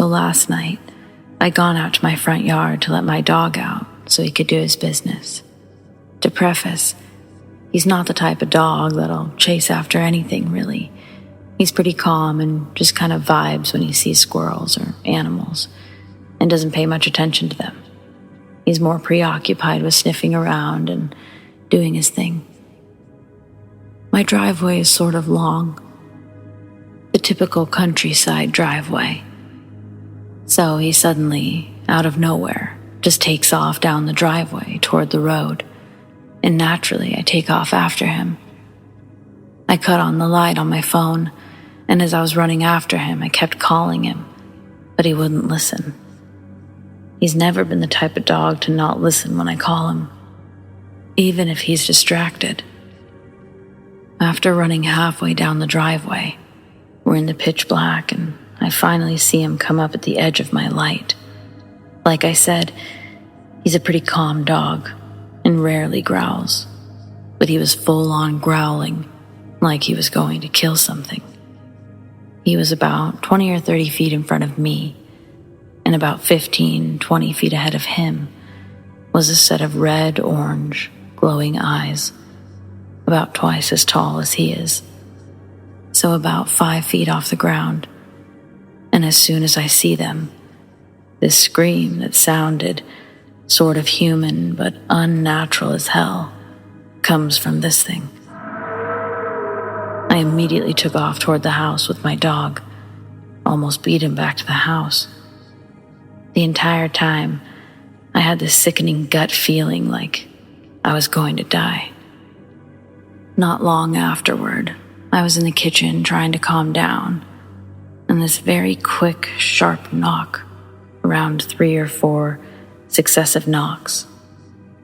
So last night, I'd gone out to my front yard to let my dog out so he could do his business. To preface, he's not the type of dog that'll chase after anything, really. He's pretty calm and just kind of vibes when he sees squirrels or animals and doesn't pay much attention to them. He's more preoccupied with sniffing around and doing his thing. My driveway is sort of long, the typical countryside driveway. So he suddenly, out of nowhere, just takes off down the driveway toward the road, and naturally I take off after him. I cut on the light on my phone, and as I was running after him, I kept calling him, but he wouldn't listen. He's never been the type of dog to not listen when I call him, even if he's distracted. After running halfway down the driveway, we're in the pitch black, and I finally see him come up at the edge of my light. Like I said, he's a pretty calm dog and rarely growls, but he was full on growling like he was going to kill something. He was about 20 or 30 feet in front of me, and about 15, 20 feet ahead of him was a set of red-orange, glowing eyes, about twice as tall as he is, so about 5 feet off the ground. And as soon as I see them, this scream that sounded sort of human but unnatural as hell comes from this thing. I immediately took off toward the house with my dog, almost beat him back to the house. The entire time, I had this sickening gut feeling like I was going to die. Not long afterward, I was in the kitchen trying to calm down, and this very quick, sharp knock, around 3 or 4 successive knocks,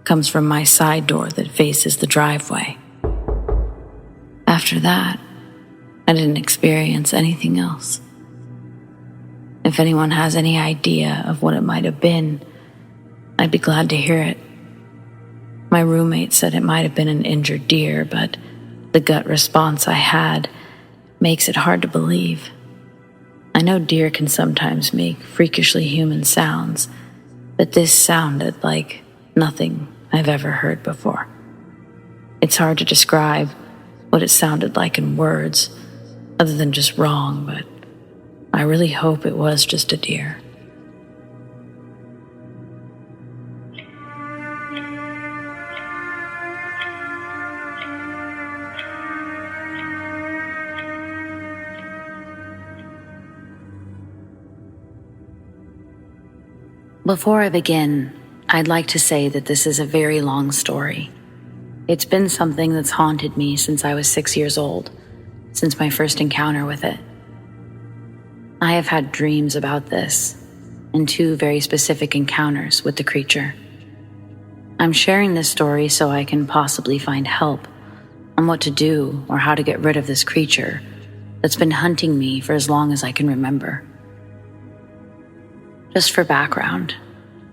comes from my side door that faces the driveway. After that, I didn't experience anything else. If anyone has any idea of what it might have been, I'd be glad to hear it. My roommate said it might have been an injured deer, but the gut response I had makes it hard to believe. I know deer can sometimes make freakishly human sounds, but this sounded like nothing I've ever heard before. It's hard to describe what it sounded like in words, other than just wrong, but I really hope it was just a deer. Before I begin, I'd like to say that this is a very long story. It's been something that's haunted me since I was 6 years old, since my first encounter with it. I have had dreams about this, and 2 very specific encounters with the creature. I'm sharing this story so I can possibly find help on what to do or how to get rid of this creature that's been hunting me for as long as I can remember. Just for background,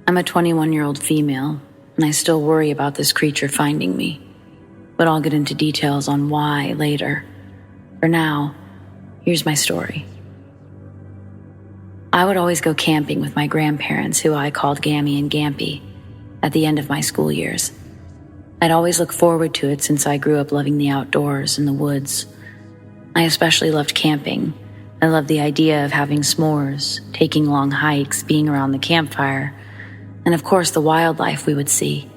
I'm a 21-year-old female, and I still worry about this creature finding me, but I'll get into details on why later. For now, here's my story. I would always go camping with my grandparents, who I called Gammy and Gampy, at the end of my school years. I'd always look forward to it since I grew up loving the outdoors and the woods. I especially loved camping. I loved the idea of having s'mores, taking long hikes, being around the campfire, and of course the wildlife we would see.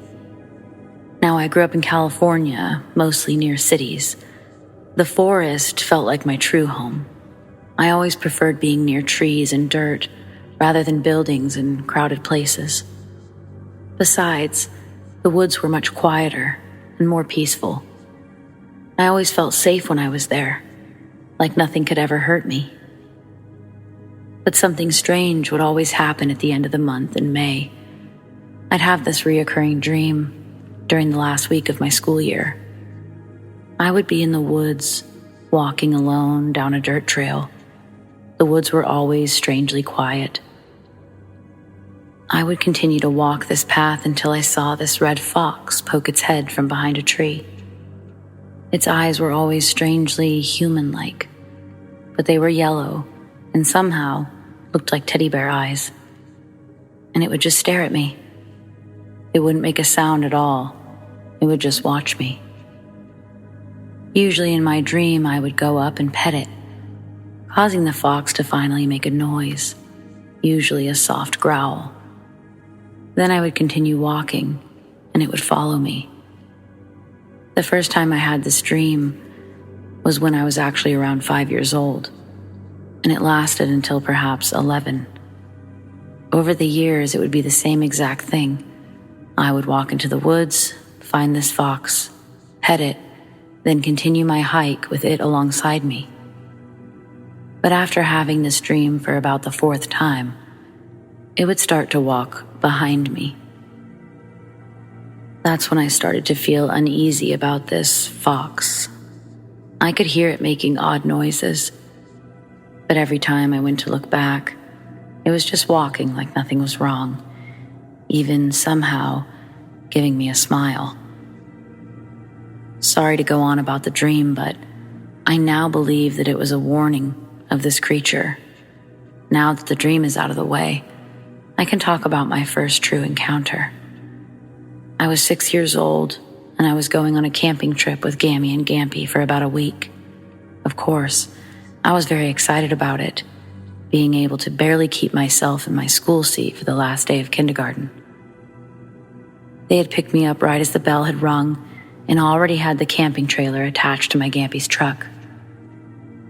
Now, I grew up in California, mostly near cities. The forest felt like my true home. I always preferred being near trees and dirt rather than buildings and crowded places. Besides, the woods were much quieter and more peaceful. I always felt safe when I was there, like nothing could ever hurt me. But something strange would always happen at the end of the month in May. I'd have this reoccurring dream during the last week of my school year. I would be in the woods, walking alone down a dirt trail. The woods were always strangely quiet. I would continue to walk this path until I saw this red fox poke its head from behind a tree. Its eyes were always strangely human-like, but they were yellow and somehow looked like teddy bear eyes, and it would just stare at me. It wouldn't make a sound at all. It would just watch me. Usually in my dream, I would go up and pet it, causing the fox to finally make a noise, usually a soft growl. Then I would continue walking, and it would follow me. The first time I had this dream was when I was actually around 5 years old, and it lasted until perhaps 11. Over the years, it would be the same exact thing. I would walk into the woods, find this fox, pet it, then continue my hike with it alongside me. But after having this dream for about the 4th time, it would start to walk behind me. That's when I started to feel uneasy about this fox. I could hear it making odd noises, but every time I went to look back, it was just walking like nothing was wrong, even somehow giving me a smile. Sorry to go on about the dream, but I now believe that it was a warning of this creature. Now that the dream is out of the way, I can talk about my first true encounter. I was 6 years old, and I was going on a camping trip with Gammy and Gampy for about a week. Of course, I was very excited about it, being able to barely keep myself in my school seat for the last day of kindergarten. They had picked me up right as the bell had rung and already had the camping trailer attached to my Gampy's truck.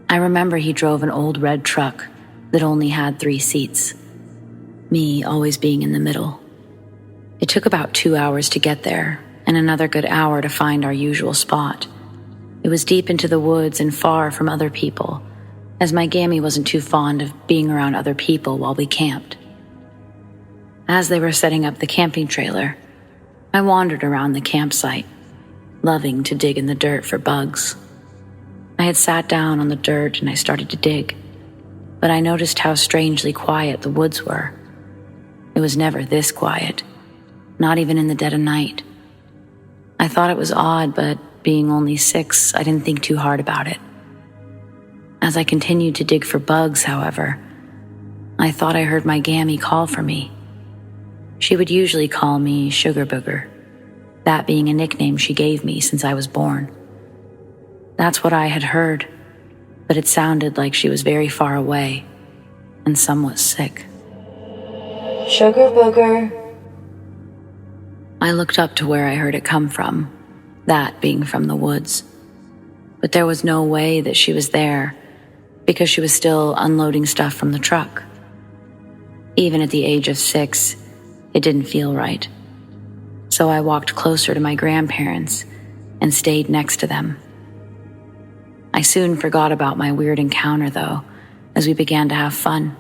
I remember he drove an old red truck that only had 3 seats, me always being in the middle. It took about 2 hours to get there and another good hour to find our usual spot. It was deep into the woods and far from other people, as my Gammy wasn't too fond of being around other people while we camped. As they were setting up the camping trailer, I wandered around the campsite, loving to dig in the dirt for bugs. I had sat down on the dirt and I started to dig, but I noticed how strangely quiet the woods were. It was never this quiet, not even in the dead of night. I thought it was odd, but being only 6, I didn't think too hard about it. As I continued to dig for bugs, however, I thought I heard my Gammy call for me. She would usually call me Sugar Booger, that being a nickname she gave me since I was born. That's what I had heard, but it sounded like she was very far away and somewhat sick. Sugar Booger. I looked up to where I heard it come from, that being from the woods. But there was no way that she was there because she was still unloading stuff from the truck. Even at the age of 6, it didn't feel right. So I walked closer to my grandparents and stayed next to them. I soon forgot about my weird encounter, though, as we began to have fun.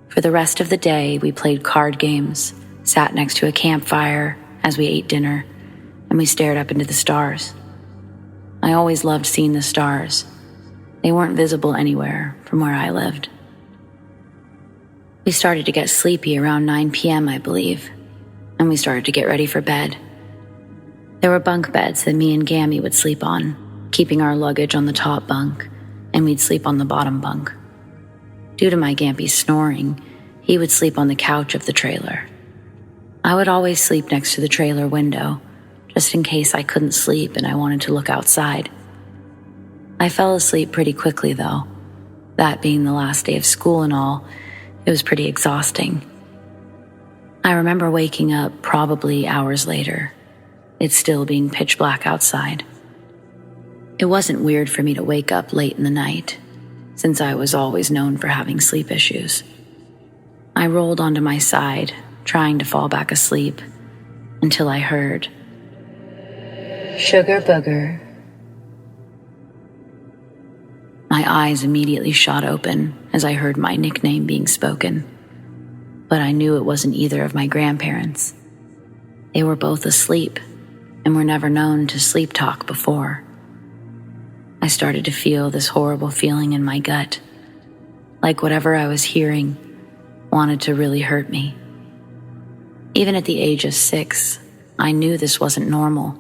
For the rest of the day, we played card games, sat next to a campfire as we ate dinner, and we stared up into the stars. I always loved seeing the stars. They weren't visible anywhere from where I lived. We started to get sleepy around 9 p.m., I believe, and we started to get ready for bed. There were bunk beds that me and Gammy would sleep on, keeping our luggage on the top bunk, and we'd sleep on the bottom bunk. Due to my Gampy's snoring, he would sleep on the couch of the trailer. I would always sleep next to the trailer window, just in case I couldn't sleep and I wanted to look outside. I fell asleep pretty quickly, though. That being the last day of school and all, it was pretty exhausting. I remember waking up probably hours later, it still being pitch black outside. It wasn't weird for me to wake up late in the night, since I was always known for having sleep issues. I rolled onto my side, trying to fall back asleep, until I heard, Sugar Booger. My eyes immediately shot open as I heard my nickname being spoken, but I knew it wasn't either of my grandparents. They were both asleep and were never known to sleep talk before. I started to feel this horrible feeling in my gut, like whatever I was hearing wanted to really hurt me. Even at the age of 6, I knew this wasn't normal.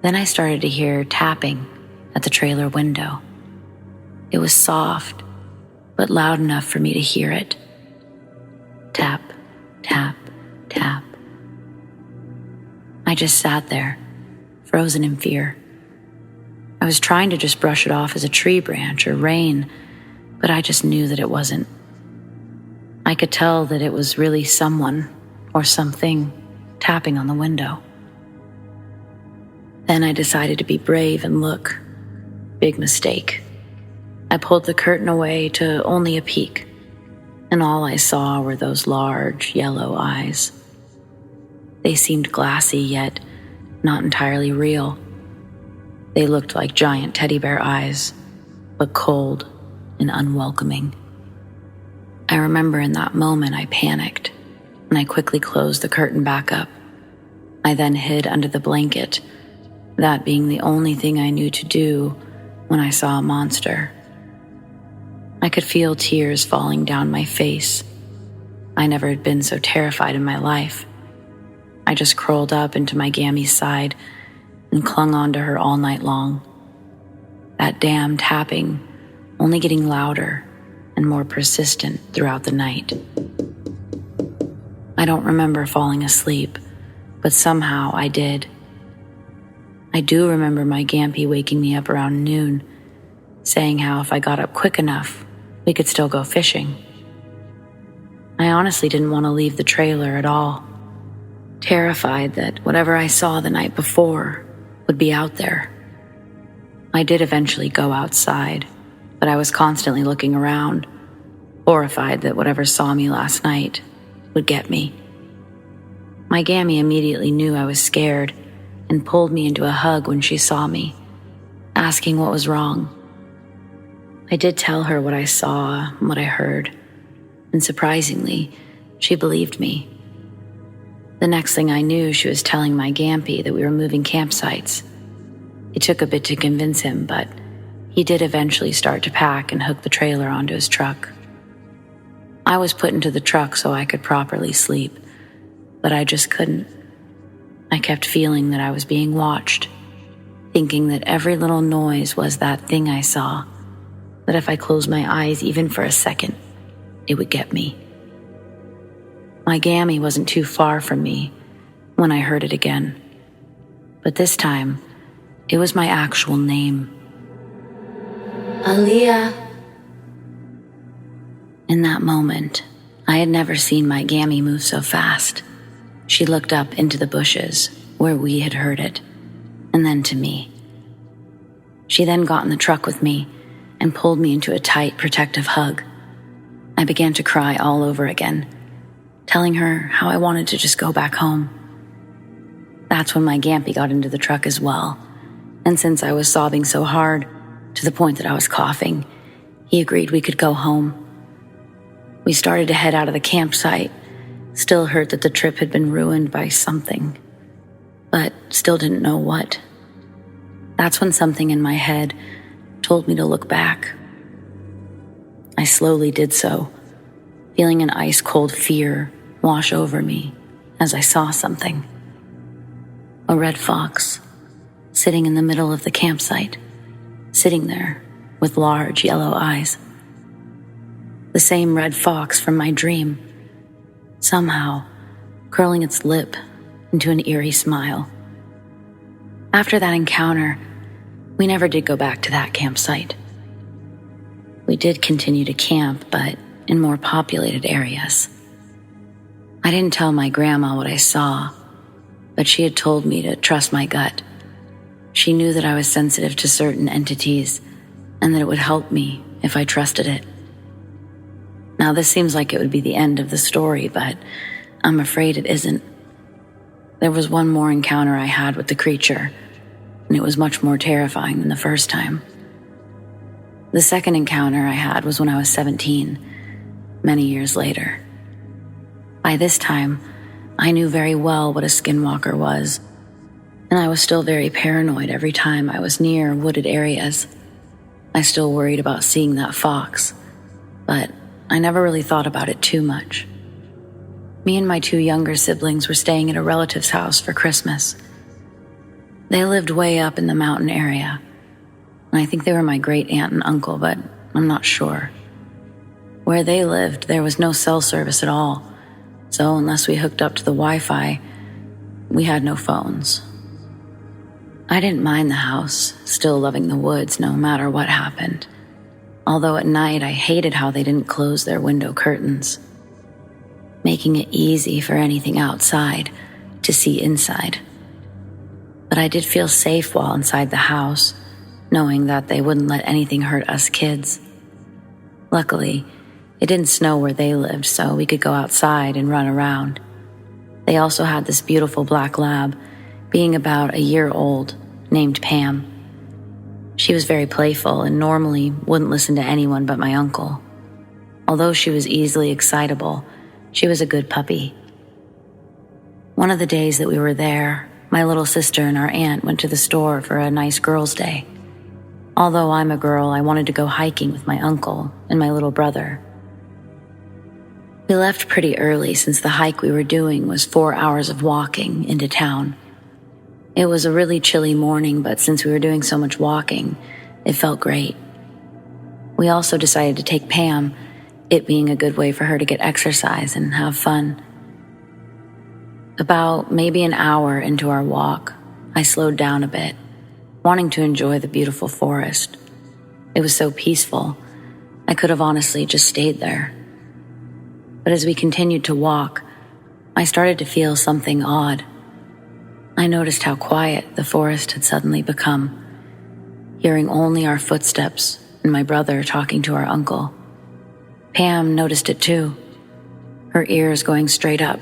Then I started to hear tapping at the trailer window. It was soft, but loud enough for me to hear it. Tap, tap, tap. I just sat there, frozen in fear. I was trying to just brush it off as a tree branch or rain, but I just knew that it wasn't. I could tell that it was really someone or something tapping on the window. Then I decided to be brave and look. Big mistake. I pulled the curtain away to only a peek, and all I saw were those large yellow eyes. They seemed glassy, yet not entirely real. They looked like giant teddy bear eyes, but cold and unwelcoming. I remember in that moment I panicked, and I quickly closed the curtain back up. I then hid under the blanket, that being the only thing I knew to do when I saw a monster. I could feel tears falling down my face. I never had been so terrified in my life. I just curled up into my Gammy's side and clung onto her all night long. That damn tapping only getting louder and more persistent throughout the night. I don't remember falling asleep, but somehow I did. I do remember my Gampy waking me up around noon, saying how if I got up quick enough, we could still go fishing. I honestly didn't want to leave the trailer at all, terrified that whatever I saw the night before would be out there. I did eventually go outside, but I was constantly looking around, horrified that whatever saw me last night would get me. My Gammy immediately knew I was scared and pulled me into a hug when she saw me, asking what was wrong. I did tell her what I saw and what I heard, and surprisingly, she believed me. The next thing I knew, she was telling my Gampy that we were moving campsites. It took a bit to convince him, but he did eventually start to pack and hook the trailer onto his truck. I was put into the truck so I could properly sleep, but I just couldn't. I kept feeling that I was being watched, thinking that every little noise was that thing I saw, that if I closed my eyes even for a second, it would get me. My Gammy wasn't too far from me when I heard it again, but this time, it was my actual name. Aaliyah. In that moment, I had never seen my Gammy move so fast. She looked up into the bushes where we had heard it, and then to me. She then got in the truck with me and pulled me into a tight, protective hug. I began to cry all over again, telling her how I wanted to just go back home. That's when my Gampy got into the truck as well, and since I was sobbing so hard, to the point that I was coughing, he agreed we could go home. We started to head out of the campsite, still hurt that the trip had been ruined by something, but still didn't know what. That's when something in my head told me to look back. I slowly did so, feeling an ice-cold fear wash over me as I saw something. A red fox, sitting in the middle of the campsite, sitting there with large yellow eyes. The same red fox from my dream, somehow curling its lip into an eerie smile. After that encounter, we never did go back to that campsite. We did continue to camp, but in more populated areas. I didn't tell my grandma what I saw, but she had told me to trust my gut. She knew that I was sensitive to certain entities and that it would help me if I trusted it. Now, this seems like it would be the end of the story, but I'm afraid it isn't. There was one more encounter I had with the creature, and it was much more terrifying than the first time. The second encounter I had was when I was 17, many years later. By this time, I knew very well what a skinwalker was, and I was still very paranoid every time I was near wooded areas. I still worried about seeing that fox, but I never really thought about it too much. Me and my 2 younger siblings were staying at a relative's house for Christmas. They lived way up in the mountain area, and I think they were my great aunt and uncle, but I'm not sure. Where they lived, there was no cell service at all, so unless we hooked up to the Wi-Fi, we had no phones. I didn't mind the house, still loving the woods no matter what happened. Although at night I hated how they didn't close their window curtains, making it easy for anything outside to see inside. But I did feel safe while inside the house, knowing that they wouldn't let anything hurt us kids. Luckily, it didn't snow where they lived, so we could go outside and run around. They also had this beautiful black lab, being about a year old, named Pam. She was very playful and normally wouldn't listen to anyone but my uncle. Although she was easily excitable, she was a good puppy. One of the days that we were there, my little sister and our aunt went to the store for a nice girls' day. Although I'm a girl, I wanted to go hiking with my uncle and my little brother. We left pretty early since the hike we were doing was 4 hours of walking into town. It was a really chilly morning, but since we were doing so much walking, it felt great. We also decided to take Pam, it being a good way for her to get exercise and have fun. About maybe an hour into our walk, I slowed down a bit, wanting to enjoy the beautiful forest. It was so peaceful, I could have honestly just stayed there. But as we continued to walk, I started to feel something odd. I noticed how quiet the forest had suddenly become, hearing only our footsteps and my brother talking to our uncle. Pam noticed it too, her ears going straight up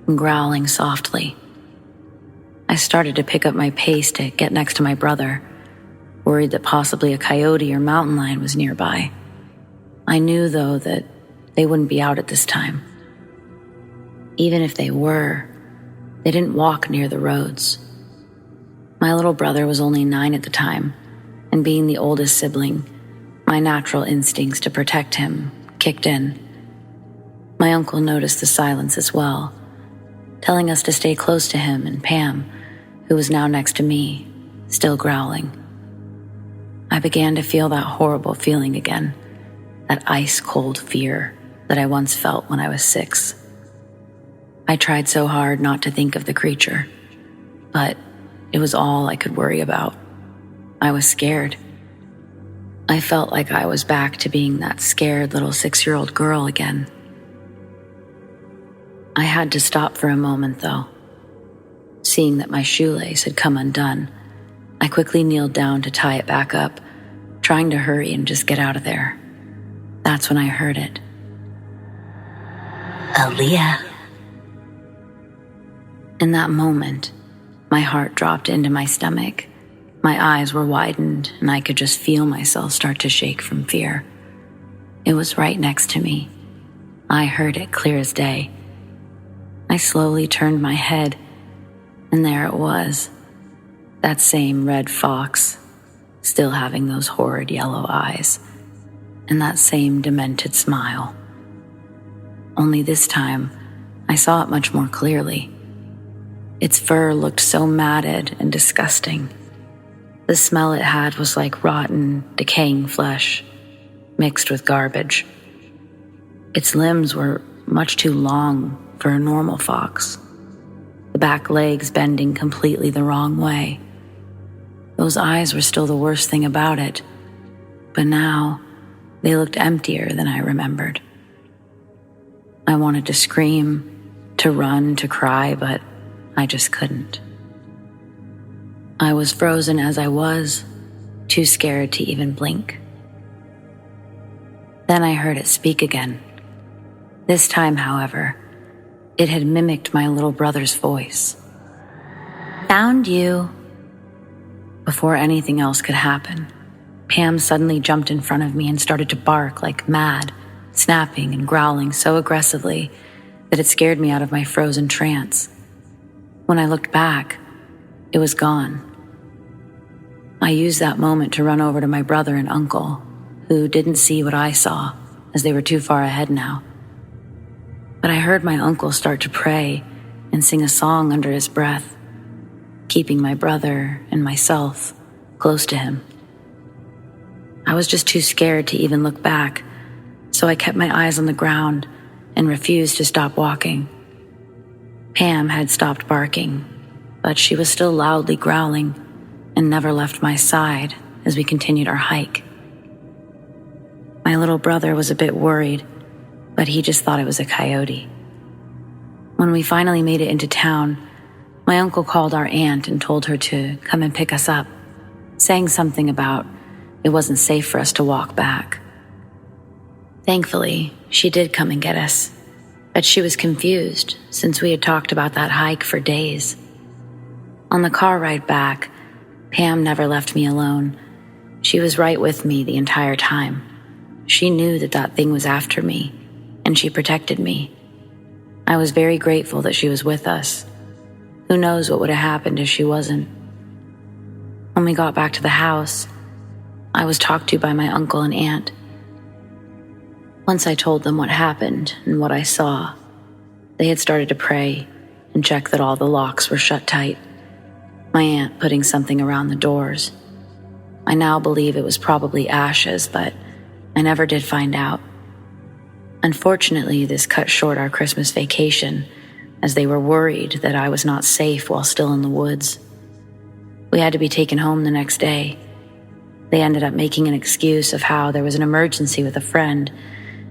and growling softly. I started to pick up my pace to get next to my brother, worried that possibly a coyote or mountain lion was nearby. I knew, though, that they wouldn't be out at this time. Even if they were, they didn't walk near the roads. My little brother was only 9 at the time, and being the oldest sibling, my natural instincts to protect him kicked in. My uncle noticed the silence as well, telling us to stay close to him and Pam, who was now next to me, still growling. I began to feel that horrible feeling again, that ice-cold fear that I once felt when I was 6. I tried so hard not to think of the creature, but it was all I could worry about. I was scared. I felt like I was back to being that scared little 6-year-old girl again. I had to stop for a moment, though. Seeing that my shoelace had come undone, I quickly kneeled down to tie it back up, trying to hurry and just get out of there. That's when I heard it. Aaliyah. In that moment, my heart dropped into my stomach. My eyes were widened, and I could just feel myself start to shake from fear. It was right next to me. I heard it clear as day. I slowly turned my head, and there it was, that same red fox, still having those horrid yellow eyes, and that same demented smile. Only this time, I saw it much more clearly. Its fur looked so matted and disgusting. The smell it had was like rotten, decaying flesh, mixed with garbage. Its limbs were much too long for a normal fox, the back legs bending completely the wrong way. Those eyes were still the worst thing about it, but now they looked emptier than I remembered. I wanted to scream, to run, to cry, but I just couldn't. I was frozen as I was, too scared to even blink. Then I heard it speak again. This time, however, it had mimicked my little brother's voice. Found you. Before anything else could happen, Pam suddenly jumped in front of me and started to bark like mad, snapping and growling so aggressively that it scared me out of my frozen trance. When I looked back, it was gone. I used that moment to run over to my brother and uncle, who didn't see what I saw, as they were too far ahead now. But I heard my uncle start to pray and sing a song under his breath, keeping my brother and myself close to him. I was just too scared to even look back, so I kept my eyes on the ground and refused to stop walking. Pam had stopped barking, but she was still loudly growling and never left my side as we continued our hike. My little brother was a bit worried, but he just thought it was a coyote. When we finally made it into town, my uncle called our aunt and told her to come and pick us up, saying something about it wasn't safe for us to walk back. Thankfully, she did come and get us, but she was confused since we had talked about that hike for days. On the car ride back, Pam never left me alone. She was right with me the entire time. She knew that that thing was after me, and she protected me. I was very grateful that she was with us. Who knows what would have happened if she wasn't. When we got back to the house, I was talked to by my uncle and aunt. Once I told them what happened and what I saw, they had started to pray and check that all the locks were shut tight, my aunt putting something around the doors. I now believe it was probably ashes, but I never did find out. Unfortunately, this cut short our Christmas vacation, as they were worried that I was not safe while still in the woods. We had to be taken home the next day. They ended up making an excuse of how there was an emergency with a friend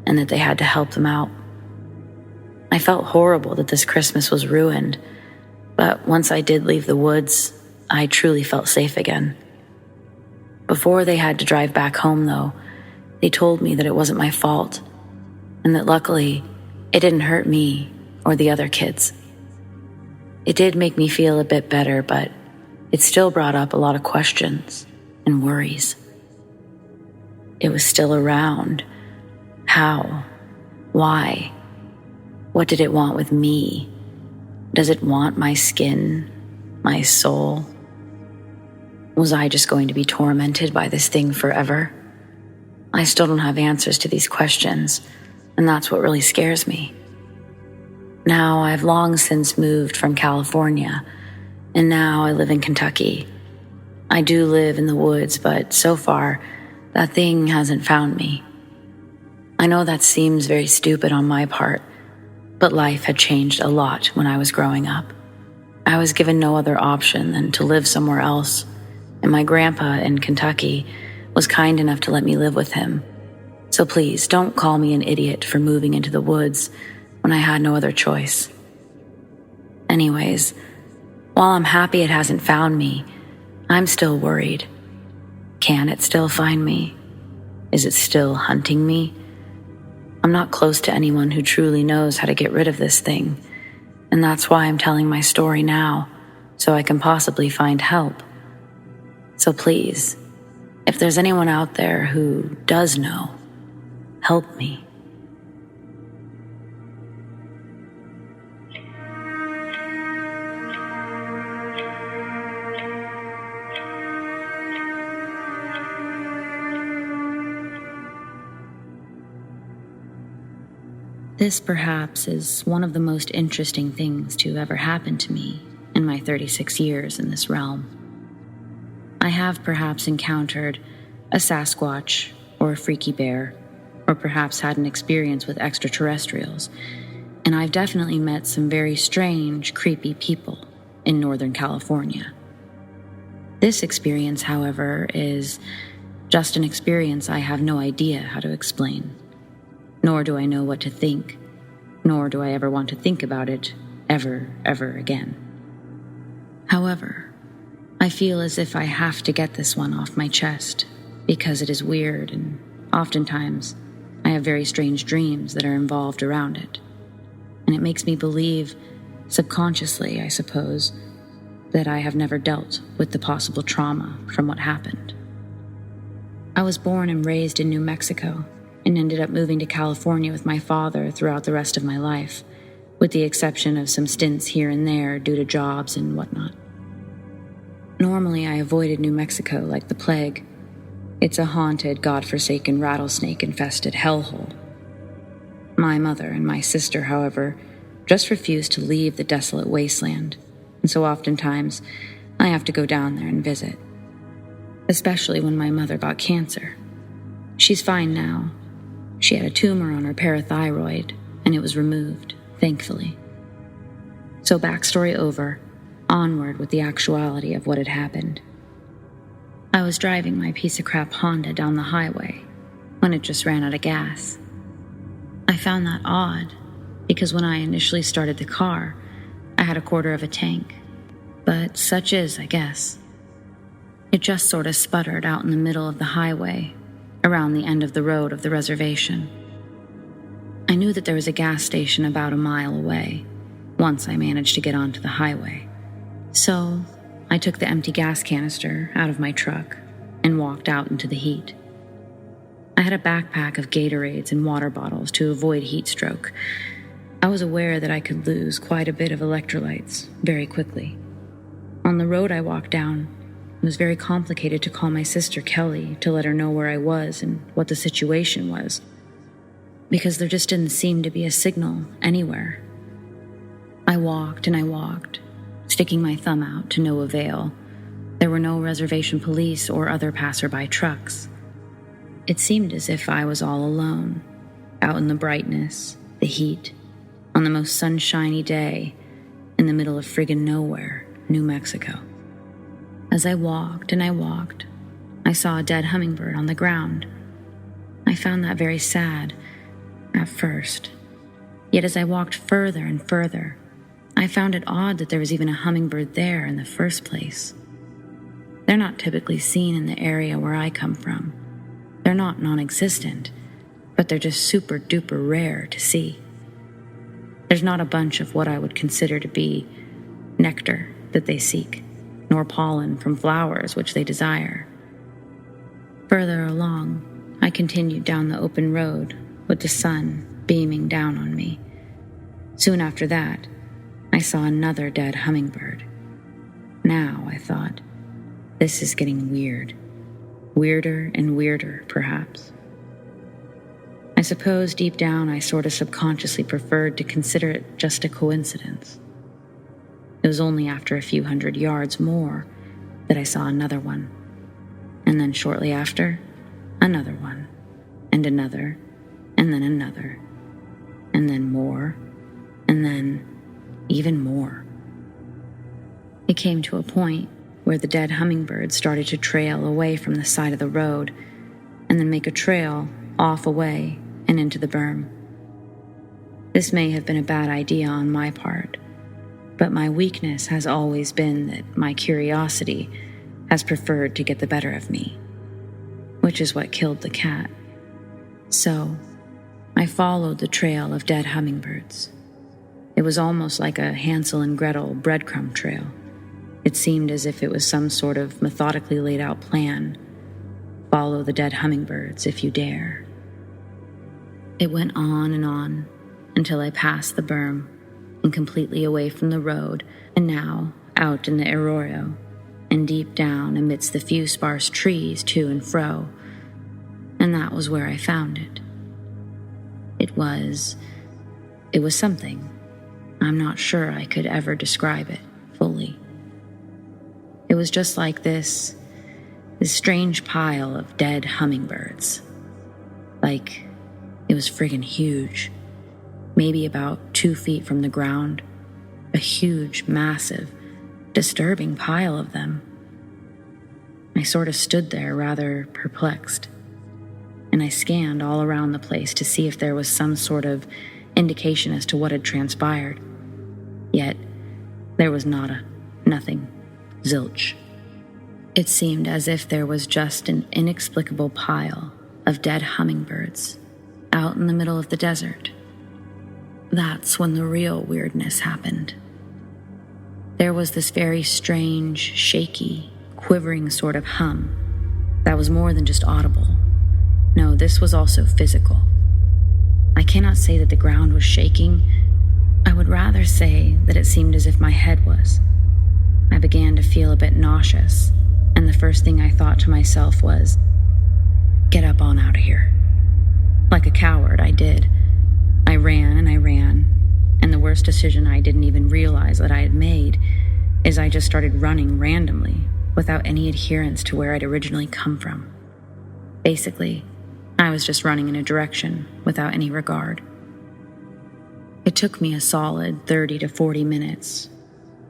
and that they had to help them out. I felt horrible that this Christmas was ruined, but once I did leave the woods, I truly felt safe again. Before they had to drive back home, though, they told me that it wasn't my fault, and that luckily, it didn't hurt me or the other kids. It did make me feel a bit better, but it still brought up a lot of questions and worries. It was still around. How? Why? What did it want with me? Does it want my skin, my soul? Was I just going to be tormented by this thing forever? I still don't have answers to these questions, and that's what really scares me. Now, I've long since moved from California, and now I live in Kentucky. I do live in the woods, but so far, that thing hasn't found me. I know that seems very stupid on my part, but life had changed a lot when I was growing up. I was given no other option than to live somewhere else, and my grandpa in Kentucky was kind enough to let me live with him. So please, don't call me an idiot for moving into the woods when I had no other choice. Anyways, while I'm happy it hasn't found me, I'm still worried. Can it still find me? Is it still hunting me? I'm not close to anyone who truly knows how to get rid of this thing, and that's why I'm telling my story now, so I can possibly find help. So please, if there's anyone out there who does know, help me. This perhaps is one of the most interesting things to ever happen to me in my 36 years in this realm. I have perhaps encountered a Sasquatch or a freaky bear, or perhaps had an experience with extraterrestrials, and I've definitely met some very strange, creepy people in Northern California. This experience, however, is just an experience I have no idea how to explain. Nor do I know what to think, nor do I ever want to think about it ever again. However, I feel as if I have to get this one off my chest because it is weird, and oftentimes I have very strange dreams that are involved around it. And it makes me believe, subconsciously I suppose, that I have never dealt with the possible trauma from what happened. I was born and raised in New Mexico, and ended up moving to California with my father throughout the rest of my life, with the exception of some stints here and there due to jobs and whatnot. Normally, I avoided New Mexico like the plague. It's a haunted, godforsaken, rattlesnake-infested hellhole. My mother and my sister, however, just refused to leave the desolate wasteland, and so oftentimes I have to go down there and visit. Especially when my mother got cancer. She's fine now, She had a tumor on her parathyroid, and it was removed, thankfully. So backstory over, onward with the actuality of what had happened. I was driving my piece of crap Honda down the highway when it just ran out of gas. I found that odd because when I initially started the car, I had a quarter of a tank. But such is, I guess. It just sort of sputtered out in the middle of the highway, around the end of the road of the reservation. I knew that there was a gas station about a mile away, once I managed to get onto the highway. So I took the empty gas canister out of my truck and walked out into the heat. I had a backpack of Gatorades and water bottles to avoid heat stroke. I was aware that I could lose quite a bit of electrolytes very quickly. On the road I walked down, it was very complicated to call my sister Kelly to let her know where I was and what the situation was, because there just didn't seem to be a signal anywhere. I walked and I walked, sticking my thumb out to no avail. There were no reservation police or other passerby trucks. It seemed as if I was all alone, out in the brightness, the heat, on the most sunshiny day, in the middle of friggin' nowhere, New Mexico. As I walked and I walked, I saw a dead hummingbird on the ground. I found that very sad, at first. Yet as I walked further and further, I found it odd that there was even a hummingbird there in the first place. They're not typically seen in the area where I come from. They're not non-existent, but they're just super duper rare to see. There's not a bunch of what I would consider to be nectar that they seek, nor pollen from flowers which they desire. Further along, I continued down the open road with the sun beaming down on me. Soon after that, I saw another dead hummingbird. Now, I thought, this is getting weird. Weirder and weirder, perhaps. I suppose deep down I sort of subconsciously preferred to consider it just a coincidence. It was only after a few hundred yards more that I saw another one. And then shortly after, another one, and another, and then another, and then more, and then even more. It came to a point where the dead hummingbird started to trail away from the side of the road and then make a trail off away and into the berm. This may have been a bad idea on my part, but my weakness has always been that my curiosity has preferred to get the better of me, which is what killed the cat. So, I followed the trail of dead hummingbirds. It was almost like a Hansel and Gretel breadcrumb trail. It seemed as if it was some sort of methodically laid out plan. Follow the dead hummingbirds if you dare. It went on until I passed the berm and completely away from the road, and now out in the arroyo and deep down amidst the few sparse trees to and fro. And that was where I found it. It was something. I'm not sure I could ever describe it fully. It was just like this strange pile of dead hummingbirds. Like, it was friggin' huge. Maybe about 2 feet from the ground. A huge, massive, disturbing pile of them. I sort of stood there rather perplexed, and I scanned all around the place to see if there was some sort of indication as to what had transpired. Yet, there was nada, nothing, zilch. It seemed as if there was just an inexplicable pile of dead hummingbirds out in the middle of the desert. That's when the real weirdness happened. There was this very strange, shaky, quivering sort of hum that was more than just audible. No, this was also physical. I cannot say that the ground was shaking. I would rather say that it seemed as if my head was. I began to feel a bit nauseous, and the first thing I thought to myself was, get up on out of here. Like a coward, I did. I ran, and the worst decision I didn't even realize that I had made is I just started running randomly without any adherence to where I'd originally come from. Basically, I was just running in a direction without any regard. It took me a solid 30 to 40 minutes,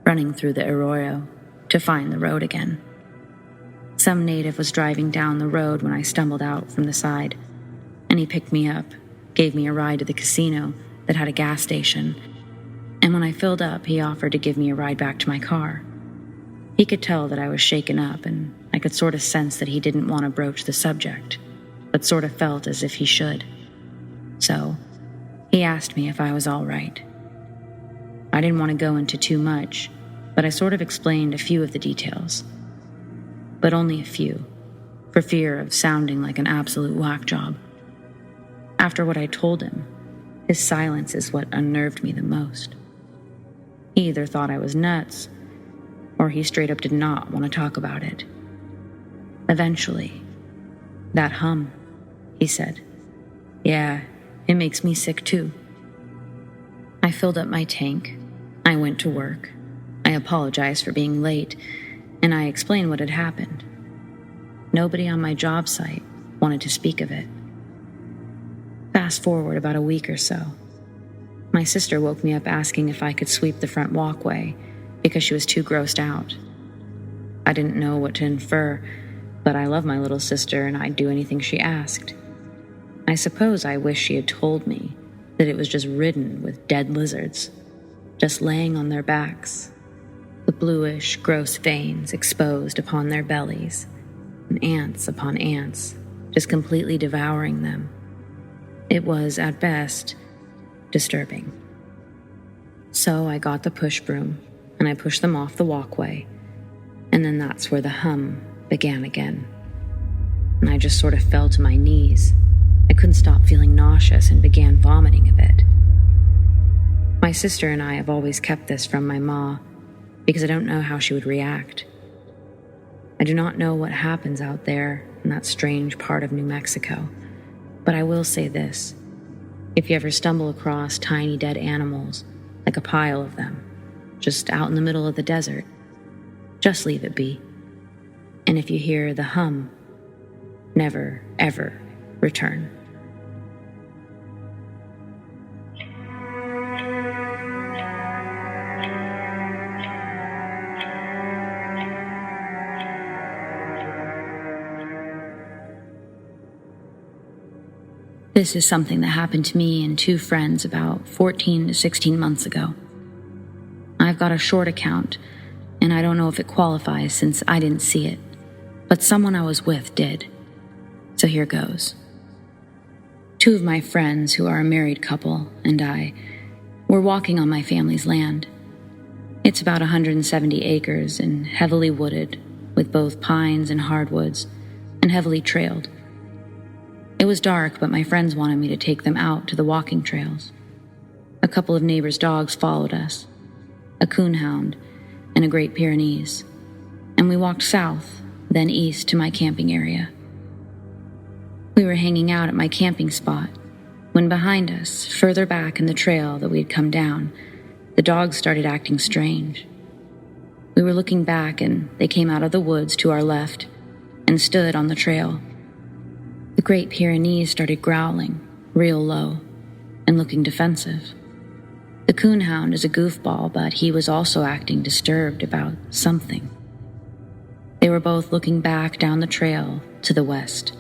running through the arroyo, to find the road again. Some native was driving down the road when I stumbled out from the side, and he picked me up, gave me a ride to the casino that had a gas station, and when I filled up, he offered to give me a ride back to my car. He could tell that I was shaken up, and I could sort of sense that he didn't want to broach the subject, but sort of felt as if he should. So, he asked me if I was all right. I didn't want to go into too much, but I sort of explained a few of the details. But only a few, for fear of sounding like an absolute whack job. After what I told him, his silence is what unnerved me the most. He either thought I was nuts, or he straight up did not want to talk about it. Eventually, "That hum," he said. "Yeah, it makes me sick too." I filled up my tank. I went to work. I apologized for being late, and I explained what had happened. Nobody on my job site wanted to speak of it. Fast forward about a week or so. My sister woke me up asking if I could sweep the front walkway because she was too grossed out. I didn't know what to infer, but I love my little sister and I'd do anything she asked. I suppose I wish she had told me that it was just ridden with dead lizards, just laying on their backs, the bluish, gross veins exposed upon their bellies, and ants upon ants, just completely devouring them. It was, at best, disturbing. So I got the push broom, and I pushed them off the walkway, and then that's where the hum began again. And I just sort of fell to my knees. I couldn't stop feeling nauseous and began vomiting a bit. My sister and I have always kept this from my ma, because I don't know how she would react. I do not know what happens out there in that strange part of New Mexico, but I will say this. If you ever stumble across tiny dead animals, like a pile of them, just out in the middle of the desert, just leave it be. And if you hear the hum, never, ever return. This is something that happened to me and two friends about 14 to 16 months ago. I've got a short account, and I don't know if it qualifies since I didn't see it, but someone I was with did. So here goes. Two of my friends, who are a married couple, and I were walking on my family's land. It's about 170 acres and heavily wooded, with both pines and hardwoods, and heavily trailed. It was dark, but my friends wanted me to take them out to the walking trails. A couple of neighbors' dogs followed us, a coonhound and a Great Pyrenees, and we walked south, then east to my camping area. We were hanging out at my camping spot when behind us, further back in the trail that we had come down, the dogs started acting strange. We were looking back and they came out of the woods to our left and stood on the trail. The Great Pyrenees started growling, real low, and looking defensive. The coonhound is a goofball, but he was also acting disturbed about something. They were both looking back down the trail to the west.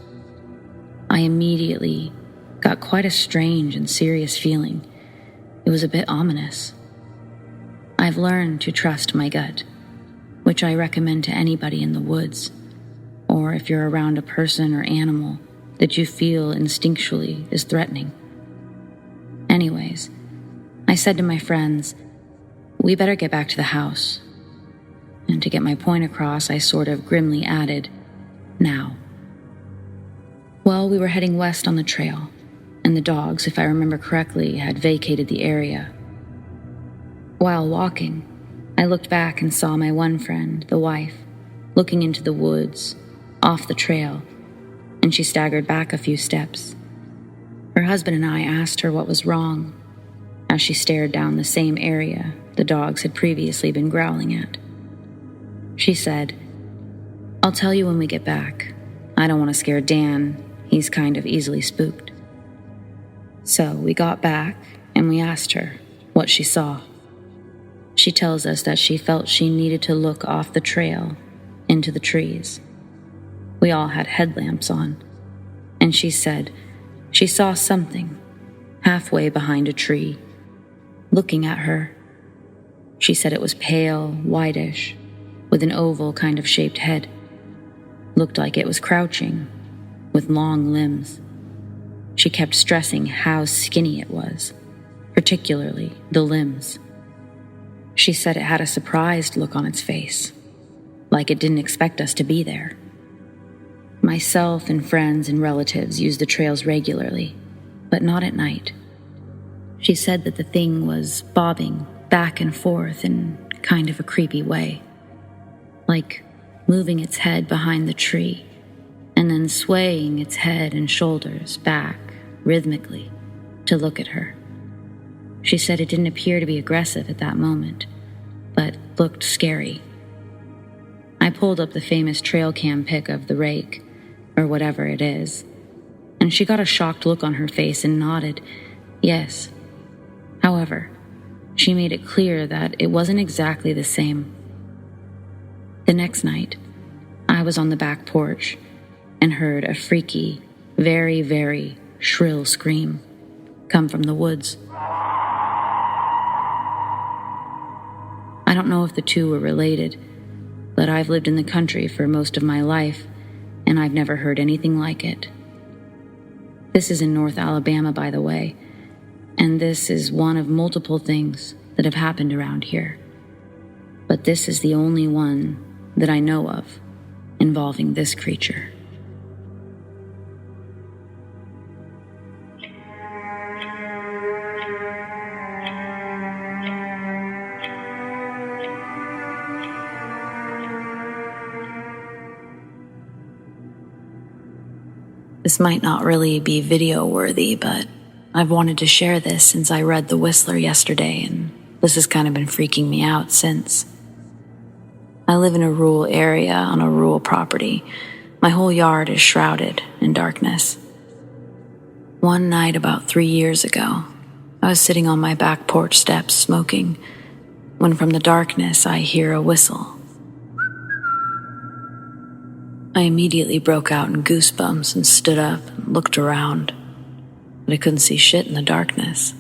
I immediately got quite a strange and serious feeling. It was a bit ominous. I've learned to trust my gut, which I recommend to anybody in the woods, or if you're around a person or animal that you feel instinctually is threatening. Anyways, I said to my friends, we better get back to the house. And to get my point across, I sort of grimly added, now. Well, we were heading west on the trail, and the dogs, if I remember correctly, had vacated the area. While walking, I looked back and saw my one friend, the wife, looking into the woods, off the trail, and she staggered back a few steps. Her husband and I asked her what was wrong, as she stared down the same area the dogs had previously been growling at. She said, I'll tell you when we get back. I don't want to scare Dan. he's kind of easily spooked. So we got back and we asked her what she saw. She tells us that she felt she needed to look off the trail into the trees. We all had headlamps on, and she said she saw something halfway behind a tree, looking at her. She said it was pale, whitish, with an oval kind of shaped head. Looked like it was crouching, with long limbs. She kept stressing how skinny it was, particularly the limbs. She said it had a surprised look on its face, like it didn't expect us to be there. Myself and friends and relatives use the trails regularly, but not at night. She said that the thing was bobbing back and forth in kind of a creepy way, like moving its head behind the tree and then swaying its head and shoulders back rhythmically to look at her. She said it didn't appear to be aggressive at that moment, but looked scary. I pulled up the famous trail cam pic of the rake, or whatever it is, and she got a shocked look on her face and nodded, yes. However, she made it clear that it wasn't exactly the same. The next night, I was on the back porch and heard a freaky, very, very shrill scream come from the woods. I don't know if the two were related, but I've lived in the country for most of my life, and I've never heard anything like it. This is in North Alabama, by the way, and this is one of multiple things that have happened around here. But this is the only one that I know of involving this creature. This might not really be video worthy, but I've wanted to share this since I read The Whistler yesterday, and this has kind of been freaking me out since. I live in a rural area on a rural property. My whole yard is shrouded in darkness. One night about 3 years ago, I was sitting on my back porch steps smoking, when from the darkness I hear a whistle. I immediately broke out in goosebumps and stood up and looked around, but I couldn't see shit in the darkness.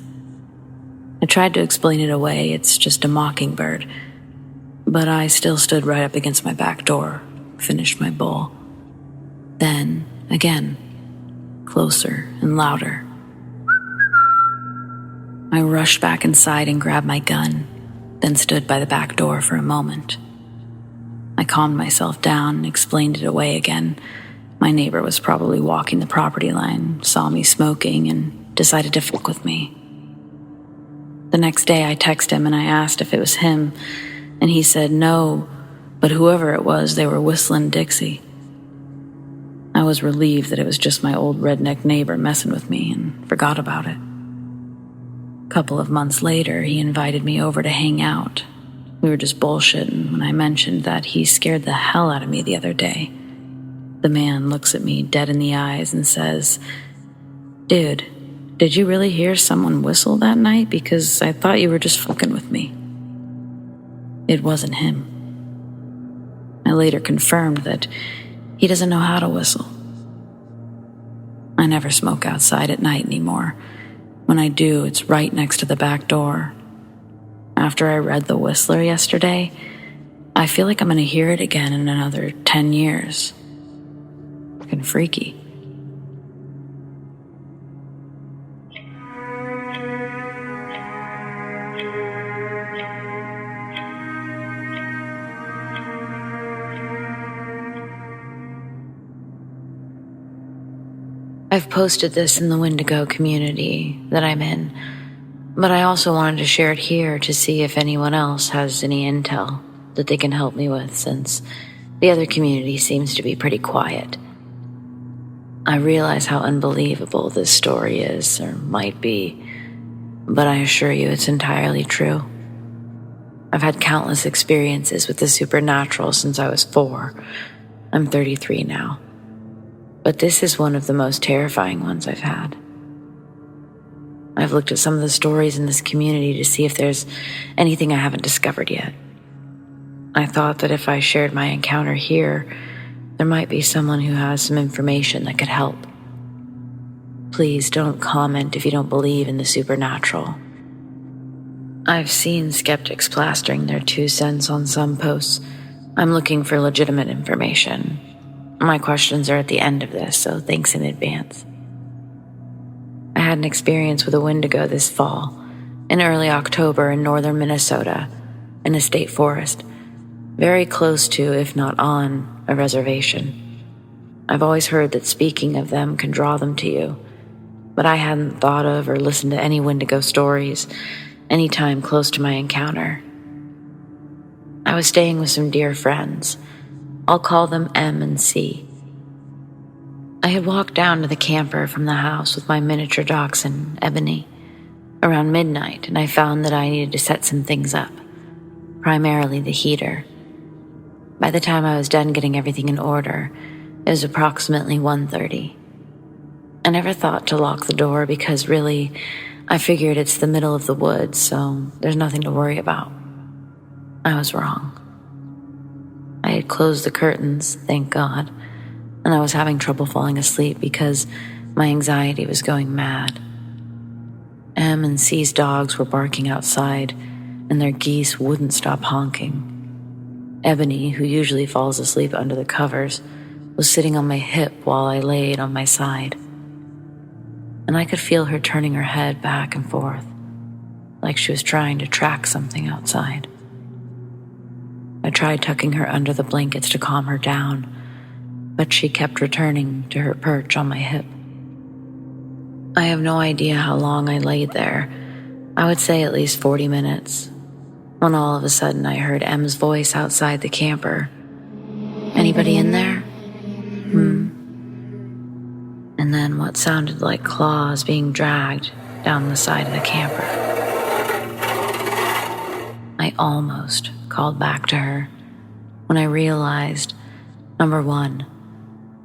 I tried to explain it away, it's just a mockingbird, but I still stood right up against my back door, finished my bowl. Then, again, closer and louder. I rushed back inside and grabbed my gun, then stood by the back door for a moment. I calmed myself down and explained it away again. My neighbor was probably walking the property line, saw me smoking, and decided to fuck with me. The next day I texted him and I asked if it was him, and he said no, but whoever it was, they were whistling Dixie. I was relieved that it was just my old redneck neighbor messing with me and forgot about it. A couple of months later, he invited me over to hang out. We were just bullshitting when I mentioned that he scared the hell out of me the other day. The man looks at me dead in the eyes and says, "Dude, did you really hear someone whistle that night? Because I thought you were just fucking with me." It wasn't him. I later confirmed that he doesn't know how to whistle. I never smoke outside at night anymore. When I do, it's right next to the back door. After I read The Whistler yesterday, I feel like I'm going to hear it again in another 10 years. Fucking freaky. I've posted this in the Windigo community that I'm in, but I also wanted to share it here to see if anyone else has any intel that they can help me with, since the other community seems to be pretty quiet. I realize how unbelievable this story is, or might be, but I assure you it's entirely true. I've had countless experiences with the supernatural since I was 4. I'm 33 now. But this is one of the most terrifying ones I've had. I've looked at some of the stories in this community to see if there's anything I haven't discovered yet. I thought that if I shared my encounter here, there might be someone who has some information that could help. Please don't comment if you don't believe in the supernatural. I've seen skeptics plastering their 2 cents on some posts. I'm looking for legitimate information. My questions are at the end of this, so thanks in advance. I had an experience with a Windigo this fall, in early October in northern Minnesota, in a state forest, very close to, if not on, a reservation. I've always heard that speaking of them can draw them to you, but I hadn't thought of or listened to any Windigo stories any time close to my encounter. I was staying with some dear friends. I'll call them M and C. I had walked down to the camper from the house with my miniature dachshund, Ebony, around midnight, and I found that I needed to set some things up, primarily the heater. By the time I was done getting everything in order, it was approximately 1:30. I never thought to lock the door because really, I figured it's the middle of the woods, so there's nothing to worry about. I was wrong. I had closed the curtains, thank God, and I was having trouble falling asleep because my anxiety was going mad. M and C's dogs were barking outside, and their geese wouldn't stop honking. Ebony, who usually falls asleep under the covers, was sitting on my hip while I laid on my side. And I could feel her turning her head back and forth, like she was trying to track something outside. I tried tucking her under the blankets to calm her down, but she kept returning to her perch on my hip. I have no idea how long I laid there. I would say at least 40 minutes, when all of a sudden I heard M's voice outside the camper. "Anybody in there?" And then what sounded like claws being dragged down the side of the camper. I almost called back to her when I realized, number one,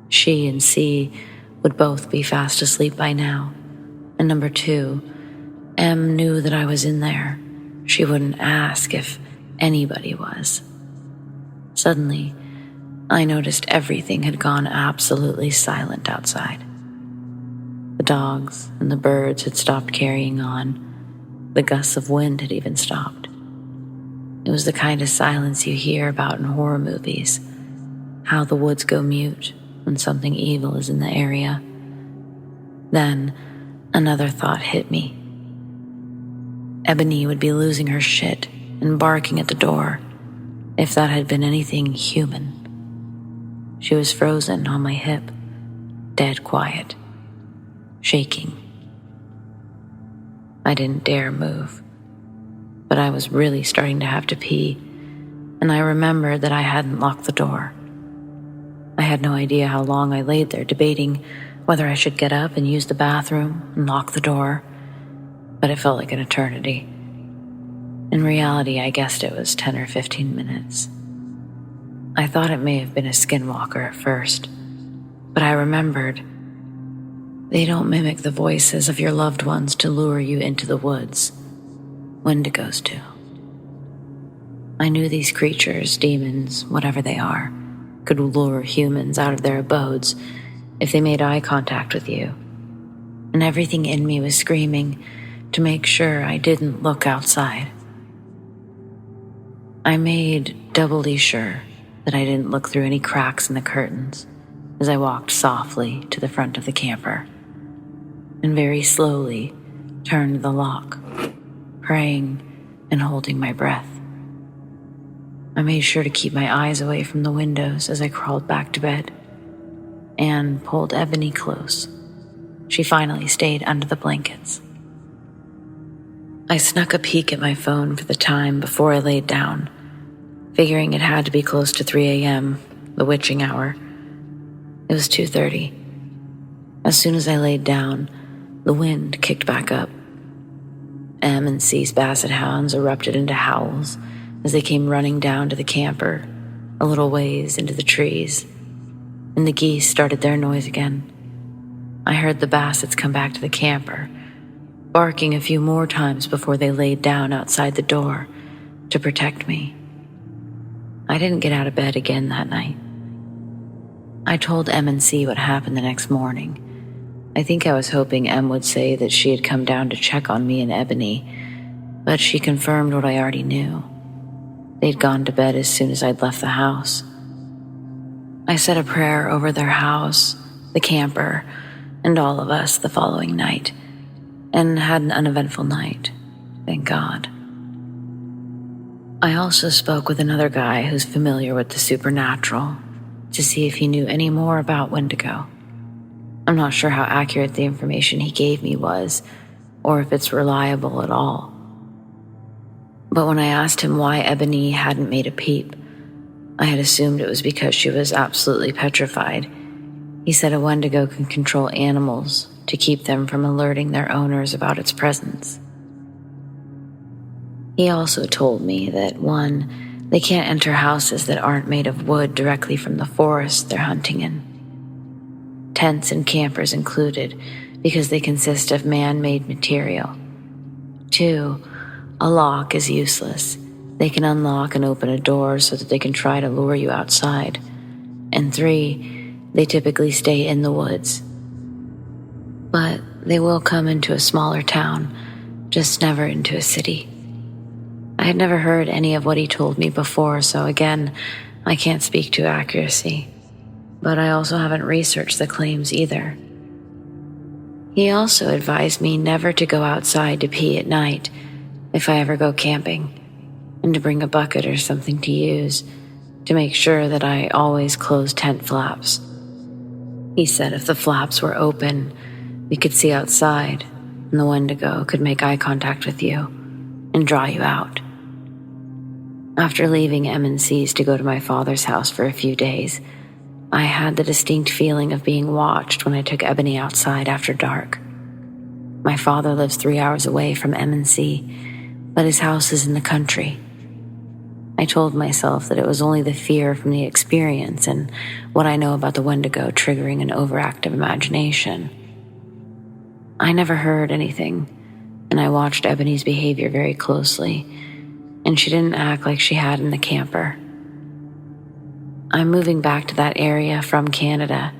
she and C would both be fast asleep by now, and number two, M knew that I was in there. She wouldn't ask if anybody was. Suddenly, I noticed everything had gone absolutely silent outside. The dogs and the birds had stopped carrying on. The gusts of wind had even stopped. It was the kind of silence you hear about in horror movies, how the woods go mute when something evil is in the area. Then, another thought hit me. Ebony would be losing her shit and barking at the door if that had been anything human. She was frozen on my hip, dead quiet, shaking. I didn't dare move, but I was really starting to have to pee, and I remembered that I hadn't locked the door. I had no idea how long I laid there debating whether I should get up and use the bathroom and lock the door, but it felt like an eternity. In reality, I guessed it was 10 or 15 minutes. I thought it may have been a skinwalker at first, but I remembered they don't mimic the voices of your loved ones to lure you into the woods. Wendigos do. I knew these creatures, demons, whatever they are, could lure humans out of their abodes if they made eye contact with you. And everything in me was screaming to make sure I didn't look outside. I made doubly sure that I didn't look through any cracks in the curtains as I walked softly to the front of the camper and very slowly turned the lock, praying and holding my breath. I made sure to keep my eyes away from the windows as I crawled back to bed and pulled Ebony close. She finally stayed under the blankets. I snuck a peek at my phone for the time before I laid down, figuring it had to be close to 3 a.m., the witching hour. It was 2:30. As soon as I laid down, the wind kicked back up. M and C's basset hounds erupted into howls as they came running down to the camper, a little ways into the trees. and the geese started their noise again. I heard the bassets come back to the camper, barking a few more times before they laid down outside the door to protect me. I didn't get out of bed again that night. I told Em and C what happened the next morning. I think I was hoping Em would say that she had come down to check on me and Ebony, but she confirmed what I already knew. They'd gone to bed as soon as I'd left the house. I said a prayer over their house, the camper, and all of us the following night, and had an uneventful night, thank God. I also spoke with another guy who's familiar with the supernatural to see if he knew any more about Windigo. I'm not sure how accurate the information he gave me was, or if it's reliable at all. But when I asked him why Ebony hadn't made a peep, I had assumed it was because she was absolutely petrified. He said a Wendigo can control animals to keep them from alerting their owners about its presence. He also told me that, 1, they can't enter houses that aren't made of wood directly from the forest they're hunting in. Tents and campers included, because they consist of man-made material. 2, a lock is useless. They can unlock and open a door so that they can try to lure you outside. And 3, they typically stay in the woods. But they will come into a smaller town, just never into a city. I had never heard any of what he told me before, so again, I can't speak to accuracy. But I also haven't researched the claims either. He also advised me never to go outside to pee at night if I ever go camping, and to bring a bucket or something to use to make sure that I always close tent flaps. He said if the flaps were open, we could see outside, and the Wendigo could make eye contact with you and draw you out. After leaving M&C's to go to my father's house for a few days, I had the distinct feeling of being watched when I took Ebony outside after dark. My father lives 3 hours away from M&C, but his house is in the country. I told myself that it was only the fear from the experience and what I know about the Wendigo triggering an overactive imagination. I never heard anything, and I watched Ebony's behavior very closely, and she didn't act like she had in the camper. I'm moving back to that area from Canada,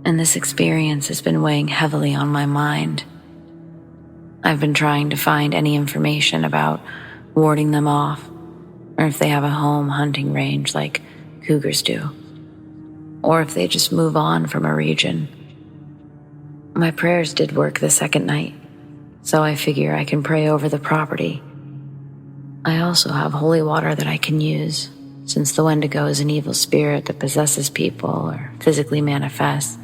and this experience has been weighing heavily on my mind. I've been trying to find any information about warding them off, or if they have a home hunting range like cougars do, or if they just move on from a region. My prayers did work the second night, so I figure I can pray over the property. I also have holy water that I can use, since the Wendigo is an evil spirit that possesses people or physically manifests.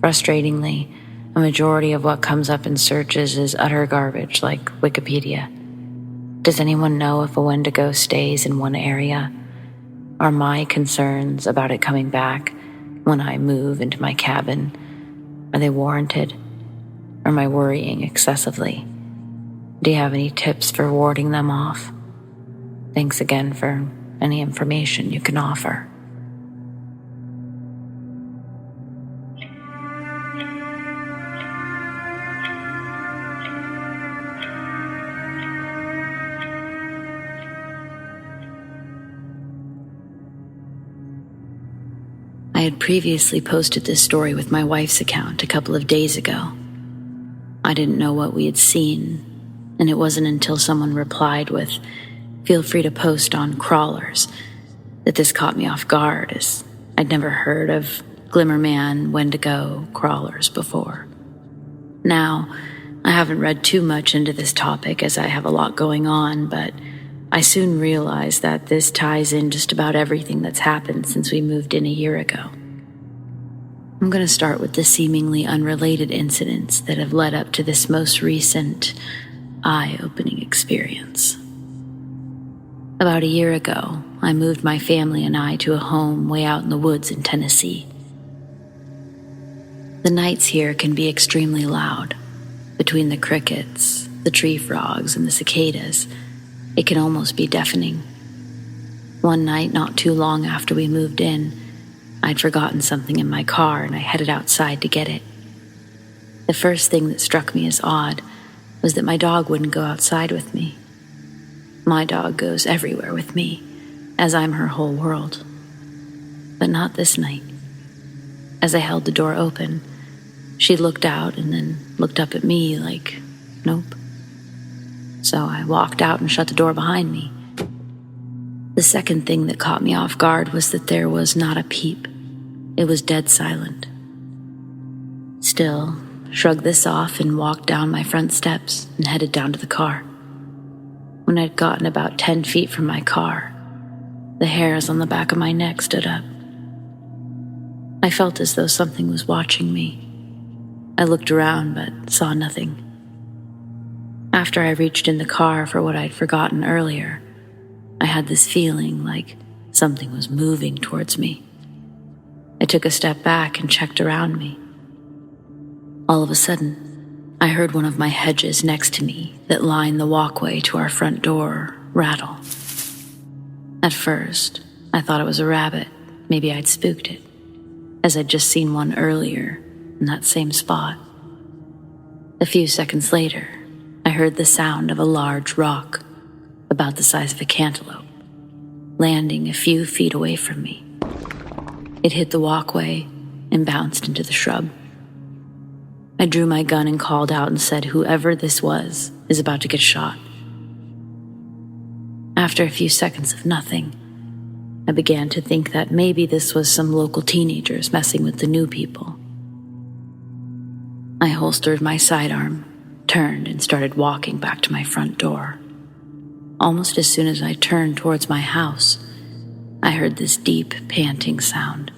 Frustratingly, a majority of what comes up in searches is utter garbage, like Wikipedia. Does anyone know if a Wendigo stays in one area? Are my concerns about it coming back when I move into my cabin, are they warranted? Or am I worrying excessively? Do you have any tips for warding them off? Thanks again for any information you can offer. I had previously posted this story with my wife's account a couple of days ago. I didn't know what we had seen, and it wasn't until someone replied with, "Feel free to post on crawlers," that this caught me off guard, as I'd never heard of Glimmerman, Wendigo, crawlers before. Now, I haven't read too much into this topic as I have a lot going on, but I soon realized that this ties in just about everything that's happened since we moved in a year ago. I'm going to start with the seemingly unrelated incidents that have led up to this most recent, eye-opening experience. About a year ago, I moved my family and I to a home way out in the woods in Tennessee. The nights here can be extremely loud. Between the crickets, the tree frogs, and the cicadas, it can almost be deafening. One night, not too long after we moved in, I'd forgotten something in my car and I headed outside to get it. The first thing that struck me as odd was that my dog wouldn't go outside with me. My dog goes everywhere with me, as I'm her whole world. But not this night. As I held the door open, she looked out and then looked up at me like, nope. So I walked out and shut the door behind me. The second thing that caught me off guard was that there was not a peep. It was dead silent. Still, shrugged this off and walked down my front steps and headed down to the car. When I'd gotten about 10 feet from my car, the hairs on the back of my neck stood up. I felt as though something was watching me. I looked around but saw nothing. After I reached in the car for what I'd forgotten earlier, I had this feeling like something was moving towards me. I took a step back and checked around me. All of a sudden, I heard one of my hedges next to me that lined the walkway to our front door rattle. At first, I thought it was a rabbit. Maybe I'd spooked it, as I'd just seen one earlier in that same spot. A few seconds later, I heard the sound of a large rock, about the size of a cantaloupe, landing a few feet away from me. It hit the walkway and bounced into the shrub. I drew my gun and called out and said whoever this was is about to get shot. After a few seconds of nothing, I began to think that maybe this was some local teenagers messing with the new people. I holstered my sidearm, turned, and started walking back to my front door. Almost as soon as I turned towards my house, I heard this deep, panting sound.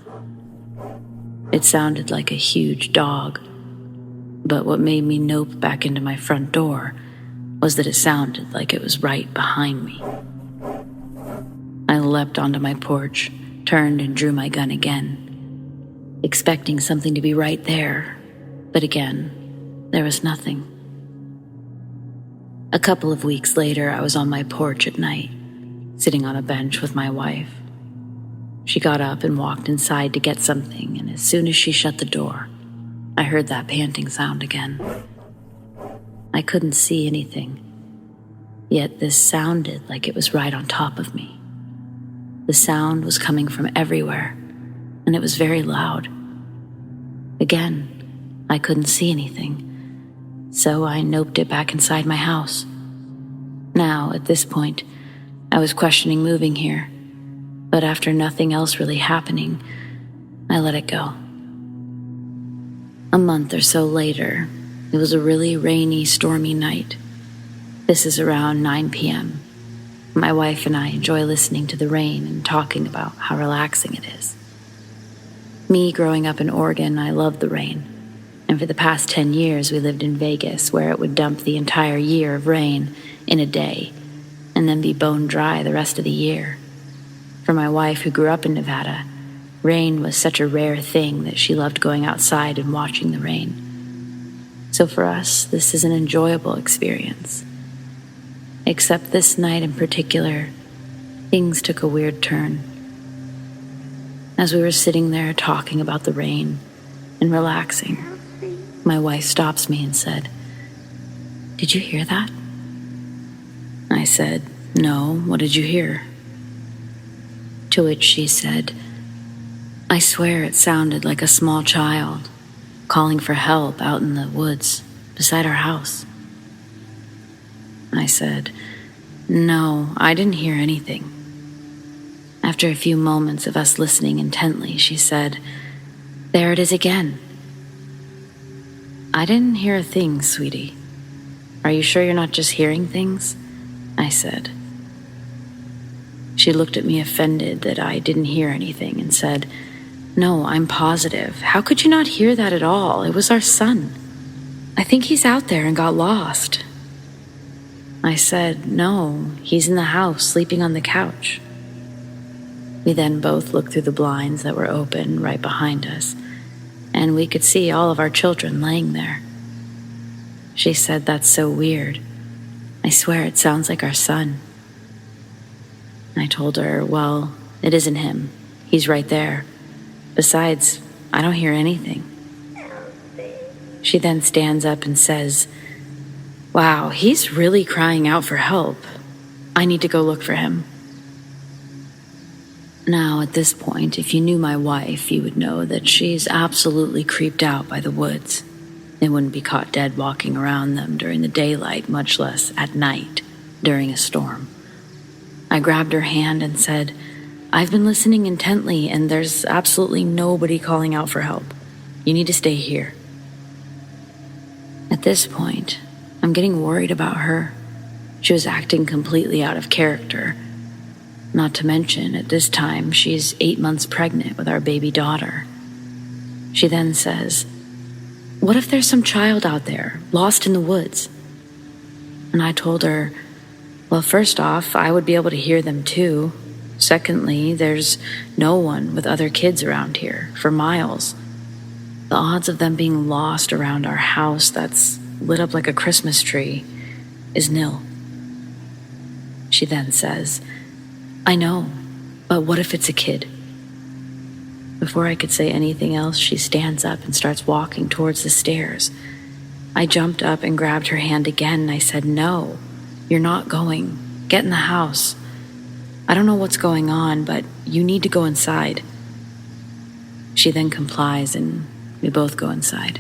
It sounded like a huge dog, but what made me nope back into my front door was that it sounded like it was right behind me. I leapt onto my porch, turned and drew my gun again, expecting something to be right there, but again, there was nothing. A couple of weeks later, I was on my porch at night, sitting on a bench with my wife. She got up and walked inside to get something, and as soon as she shut the door, I heard that panting sound again. I couldn't see anything, yet this sounded like it was right on top of me. The sound was coming from everywhere, and it was very loud. Again, I couldn't see anything, so I noped it back inside my house. Now, at this point, I was questioning moving here, but after nothing else really happening, I let it go. A month or so later, it was a really rainy, stormy night. This is around 9 p.m. My wife and I enjoy listening to the rain and talking about how relaxing it is. Me growing up in Oregon, I loved the rain. And for the past 10 years, we lived in Vegas, where it would dump the entire year of rain in a day, and then be bone dry the rest of the year. For my wife, who grew up in Nevada, rain was such a rare thing that she loved going outside and watching the rain. So for us, this is an enjoyable experience. Except this night in particular, things took a weird turn. As we were sitting there talking about the rain and relaxing, my wife stops me and said, "Did you hear that?" I said, "No, what did you hear?" To which she said, "I swear it sounded like a small child calling for help out in the woods beside our house." I said, "No, I didn't hear anything." After a few moments of us listening intently, she said, "There it is again." "I didn't hear a thing, sweetie. Are you sure you're not just hearing things?" I said. She looked at me offended that I didn't hear anything and said, "No, I'm positive. How could you not hear that at all? It was our son. I think he's out there and got lost." I said, "No, he's in the house sleeping on the couch." We then both looked through the blinds that were open right behind us, and we could see all of our children laying there. She said, "That's so weird. I swear it sounds like our son." I told her, "Well, it isn't him. He's right there. Besides, I don't hear anything. She then stands up and says, "Wow, he's really crying out for help. I need to go look for him." Now, at this point, if you knew my wife, you would know that she's absolutely creeped out by the woods. They wouldn't be caught dead walking around them during the daylight, much less at night during a storm. I grabbed her hand and said, "I've been listening intently, and there's absolutely nobody calling out for help. You need to stay here." At this point, I'm getting worried about her. She was acting completely out of character. Not to mention, at this time, she's 8 months pregnant with our baby daughter. She then says, "What if there's some child out there, lost in the woods?" And I told her, well, first off, I would be able to hear them too. Secondly, there's no one with other kids around here for miles. The odds of them being lost around our house that's lit up like a Christmas tree is nil. She then says, "I know, but what if it's a kid?" Before I could say anything else, she stands up and starts walking towards the stairs. I jumped up and grabbed her hand again, and I said, "No, you're not going. Get in the house. I don't know what's going on, but you need to go inside." She then complies, and we both go inside.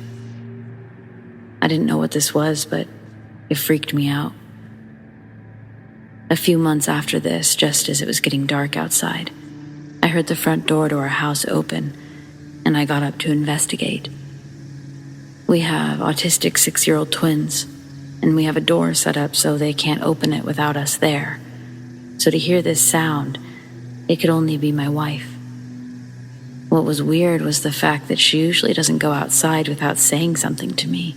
I didn't know what this was, but it freaked me out. A few months after this, just as it was getting dark outside, I heard the front door to our house open, and I got up to investigate. We have autistic 6-year-old twins, and we have a door set up so they can't open it without us there. So to hear this sound, it could only be my wife. What was weird was the fact that she usually doesn't go outside without saying something to me.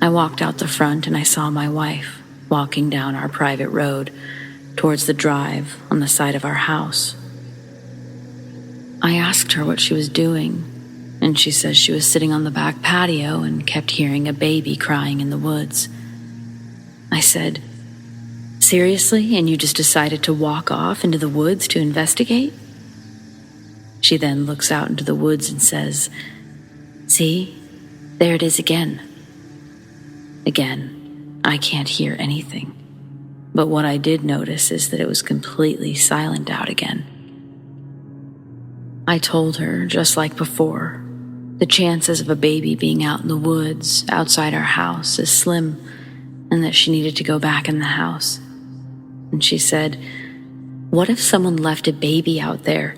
I walked out the front and I saw my wife walking down our private road towards the drive on the side of our house. I asked her what she was doing, and she says she was sitting on the back patio and kept hearing a baby crying in the woods. I said, "Seriously, and you just decided to walk off into the woods to investigate?" She then looks out into the woods and says, "See, there it is again." Again, I can't hear anything, but what I did notice is that it was completely silent out again. I told her, just like before, the chances of a baby being out in the woods outside our house is slim, and that she needed to go back in the house. And she said, "What if someone left a baby out there?"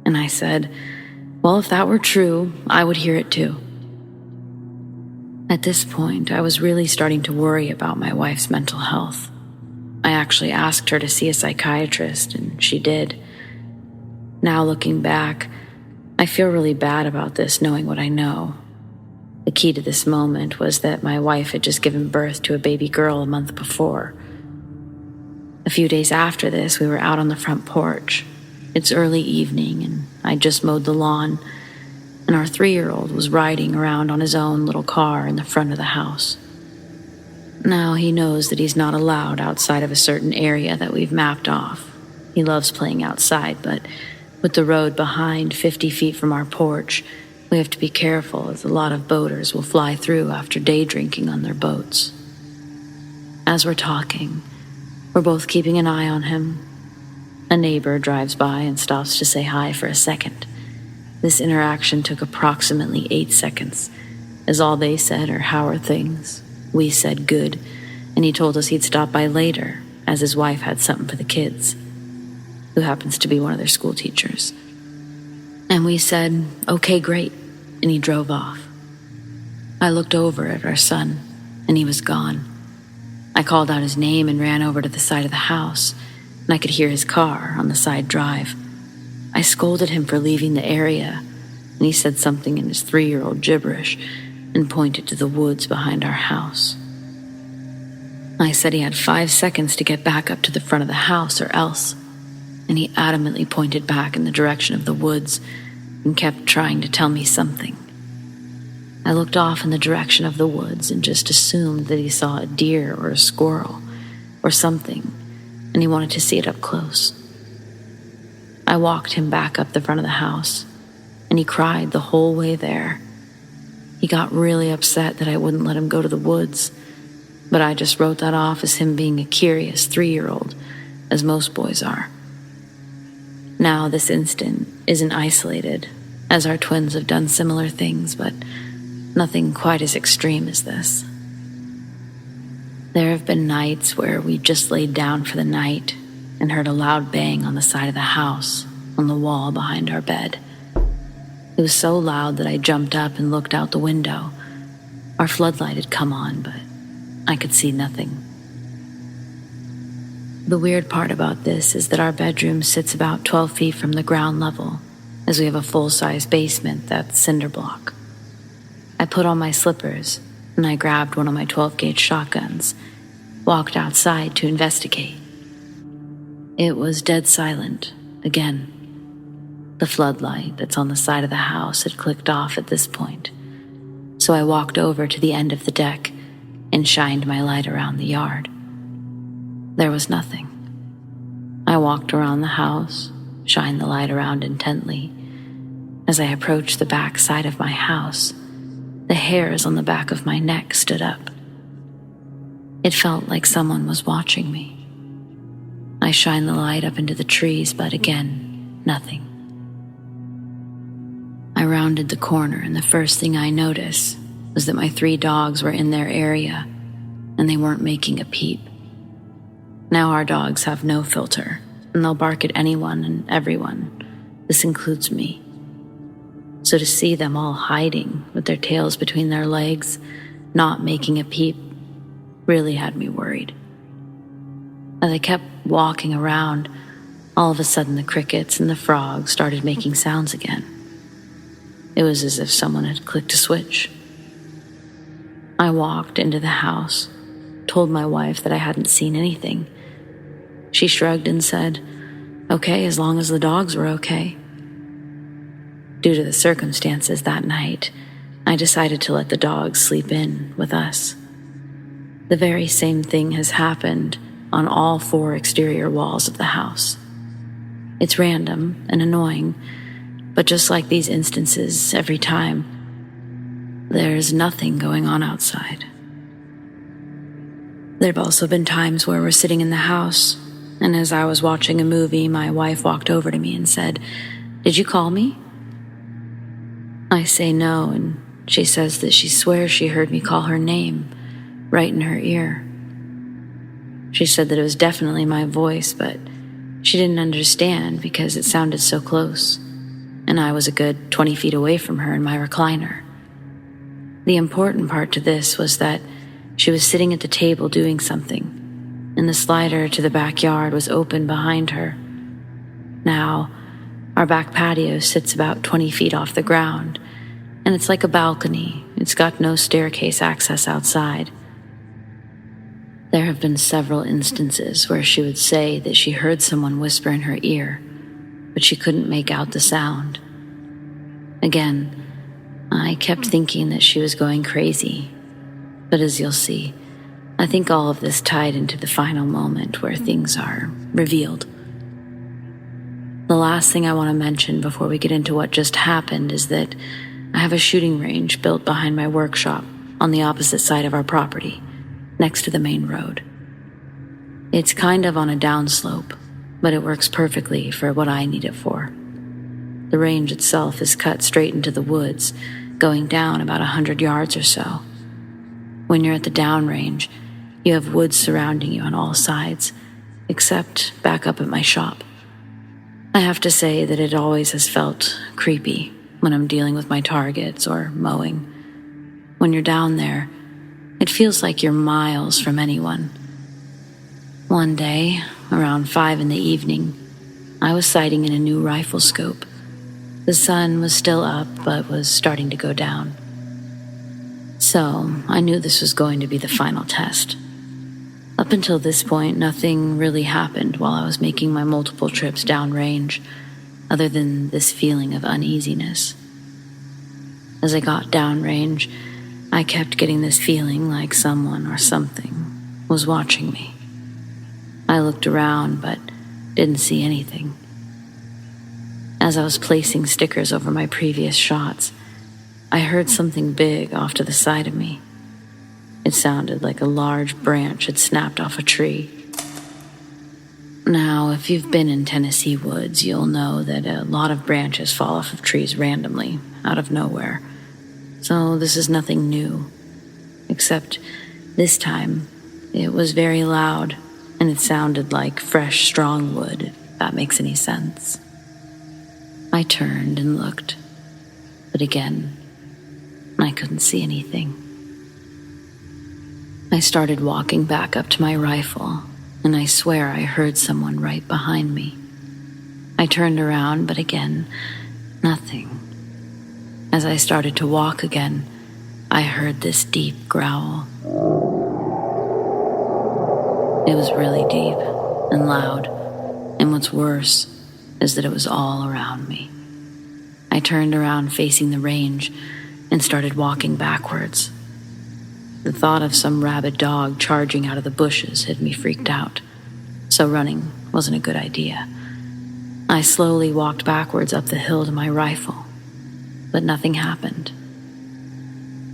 And I said, "Well, if that were true, I would hear it too." At this point, I was really starting to worry about my wife's mental health. I actually asked her to see a psychiatrist, and she did. Now looking back, I feel really bad about this, knowing what I know. The key to this moment was that my wife had just given birth to a baby girl a month before. A few days after this, we were out on the front porch. It's early evening, and I just mowed the lawn, and our 3-year-old was riding around on his own little car in the front of the house. Now he knows that he's not allowed outside of a certain area that we've mapped off. He loves playing outside, but with the road behind 50 feet from our porch, we have to be careful as a lot of boaters will fly through after day drinking on their boats. As we're talking, we're both keeping an eye on him. A neighbor drives by and stops to say hi for a second. This interaction took approximately 8 seconds, as all they said are, "How are things?" We said good, and he told us he'd stop by later, as his wife had something for the kids, who happens to be one of their school teachers. And we said, "Okay, great," and he drove off. I looked over at our son, and he was gone. I called out his name and ran over to the side of the house, and I could hear his car on the side drive. I scolded him for leaving the area, and he said something in his 3-year-old gibberish and pointed to the woods behind our house. I said he had 5 seconds to get back up to the front of the house or else, and he adamantly pointed back in the direction of the woods and kept trying to tell me something. I looked off in the direction of the woods and just assumed that he saw a deer or a squirrel or something, and he wanted to see it up close. I walked him back up the front of the house, and he cried the whole way there. He got really upset that I wouldn't let him go to the woods, but I just wrote that off as him being a curious 3-year-old, as most boys are. Now, this incident isn't isolated, as our twins have done similar things, but nothing quite as extreme as this. There have been nights where we just laid down for the night and heard a loud bang on the side of the house, on the wall behind our bed. It was so loud that I jumped up and looked out the window. Our floodlight had come on, but I could see nothing. The weird part about this is that our bedroom sits about 12 feet from the ground level, as we have a full-size basement that's cinder block. I put on my slippers, and I grabbed one of my 12-gauge shotguns, walked outside to investigate. It was dead silent, again. The floodlight that's on the side of the house had clicked off at this point, so I walked over to the end of the deck and shined my light around the yard. There was nothing. I walked around the house, shined the light around intently. As I approached the back side of my house, the hairs on the back of my neck stood up. It felt like someone was watching me. I shined the light up into the trees, but again, nothing. I rounded the corner, and the first thing I noticed was that my 3 dogs were in their area, and they weren't making a peep. Now our dogs have no filter, and they'll bark at anyone and everyone. This includes me. So to see them all hiding with their tails between their legs, not making a peep, really had me worried. As I kept walking around, all of a sudden the crickets and the frogs started making sounds again. It was as if someone had clicked a switch. I walked into the house, told my wife that I hadn't seen anything. She shrugged and said, "Okay, as long as the dogs were okay." Due to the circumstances that night, I decided to let the dogs sleep in with us. The very same thing has happened on all 4 exterior walls of the house. It's random and annoying, but just like these instances every time, there's nothing going on outside. There have also been times where we're sitting in the house, and as I was watching a movie, my wife walked over to me and said, "Did you call me?" I say no, and she says that she swears she heard me call her name right in her ear. She said that it was definitely my voice, but she didn't understand because it sounded so close, and I was a good 20 feet away from her in my recliner. The important part to this was that she was sitting at the table doing something, and the slider to the backyard was open behind her. Now, our back patio sits about 20 feet off the ground, and it's like a balcony. It's got no staircase access outside. There have been several instances where she would say that she heard someone whisper in her ear, but she couldn't make out the sound. Again, I kept thinking that she was going crazy, but as you'll see, I think all of this tied into the final moment where things are revealed. The last thing I want to mention before we get into what just happened is that I have a shooting range built behind my workshop on the opposite side of our property, next to the main road. It's kind of on a downslope, but it works perfectly for what I need it for. The range itself is cut straight into the woods, going down about 100 yards or so. When you're at the downrange, you have woods surrounding you on all sides, except back up at my shop. I have to say that it always has felt creepy when I'm dealing with my targets or mowing. When you're down there, it feels like you're miles from anyone. One day, around 5 in the evening, I was sighting in a new rifle scope. The sun was still up, but was starting to go down. So, I knew this was going to be the final test. Up until this point, nothing really happened while I was making my multiple trips downrange, other than this feeling of uneasiness. As I got downrange, I kept getting this feeling like someone or something was watching me. I looked around, but didn't see anything. As I was placing stickers over my previous shots, I heard something big off to the side of me. It sounded like a large branch had snapped off a tree. Now, if you've been in Tennessee woods, you'll know that a lot of branches fall off of trees randomly, out of nowhere. So this is nothing new. Except this time, it was very loud, and it sounded like fresh, strong wood, if that makes any sense. I turned and looked, but again, I couldn't see anything. I started walking back up to my rifle, and I swear I heard someone right behind me. I turned around, but again, nothing. As I started to walk again, I heard this deep growl. It was really deep and loud, and what's worse is that it was all around me. I turned around facing the range and started walking backwards. The thought of some rabid dog charging out of the bushes had me freaked out, so running wasn't a good idea. I slowly walked backwards up the hill to my rifle, but nothing happened.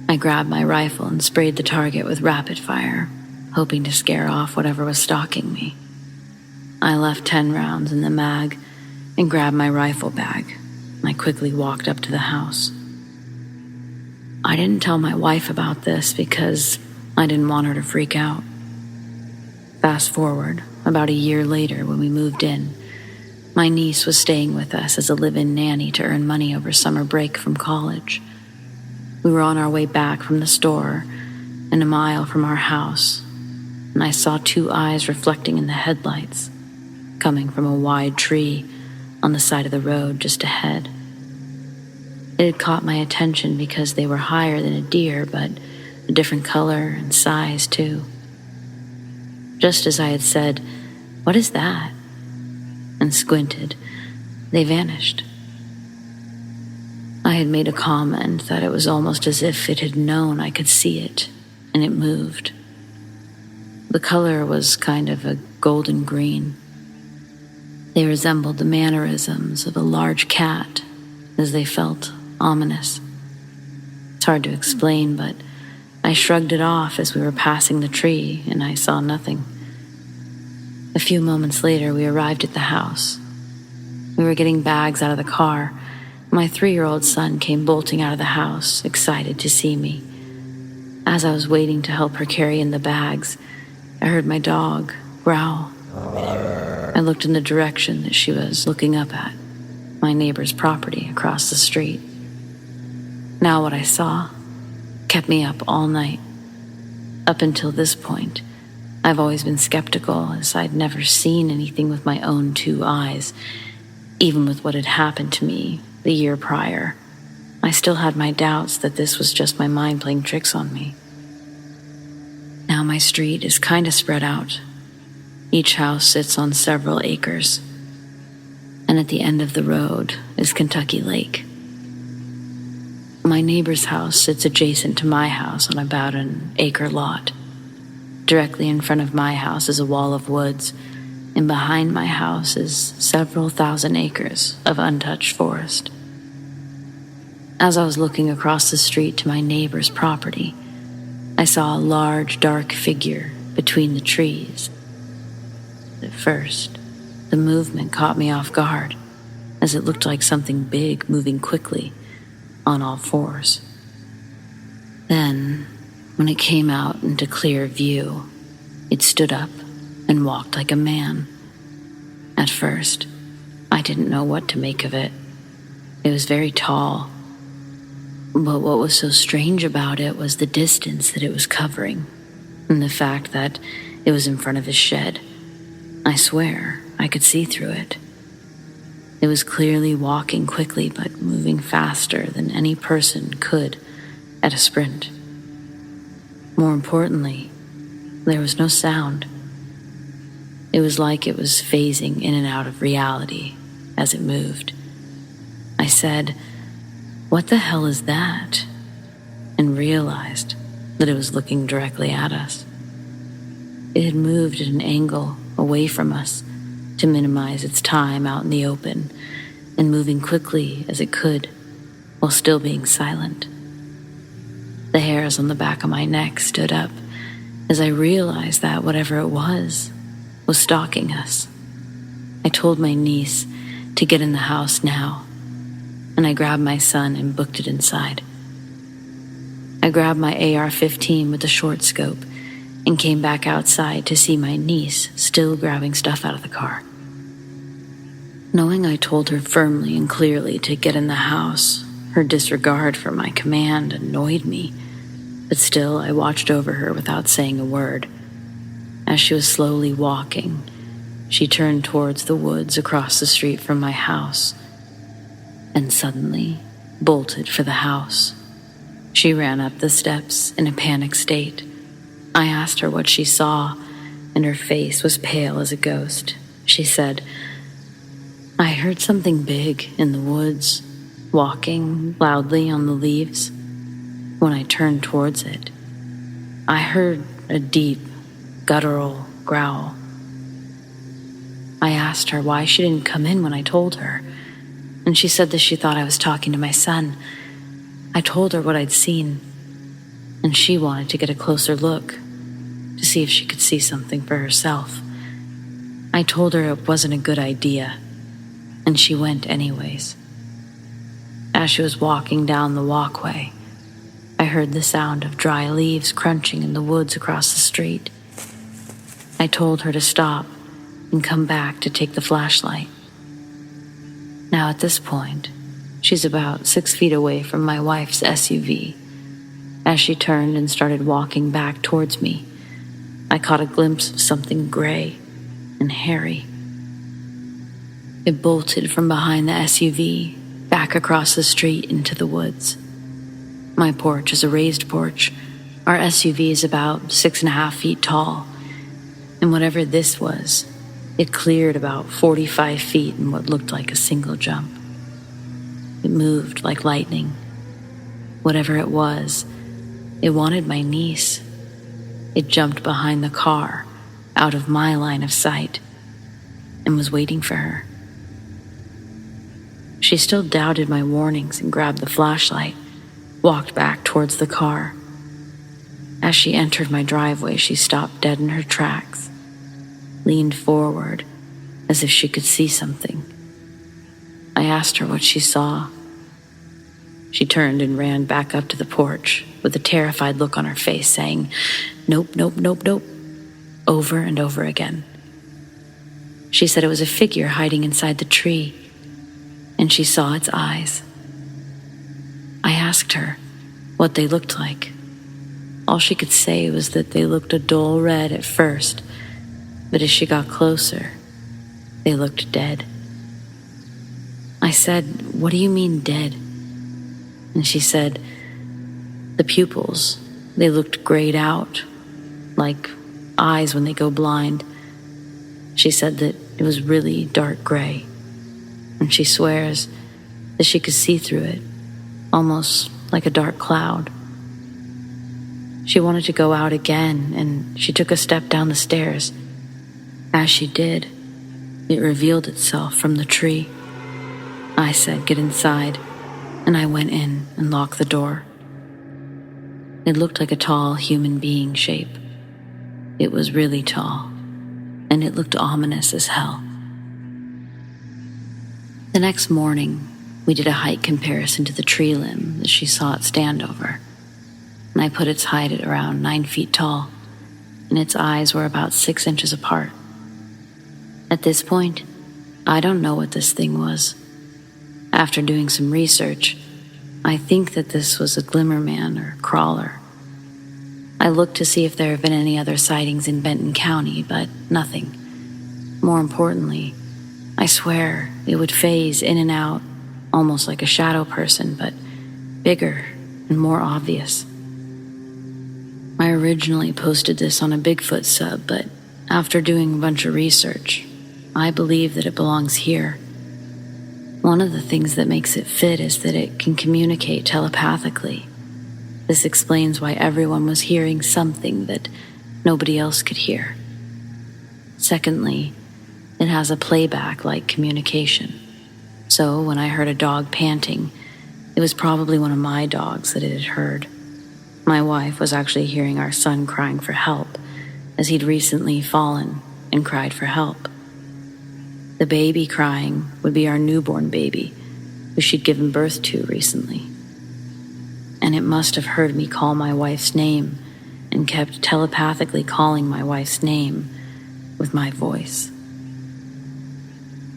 I grabbed my rifle and sprayed the target with rapid fire, hoping to scare off whatever was stalking me. I left 10 rounds in the mag and grabbed my rifle bag. I quickly walked up to the house. I didn't tell my wife about this because I didn't want her to freak out. Fast forward, about a year later when we moved in, my niece was staying with us as a live-in nanny to earn money over summer break from college. We were on our way back from the store and a mile from our house, and I saw 2 eyes reflecting in the headlights, coming from a wide tree on the side of the road just ahead. It had caught my attention because they were higher than a deer, but a different color and size too. Just as I had said, "What is that?" and squinted, they vanished. I had made a comment that it was almost as if it had known I could see it, and it moved. The color was kind of a golden green. They resembled the mannerisms of a large cat, as they felt ominous. It's hard to explain, but I shrugged it off as we were passing the tree, and I saw nothing. A few moments later, we arrived at the house. We were getting bags out of the car. My 3-year-old son came bolting out of the house, excited to see me. As I was waiting to help her carry in the bags, I heard my dog growl. I looked in the direction that she was looking up at, my neighbor's property across the street. Now what I saw kept me up all night. Up until this point, I've always been skeptical, as I'd never seen anything with my own 2 eyes, even with what had happened to me the year prior. I still had my doubts that this was just my mind playing tricks on me. Now my street is kind of spread out. Each house sits on several acres, and at the end of the road is Kentucky Lake. My neighbor's house sits adjacent to my house on about an acre lot. Directly in front of my house is a wall of woods, and behind my house is several thousand acres of untouched forest. As I was looking across the street to my neighbor's property, I saw a large, dark figure between the trees. At first, the movement caught me off guard, as it looked like something big moving quickly on all 4s. Then, when it came out into clear view, it stood up and walked like a man. At first, I didn't know what to make of it. It was very tall, but what was so strange about it was the distance that it was covering, and the fact that it was in front of his shed. I swear I could see through it. It was clearly walking quickly, but moving faster than any person could at a sprint. More importantly, there was no sound. It was like it was phasing in and out of reality as it moved. I said, "What the hell is that?" and realized that it was looking directly at us. It had moved at an angle away from us to minimize its time out in the open, and moving quickly as it could while still being silent. The hairs on the back of my neck stood up as I realized that whatever it was stalking us. I told my niece to get in the house now, and I grabbed my son and booked it inside. I grabbed my AR-15 with the short scope and came back outside to see my niece still grabbing stuff out of the car. Knowing I told her firmly and clearly to get in the house, her disregard for my command annoyed me, but still I watched over her without saying a word. As she was slowly walking, she turned towards the woods across the street from my house and suddenly bolted for the house. She ran up the steps in a panic state. I asked her what she saw, and her face was pale as a ghost. She said, "I heard something big in the woods, walking loudly on the leaves. When I turned towards it, I heard a deep, guttural growl." I asked her why she didn't come in when I told her, and she said that she thought I was talking to my son. I told her what I'd seen, and she wanted to get a closer look to see if she could see something for herself. I told her it wasn't a good idea, and she went anyways. As she was walking down the walkway, I heard the sound of dry leaves crunching in the woods across the street. I told her to stop and come back to take the flashlight. Now at this point, she's about 6 feet away from my wife's SUV. As she turned and started walking back towards me, I caught a glimpse of something gray and hairy. It bolted from behind the SUV back across the street into the woods. My porch is a raised porch. Our SUV is about 6.5 feet tall, and whatever this was, it cleared about 45 feet in what looked like a single jump. It moved like lightning. Whatever it was, it wanted my niece. It jumped behind the car, out of my line of sight, and was waiting for her. She still doubted my warnings and grabbed the flashlight, walked back towards the car. As she entered my driveway, she stopped dead in her tracks, leaned forward as if she could see something. I asked her what she saw. She turned and ran back up to the porch with a terrified look on her face, saying, "Nope, nope, nope, nope," over and over again. She said it was a figure hiding inside the tree, and she saw its eyes. I asked her what they looked like. All she could say was that they looked a dull red at first, but as she got closer, they looked dead. I said, "What do you mean dead?" And she said, "The pupils, they looked grayed out, like eyes when they go blind." She said that it was really dark gray, and she swears that she could see through it, almost like a dark cloud. She wanted to go out again, and she took a step down the stairs. As she did, it revealed itself from the tree. I said, "Get inside," and I went in and locked the door. It looked like a tall human being shape. It was really tall, and it looked ominous as hell. The next morning, we did a height comparison to the tree limb that she saw it stand over, and I put its height at around 9 feet tall, and its eyes were about 6 inches apart. At this point, I don't know what this thing was. After doing some research, I think that this was a glimmerman or crawler. I looked to see if there have been any other sightings in Benton County, but nothing. More importantly, I swear it would phase in and out, almost like a shadow person, but bigger and more obvious. I originally posted this on a Bigfoot sub, but after doing a bunch of research, I believe that it belongs here. One of the things that makes it fit is that it can communicate telepathically. This explains why everyone was hearing something that nobody else could hear. Secondly, it has a playback-like communication, So when I heard a dog panting, it was probably one of my dogs that it had heard. My wife was actually hearing our son crying for help, as he'd recently fallen and cried for help. The baby crying would be our newborn baby, who she'd given birth to recently. And it must have heard me call my wife's name and kept telepathically calling my wife's name with my voice.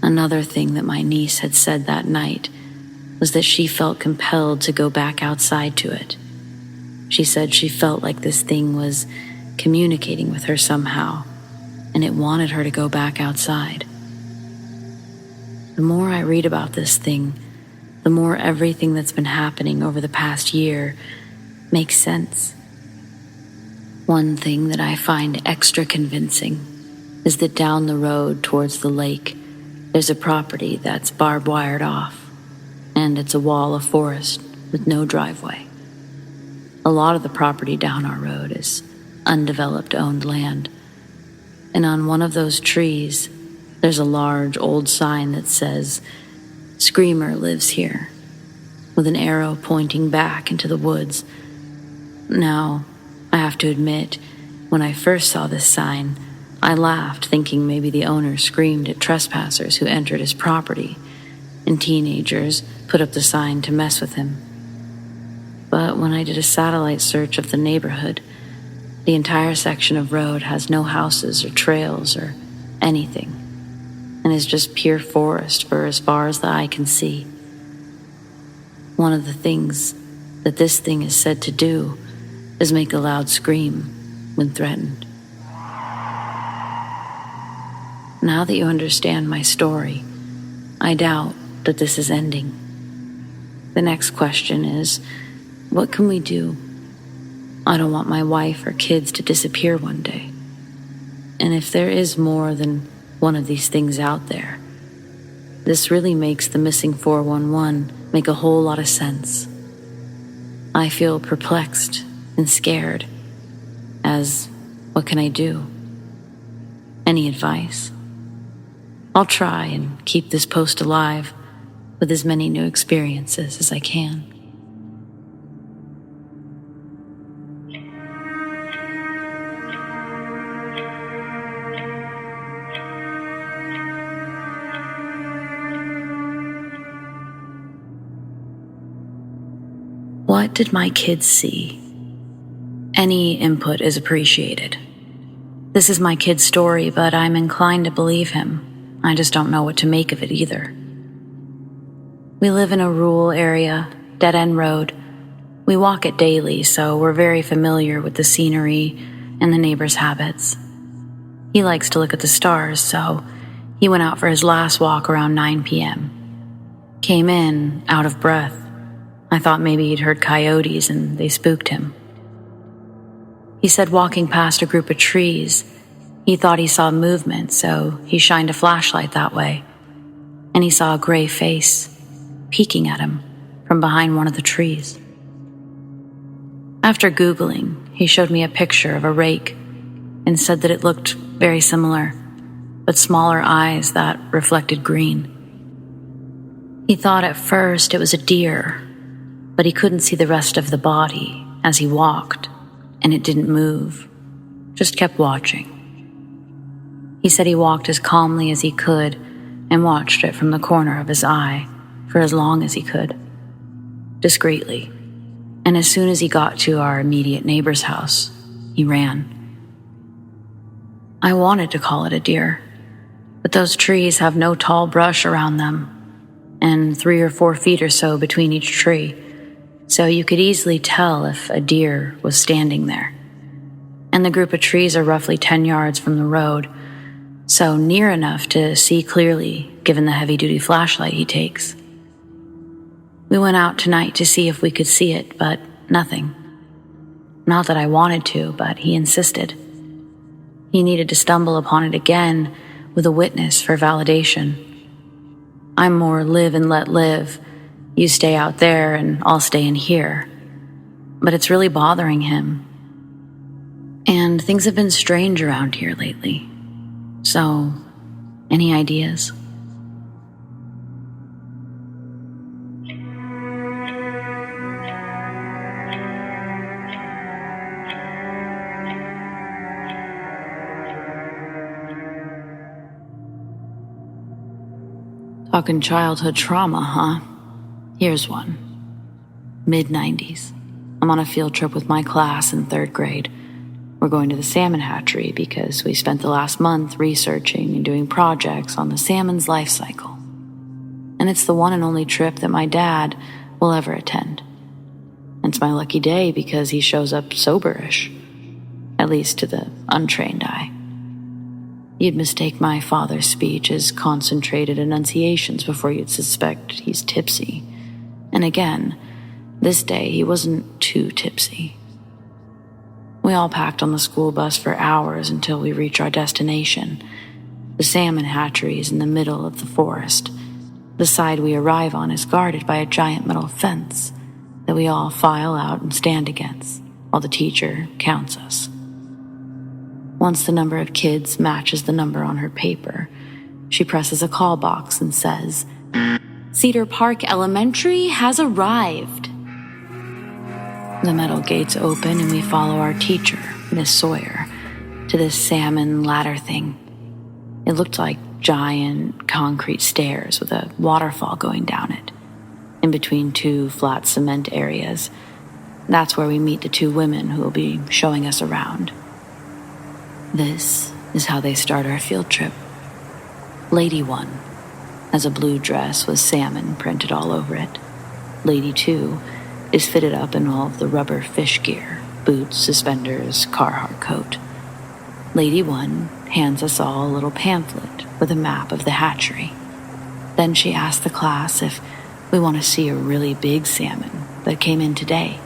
Another thing that my niece had said that night was that she felt compelled to go back outside to it. She said she felt like this thing was communicating with her somehow, and it wanted her to go back outside. The more I read about this thing, the more everything that's been happening over the past year makes sense. One thing that I find extra convincing is that down the road towards the lake, there's a property that's barbed wired off, and it's a wall of forest with no driveway. A lot of the property down our road is undeveloped owned land, and on one of those trees, there's a large old sign that says, "Screamer lives here," with an arrow pointing back into the woods. Now, I have to admit, when I first saw this sign, I laughed, thinking maybe the owner screamed at trespassers who entered his property, and teenagers put up the sign to mess with him. But when I did a satellite search of the neighborhood, the entire section of road has no houses or trails or anything, and is just pure forest for as far as the eye can see. One of the things that this thing is said to do is make a loud scream when threatened. Now that you understand my story, I doubt that this is ending. The next question is, what can we do? I don't want my wife or kids to disappear one day. And if there is more than one of these things out there, this really makes the missing 411 make a whole lot of sense. I feel perplexed and scared, as what can I do? Any advice? I'll try and keep this post alive with as many new experiences as I can. What did my kids see? Any input is appreciated. This is my kid's story, but I'm inclined to believe him. I just don't know what to make of it either. We live in a rural area, dead-end road. We walk it daily, so we're very familiar with the scenery and the neighbors' habits. He likes to look at the stars, so he went out for his last walk around 9 p.m. Came in, out of breath. I thought maybe he'd heard coyotes and they spooked him. He said walking past a group of trees, he thought he saw movement, so he shined a flashlight that way, and he saw a gray face peeking at him from behind one of the trees. After Googling, he showed me a picture of a rake and said that it looked very similar, but smaller eyes that reflected green. He thought at first it was a deer, but he couldn't see the rest of the body as he walked, and it didn't move, just kept watching. He said he walked as calmly as he could and watched it from the corner of his eye for as long as he could, discreetly. And as soon as he got to our immediate neighbor's house, he ran. I wanted to call it a deer, but those trees have no tall brush around them, and 3 or 4 feet or so between each tree, so you could easily tell if a deer was standing there. And the group of trees are roughly 10 yards from the road, so near enough to see clearly given the heavy-duty flashlight he takes. We went out tonight to see if we could see it, but nothing. Not that I wanted to, but he insisted. He needed to stumble upon it again with a witness for validation. I'm more live and let live. You stay out there and I'll stay in here. But it's really bothering him. And things have been strange around here lately. So, any ideas? Fucking childhood trauma, huh? Here's one. Mid-90s. I'm on a field trip with my class in 3rd grade. We're going to the salmon hatchery because we spent the last month researching and doing projects on the salmon's life cycle. And it's the one and only trip that my dad will ever attend. And it's my lucky day because he shows up soberish, at least to the untrained eye. You'd mistake my father's speech as concentrated enunciations before you'd suspect he's tipsy. And again, this day he wasn't too tipsy. We all packed on the school bus for hours until we reach our destination. The salmon hatchery is in the middle of the forest. The side we arrive on is guarded by a giant metal fence that we all file out and stand against while the teacher counts us. Once the number of kids matches the number on her paper, she presses a call box and says, "Cedar Park Elementary has arrived." The metal gates open and we follow our teacher, Miss Sawyer, to this salmon ladder thing. It looked like giant concrete stairs with a waterfall going down it, in between 2 flat cement areas. That's where we meet the 2 women who will be showing us around. This is how they start our field trip. Lady 1 has a blue dress with salmon printed all over it. Lady 2 is fitted up in all of the rubber fish gear, boots, suspenders, Carhartt coat. Lady 1 hands us all a little pamphlet with a map of the hatchery. Then she asks the class if we want to see a really big salmon that came in today.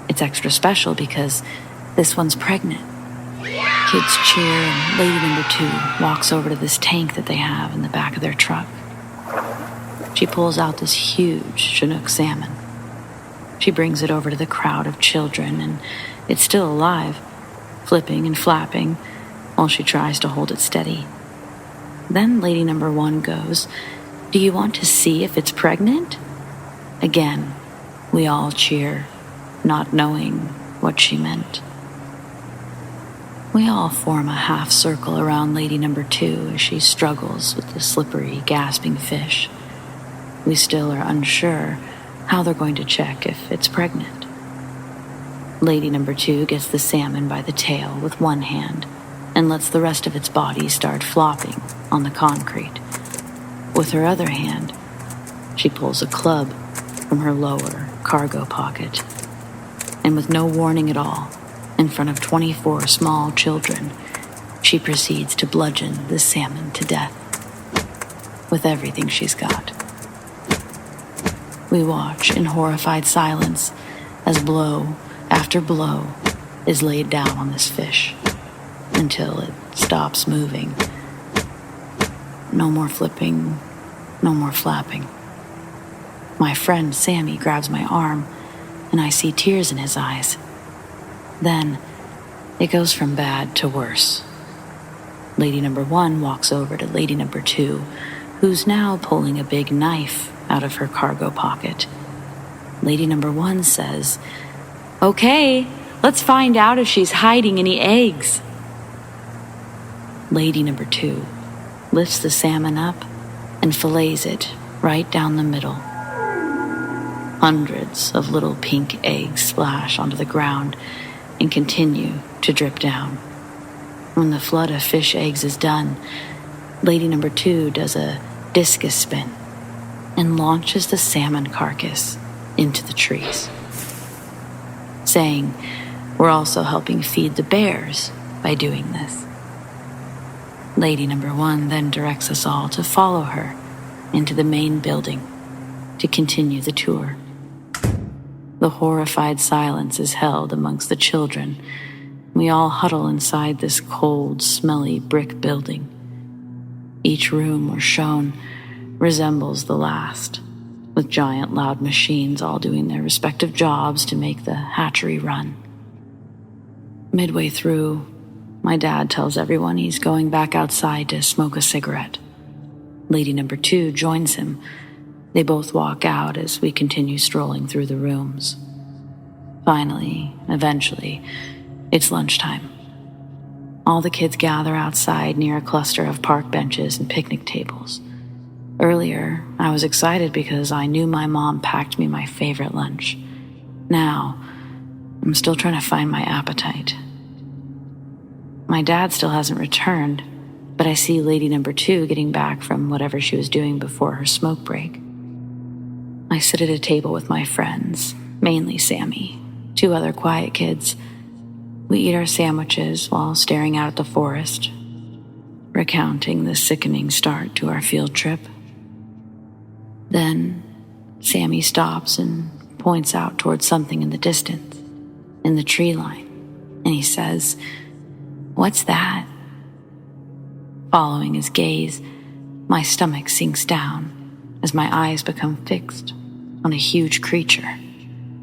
It's extra special because this one's pregnant. Kids cheer and lady number 2 walks over to this tank that they have in the back of their truck. She pulls out this huge Chinook salmon. She brings it over to the crowd of children and it's still alive, flipping and flapping while she tries to hold it steady. Then lady number 1 goes, "Do you want to see if it's pregnant?" Again, we all cheer, not knowing what she meant. We all form a half circle around lady number 2 as she struggles with the slippery, gasping fish. We still are unsure how they're going to check if it's pregnant. Lady number 2 gets the salmon by the tail with one hand and lets the rest of its body start flopping on the concrete. With her other hand, she pulls a club from her lower cargo pocket. And with no warning at all, in front of 24 small children, she proceeds to bludgeon the salmon to death with everything she's got. We watch in horrified silence as blow after blow is laid down on this fish until it stops moving. No more flipping, no more flapping. My friend Sammy grabs my arm and I see tears in his eyes. Then it goes from bad to worse. Lady number 1 walks over to lady number 2, who's now pulling a big knife out of her cargo pocket. Lady number 1 says, "Okay, let's find out if she's hiding any eggs." Lady number 2 lifts the salmon up and fillets it right down the middle. Hundreds of little pink eggs splash onto the ground and continue to drip down. When the flood of fish eggs is done, lady number 2 does a discus spin and launches the salmon carcass into the trees, saying we're also helping feed the bears by doing this. Lady number 1 then directs us all to follow her into the main building to continue the tour. The horrified silence is held amongst the children. We all huddle inside this cold, smelly brick building. Each room we're shown resembles the last, with giant loud machines all doing their respective jobs to make the hatchery run. Midway through, my dad tells everyone he's going back outside to smoke a cigarette. Lady number 2 joins him. They both walk out as we continue strolling through the rooms. Finally, eventually, it's lunchtime. All the kids gather outside near a cluster of park benches and picnic tables. Earlier, I was excited because I knew my mom packed me my favorite lunch. Now, I'm still trying to find my appetite. My dad still hasn't returned, but I see lady number 2 getting back from whatever she was doing before her smoke break. I sit at a table with my friends, mainly Sammy, 2 other quiet kids. We eat our sandwiches while staring out at the forest, recounting the sickening start to our field trip. Then, Sammy stops and points out towards something in the distance, in the tree line, and he says, "What's that?" Following his gaze, my stomach sinks down as my eyes become fixed on a huge creature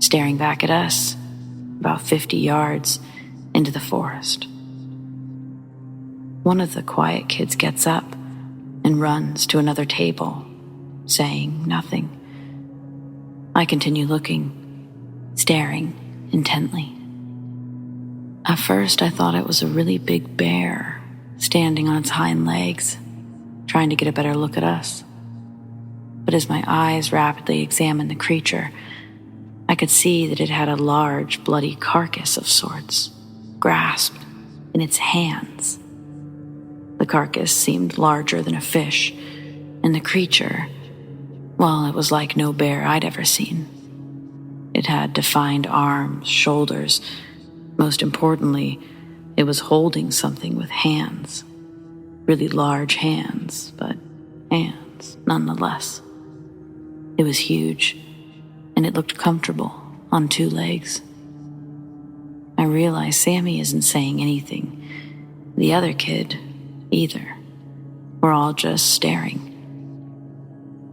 staring back at us about 50 yards into the forest. One of the quiet kids gets up and runs to another table, saying nothing. I continue looking, staring intently. At first, I thought it was a really big bear standing on its hind legs, trying to get a better look at us. But as my eyes rapidly examined the creature, I could see that it had a large, bloody carcass of sorts, grasped in its hands. The carcass seemed larger than a fish, and the creature, well, it was like no bear I'd ever seen. It had defined arms, shoulders. Most importantly, it was holding something with hands. Really large hands, but hands nonetheless. It was huge, and it looked comfortable on 2 legs. I realized Sammy isn't saying anything. The other kid, either. We're all just staring.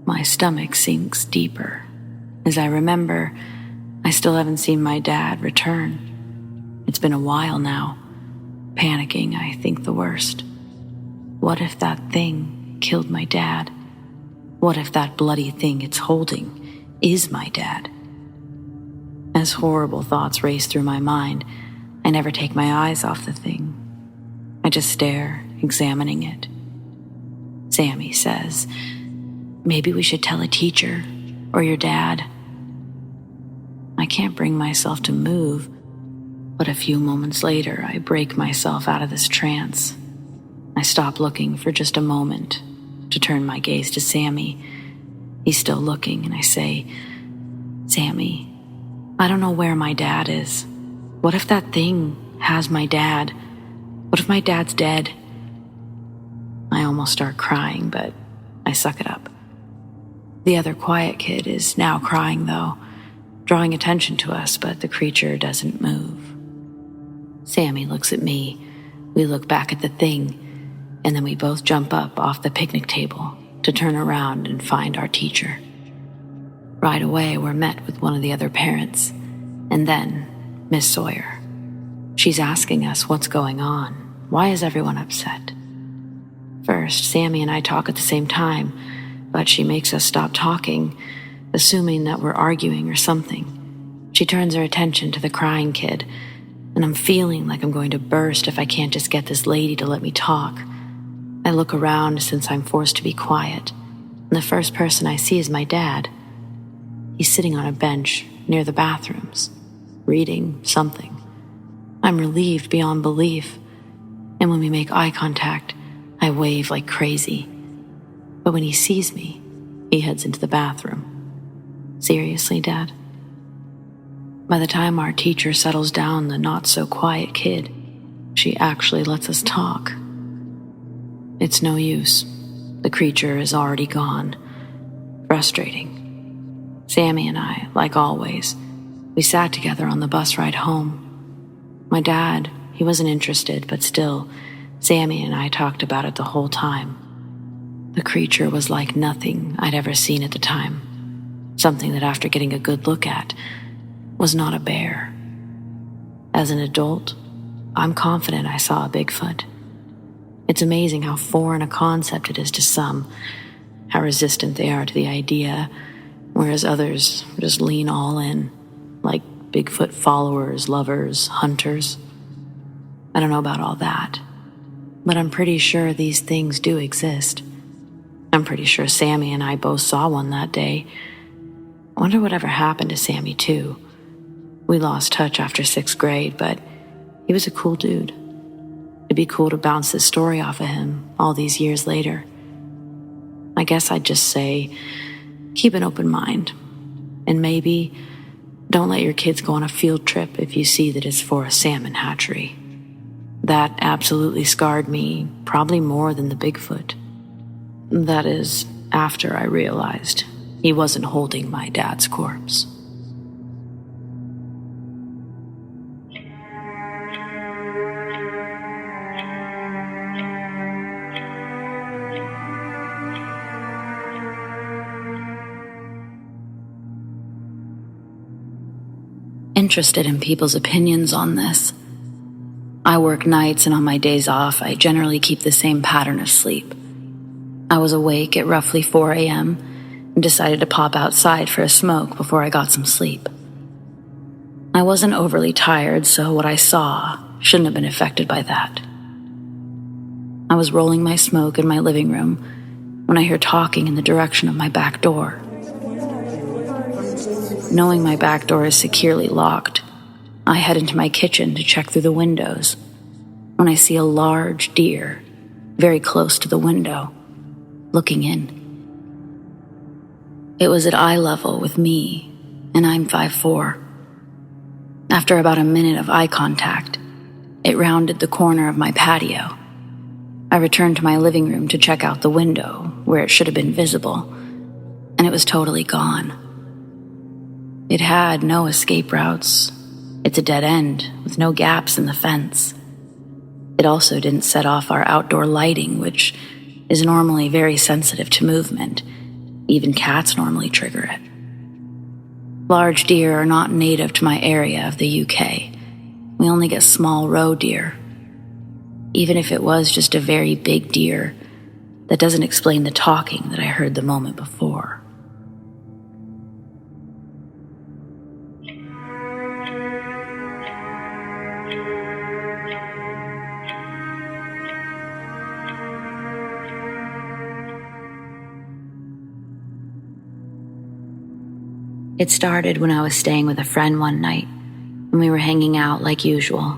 My stomach sinks deeper as I remember I still haven't seen my dad return. It's been a while now. Panicking, I think the worst. What if that thing killed my dad? What if that bloody thing it's holding is my dad? As horrible thoughts race through my mind, I never take my eyes off the thing. I just stare, examining it. Sammy says, "Maybe we should tell a teacher or your dad." I can't bring myself to move, but a few moments later, I break myself out of this trance. I stop looking for just a moment to turn my gaze to Sammy. He's still looking, and I say, "Sammy, I don't know where my dad is. What if that thing has my dad? What if my dad's dead?" I almost start crying, but I suck it up. The other quiet kid is now crying, though, drawing attention to us, but the creature doesn't move. Sammy looks at me. We look back at the thing, and then we both jump up off the picnic table to turn around and find our teacher. Right away, we're met with one of the other parents, and then Miss Sawyer. She's asking us what's going on. Why is everyone upset? First, Sammy and I talk at the same time, but she makes us stop talking, assuming that we're arguing or something. She turns her attention to the crying kid, and I'm feeling like I'm going to burst if I can't just get this lady to let me talk. I look around since I'm forced to be quiet, and the first person I see is my dad. He's sitting on a bench near the bathrooms, reading something. I'm relieved beyond belief, and when we make eye contact, I wave like crazy. But when he sees me, he heads into the bathroom. Seriously, Dad? By the time our teacher settles down the not-so-quiet kid, she actually lets us talk. It's no use. The creature is already gone. Frustrating. Sammy and I, like always, we sat together on the bus ride home. My dad, he wasn't interested, but still, Sammy and I talked about it the whole time. The creature was like nothing I'd ever seen at the time. Something that after getting a good look at, was not a bear. As an adult, I'm confident I saw a Bigfoot. It's amazing how foreign a concept it is to some, how resistant they are to the idea, whereas others just lean all in, like Bigfoot followers, lovers, hunters. I don't know about all that, but I'm pretty sure these things do exist. I'm pretty sure Sammy and I both saw one that day. I wonder whatever happened to Sammy, too. We lost touch after 6th grade, but he was a cool dude. It'd be cool to bounce this story off of him all these years later. I guess I'd just say, keep an open mind. And maybe don't let your kids go on a field trip if you see that it's for a salmon hatchery. That absolutely scarred me, probably more than the Bigfoot. That is, after I realized he wasn't holding my dad's corpse. Interested in people's opinions on this. I work nights, and on my days off, I generally keep the same pattern of sleep. I was awake at roughly 4 a.m. and decided to pop outside for a smoke before I got some sleep. I wasn't overly tired, so what I saw shouldn't have been affected by that. I was rolling my smoke in my living room when I hear talking in the direction of my back door. Knowing my back door is securely locked, I head into my kitchen to check through the windows when I see a large deer very close to the window, looking in. It was at eye level with me, and I'm 5'4". After about a minute of eye contact, it rounded the corner of my patio. I returned to my living room to check out the window where it should have been visible, and it was totally gone. It had no escape routes. It's a dead end with no gaps in the fence. It also didn't set off our outdoor lighting, which is normally very sensitive to movement. Even cats normally trigger it. Large deer are not native to my area of the UK. We only get small roe deer. Even if it was just a very big deer, that doesn't explain the talking that I heard the moment before. It started when I was staying with a friend one night, and we were hanging out like usual.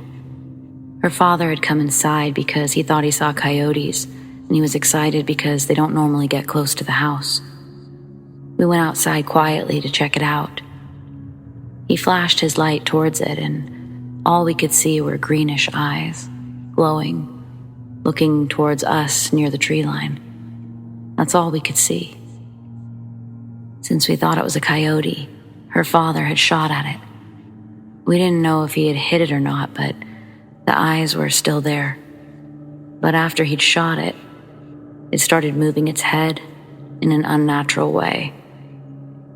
Her father had come inside because he thought he saw coyotes, and he was excited because they don't normally get close to the house. We went outside quietly to check it out. He flashed his light towards it, and all we could see were greenish eyes, glowing, looking towards us near the tree line. That's all we could see. Since we thought it was a coyote, her father had shot at it. We didn't know if he had hit it or not, but the eyes were still there. But after he'd shot it, it started moving its head in an unnatural way,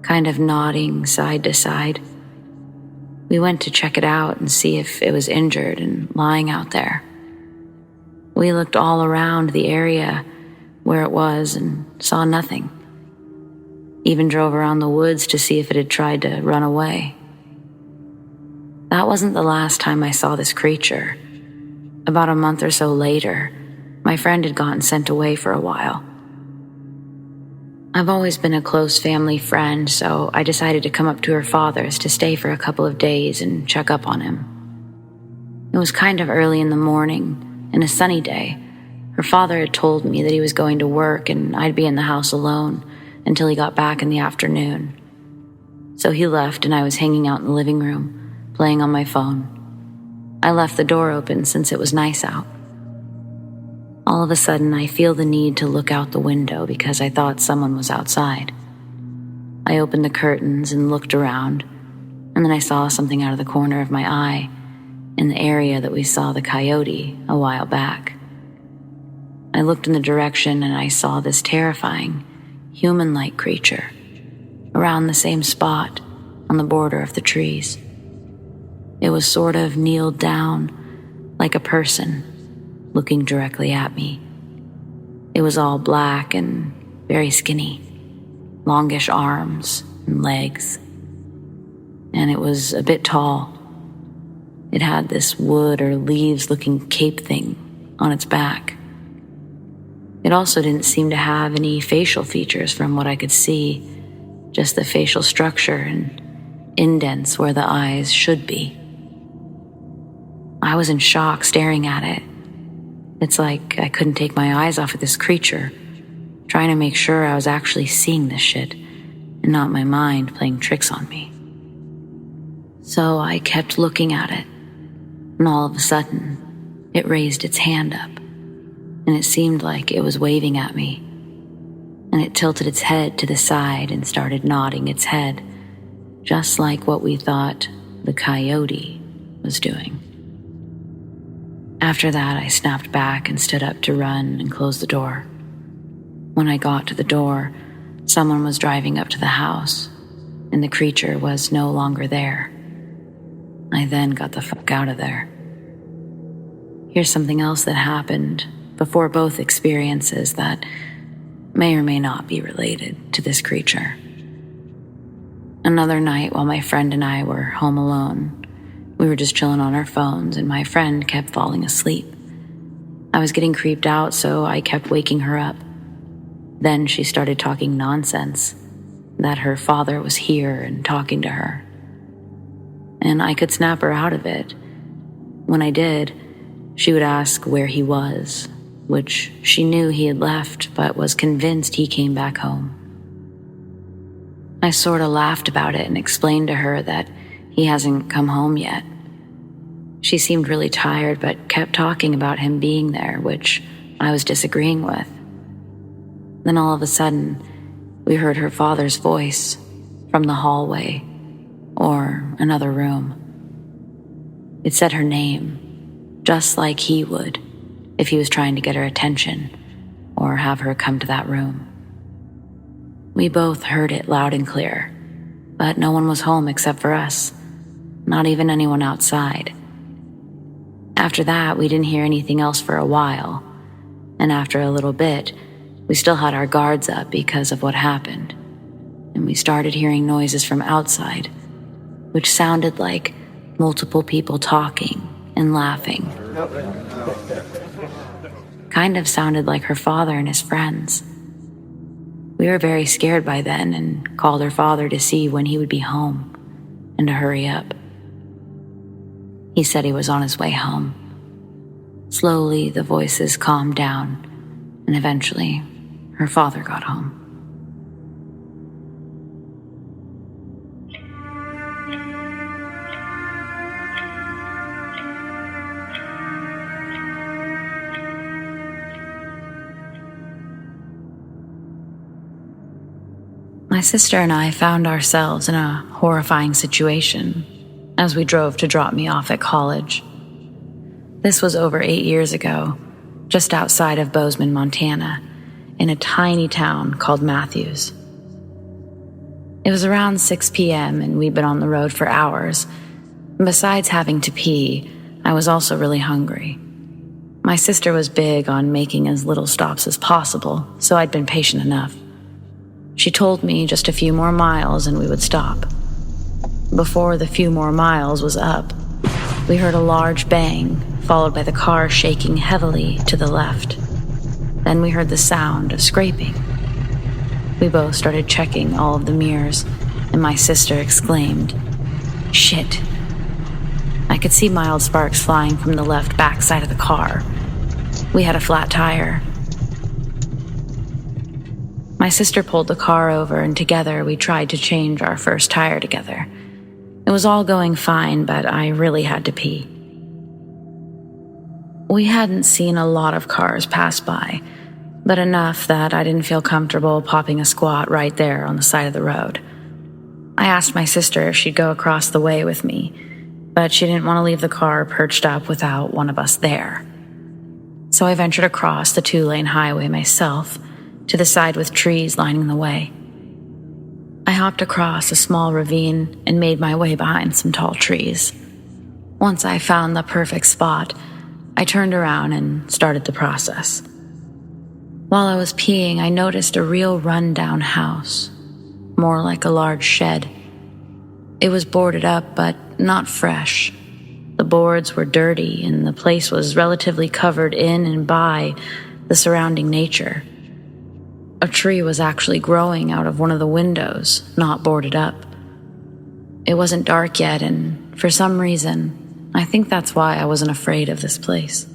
kind of nodding side to side. We went to check it out and see if it was injured and lying out there. We looked all around the area where it was and saw nothing. Even drove around the woods to see if it had tried to run away. That wasn't the last time I saw this creature. About a month or so later, my friend had gotten sent away for a while. I've always been a close family friend, so I decided to come up to her father's to stay for a couple of days and check up on him. It was kind of early in the morning, and a sunny day. Her father had told me that he was going to work and I'd be in the house alone until he got back in the afternoon. So he left and I was hanging out in the living room, playing on my phone. I left the door open since it was nice out. All of a sudden, I feel the need to look out the window because I thought someone was outside. I opened the curtains and looked around, and then I saw something out of the corner of my eye in the area that we saw the coyote a while back. I looked in the direction and I saw this terrifying, human-like creature around the same spot on the border of the trees. It was sort of kneeled down like a person looking directly at me. It was all black and very skinny, longish arms and legs, and it was a bit tall. It had this wood or leaves looking cape thing on its back. It also didn't seem to have any facial features from what I could see, just the facial structure and indents where the eyes should be. I was in shock staring at it. It's like I couldn't take my eyes off of this creature, trying to make sure I was actually seeing this shit and not my mind playing tricks on me. So I kept looking at it, and all of a sudden, it raised its hand up, and it seemed like it was waving at me, and it tilted its head to the side and started nodding its head, just like what we thought the coyote was doing. After that, I snapped back and stood up to run and close the door. When I got to the door, someone was driving up to the house, and the creature was no longer there. I then got the fuck out of there. Here's something else that happened before both experiences that may or may not be related to this creature. Another night while my friend and I were home alone, we were just chilling on our phones and my friend kept falling asleep. I was getting creeped out, so I kept waking her up. Then she started talking nonsense, that her father was here and talking to her. And I could snap her out of it. When I did, she would ask where he was, which she knew he had left, but was convinced he came back home. I sort of laughed about it and explained to her that he hasn't come home yet. She seemed really tired, but kept talking about him being there, which I was disagreeing with. Then all of a sudden, we heard her father's voice from the hallway or another room. It said her name, just like he would if he was trying to get her attention or have her come to that room. We both heard it loud and clear, but no one was home except for us, not even anyone outside. After that, we didn't hear anything else for a while, and after a little bit, we still had our guards up because of what happened, and we started hearing noises from outside, which sounded like multiple people talking and laughing. Kind of sounded like her father and his friends. We were very scared by then and called her father to see when he would be home and to hurry up. He said he was on his way home. Slowly, the voices calmed down, and eventually, her father got home. My sister and I found ourselves in a horrifying situation as we drove to drop me off at college. This was over 8 years ago, just outside of Bozeman, Montana, in a tiny town called Matthews. It was around 6 p.m. and we'd been on the road for hours. And besides having to pee, I was also really hungry. My sister was big on making as little stops as possible, so I'd been patient enough. She told me just a few more miles and we would stop. Before the few more miles was up, we heard a large bang, followed by the car shaking heavily to the left. Then we heard the sound of scraping. We both started checking all of the mirrors, and my sister exclaimed, "Shit." I could see mild sparks flying from the left back side of the car. We had a flat tire. My sister pulled the car over, and together we tried to change our first tire together. It was all going fine, but I really had to pee. We hadn't seen a lot of cars pass by, but enough that I didn't feel comfortable popping a squat right there on the side of the road. I asked my sister if she'd go across the way with me, but she didn't want to leave the car perched up without one of us there. So I ventured across the 2-lane highway myself, to the side with trees lining the way. I hopped across a small ravine and made my way behind some tall trees. Once I found the perfect spot, I turned around and started the process. While I was peeing, I noticed a real run-down house, more like a large shed. It was boarded up, but not fresh. The boards were dirty, and the place was relatively covered in and by the surrounding nature. A tree was actually growing out of one of the windows, not boarded up. It wasn't dark yet, and for some reason, I think that's why I wasn't afraid of this place.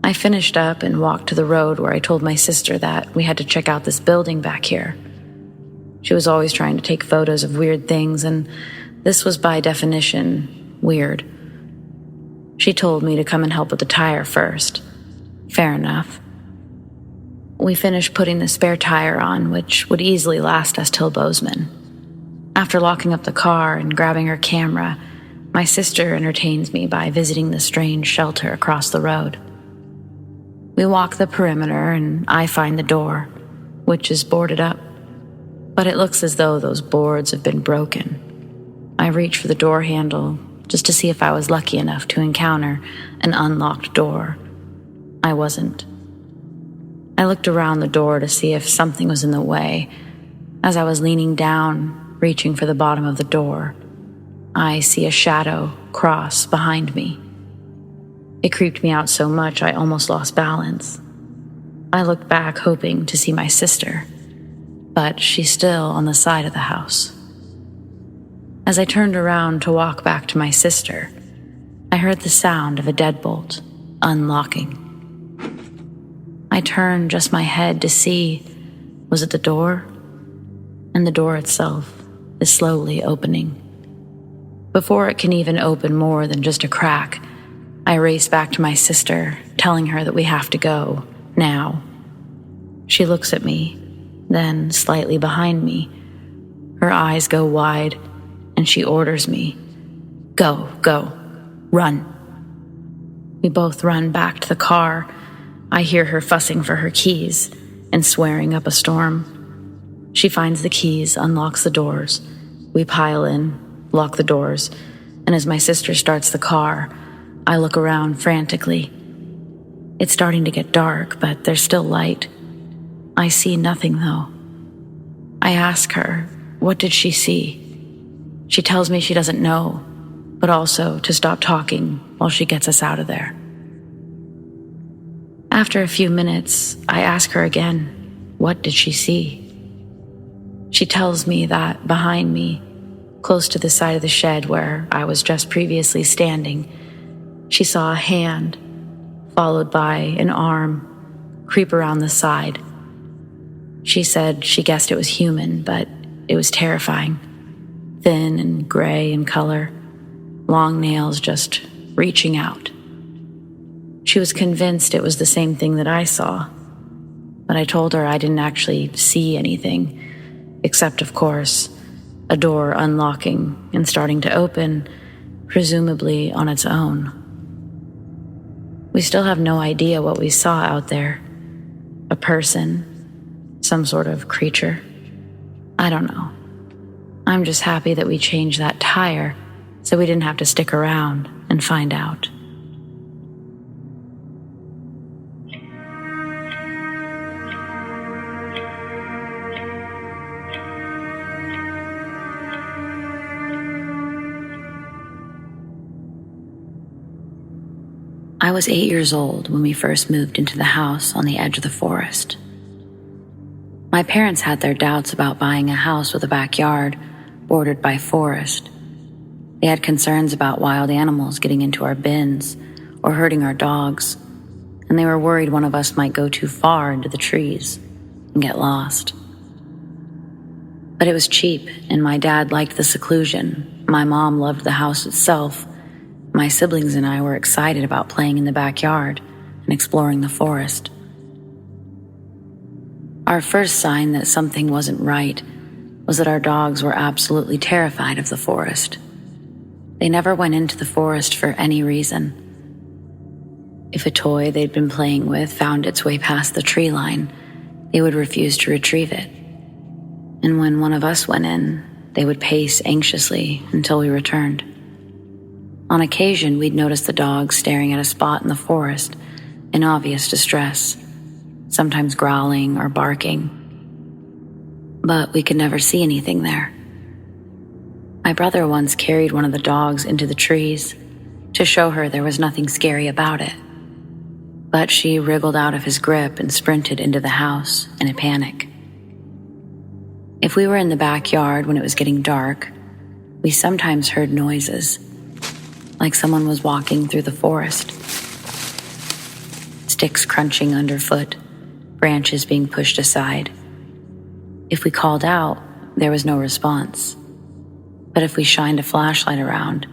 I finished up and walked to the road where I told my sister that we had to check out this building back here. She was always trying to take photos of weird things, and this was by definition weird. She told me to come and help with the tire first. Fair enough. We finished putting the spare tire on, which would easily last us till Bozeman. After locking up the car and grabbing her camera, my sister entertains me by visiting the strange shelter across the road. We walk the perimeter and I find the door, which is boarded up, but it looks as though those boards have been broken. I reach for the door handle just to see if I was lucky enough to encounter an unlocked door. I wasn't. I looked around the door to see if something was in the way. As I was leaning down, reaching for the bottom of the door, I see a shadow cross behind me. It creeped me out so much I almost lost balance. I looked back hoping to see my sister, but she's still on the side of the house. As I turned around to walk back to my sister, I heard the sound of a deadbolt unlocking. I turned just my head to see, was it the door? And the door itself is slowly opening. Before it can even open more than just a crack, I race back to my sister, telling her that we have to go, now. She looks at me, then slightly behind me. Her eyes go wide, and she orders me, go, run. We both run back to the car. I hear her fussing for her keys and swearing up a storm. She finds the keys, unlocks the doors. We pile in, lock the doors, and as my sister starts the car, I look around frantically. It's starting to get dark, but there's still light. I see nothing, though. I ask her, what did she see? She tells me she doesn't know, but also to stop talking while she gets us out of there. After a few minutes, I ask her again, what did she see? She tells me that behind me, close to the side of the shed where I was just previously standing, she saw a hand, followed by an arm, creep around the side. She said she guessed it was human, but it was terrifying. Thin and gray in color, long nails just reaching out. She was convinced it was the same thing that I saw, but I told her I didn't actually see anything, except, of course, a door unlocking and starting to open, presumably on its own. We still have no idea what we saw out there. A person, some sort of creature. I don't know. I'm just happy that we changed that tire so we didn't have to stick around and find out. I was 8 years old when we first moved into the house on the edge of the forest. My parents had their doubts about buying a house with a backyard bordered by forest. They had concerns about wild animals getting into our bins or hurting our dogs, and they were worried one of us might go too far into the trees and get lost. But it was cheap, and my dad liked the seclusion. My mom loved the house itself. My siblings and I were excited about playing in the backyard and exploring the forest. Our first sign that something wasn't right was that our dogs were absolutely terrified of the forest. They never went into the forest for any reason. If a toy they'd been playing with found its way past the tree line, they would refuse to retrieve it. And when one of us went in, they would pace anxiously until we returned. On occasion, we'd notice the dogs staring at a spot in the forest in obvious distress, sometimes growling or barking. But we could never see anything there. My brother once carried one of the dogs into the trees to show her there was nothing scary about it. But she wriggled out of his grip and sprinted into the house in a panic. If we were in the backyard when it was getting dark, we sometimes heard noises, like someone was walking through the forest. Sticks crunching underfoot, branches being pushed aside. If we called out, there was no response. But if we shined a flashlight around,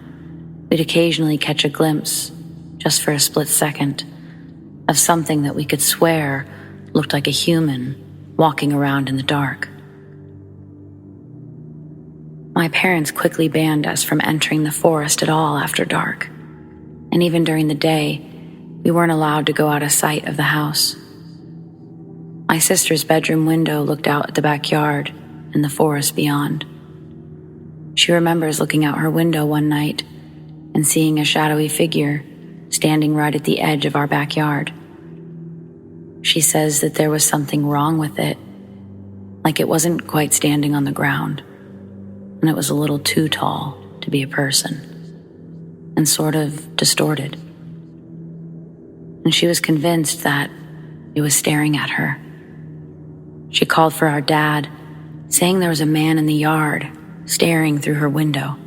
we'd occasionally catch a glimpse, just for a split second, of something that we could swear looked like a human walking around in the dark. My parents quickly banned us from entering the forest at all after dark, and even during the day, we weren't allowed to go out of sight of the house. My sister's bedroom window looked out at the backyard and the forest beyond. She remembers looking out her window one night and seeing a shadowy figure standing right at the edge of our backyard. She says that there was something wrong with it, like it wasn't quite standing on the ground, and it was a little too tall to be a person, and sort of distorted. And she was convinced that it was staring at her. She called for our dad, saying there was a man in the yard staring through her window.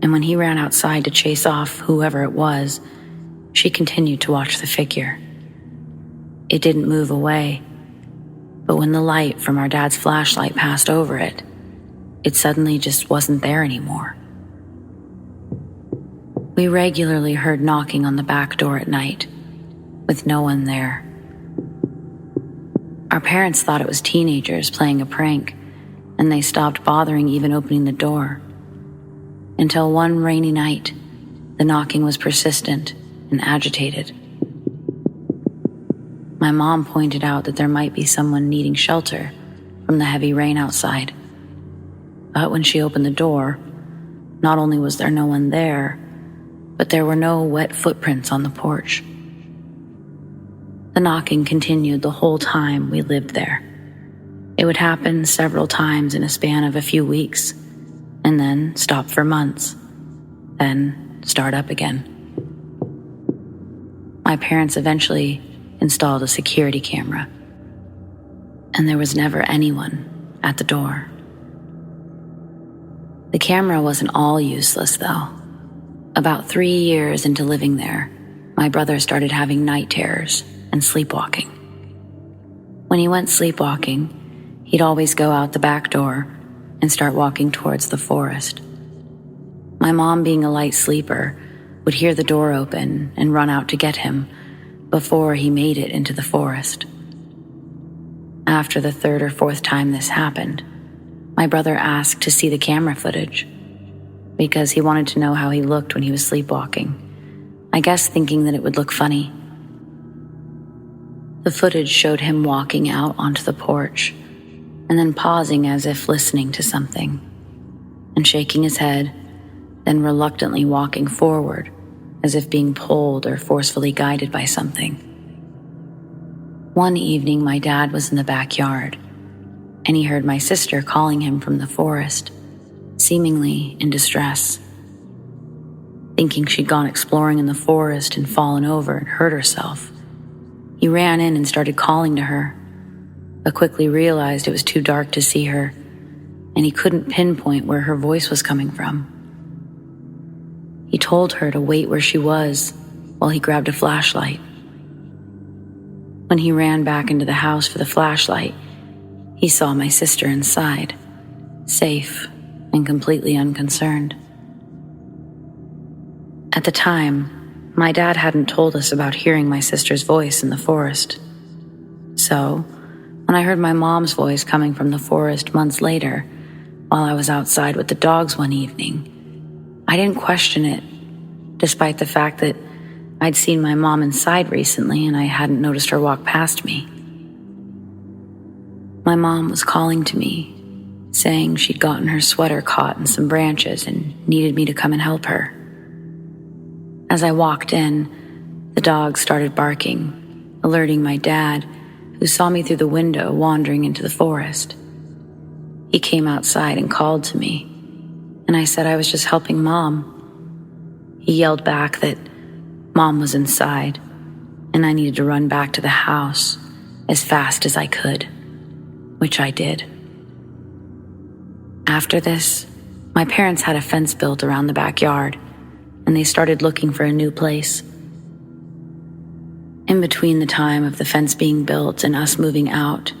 And when he ran outside to chase off whoever it was, she continued to watch the figure. It didn't move away, but when the light from our dad's flashlight passed over it, it suddenly just wasn't there anymore. We regularly heard knocking on the back door at night, with no one there. Our parents thought it was teenagers playing a prank, and they stopped bothering even opening the door. Until one rainy night, the knocking was persistent and agitated. My mom pointed out that there might be someone needing shelter from the heavy rain outside. But when she opened the door, not only was there no one there, but there were no wet footprints on the porch. The knocking continued the whole time we lived there. It would happen several times in a span of a few weeks, and then stop for months, then start up again. My parents eventually installed a security camera, and there was never anyone at the door. The camera wasn't all useless, though. About 3 years into living there, my brother started having night terrors and sleepwalking. When he went sleepwalking, he'd always go out the back door and start walking towards the forest. My mom, being a light sleeper, would hear the door open and run out to get him before he made it into the forest. After the third or fourth time this happened, my brother asked to see the camera footage because he wanted to know how he looked when he was sleepwalking, I guess thinking that it would look funny. The footage showed him walking out onto the porch and then pausing as if listening to something, and shaking his head, then reluctantly walking forward as if being pulled or forcefully guided by something. One evening, my dad was in the backyard, and he heard my sister calling him from the forest, seemingly in distress. Thinking she'd gone exploring in the forest and fallen over and hurt herself, he ran in and started calling to her, but quickly realized it was too dark to see her, and he couldn't pinpoint where her voice was coming from. He told her to wait where she was while he grabbed a flashlight. When he ran back into the house for the flashlight, he saw my sister inside, safe and completely unconcerned. At the time, my dad hadn't told us about hearing my sister's voice in the forest. So, when I heard my mom's voice coming from the forest months later, while I was outside with the dogs one evening, I didn't question it, despite the fact that I'd seen my mom inside recently and I hadn't noticed her walk past me. My mom was calling to me, saying she'd gotten her sweater caught in some branches and needed me to come and help her. As I walked in, the dogs started barking, alerting my dad, who saw me through the window wandering into the forest. He came outside and called to me, and I said I was just helping Mom. He yelled back that Mom was inside, and I needed to run back to the house as fast as I could, which I did. After this, my parents had a fence built around the backyard, and they started looking for a new place. In between the time of the fence being built and us moving out,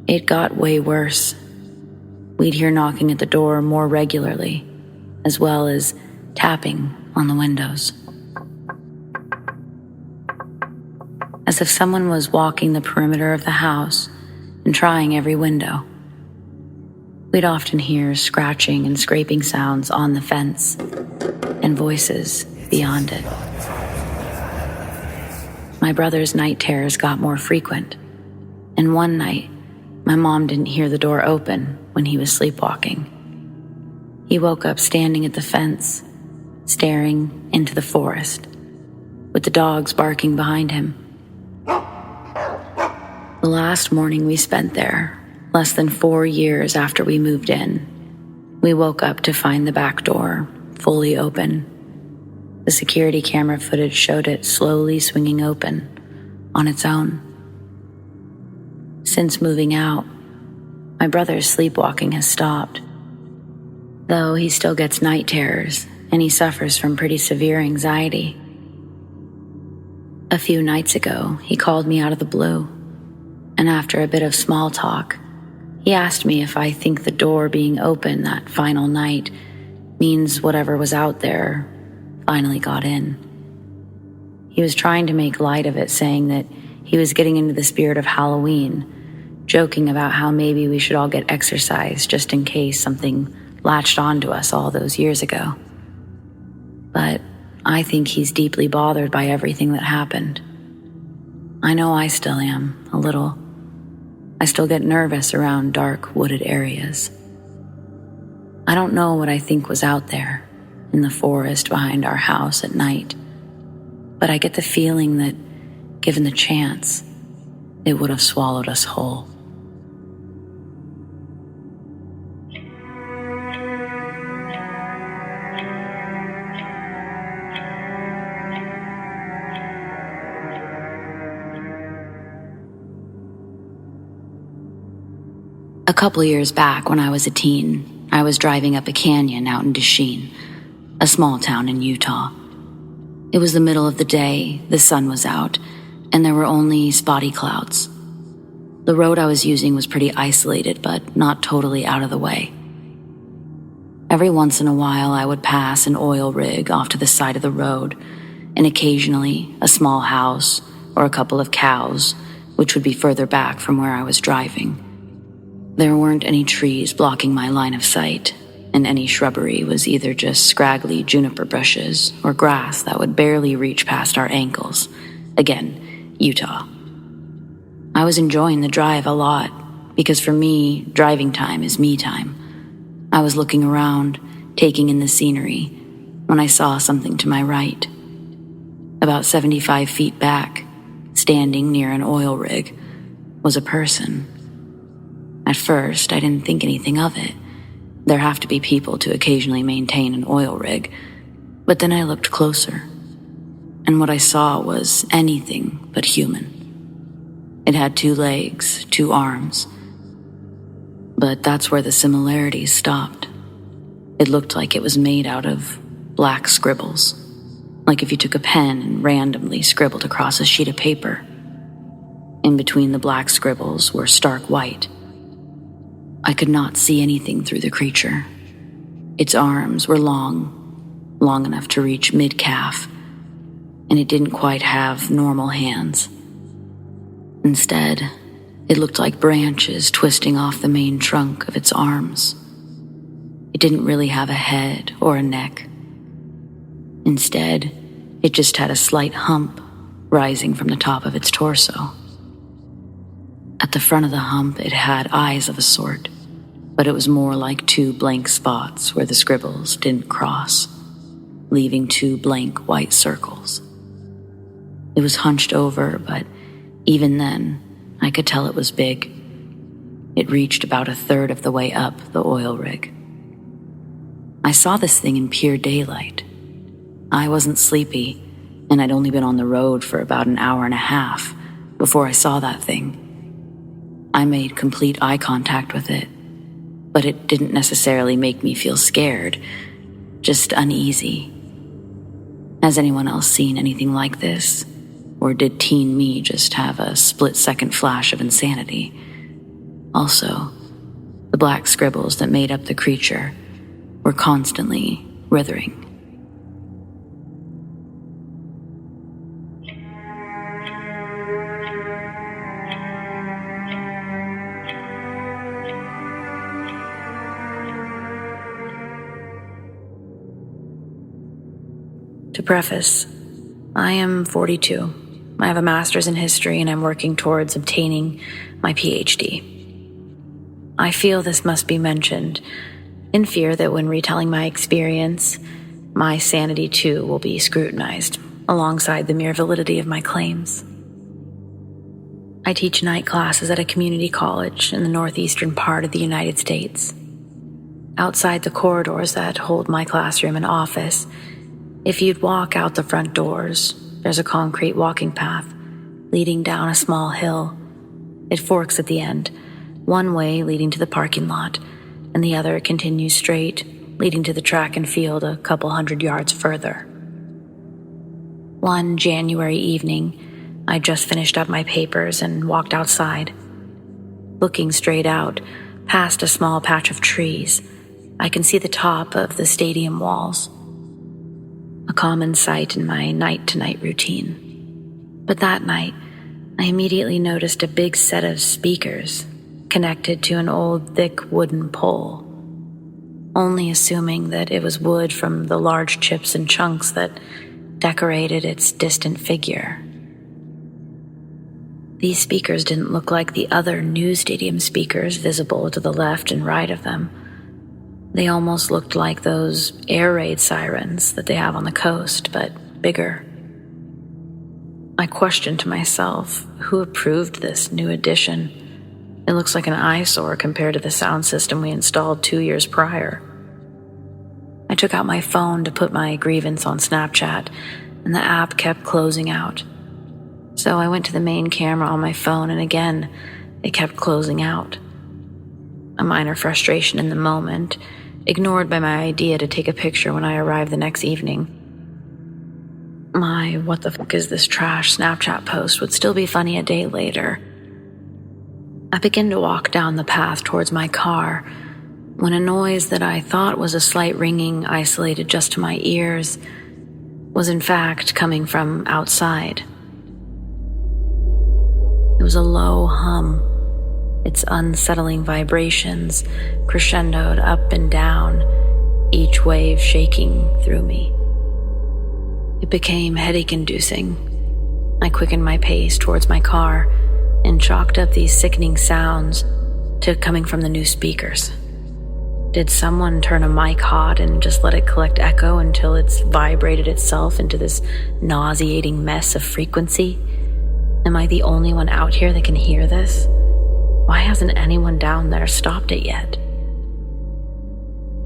it got way worse. We'd hear knocking at the door more regularly, as well as tapping on the windows. As if someone was walking the perimeter of the house and trying every window. We'd often hear scratching and scraping sounds on the fence and voices beyond it. My brother's night terrors got more frequent, and one night, my mom didn't hear the door open when he was sleepwalking. He woke up standing at the fence, staring into the forest, with the dogs barking behind him. The last morning we spent there, less than 4 years after we moved in, we woke up to find the back door fully open. The security camera footage showed it slowly swinging open on its own. Since moving out, my brother's sleepwalking has stopped, though he still gets night terrors and he suffers from pretty severe anxiety. A few nights ago, he called me out of the blue, and after a bit of small talk, he asked me if I think the door being open that final night means whatever was out there finally got in. He was trying to make light of it, saying that he was getting into the spirit of Halloween, joking about how maybe we should all get exercise just in case something latched onto us all those years ago. But I think he's deeply bothered by everything that happened. I know I still am, a little. I still get nervous around dark, wooded areas. I don't know what I think was out there in the forest behind our house at night, but I get the feeling that, given the chance, it would have swallowed us whole. A couple years back, when I was a teen, I was driving up a canyon out in Desheen, a small town in Utah. It was the middle of the day, the sun was out, and there were only spotty clouds. The road I was using was pretty isolated, but not totally out of the way. Every once in a while, I would pass an oil rig off to the side of the road, and occasionally a small house or a couple of cows, which would be further back from where I was driving. There weren't any trees blocking my line of sight, and any shrubbery was either just scraggly juniper bushes or grass that would barely reach past our ankles. Again, Utah. I was enjoying the drive a lot, because for me, driving time is me time. I was looking around, taking in the scenery, when I saw something to my right. About 75 feet back, standing near an oil rig, was a person. At first, I didn't think anything of it. There have to be people to occasionally maintain an oil rig. But then I looked closer, and what I saw was anything but human. It had 2 legs, 2 arms. But that's where the similarities stopped. It looked like it was made out of black scribbles, like if you took a pen and randomly scribbled across a sheet of paper. In between the black scribbles were stark white. I could not see anything through the creature. Its arms were long enough to reach mid-calf, and it didn't quite have normal hands. Instead, it looked like branches twisting off the main trunk of its arms. It didn't really have a head or a neck. Instead, it just had a slight hump rising from the top of its torso. At the front of the hump, it had eyes of a sort, but it was more like 2 blank spots where the scribbles didn't cross, leaving 2 blank white circles. It was hunched over, but even then, I could tell it was big. It reached about 1/3 of the way up the oil rig. I saw this thing in pure daylight. I wasn't sleepy, and I'd only been on the road for about an hour and a half before I saw that thing. I made complete eye contact with it, but it didn't necessarily make me feel scared, just uneasy. Has anyone else seen anything like this? Or did teen me just have a split-second flash of insanity? Also, the black scribbles that made up the creature were constantly writhing. To preface, I am 42. I have a master's in history and I'm working towards obtaining my PhD. I feel this must be mentioned in fear that when retelling my experience, my sanity too will be scrutinized alongside the mere validity of my claims. I teach night classes at a community college in the northeastern part of the United States. Outside the corridors that hold my classroom and office, if you'd walk out the front doors, there's a concrete walking path leading down a small hill. It forks at the end, one way leading to the parking lot, and the other continues straight, leading to the track and field a couple 100 yards further. One January evening, I just finished up my papers and walked outside. Looking straight out, past a small patch of trees, I can see the top of the stadium walls. A common sight in my night-to-night routine. But that night, I immediately noticed a big set of speakers connected to an old, thick wooden pole, only assuming that it was wood from the large chips and chunks that decorated its distant figure. These speakers didn't look like the other new stadium speakers visible to the left and right of them. They almost looked like those air raid sirens that they have on the coast, but bigger. I questioned to myself, who approved this new addition? It looks like an eyesore compared to the sound system we installed 2 years prior. I took out my phone to put my grievance on Snapchat, and the app kept closing out. So I went to the main camera on my phone, and again, it kept closing out. A minor frustration in the moment, ignored by my idea to take a picture when I arrived the next evening. My "what the fuck is this trash" Snapchat post would still be funny a day later. I began to walk down the path towards my car when a noise that I thought was a slight ringing isolated just to my ears was in fact coming from outside. It was a low hum. Its unsettling vibrations crescendoed up and down, each wave shaking through me. It became headache-inducing. I quickened my pace towards my car and chalked up these sickening sounds to coming from the new speakers. Did someone turn a mic hot and just let it collect echo until it's vibrated itself into this nauseating mess of frequency? Am I the only one out here that can hear this? Why hasn't anyone down there stopped it yet?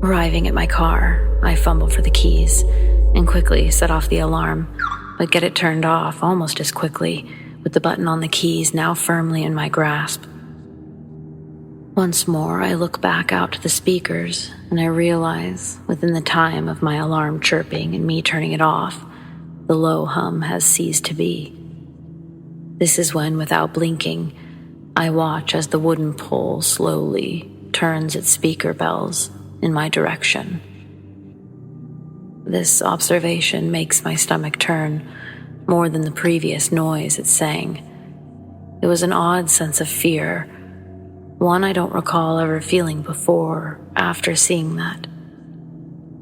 Arriving at my car, I fumbled for the keys and quickly set off the alarm, but get it turned off almost as quickly, with the button on the keys now firmly in my grasp. Once more, I look back out to the speakers, and I realize, within the time of my alarm chirping and me turning it off, the low hum has ceased to be. This is when, without blinking, I watch as the wooden pole slowly turns its speaker bells in my direction. This observation makes my stomach turn more than the previous noise it sang. It was an odd sense of fear, one I don't recall ever feeling before or after seeing that.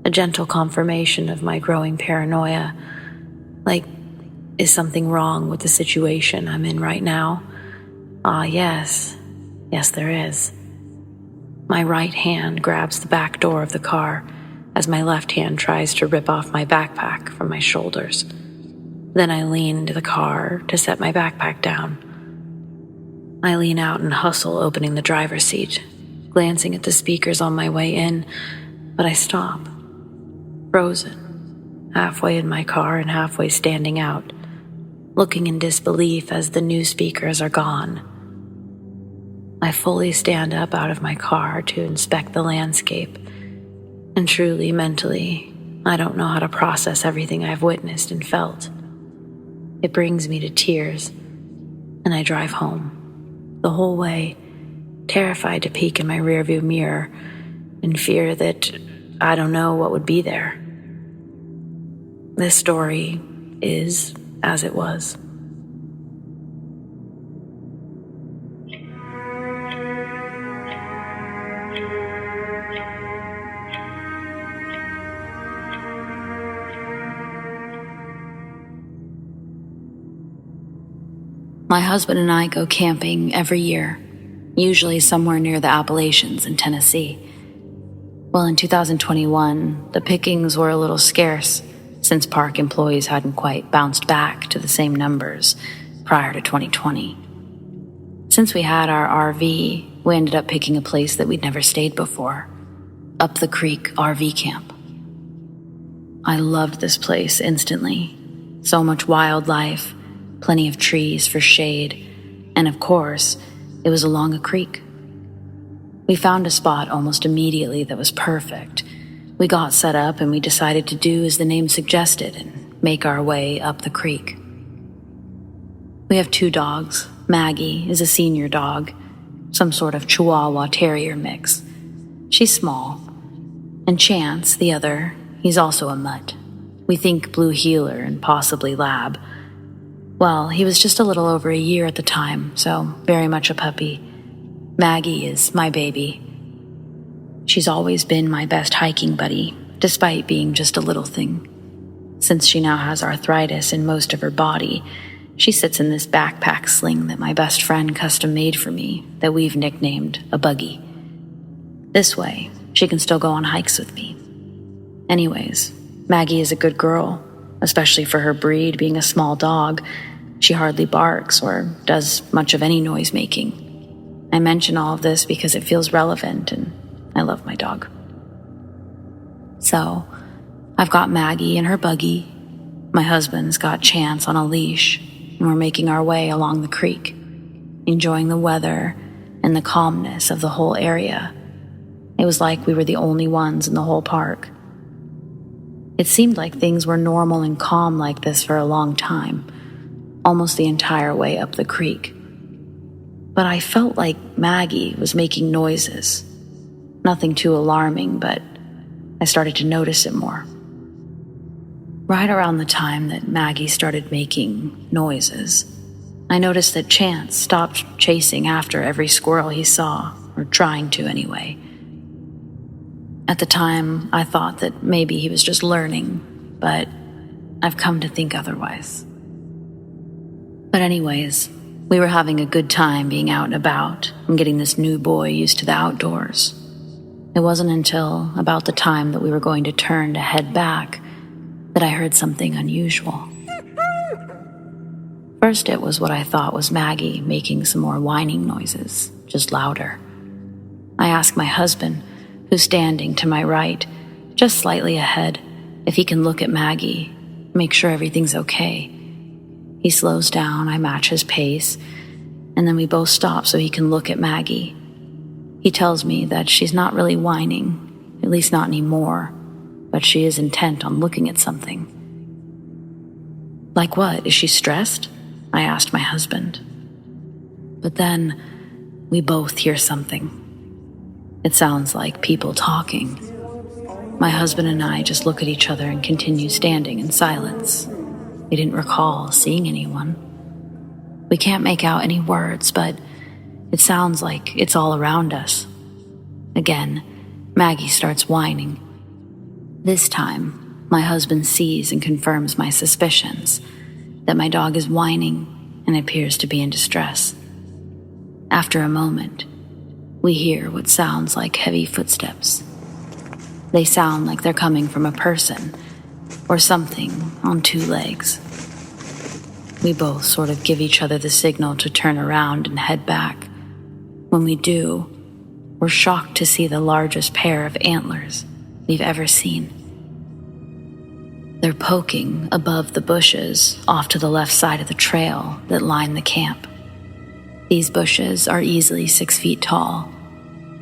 A gentle confirmation of my growing paranoia, like, is something wrong with the situation I'm in right now? Yes, there is. My right hand grabs the back door of the car as my left hand tries to rip off my backpack from my shoulders. Then I lean into the car to set my backpack down. I lean out and hustle opening the driver's seat, glancing at the speakers on my way in, but I stop, frozen, halfway in my car and halfway standing out, looking in disbelief as the new speakers are gone. I fully stand up out of my car to inspect the landscape, and truly, mentally, I don't know how to process everything I've witnessed and felt. It brings me to tears, and I drive home. The whole way, terrified to peek in my rearview mirror in fear that I don't know what would be there. This story is as it was. My husband and I go camping every year, usually somewhere near the Appalachians in Tennessee. Well, in 2021, the pickings were a little scarce since park employees hadn't quite bounced back to the same numbers prior to 2020. Since we had our RV, we ended up picking a place that we'd never stayed before, Up the Creek RV Camp. I loved this place instantly. So much wildlife, plenty of trees for shade, and of course, it was along a creek. We found a spot almost immediately that was perfect. We got set up and we decided to do as the name suggested and make our way up the creek. We have 2 dogs. Maggie is a senior dog, some sort of Chihuahua Terrier mix. She's small. And Chance, the other, he's also a mutt. We think Blue Heeler and possibly Lab. Well, he was just a little over a year at the time, so very much a puppy. Maggie is my baby. She's always been my best hiking buddy, despite being just a little thing. Since she now has arthritis in most of her body, she sits in this backpack sling that my best friend custom made for me that we've nicknamed a buggy. This way, she can still go on hikes with me. Anyways, Maggie is a good girl, especially for her breed being a small dog. She hardly barks or does much of any noise making. I mention all of this because it feels relevant and I love my dog. So, I've got Maggie in her buggy. My husband's got Chance on a leash, and we're making our way along the creek, enjoying the weather and the calmness of the whole area. It was like we were the only ones in the whole park. It seemed like things were normal and calm like this for a long time, almost the entire way up the creek. But I felt like Maggie was making noises. Nothing too alarming, but I started to notice it more. Right around the time that Maggie started making noises, I noticed that Chance stopped chasing after every squirrel he saw, or trying to anyway. At the time, I thought that maybe he was just learning, but I've come to think otherwise. But anyways, we were having a good time being out and about and getting this new boy used to the outdoors. It wasn't until about the time that we were going to turn to head back that I heard something unusual. First, it was what I thought was Maggie making some more whining noises, just louder. I asked my husband, who's standing to my right, just slightly ahead, if he can look at Maggie, make sure everything's okay. He slows down, I match his pace, and then we both stop so he can look at Maggie. He tells me that she's not really whining, at least not anymore, but she is intent on looking at something. Like what? Is she stressed? I asked my husband. But then we both hear something. It sounds like people talking. My husband and I just look at each other and continue standing in silence. We didn't recall seeing anyone. We can't make out any words, but it sounds like it's all around us. Again, Maggie starts whining. This time, my husband sees and confirms my suspicions that my dog is whining and appears to be in distress. After a moment, we hear what sounds like heavy footsteps. They sound like they're coming from a person or something on 2 legs. We both sort of give each other the signal to turn around and head back. When we do, we're shocked to see the largest pair of antlers we've ever seen. They're poking above the bushes off to the left side of the trail that line the camp. These bushes are easily 6 feet tall.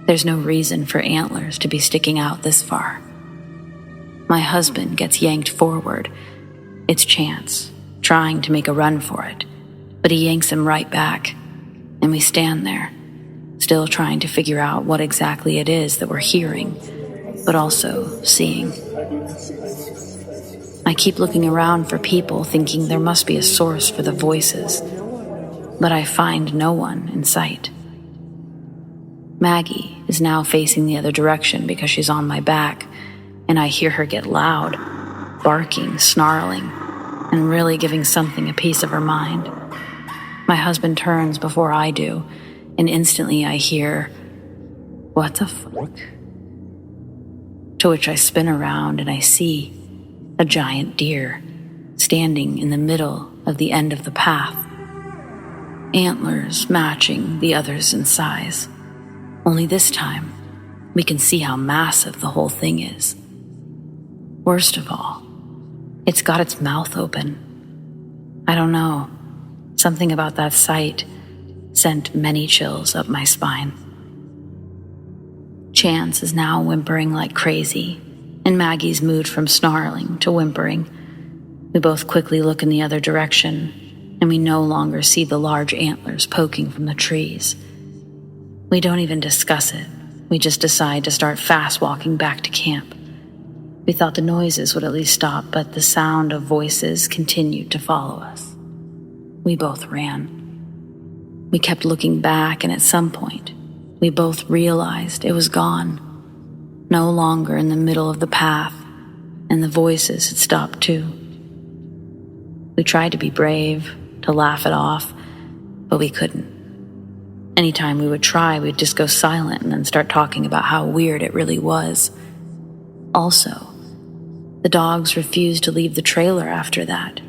There's no reason for antlers to be sticking out this far. My husband gets yanked forward. It's Chance, trying to make a run for it, but he yanks him right back, and we stand there, still trying to figure out what exactly it is that we're hearing, but also seeing. I keep looking around for people, thinking there must be a source for the voices, but I find no one in sight. Maggie is now facing the other direction because she's on my back, and I hear her get loud, barking, snarling, and really giving something a piece of her mind. My husband turns before I do, and instantly I hear, "What the fuck?" To which I spin around and I see a giant deer standing in the middle of the end of the path. Antlers matching the others in size. Only this time, we can see how massive the whole thing is. Worst of all, it's got its mouth open. I don't know. Something about that sight sent many chills up my spine. Chance is now whimpering like crazy, and Maggie's moved from snarling to whimpering. We both quickly look in the other direction, and we no longer see the large antlers poking from the trees. We don't even discuss it. We just decide to start fast walking back to camp. We thought the noises would at least stop, but the sound of voices continued to follow us. We both ran. We kept looking back, and at some point, we both realized it was gone. No longer in the middle of the path, and the voices had stopped too. We tried to be brave, to laugh it off, but we couldn't. Anytime we would try, we'd just go silent and then start talking about how weird it really was. Also, the dogs refused to leave the trailer after that.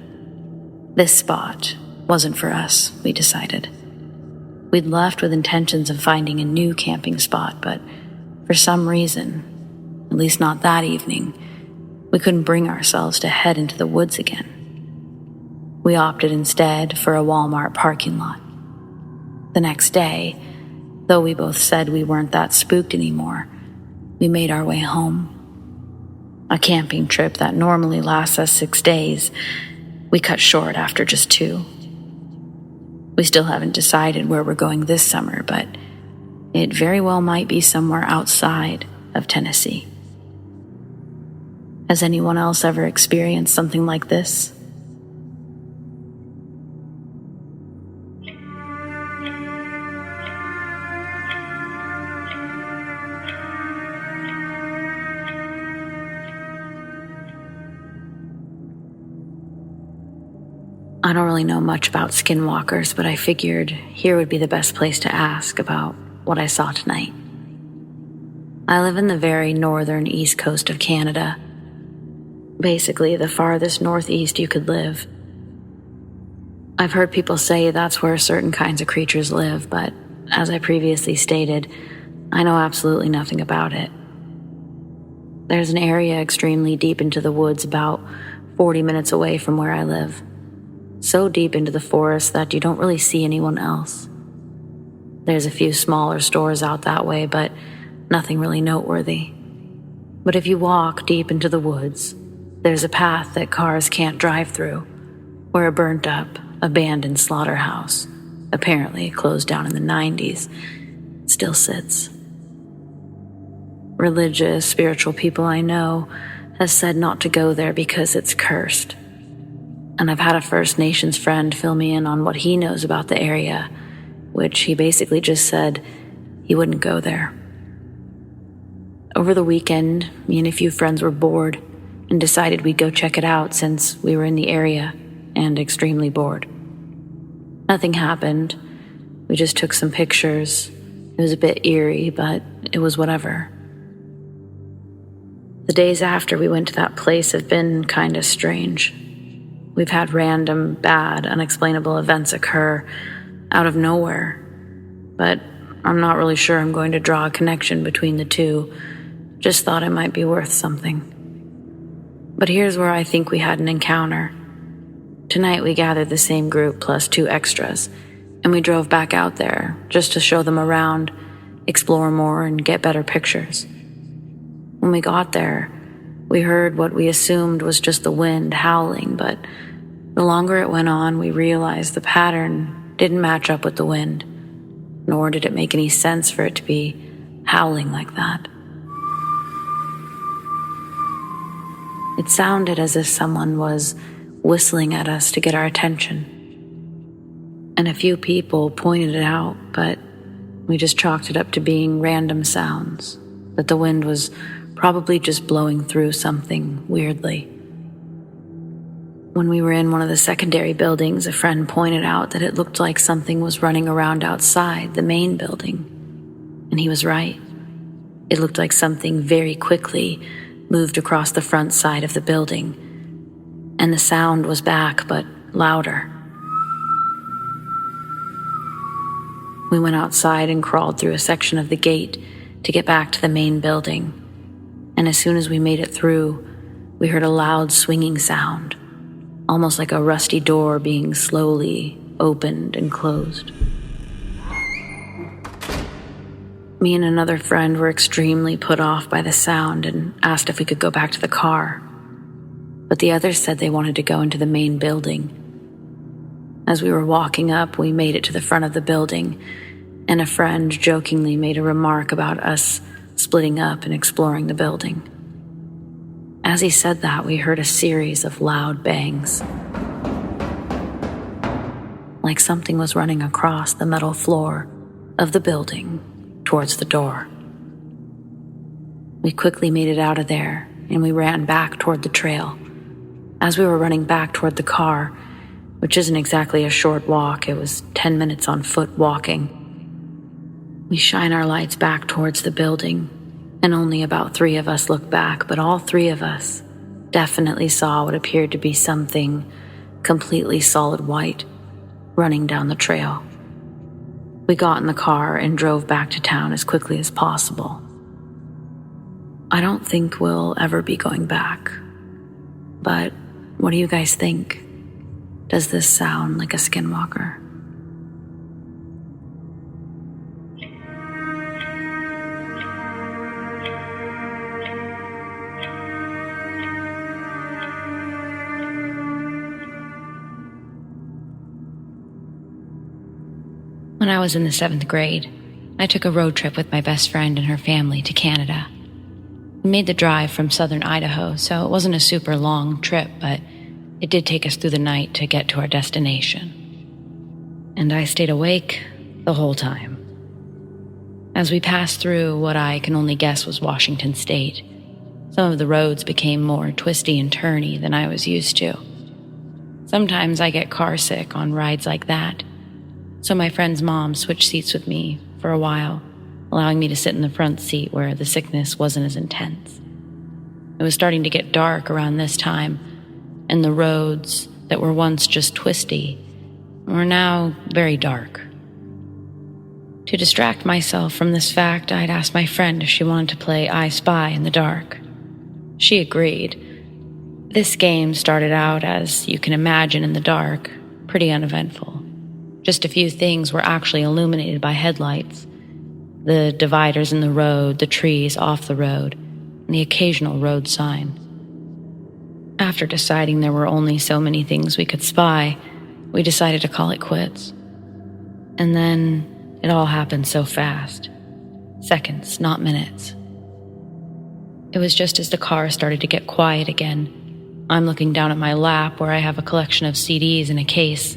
This spot wasn't for us, we decided. We'd left with intentions of finding a new camping spot, but for some reason, at least not that evening, we couldn't bring ourselves to head into the woods again. We opted instead for a Walmart parking lot. The next day, though we both said we weren't that spooked anymore, we made our way home. A camping trip that normally lasts us 6 days, we cut short after just 2. We still haven't decided where we're going this summer, but it very well might be somewhere outside of Tennessee. Has anyone else ever experienced something like this? I don't really know much about skinwalkers, but I figured here would be the best place to ask about what I saw tonight. I live in the very northern east coast of Canada, basically the farthest northeast you could live. I've heard people say that's where certain kinds of creatures live, but as I previously stated, I know absolutely nothing about it. There's an area extremely deep into the woods about 40 minutes away from where I live. So deep into the forest that you don't really see anyone else. There's a few smaller stores out that way, but nothing really noteworthy. But if you walk deep into the woods, there's a path that cars can't drive through, where a burnt-up, abandoned slaughterhouse, apparently closed down in the 90s, still sits. Religious, spiritual people I know have said not to go there because it's cursed. And I've had a First Nations friend fill me in on what he knows about the area, which he basically just said he wouldn't go there. Over the weekend, me and a few friends were bored and decided we'd go check it out since we were in the area and extremely bored. Nothing happened. We just took some pictures. It was a bit eerie, but it was whatever. The days after we went to that place have been kind of strange. We've had random, bad, unexplainable events occur out of nowhere, but I'm not really sure I'm going to draw a connection between the two. Just thought it might be worth something. But here's where I think we had an encounter. Tonight we gathered the same group plus 2 extras, and we drove back out there just to show them around, explore more, and get better pictures. When we got there, we heard what we assumed was just the wind howling, but the longer it went on, we realized the pattern didn't match up with the wind, nor did it make any sense for it to be howling like that. It sounded as if someone was whistling at us to get our attention. And a few people pointed it out, but we just chalked it up to being random sounds, that the wind was probably just blowing through something weirdly. When we were in one of the secondary buildings, a friend pointed out that it looked like something was running around outside the main building. And he was right. It looked like something very quickly moved across the front side of the building, and the sound was back, but louder. We went outside and crawled through a section of the gate to get back to the main building, and as soon as we made it through, we heard a loud swinging sound, almost like a rusty door being slowly opened and closed. Me and another friend were extremely put off by the sound and asked if we could go back to the car, but the others said they wanted to go into the main building. As we were walking up, we made it to the front of the building, and a friend jokingly made a remark about us splitting up and exploring the building. As he said that, we heard a series of loud bangs, like something was running across the metal floor of the building towards the door. We quickly made it out of there, and we ran back toward the trail. As we were running back toward the car, which isn't exactly a short walk, it was 10 minutes on foot walking, we shine our lights back towards the building, and only about 3 of us looked back, but all 3 of us definitely saw what appeared to be something completely solid white running down the trail. We got in the car and drove back to town as quickly as possible. I don't think we'll ever be going back. But what do you guys think? Does this sound like a skinwalker? When I was in the 7th grade, I took a road trip with my best friend and her family to Canada. We made the drive from southern Idaho, so it wasn't a super long trip, but it did take us through the night to get to our destination. And I stayed awake the whole time. As we passed through what I can only guess was Washington State, some of the roads became more twisty and turny than I was used to. Sometimes I get car sick on rides like that, so my friend's mom switched seats with me for a while, allowing me to sit in the front seat where the sickness wasn't as intense. It was starting to get dark around this time, and the roads that were once just twisty were now very dark. To distract myself from this fact, I'd asked my friend if she wanted to play I Spy in the dark. She agreed. This game started out, as you can imagine in the dark, pretty uneventful. Just a few things were actually illuminated by headlights. The dividers in the road, the trees off the road, and the occasional road sign. After deciding there were only so many things we could spy, we decided to call it quits. And then it all happened so fast. Seconds, not minutes. It was just as the car started to get quiet again. I'm looking down at my lap where I have a collection of CDs in a case.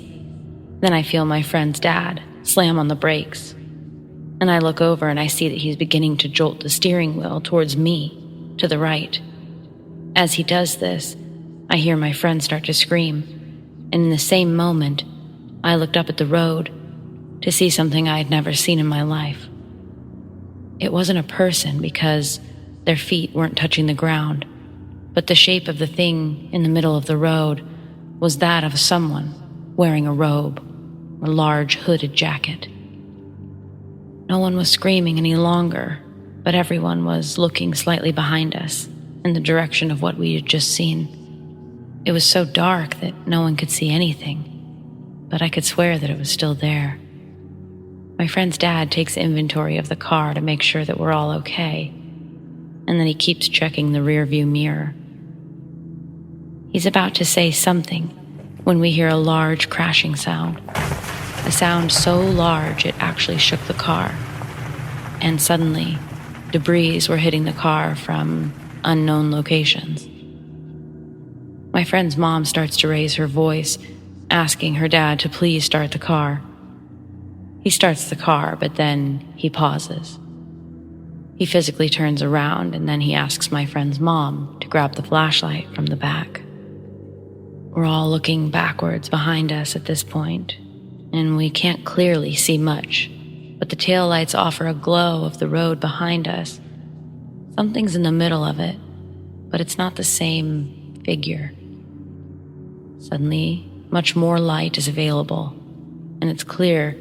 Then I feel my friend's dad slam on the brakes. And I look over and I see that he's beginning to jolt the steering wheel towards me, to the right. As he does this, I hear my friend start to scream. And in the same moment, I looked up at the road to see something I had never seen in my life. It wasn't a person because their feet weren't touching the ground, but the shape of the thing in the middle of the road was that of someone wearing a robe, a large hooded jacket. No one was screaming any longer, but everyone was looking slightly behind us, in the direction of what we had just seen. It was so dark that no one could see anything, but I could swear that it was still there. My friend's dad takes inventory of the car to make sure that we're all okay, and then he keeps checking the rearview mirror. He's about to say something when we hear a large crashing sound, a sound so large it actually shook the car, and suddenly debris were hitting the car from unknown locations. My friend's mom starts to raise her voice, asking her dad to please start the car. He starts the car, but then he pauses. He physically turns around, and then he asks my friend's mom to grab the flashlight from the back. We're all looking backwards behind us at this point, and we can't clearly see much, but the taillights offer a glow of the road behind us. Something's in the middle of it, but it's not the same figure. Suddenly, much more light is available, and it's clear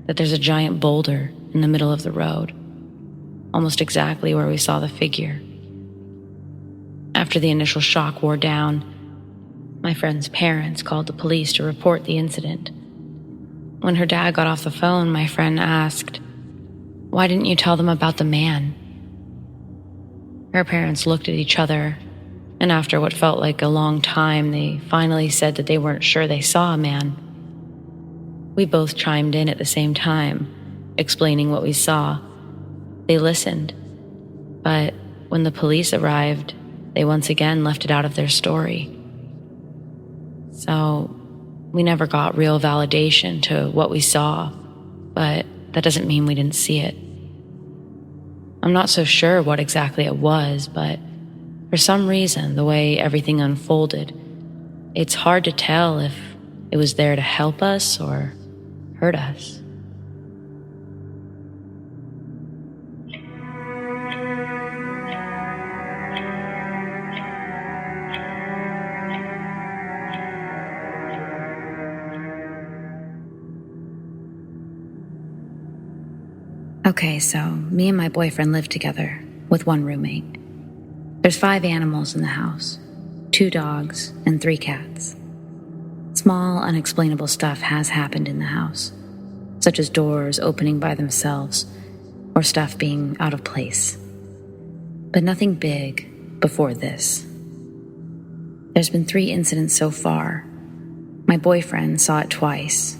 that there's a giant boulder in the middle of the road, almost exactly where we saw the figure. After the initial shock wore down, my friend's parents called the police to report the incident. When her dad got off the phone, my friend asked, "Why didn't you tell them about the man?" Her parents looked at each other, and after what felt like a long time, they finally said that they weren't sure they saw a man. We both chimed in at the same time, explaining what we saw. They listened, but when the police arrived, they once again left it out of their story. So we never got real validation to what we saw, but that doesn't mean we didn't see it. I'm not so sure what exactly it was, but for some reason, the way everything unfolded, it's hard to tell if it was there to help us or hurt us. Okay, so me and my boyfriend live together with one roommate. There's 5 animals in the house, 2 dogs and 3 cats. Small, unexplainable stuff has happened in the house, such as doors opening by themselves or stuff being out of place. But nothing big before this. There's been 3 incidents so far. My boyfriend saw it twice,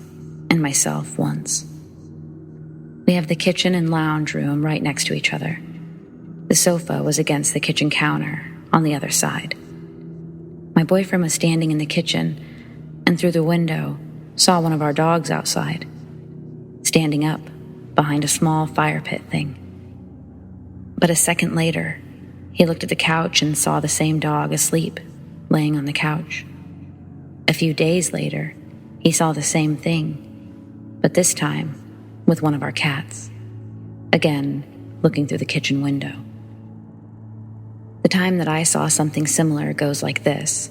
and myself once. We have the kitchen and lounge room right next to each other. The sofa was against the kitchen counter on the other side. My boyfriend was standing in the kitchen and through the window saw one of our dogs outside, standing up behind a small fire pit thing. But a second later, he looked at the couch and saw the same dog asleep, laying on the couch. A few days later, he saw the same thing, but this time with one of our cats, again looking through the kitchen window. The time that I saw something similar goes like this.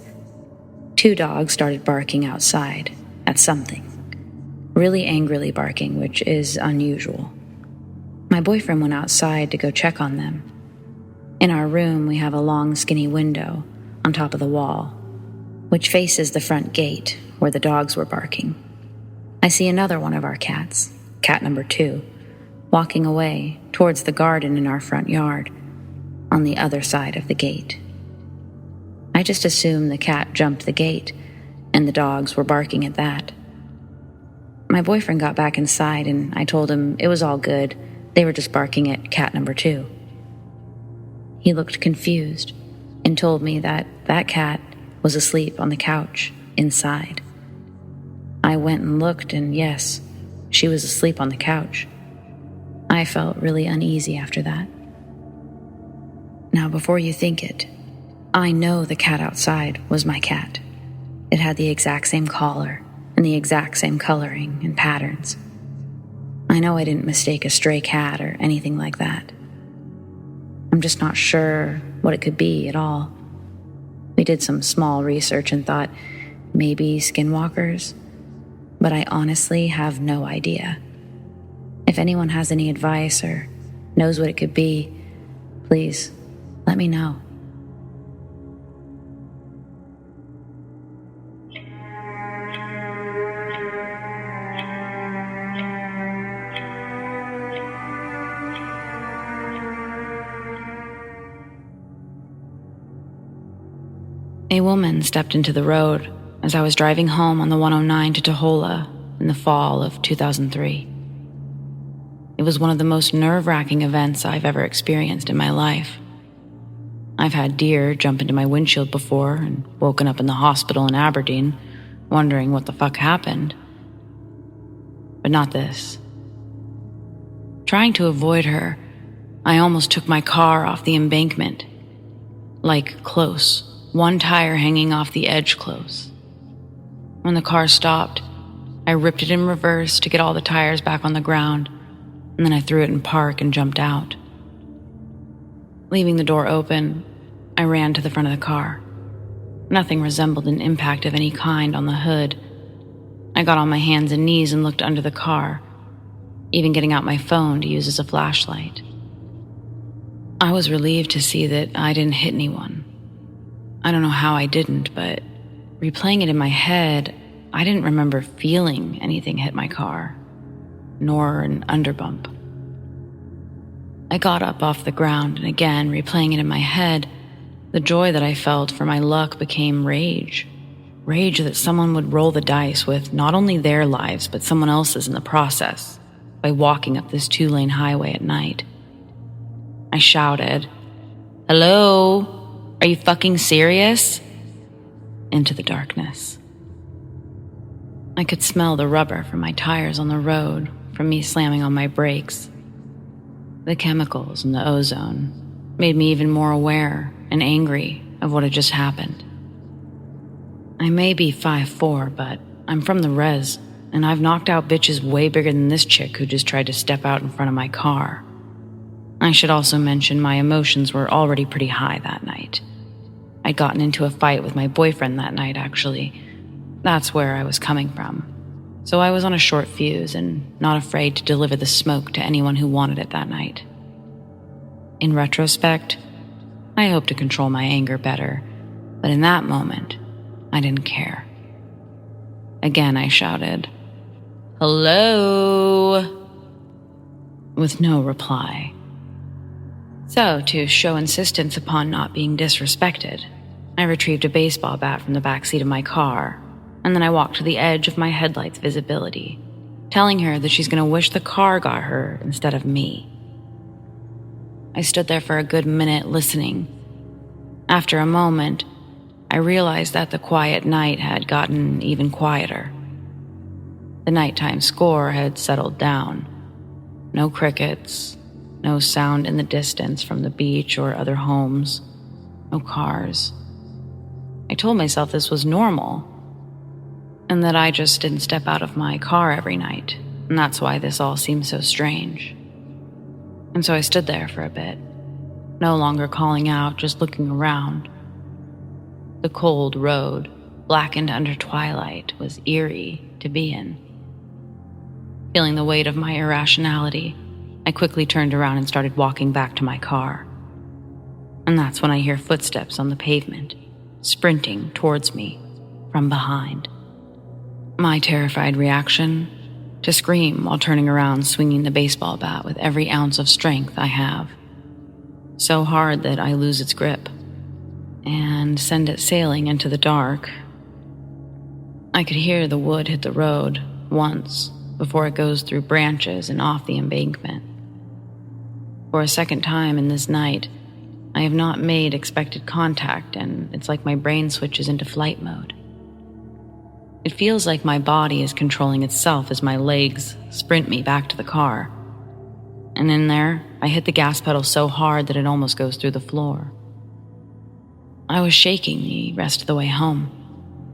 2 dogs started barking outside at something, really angrily barking, which is unusual. My boyfriend went outside to go check on them. In our room, we have a long, skinny window on top of the wall, which faces the front gate where the dogs were barking. I see another one of our cats, cat number 2, walking away towards the garden in our front yard, on the other side of the gate. I just assumed the cat jumped the gate, and the dogs were barking at that. My boyfriend got back inside, and I told him it was all good. They were just barking at cat number 2. He looked confused and told me that that cat was asleep on the couch inside. I went and looked, and yes, she was asleep on the couch. I felt really uneasy after that. Now, before you think it, I know the cat outside was my cat. It had the exact same collar and the exact same coloring and patterns. I know I didn't mistake a stray cat or anything like that. I'm just not sure what it could be at all. We did some small research and thought maybe skinwalkers, but I honestly have no idea. If anyone has any advice or knows what it could be, please let me know. A woman stepped into the road as I was driving home on the 109 to Tohola in the fall of 2003. It was one of the most nerve-wracking events I've ever experienced in my life. I've had deer jump into my windshield before and woken up in the hospital in Aberdeen, wondering what the fuck happened. But not this. Trying to avoid her, I almost took my car off the embankment. Like close, one tire hanging off the edge close. When the car stopped, I ripped it in reverse to get all the tires back on the ground, and then I threw it in park and jumped out. Leaving the door open, I ran to the front of the car. Nothing resembled an impact of any kind on the hood. I got on my hands and knees and looked under the car, even getting out my phone to use as a flashlight. I was relieved to see that I didn't hit anyone. I don't know how I didn't, but replaying it in my head, I didn't remember feeling anything hit my car, nor an underbump. I got up off the ground, and again, replaying it in my head, the joy that I felt for my luck became rage. Rage that someone would roll the dice with not only their lives, but someone else's in the process, by walking up this 2-lane highway at night. I shouted, "Hello? Are you fucking serious?" into the darkness. I could smell the rubber from my tires on the road from me slamming on my brakes. The chemicals and the ozone made me even more aware and angry of what had just happened. I may be 5'4", but I'm from the res, and I've knocked out bitches way bigger than this chick who just tried to step out in front of my car. I should also mention my emotions were already pretty high that night. I'd gotten into a fight with my boyfriend that night, actually. That's where I was coming from. So I was on a short fuse and not afraid to deliver the smoke to anyone who wanted it that night. In retrospect, I hope to control my anger better, but in that moment, I didn't care. Again, I shouted, "Hello?" with no reply. So, to show insistence upon not being disrespected, I retrieved a baseball bat from the backseat of my car, and then I walked to the edge of my headlight's visibility, telling her that she's going to wish the car got her instead of me. I stood there for a good minute listening. After a moment, I realized that the quiet night had gotten even quieter. The nighttime score had settled down. No crickets, no sound in the distance from the beach or other homes, no cars. I told myself this was normal, and that I just didn't step out of my car every night, and that's why this all seemed so strange. And so I stood there for a bit, no longer calling out, just looking around. The cold road, blackened under twilight, was eerie to be in. Feeling the weight of my irrationality, I quickly turned around and started walking back to my car. And that's when I hear footsteps on the pavement, sprinting towards me from behind. My terrified reaction? To scream while turning around, swinging the baseball bat with every ounce of strength I have. So hard that I lose its grip and send it sailing into the dark. I could hear the wood hit the road once before it goes through branches and off the embankment. For a second time in this night, I have not made expected contact, and it's like my brain switches into flight mode. It feels like my body is controlling itself as my legs sprint me back to the car. And in there, I hit the gas pedal so hard that it almost goes through the floor. I was shaking the rest of the way home,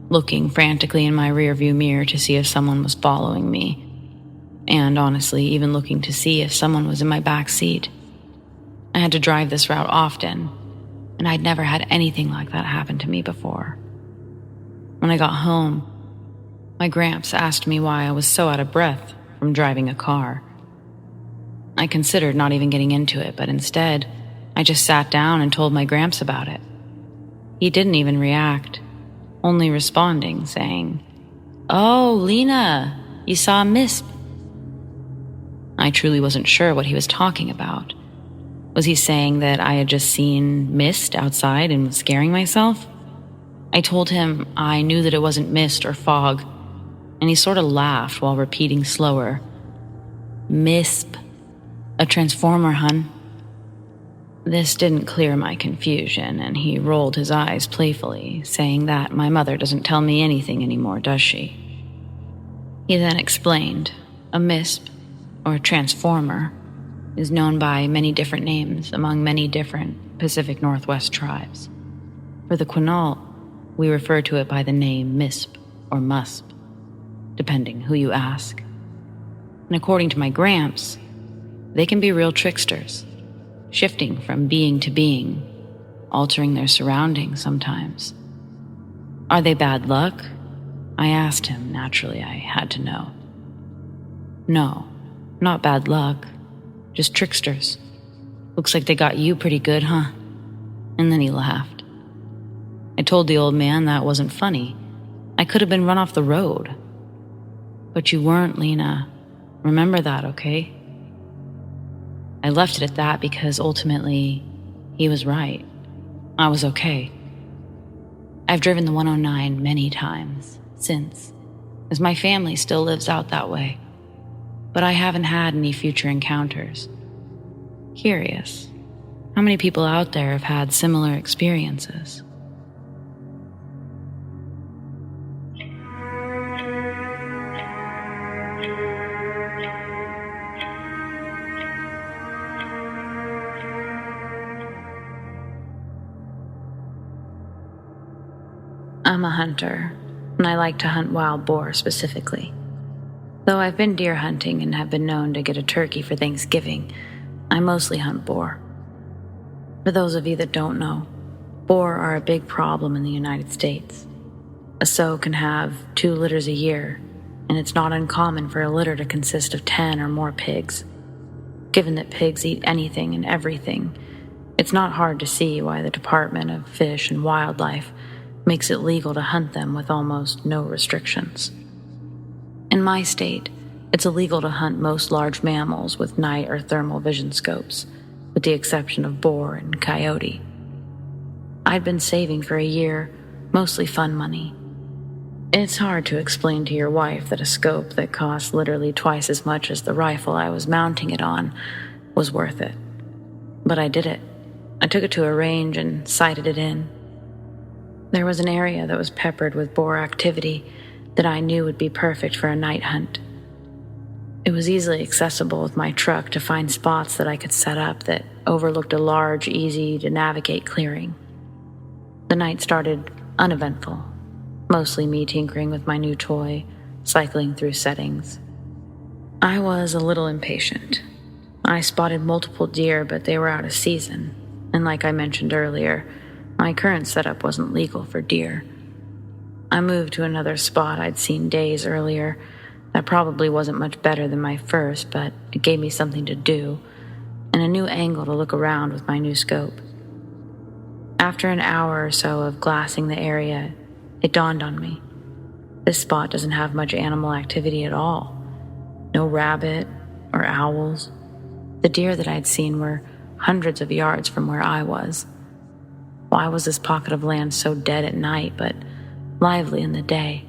looking frantically in my rearview mirror to see if someone was following me, and honestly, even looking to see if someone was in my back seat. I had to drive this route often, and I'd never had anything like that happen to me before. When I got home, my gramps asked me why I was so out of breath from driving a car. I considered not even getting into it, but instead, I just sat down and told my gramps about it. He didn't even react, only responding, saying, "Oh, Lena, you saw a mist." I truly wasn't sure what he was talking about. Was he saying that I had just seen mist outside and was scaring myself? I told him I knew that it wasn't mist or fog, and he sort of laughed while repeating slower, "Misp, a transformer, hun." This didn't clear my confusion, and he rolled his eyes playfully, saying that my mother doesn't tell me anything anymore, does she? He then explained, a misp, or transformer, is known by many different names among many different Pacific Northwest tribes. For the Quinault, we refer to it by the name misp or musp, depending who you ask. And according to my Gramps, they can be real tricksters, shifting from being to being, altering their surroundings sometimes. Are they bad luck? I asked him. Naturally, I had to know. No, not bad luck, just tricksters. Looks like they got you pretty good, huh? And then he laughed. I told the old man that wasn't funny. I could have been run off the road. But you weren't, Lena. Remember that, okay? I left it at that because ultimately, he was right. I was okay. I've driven the 109 many times since, as my family still lives out that way. But I haven't had any future encounters. Curious, how many people out there have had similar experiences? I'm a hunter, and I like to hunt wild boar specifically. Though I've been deer hunting and have been known to get a turkey for Thanksgiving, I mostly hunt boar. For those of you that don't know, boar are a big problem in the United States. A sow can have 2 litters a year, and it's not uncommon for a litter to consist of 10 or more pigs. Given that pigs eat anything and everything, it's not hard to see why the Department of Fish and Wildlife makes it legal to hunt them with almost no restrictions. In my state, it's illegal to hunt most large mammals with night or thermal vision scopes, with the exception of boar and coyote. I'd been saving for a year, mostly fun money. It's hard to explain to your wife that a scope that cost literally twice as much as the rifle I was mounting it on was worth it. But I did it. I took it to a range and sighted it in. There was an area that was peppered with boar activity that I knew would be perfect for a night hunt. It was easily accessible with my truck to find spots that I could set up that overlooked a large, easy-to-navigate clearing. The night started uneventful, mostly me tinkering with my new toy, cycling through settings. I was a little impatient. I spotted multiple deer, but they were out of season, and like I mentioned earlier, my current setup wasn't legal for deer. I moved to another spot I'd seen days earlier. That probably wasn't much better than my first, but it gave me something to do, and a new angle to look around with my new scope. After an hour or so of glassing the area, it dawned on me. This spot doesn't have much animal activity at all. No rabbit or owls. The deer that I'd seen were hundreds of yards from where I was. Why was this pocket of land so dead at night, but lively in the day?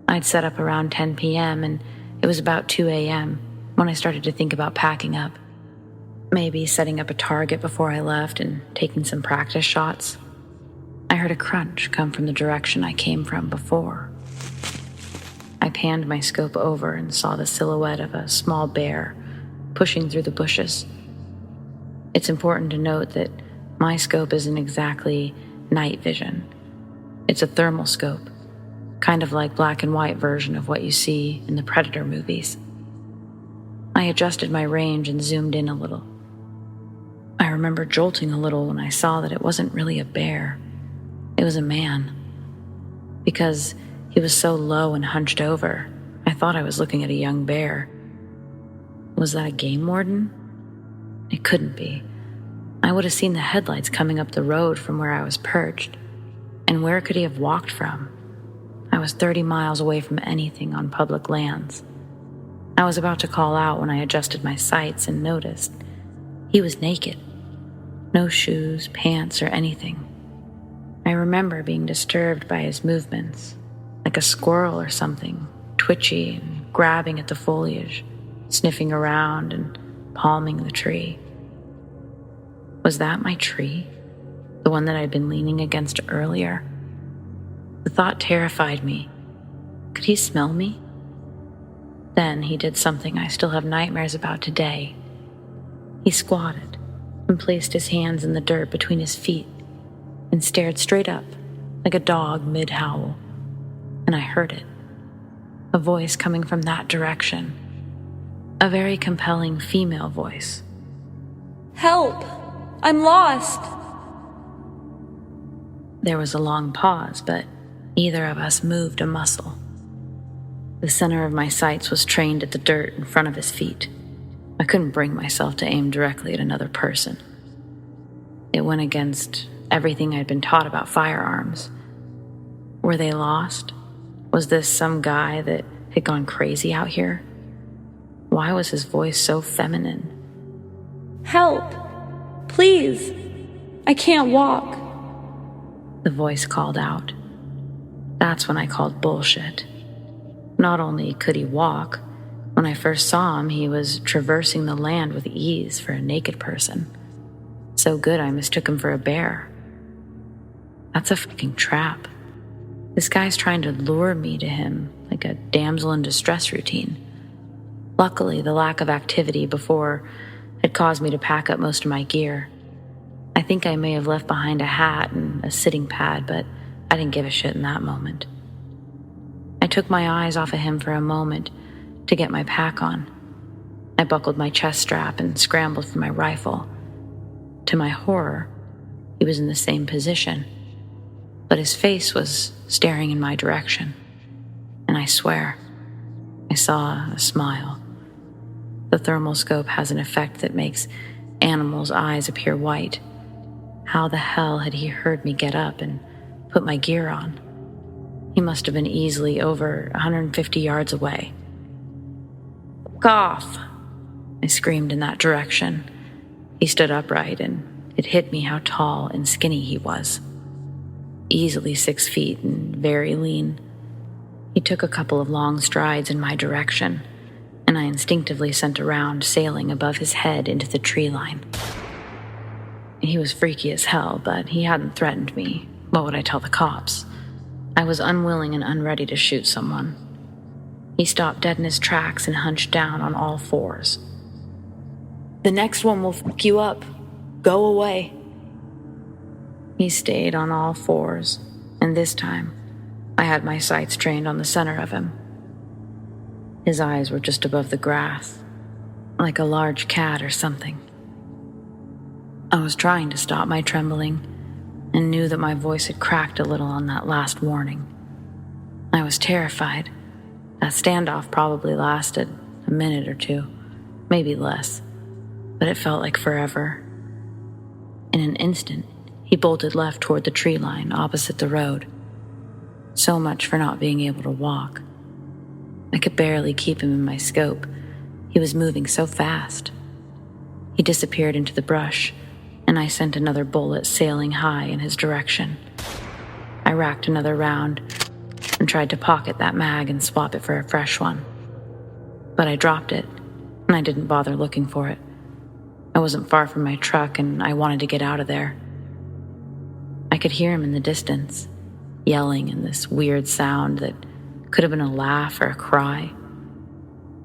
I'd set up around 10 p.m., and it was about 2 a.m. when I started to think about packing up. Maybe setting up a target before I left and taking some practice shots. I heard a crunch come from the direction I came from before. I panned my scope over and saw the silhouette of a small bear pushing through the bushes. It's important to note that my scope isn't exactly night vision. It's a thermal scope, kind of like black and white version of what you see in the Predator movies. I adjusted my range and zoomed in a little. I remember jolting a little when I saw that it wasn't really a bear. It was a man. Because he was so low and hunched over, I thought I was looking at a young bear. Was that a game warden? It couldn't be. I would have seen the headlights coming up the road from where I was perched. And where could he have walked from? I was 30 miles away from anything on public lands. I was about to call out when I adjusted my sights and noticed he was naked. No shoes, pants, or anything. I remember being disturbed by his movements, like a squirrel or something, twitchy and grabbing at the foliage, sniffing around and palming the tree. Was that my tree? The one that I'd been leaning against earlier? The thought terrified me. Could he smell me? Then he did something I still have nightmares about today. He squatted and placed his hands in the dirt between his feet and stared straight up like a dog mid-howl. And I heard it. A voice coming from that direction. A very compelling female voice. "Help! I'm lost!" There was a long pause, but neither of us moved a muscle. The center of my sights was trained at the dirt in front of his feet. I couldn't bring myself to aim directly at another person. It went against everything I'd been taught about firearms. Were they lost? Was this some guy that had gone crazy out here? Why was his voice so feminine? "Help! Please! I can't walk." The voice called out. That's when I called bullshit. Not only could he walk, when I first saw him, he was traversing the land with ease for a naked person. So good I mistook him for a bear. That's a fucking trap. This guy's trying to lure me to him like a damsel in distress routine. Luckily, the lack of activity before had caused me to pack up most of my gear. I think I may have left behind a hat and a sitting pad, but I didn't give a shit in that moment. I took my eyes off of him for a moment to get my pack on. I buckled my chest strap and scrambled for my rifle. To my horror, he was in the same position, but his face was staring in my direction. And I swear, I saw a smile. The thermal scope has an effect that makes animals' eyes appear white. How the hell had he heard me get up and put my gear on? He must have been easily over 150 yards away. "Fuck off!" I screamed in that direction. He stood upright, and it hit me how tall and skinny he was. Easily 6 feet and very lean. He took a couple of long strides in my direction, and I instinctively sent a round sailing above his head into the tree line. He was freaky as hell, but he hadn't threatened me. What would I tell the cops? I was unwilling and unready to shoot someone. He stopped dead in his tracks and hunched down on all fours. "The next one will fuck you up. Go away." He stayed on all fours, and this time, I had my sights trained on the center of him. His eyes were just above the grass, like a large cat or something. I was trying to stop my trembling and knew that my voice had cracked a little on that last warning. I was terrified. That standoff probably lasted a minute or two, maybe less, but it felt like forever. In an instant, he bolted left toward the tree line opposite the road. So much for not being able to walk. I could barely keep him in my scope. He was moving so fast. He disappeared into the brush, and I sent another bullet sailing high in his direction. I racked another round and tried to pocket that mag and swap it for a fresh one. But I dropped it, and I didn't bother looking for it. I wasn't far from my truck, and I wanted to get out of there. I could hear him in the distance, yelling in this weird sound that could have been a laugh or a cry.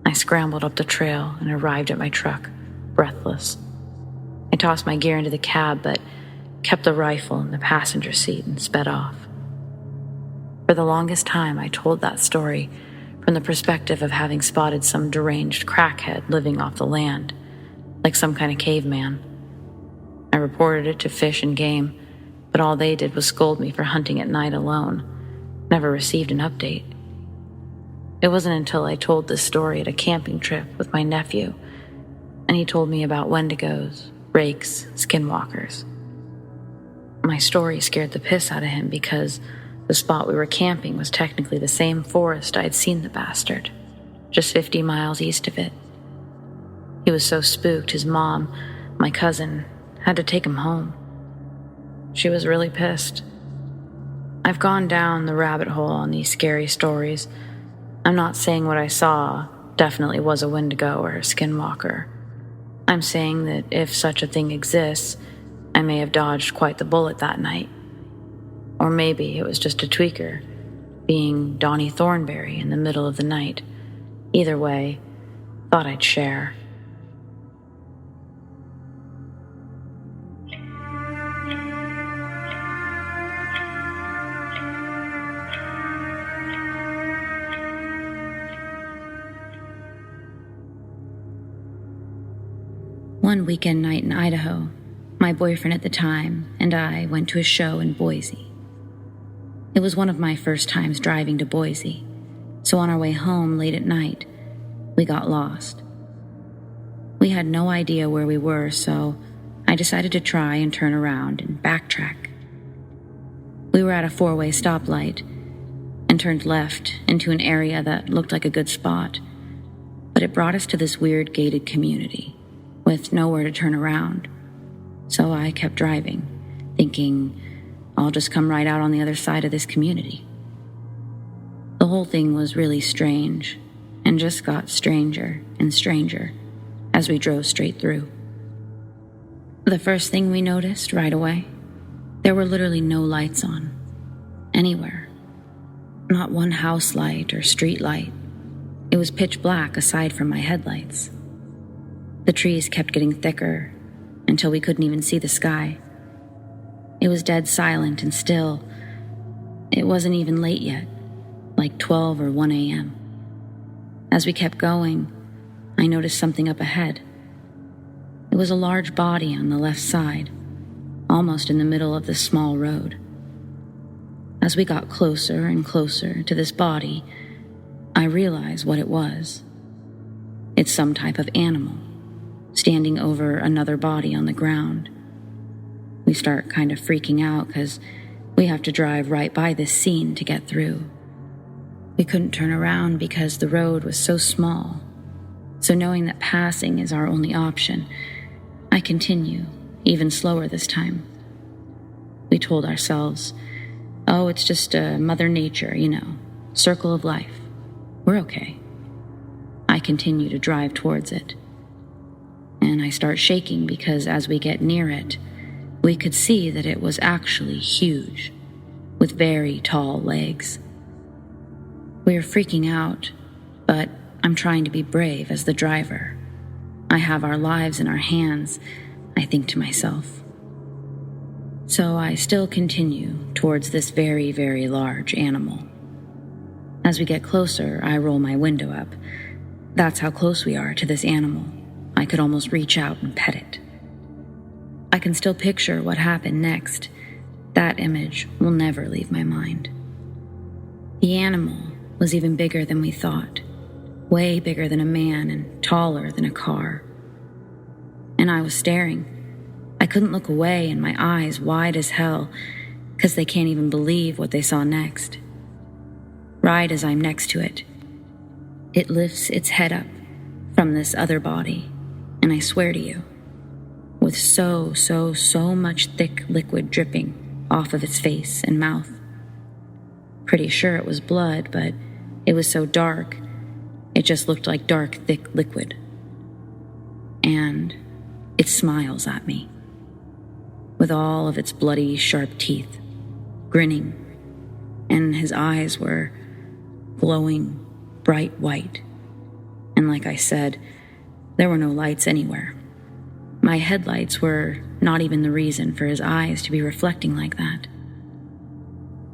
I scrambled up the trail and arrived at my truck, breathless. I tossed my gear into the cab, but kept the rifle in the passenger seat and sped off. For the longest time, I told that story from the perspective of having spotted some deranged crackhead living off the land, like some kind of caveman. I reported it to Fish and Game, but all they did was scold me for hunting at night alone. Never received an update. It wasn't until I told this story at a camping trip with my nephew, and he told me about Wendigos, rakes, skinwalkers. My story scared the piss out of him because the spot we were camping was technically the same forest I'd seen the bastard, just 50 miles east of it. He was so spooked his mom, my cousin, had to take him home. She was really pissed. I've gone down the rabbit hole on these scary stories. I'm not saying what I saw definitely was a Windigo or a skinwalker. I'm saying that if such a thing exists, I may have dodged quite the bullet that night. Or maybe it was just a tweaker, being Donnie Thornberry in the middle of the night. Either way, thought I'd share. One weekend night in Idaho, my boyfriend at the time and I went to a show in Boise. It was one of my first times driving to Boise, so on our way home late at night, we got lost. We had no idea where we were, so I decided to try and turn around and backtrack. We were at a 4-way stoplight and turned left into an area that looked like a good spot, but it brought us to this weird gated community with nowhere to turn around. So I kept driving, thinking I'll just come right out on the other side of this community. The whole thing was really strange and just got stranger and stranger as we drove straight through. The first thing we noticed right away, there were literally no lights on, anywhere. Not one house light or street light. It was pitch black aside from my headlights. The trees kept getting thicker until we couldn't even see the sky. It was dead silent and still. It wasn't even late yet, like 12 or 1 a.m. As we kept going, I noticed something up ahead. It was a large body on the left side, almost in the middle of the small road. As we got closer and closer to this body, I realized what it was. It's some type of animal, standing over another body on the ground. We start kind of freaking out because we have to drive right by this scene to get through. We couldn't turn around because the road was so small. So knowing that passing is our only option, I continue, even slower this time. We told ourselves, oh, it's just Mother Nature, circle of life. We're okay. I continue to drive towards it. And I start shaking because as we get near it, we could see that it was actually huge, with very tall legs. We are freaking out, but I'm trying to be brave as the driver. I have our lives in our hands, I think to myself. So I still continue towards this very, very large animal. As we get closer, I roll my window up. That's how close we are to this animal. I could almost reach out and pet it. I can still picture what happened next. That image will never leave my mind. The animal was even bigger than we thought, way bigger than a man and taller than a car. And I was staring. I couldn't look away, and my eyes wide as hell, because they can't even believe what they saw next. Right as I'm next to it, it lifts its head up from this other body, and I swear to you, with so much thick liquid dripping off of its face and mouth. Pretty sure it was blood, but it was so dark, it just looked like dark, thick liquid. And it smiles at me, with all of its bloody, sharp teeth, grinning, and his eyes were glowing bright white. And like I said, there were no lights anywhere. My headlights were not even the reason for his eyes to be reflecting like that.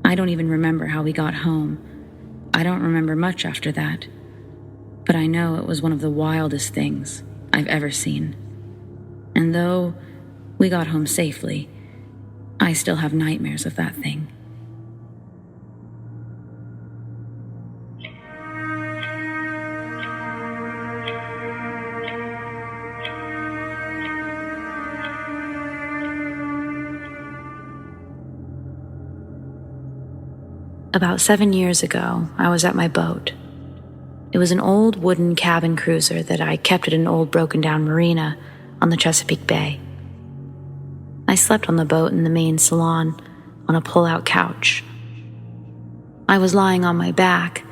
I don't even remember how we got home. I don't remember much after that. But I know it was one of the wildest things I've ever seen. And though we got home safely, I still have nightmares of that thing. About 7 years ago, I was at my boat. It was an old wooden cabin cruiser that I kept at an old broken-down marina on the Chesapeake Bay. I slept on the boat in the main salon on a pull-out couch, I was lying on my back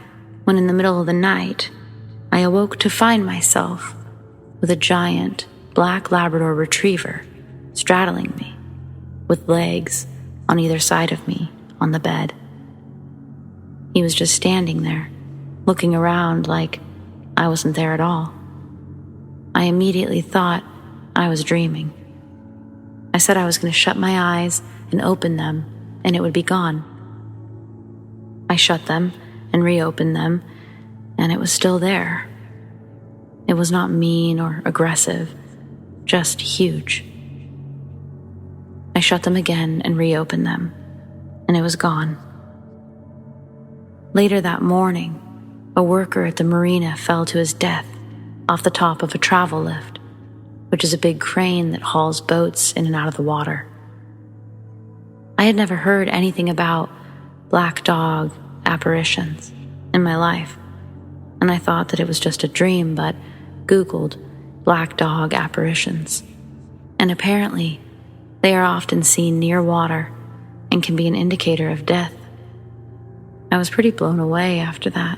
when in the middle of the night, I awoke to find myself with a giant black Labrador retriever straddling me, with legs on either side of me on the bed. He was just standing there, looking around like I wasn't there at all. I immediately thought I was dreaming. I said I was going to shut my eyes and open them, and it would be gone. I shut them and reopened them, and it was still there. It was not mean or aggressive, just huge. I shut them again and reopened them, and it was gone. Later that morning, a worker at the marina fell to his death off the top of a travel lift, which is a big crane that hauls boats in and out of the water. I had never heard anything about black dog apparitions in my life, and I thought that it was just a dream, but Googled black dog apparitions, and apparently they are often seen near water and can be an indicator of death. I was pretty blown away after that.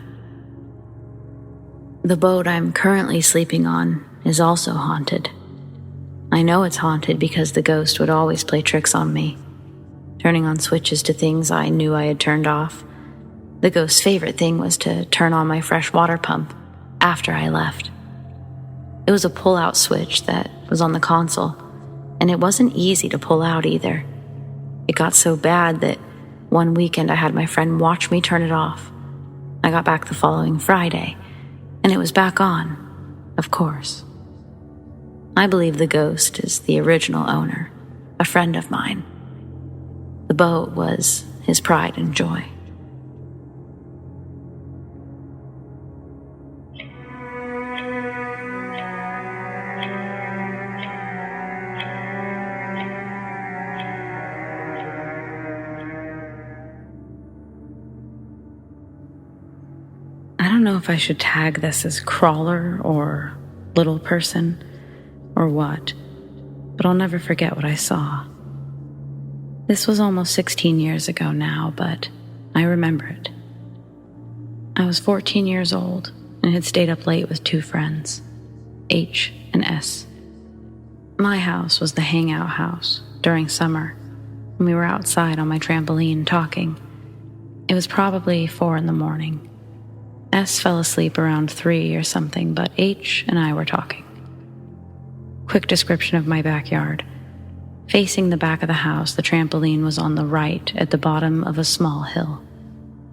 The boat I'm currently sleeping on is also haunted. I know it's haunted because the ghost would always play tricks on me, turning on switches to things I knew I had turned off. The ghost's favorite thing was to turn on my fresh water pump after I left. It was a pull-out switch that was on the console, and it wasn't easy to pull out either. It got so bad that one weekend I had my friend watch me turn it off. I got back the following Friday, and it was back on, of course. I believe the ghost is the original owner, a friend of mine. The boat was his pride and joy. I don't know if I should tag this as crawler or little person or what, but I'll never forget what I saw. This was almost 16 years ago now, but I remember it. I was 14 years old and had stayed up late with two friends, H and S. My house was the hangout house during summer, and we were outside on my trampoline talking. It was probably 4 a.m. S fell asleep around 3 or something, but H and I were talking. Quick description of my backyard. Facing the back of the house, the trampoline was on the right at the bottom of a small hill.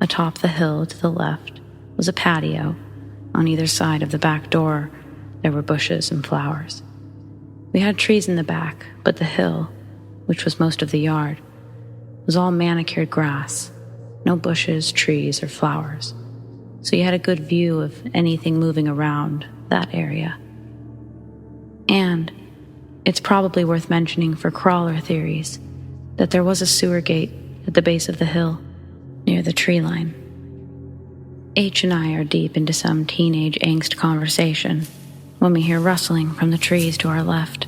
Atop the hill to the left was a patio. On either side of the back door, there were bushes and flowers. We had trees in the back, but the hill, which was most of the yard, was all manicured grass. No bushes, trees, or flowers. So you had a good view of anything moving around that area. And it's probably worth mentioning for crawler theories that there was a sewer gate at the base of the hill near the tree line. H and I are deep into some teenage angst conversation when we hear rustling from the trees to our left.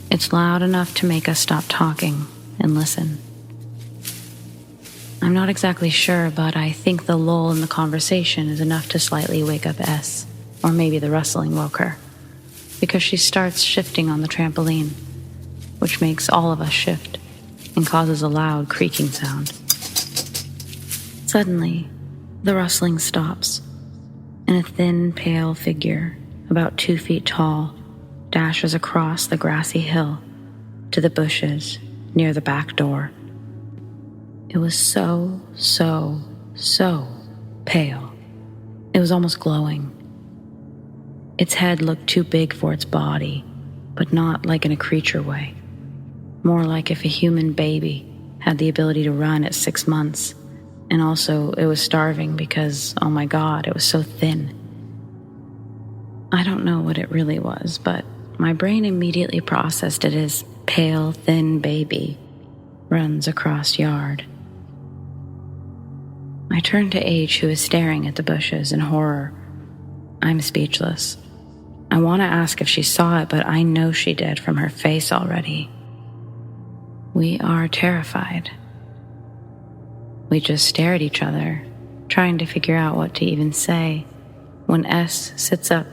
It's loud enough to make us stop talking and listen. I'm not exactly sure, but I think the lull in the conversation is enough to slightly wake up S, or maybe the rustling woke her, because she starts shifting on the trampoline, which makes all of us shift and causes a loud creaking sound. Suddenly, the rustling stops, and a thin, pale figure, about 2 feet tall, dashes across the grassy hill to the bushes near the back door. It was so pale. It was almost glowing. Its head looked too big for its body, but not like in a creature way. More like if a human baby had the ability to run at 6 months, and also it was starving because, oh my God, it was so thin. I don't know what it really was, but my brain immediately processed it as pale, thin baby runs across yard. I turned to H, who is staring at the bushes in horror. I'm speechless. I want to ask if she saw it, but I know she did from her face already. We are terrified. We just stare at each other, trying to figure out what to even say, when S sits up,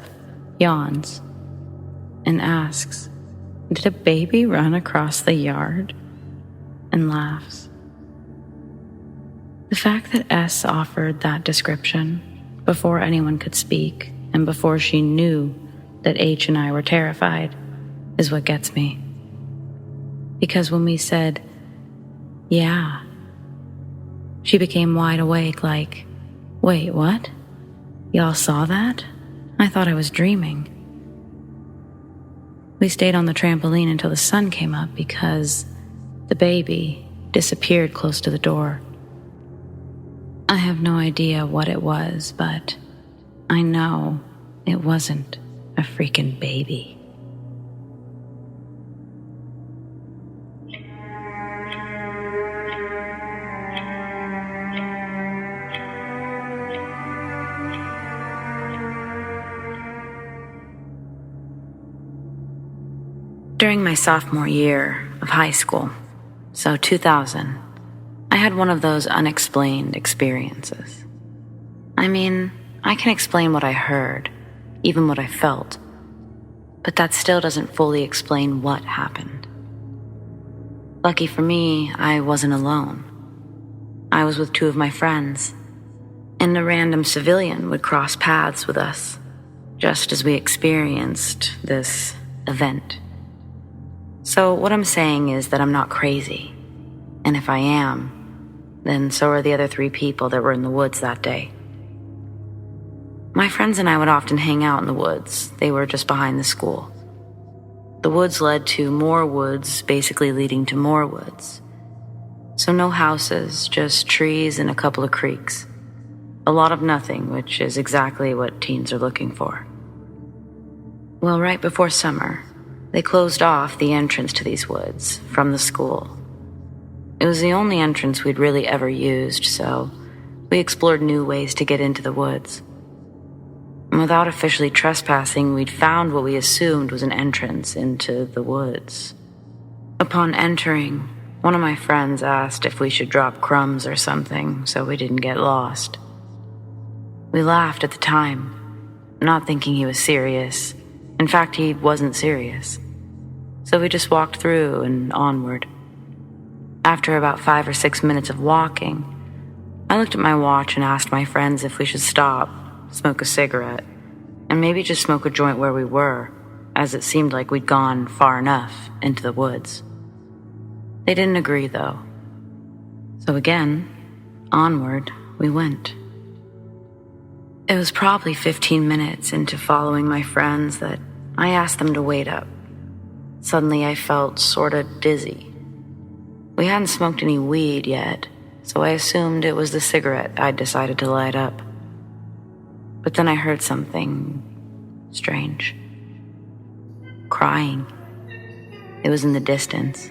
yawns, and asks, "Did a baby run across the yard?" and laughs. The fact that S offered that description before anyone could speak and before she knew that H and I were terrified is what gets me. Because when we said, "Yeah," she became wide awake like, "Wait, what? Y'all saw that? I thought I was dreaming." We stayed on the trampoline until the sun came up because the baby disappeared close to the door. I have no idea what it was, but I know it wasn't a freaking baby. During my sophomore year of high school, so 2000, I had one of those unexplained experiences. I mean, I can explain what I heard, even what I felt, but that still doesn't fully explain what happened. Lucky for me, I wasn't alone. I was with two of my friends, and a random civilian would cross paths with us, just as we experienced this event. So what I'm saying is that I'm not crazy, and if I am, then so are the other 3 people that were in the woods that day. My friends and I would often hang out in the woods. They were just behind the school. The woods led to more woods, basically leading to more woods. So no houses, just trees and a couple of creeks. A lot of nothing, which is exactly what teens are looking for. Well, right before summer, they closed off the entrance to these woods from the school. It was the only entrance we'd really ever used, so we explored new ways to get into the woods. And without officially trespassing, we'd found what we assumed was an entrance into the woods. Upon entering, one of my friends asked if we should drop crumbs or something so we didn't get lost. We laughed at the time, not thinking he was serious. In fact, he wasn't serious. So we just walked through and onward. After about 5 or 6 minutes of walking, I looked at my watch and asked my friends if we should stop, smoke a cigarette, and maybe just smoke a joint where we were, as it seemed like we'd gone far enough into the woods. They didn't agree, though. So again, onward we went. It was probably 15 minutes into following my friends that I asked them to wait up. Suddenly I felt sorta dizzy. We hadn't smoked any weed yet, so I assumed it was the cigarette I'd decided to light up. But then I heard something strange. Crying. It was in the distance,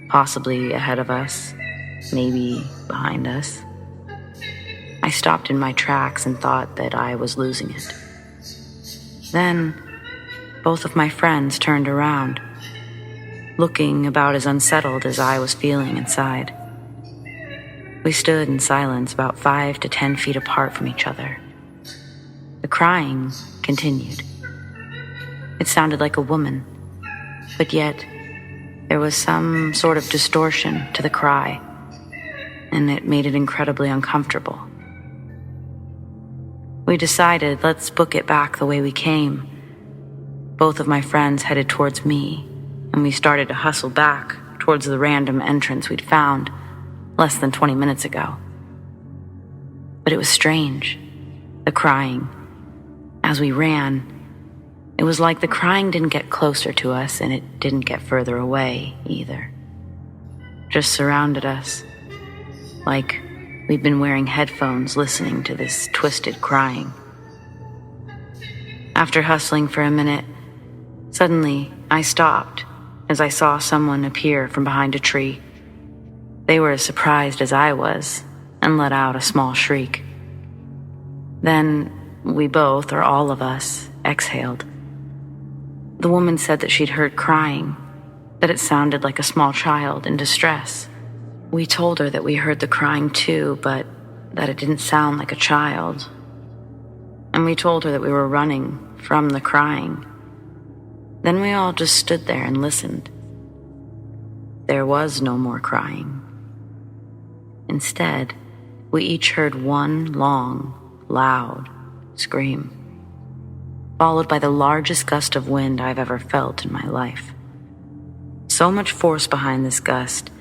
possibly ahead of us, maybe behind us. I stopped in my tracks and thought that I was losing it. Then, both of my friends turned around, looking about as unsettled as I was feeling inside. We stood in silence about 5 to 10 feet apart from each other. The crying continued. It sounded like a woman, but yet there was some sort of distortion to the cry, and it made it incredibly uncomfortable. We decided, let's book it back the way we came. Both of my friends headed towards me, and we started to hustle back towards the random entrance we'd found less than 20 minutes ago. But it was strange, the crying. As we ran, it was like the crying didn't get closer to us, and it didn't get further away either. Just surrounded us, like we'd been wearing headphones listening to this twisted crying. After hustling for a minute, suddenly I stopped as I saw someone appear from behind a tree. They were as surprised as I was and let out a small shriek. Then we both, or all of us, exhaled. The woman said that she'd heard crying, that it sounded like a small child in distress. We told her that we heard the crying too, but that it didn't sound like a child. And we told her that we were running from the crying. Then we all just stood there and listened. There was no more crying. Instead, we each heard one long, loud scream, followed by the largest gust of wind I've ever felt in my life. So much force behind this gust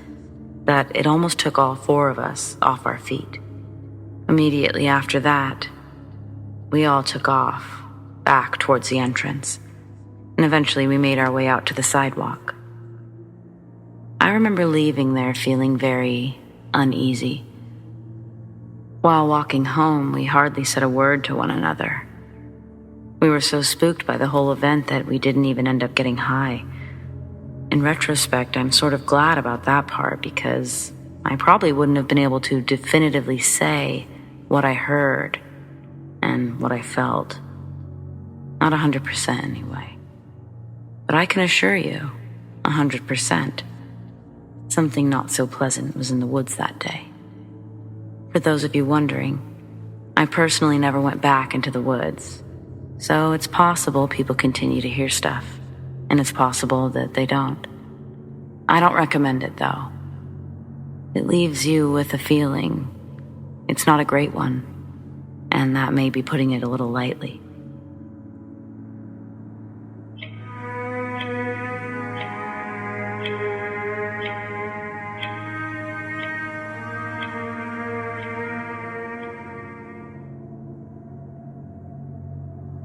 that it almost took all four of us off our feet. Immediately after that, we all took off, back towards the entrance, and eventually we made our way out to the sidewalk. I remember leaving there feeling very uneasy. While walking home, we hardly said a word to one another. We were so spooked by the whole event that we didn't even end up getting high. In retrospect, I'm sort of glad about that part because I probably wouldn't have been able to definitively say what I heard and what I felt. Not 100% anyway. But I can assure you, 100%, something not so pleasant was in the woods that day. For those of you wondering, I personally never went back into the woods, so it's possible people continue to hear stuff, and it's possible that they don't. I don't recommend it, though. It leaves you with a feeling. It's not a great one, and that may be putting it a little lightly.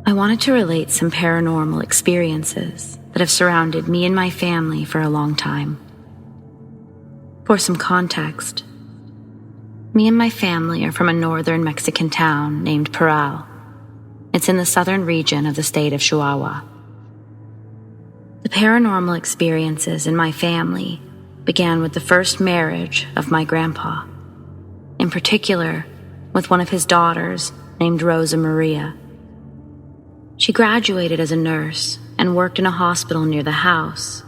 I wanted to relate some paranormal experiences that have surrounded me and my family for a long time. For some context, me and my family are from a northern Mexican town named Parral. It's in the southern region of the state of Chihuahua. The paranormal experiences in my family began with the first marriage of my grandpa, in particular with one of his daughters named Rosa Maria. She graduated as a nurse and worked in a hospital near the house,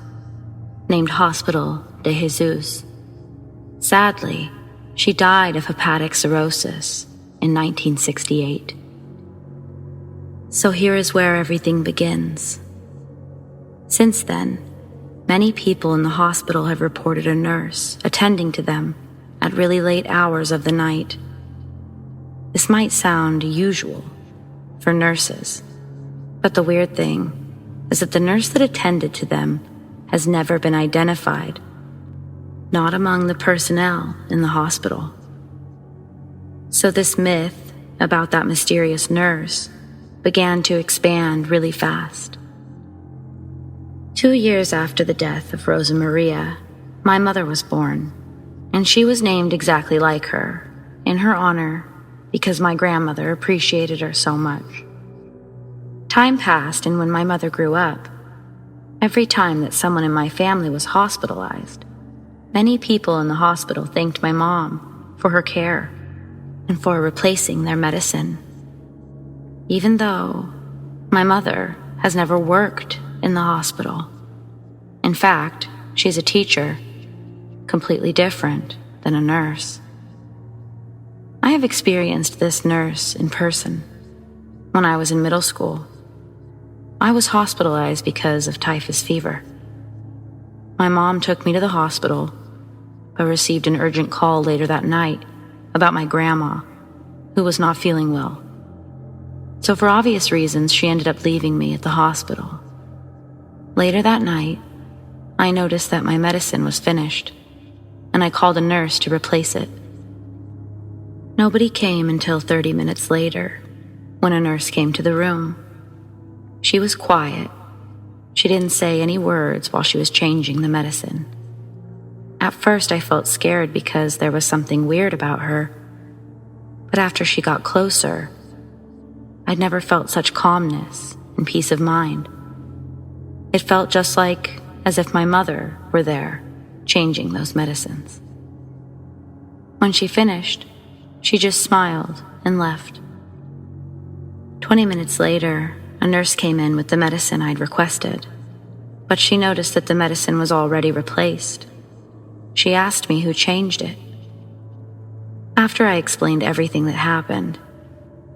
named Hospital de Jesus. Sadly, she died of hepatic cirrhosis in 1968. So here is where everything begins. Since then, many people in the hospital have reported a nurse attending to them at really late hours of the night. This might sound usual for nurses, but the weird thing is that the nurse that attended to them has never been identified, not among the personnel in the hospital. So this myth about that mysterious nurse began to expand really fast. 2 years after the death of Rosa Maria, my mother was born, and she was named exactly like her, in her honor, because my grandmother appreciated her so much. Time passed, and when my mother grew up, every time that someone in my family was hospitalized, many people in the hospital thanked my mom for her care and for replacing their medicine. Even though my mother has never worked in the hospital. In fact, she's a teacher, completely different than a nurse. I have experienced this nurse in person when I was in middle school. I was hospitalized because of typhus fever. My mom took me to the hospital, but received an urgent call later that night about my grandma, who was not feeling well. So for obvious reasons, she ended up leaving me at the hospital. Later that night, I noticed that my medicine was finished, and I called a nurse to replace it. Nobody came until 30 minutes later, when a nurse came to the room. She was quiet. She didn't say any words while she was changing the medicine. At first, I felt scared because there was something weird about her. But after she got closer, I'd never felt such calmness and peace of mind. It felt just like as if my mother were there, changing those medicines. When she finished, she just smiled and left. 20 minutes later, a nurse came in with the medicine I'd requested, but she noticed that the medicine was already replaced. She asked me who changed it. After I explained everything that happened,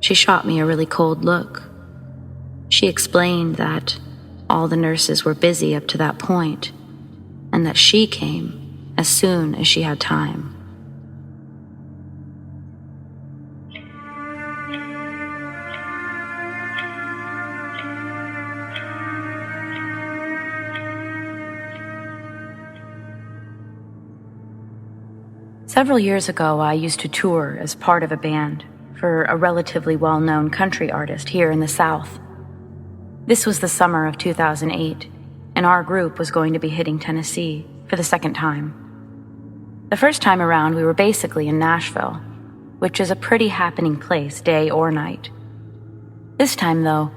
she shot me a really cold look. She explained that all the nurses were busy up to that point, and that she came as soon as she had time. Several years ago, I used to tour as part of a band for a relatively well-known country artist here in the South. This was the summer of 2008, and our group was going to be hitting Tennessee for the second time. The first time around, we were basically in Nashville, which is a pretty happening place, day or night. This time, though,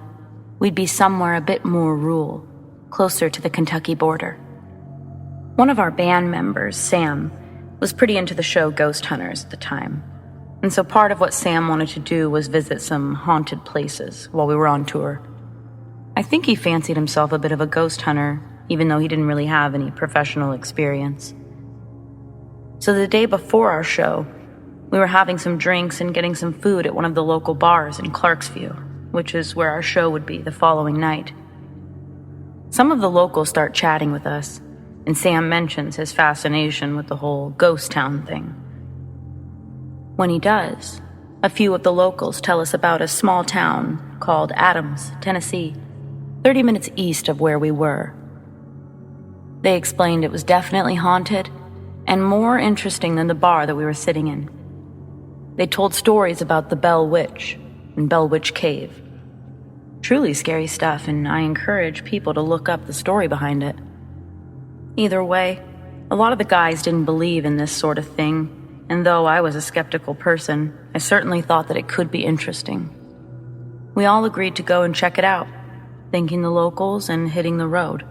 we'd be somewhere a bit more rural, closer to the Kentucky border. One of our band members, Sam, was pretty into the show Ghost Hunters at the time, and so part of what Sam wanted to do was visit some haunted places while we were on tour. I think he fancied himself a bit of a ghost hunter, even though he didn't really have any professional experience. So the day before our show, we were having some drinks and getting some food at one of the local bars in Clarksview, which is where our show would be the following night. Some of the locals start chatting with us, and Sam mentions his fascination with the whole ghost town thing. When he does, a few of the locals tell us about a small town called Adams, Tennessee, 30 minutes east of where we were. They explained it was definitely haunted and more interesting than the bar that we were sitting in. They told stories about the Bell Witch and Bell Witch Cave. Truly scary stuff, and I encourage people to look up the story behind it. Either way, a lot of the guys didn't believe in this sort of thing, and though I was a skeptical person, I certainly thought that it could be interesting. We all agreed to go and check it out, thanking the locals and hitting the road.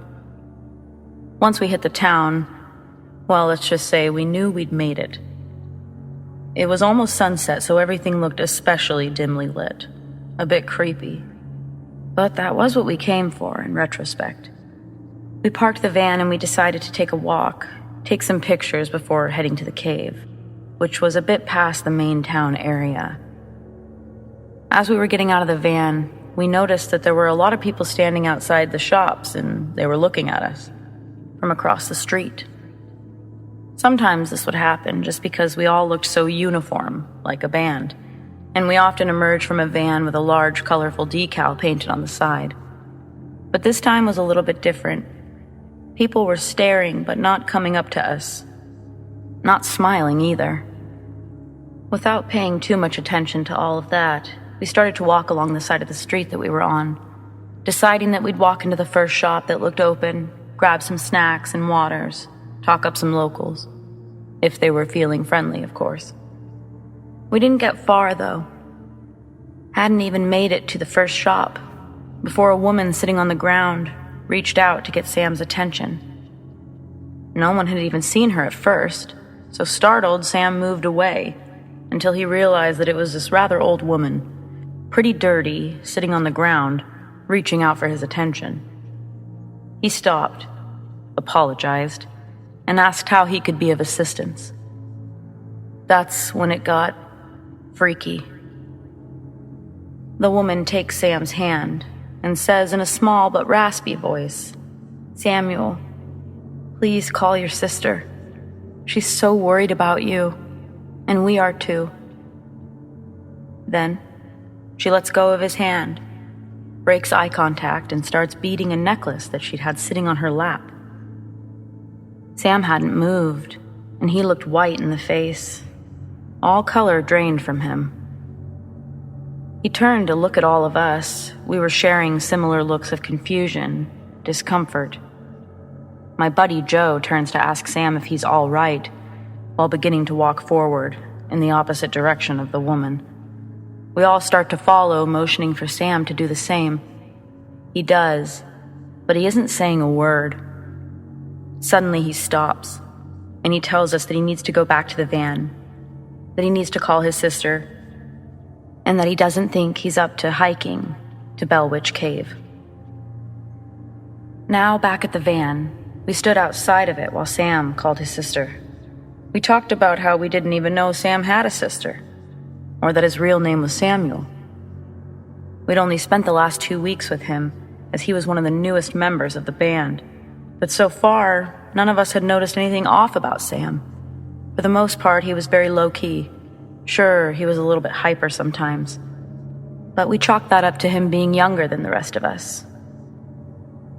Once we hit the town, well, let's just say we knew we'd made it. It was almost sunset, so everything looked especially dimly lit, a bit creepy. But that was what we came for in retrospect. We parked the van and we decided to take a walk, take some pictures before heading to the cave, which was a bit past the main town area. As we were getting out of the van, we noticed that there were a lot of people standing outside the shops, and they were looking at us from across the street. Sometimes this would happen just because we all looked so uniform, like a band, and we often emerged from a van with a large, colorful decal painted on the side. But this time was a little bit different. People were staring, but not coming up to us. Not smiling either. Without paying too much attention to all of that, we started to walk along the side of the street that we were on, deciding that we'd walk into the first shop that looked open, grab some snacks and waters, talk up some locals. If they were feeling friendly, of course. We didn't get far, though. Hadn't even made it to the first shop before a woman sitting on the ground reached out to get Sam's attention. No one had even seen her at first, so startled, Sam moved away until he realized that it was this rather old woman, pretty dirty, sitting on the ground, reaching out for his attention. He stopped, apologized, and asked how he could be of assistance. That's when it got freaky. The woman takes Sam's hand and says in a small but raspy voice, "Samuel, please call your sister. She's so worried about you, and we are too." Then she lets go of his hand, breaks eye contact, and starts beating a necklace that she'd had sitting on her lap. Sam hadn't moved, and he looked white in the face. All color drained from him. He turned to look at all of us. We were sharing similar looks of confusion, discomfort. My buddy Joe turns to ask Sam if he's all right, while beginning to walk forward in the opposite direction of the woman. We all start to follow, motioning for Sam to do the same. He does, but he isn't saying a word. Suddenly he stops, and he tells us that he needs to go back to the van, that he needs to call his sister, and that he doesn't think he's up to hiking to Bell Witch Cave. Now back at the van, we stood outside of it while Sam called his sister. We talked about how we didn't even know Sam had a sister, or that his real name was Samuel. We'd only spent the last 2 weeks with him, as he was one of the newest members of the band, but so far, none of us had noticed anything off about Sam. For the most part, he was very low-key. Sure, he was a little bit hyper sometimes, but we chalked that up to him being younger than the rest of us.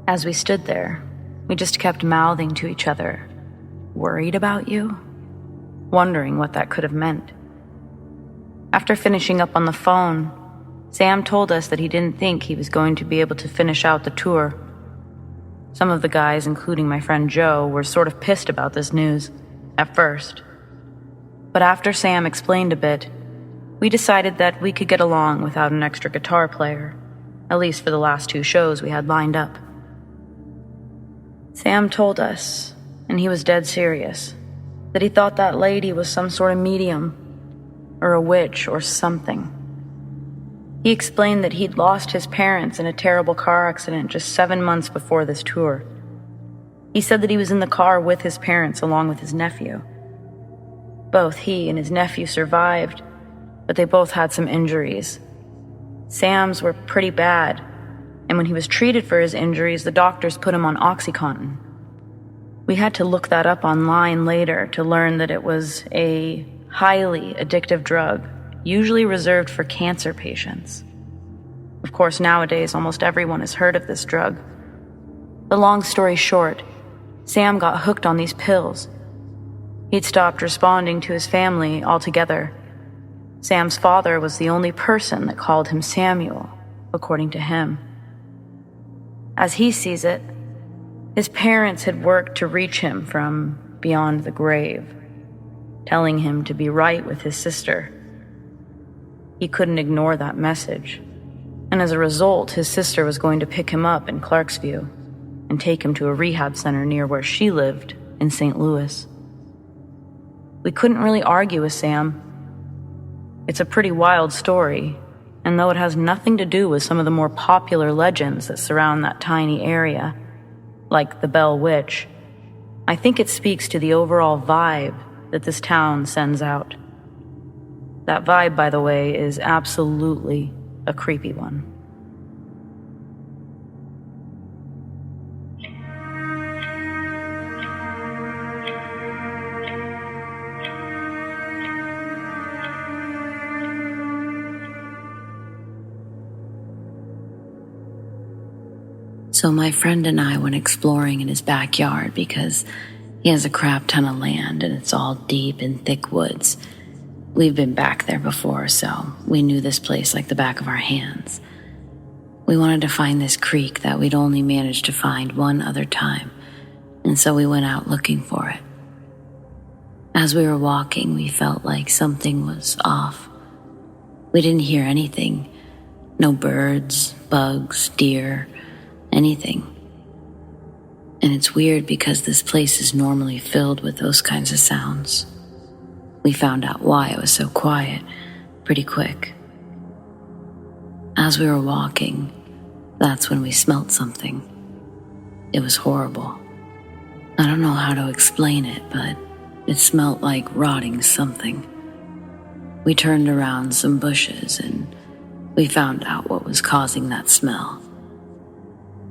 As we stood there, we just kept mouthing to each other, "Worried about you?" Wondering what that could have meant. After finishing up on the phone, Sam told us that he didn't think he was going to be able to finish out the tour. Some of the guys, including my friend Joe, were sort of pissed about this news, at first. But after Sam explained a bit, we decided that we could get along without an extra guitar player, at least for the last 2 shows we had lined up. Sam told us, and he was dead serious, that he thought that lady was some sort of medium, or a witch, or something. He explained that he'd lost his parents in a terrible car accident just 7 months before this tour. He said that he was in the car with his parents along with his nephew. Both he and his nephew survived, but they both had some injuries. Sam's were pretty bad, and when he was treated for his injuries, the doctors put him on OxyContin. We had to look that up online later to learn that it was a highly addictive drug, usually reserved for cancer patients. Of course, nowadays, almost everyone has heard of this drug. The long story short, Sam got hooked on these pills. He'd stopped responding to his family altogether. Sam's father was the only person that called him Samuel, according to him. As he sees it, his parents had worked to reach him from beyond the grave, telling him to be right with his sister. He couldn't ignore that message, and as a result, his sister was going to pick him up in Clarksview and take him to a rehab center near where she lived in St. Louis. We couldn't really argue with Sam. It's a pretty wild story, and though it has nothing to do with some of the more popular legends that surround that tiny area, like the Bell Witch, I think it speaks to the overall vibe that this town sends out. That vibe, by the way, is absolutely a creepy one. So my friend and I went exploring in his backyard because he has a crap ton of land and it's all deep in thick woods. We've been back there before, so we knew this place like the back of our hands. We wanted to find this creek that we'd only managed to find one other time, and so we went out looking for it. As we were walking, we felt like something was off. We didn't hear anything. No birds, bugs, deer, anything. And it's weird because this place is normally filled with those kinds of sounds. We found out why it was so quiet pretty quick. As we were walking, that's when we smelt something. It was horrible. I don't know how to explain it, but it smelt like rotting something. We turned around some bushes and we found out what was causing that smell.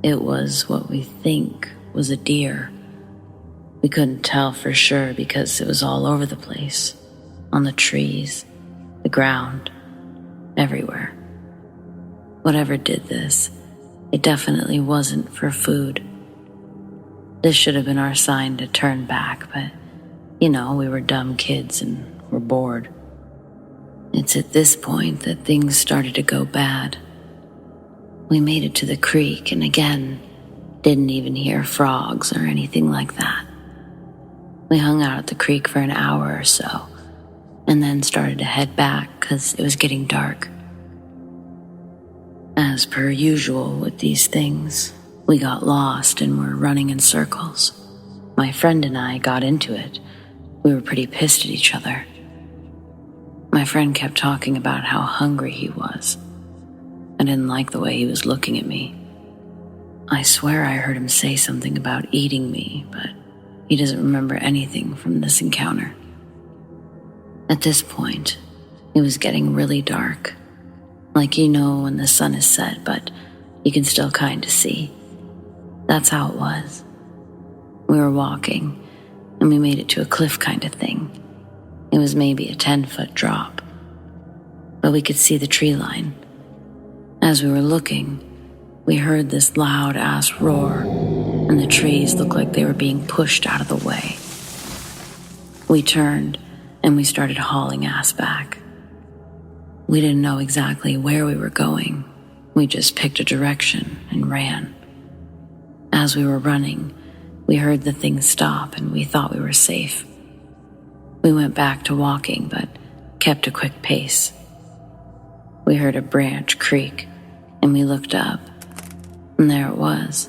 It was what we think was a deer. We couldn't tell for sure because it was all over the place. On the trees, the ground, everywhere. Whatever did this, it definitely wasn't for food. This should have been our sign to turn back, but, we were dumb kids and were bored. It's at this point that things started to go bad. We made it to the creek and again, didn't even hear frogs or anything like that. We hung out at the creek for an hour or so, and then started to head back because it was getting dark. As per usual with these things, we got lost and were running in circles. My friend and I got into it. We were pretty pissed at each other. My friend kept talking about how hungry he was. I didn't like the way he was looking at me. I swear I heard him say something about eating me, but he doesn't remember anything from this encounter. At this point, it was getting really dark. Like when the sun is set, but you can still kind of see. That's how it was. We were walking, and we made it to a cliff kind of thing. It was maybe a 10-foot drop, but we could see the tree line. As we were looking, we heard this loud-ass roar, and the trees looked like they were being pushed out of the way. We turned, and we started hauling ass back. We didn't know exactly where we were going. We just picked a direction and ran. As we were running, we heard the thing stop, and we thought we were safe. We went back to walking, but kept a quick pace. We heard a branch creak, and we looked up, and there it was.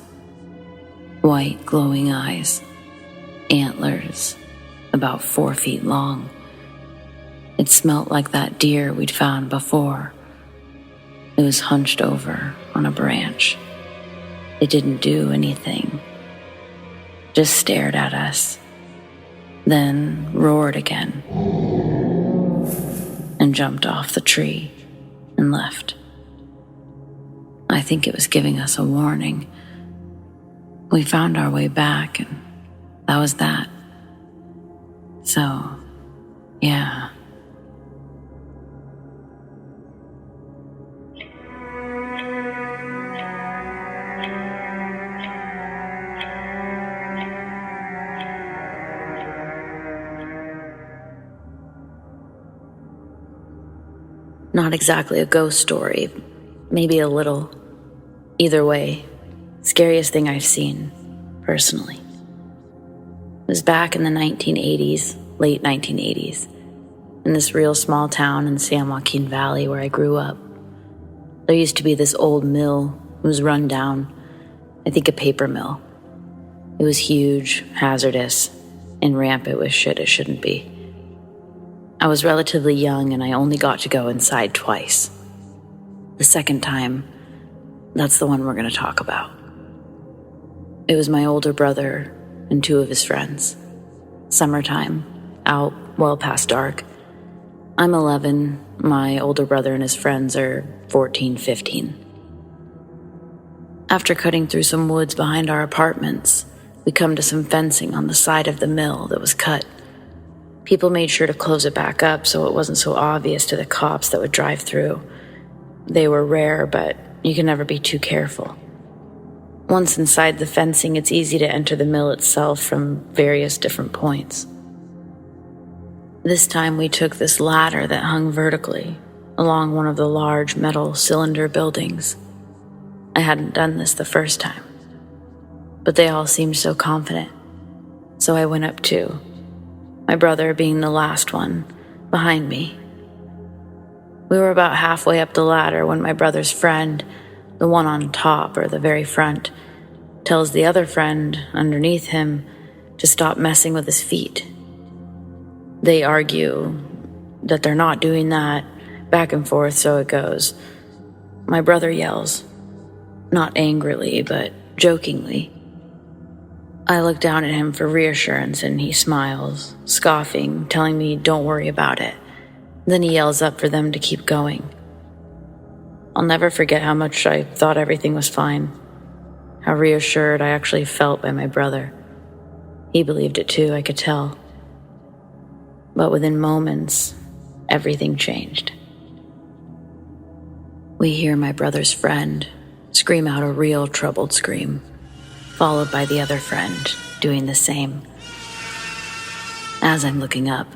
White, glowing eyes, antlers, about 4 feet long. It smelt like that deer we'd found before. It was hunched over on a branch. It didn't do anything, just stared at us, then roared again, and jumped off the tree and left. I think it was giving us a warning. We found our way back, and that was that. So, yeah. Not exactly a ghost story, maybe a little. Either way, scariest thing I've seen, personally. It was back in the 1980s, late 1980s, in this real small town in San Joaquin Valley where I grew up. There used to be this old mill. It was run down, I think a paper mill. It was huge, hazardous, and rampant with shit it shouldn't be. I was relatively young and I only got to go inside twice. The second time, that's the one we're going to talk about. It was my older brother and 2 of his friends. Summertime, out well past dark. I'm 11, my older brother and his friends are 14, 15. After cutting through some woods behind our apartments, we come to some fencing on the side of the mill that was cut. People made sure to close it back up so it wasn't so obvious to the cops that would drive through. They were rare, but you can never be too careful. Once inside the fencing, it's easy to enter the mill itself from various different points. This time we took this ladder that hung vertically along one of the large metal cylinder buildings. I hadn't done this the first time, but they all seemed so confident, so I went up too. My brother being the last one, behind me. We were about halfway up the ladder when my brother's friend, the one on top or the very front, tells the other friend underneath him to stop messing with his feet. They argue that they're not doing that, back and forth, so it goes. My brother yells, not angrily, but jokingly. I look down at him for reassurance and he smiles, scoffing, telling me don't worry about it. Then he yells up for them to keep going. I'll never forget how much I thought everything was fine, how reassured I actually felt by my brother. He believed it too, I could tell. But within moments, everything changed. We hear my brother's friend scream out a real troubled scream, followed by the other friend doing the same. As I'm looking up,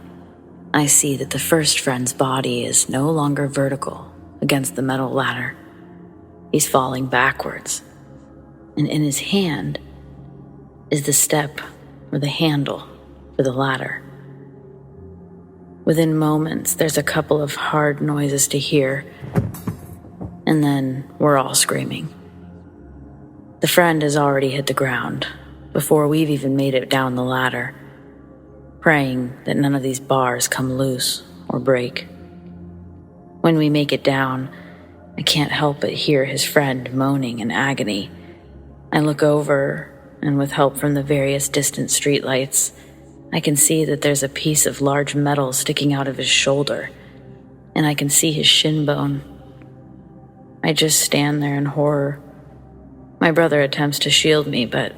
I see that the first friend's body is no longer vertical against the metal ladder. He's falling backwards, and in his hand is the step or the handle for the ladder. Within moments, there's a couple of hard noises to hear, and then we're all screaming. The friend has already hit the ground before we've even made it down the ladder, praying that none of these bars come loose or break. When we make it down, I can't help but hear his friend moaning in agony. I look over, and with help from the various distant streetlights, I can see that there's a piece of large metal sticking out of his shoulder, and I can see his shin bone. I just stand there in horror. My brother attempts to shield me, but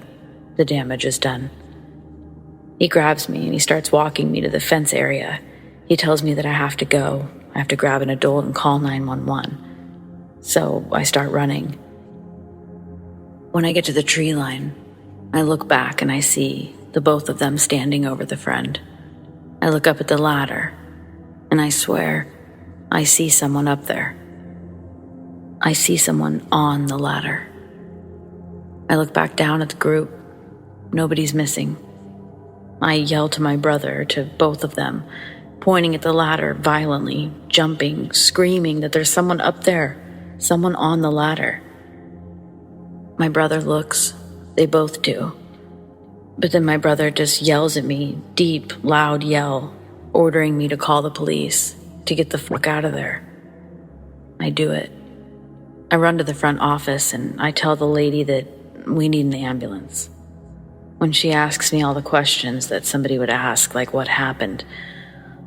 the damage is done. He grabs me and he starts walking me to the fence area. He tells me that I have to go. I have to grab an adult and call 911. So I start running. When I get to the tree line, I look back and I see the both of them standing over the friend. I look up at the ladder, and I swear I see someone up there. I see someone on the ladder. I look back down at the group. Nobody's missing. I yell to my brother, to both of them, pointing at the ladder violently, jumping, screaming that there's someone up there, someone on the ladder. My brother looks. They both do. But then my brother just yells at me, deep, loud yell, ordering me to call the police, to get the fuck out of there. I do it. I run to the front office and I tell the lady that we need an ambulance. When she asks me all the questions that somebody would ask, like what happened,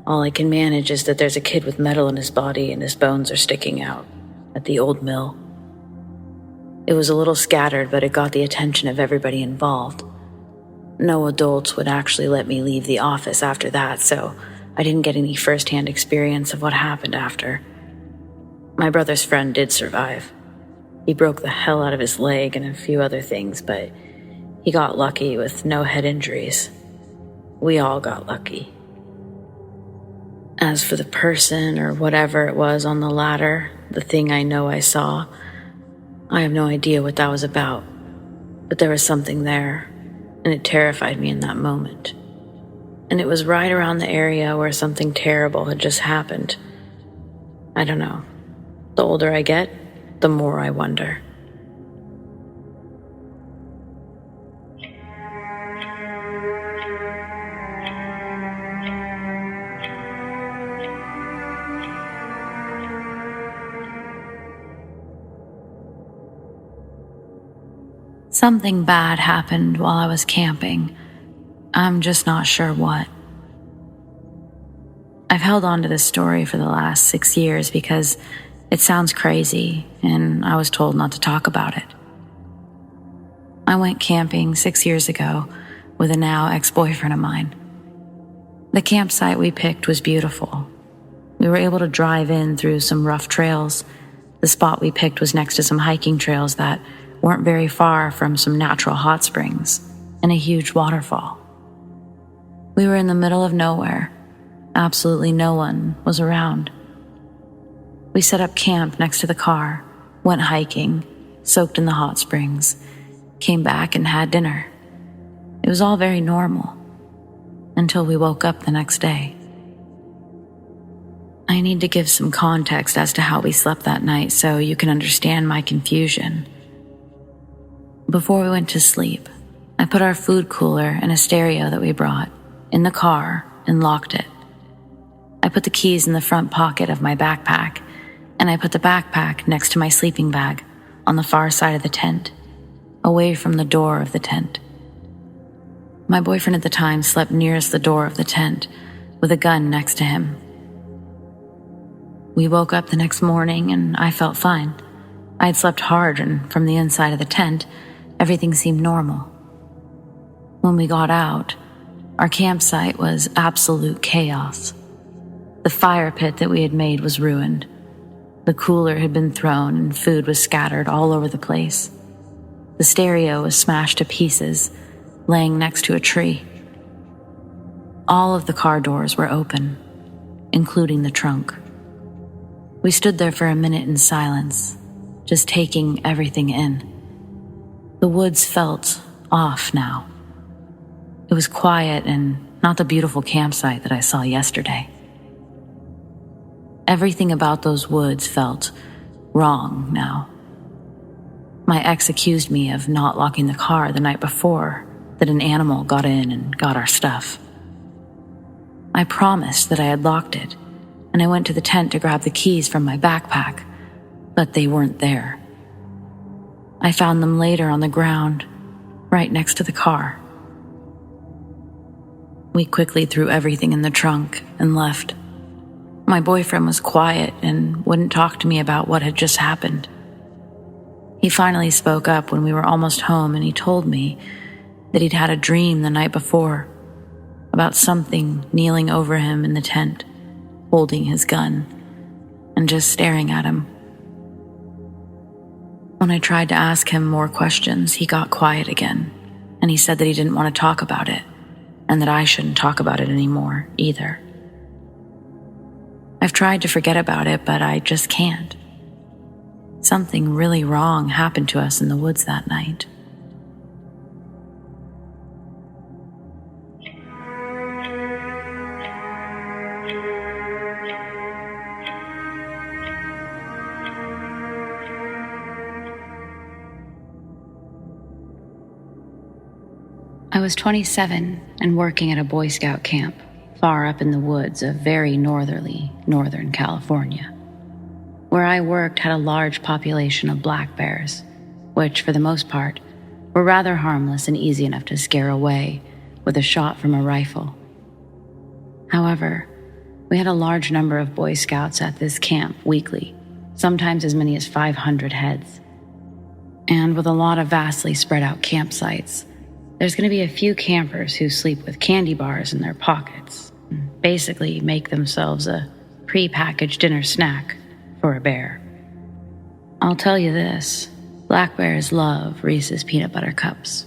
all I can manage is that there's a kid with metal in his body and his bones are sticking out at the old mill. It was a little scattered, but it got the attention of everybody involved. No adults would actually let me leave the office after that, so I didn't get any first-hand experience of what happened after. My brother's friend did survive. He broke the hell out of his leg and a few other things, but he got lucky with no head injuries. We all got lucky. As for the person or whatever it was on the ladder, the thing I know I saw, I have no idea what that was about, but there was something there, and it terrified me in that moment. And it was right around the area where something terrible had just happened. I don't know. The older I get, the more I wonder. Something bad happened while I was camping. I'm just not sure what. I've held on to this story for the last 6 years because it sounds crazy and I was told not to talk about it. I went camping 6 years ago with a now ex-boyfriend of mine. The campsite we picked was beautiful. We were able to drive in through some rough trails. The spot we picked was next to some hiking trails that weren't very far from some natural hot springs and a huge waterfall. We were in the middle of nowhere. Absolutely no one was around. We set up camp next to the car, went hiking, soaked in the hot springs, came back and had dinner. It was all very normal until we woke up the next day. I need to give some context as to how we slept that night so you can understand my confusion. Before we went to sleep, I put our food cooler and a stereo that we brought in the car and locked it. I put the keys in the front pocket of my backpack, and I put the backpack next to my sleeping bag on the far side of the tent, away from the door of the tent. My boyfriend at the time slept nearest the door of the tent with a gun next to him. We woke up the next morning and I felt fine. I had slept hard and from the inside of the tent, everything seemed normal. When we got out, our campsite was absolute chaos. The fire pit that we had made was ruined. The cooler had been thrown and food was scattered all over the place. The stereo was smashed to pieces, laying next to a tree. All of the car doors were open, including the trunk. We stood there for a minute in silence, just taking everything in. The woods felt off now. It was quiet and not the beautiful campsite that I saw yesterday. Everything about those woods felt wrong now. My ex accused me of not locking the car the night before, that an animal got in and got our stuff. I promised that I had locked it, and I went to the tent to grab the keys from my backpack, but they weren't there. I found them later on the ground, right next to the car. We quickly threw everything in the trunk and left. My boyfriend was quiet and wouldn't talk to me about what had just happened. He finally spoke up when we were almost home, and he told me that he'd had a dream the night before about something kneeling over him in the tent, holding his gun, and just staring at him. When I tried to ask him more questions, he got quiet again, and he said that he didn't want to talk about it, and that I shouldn't talk about it anymore either. I've tried to forget about it, but I just can't. Something really wrong happened to us in the woods that night. I was 27 and working at a Boy Scout camp far up in the woods of very northerly Northern California. Where I worked had a large population of black bears, which, for the most part, were rather harmless and easy enough to scare away with a shot from a rifle. However, we had a large number of Boy Scouts at this camp weekly, sometimes as many as 500 heads. And with a lot of vastly spread out campsites, there's going to be a few campers who sleep with candy bars in their pockets and basically make themselves a pre-packaged dinner snack for a bear. I'll tell you this, black bears love Reese's peanut butter cups.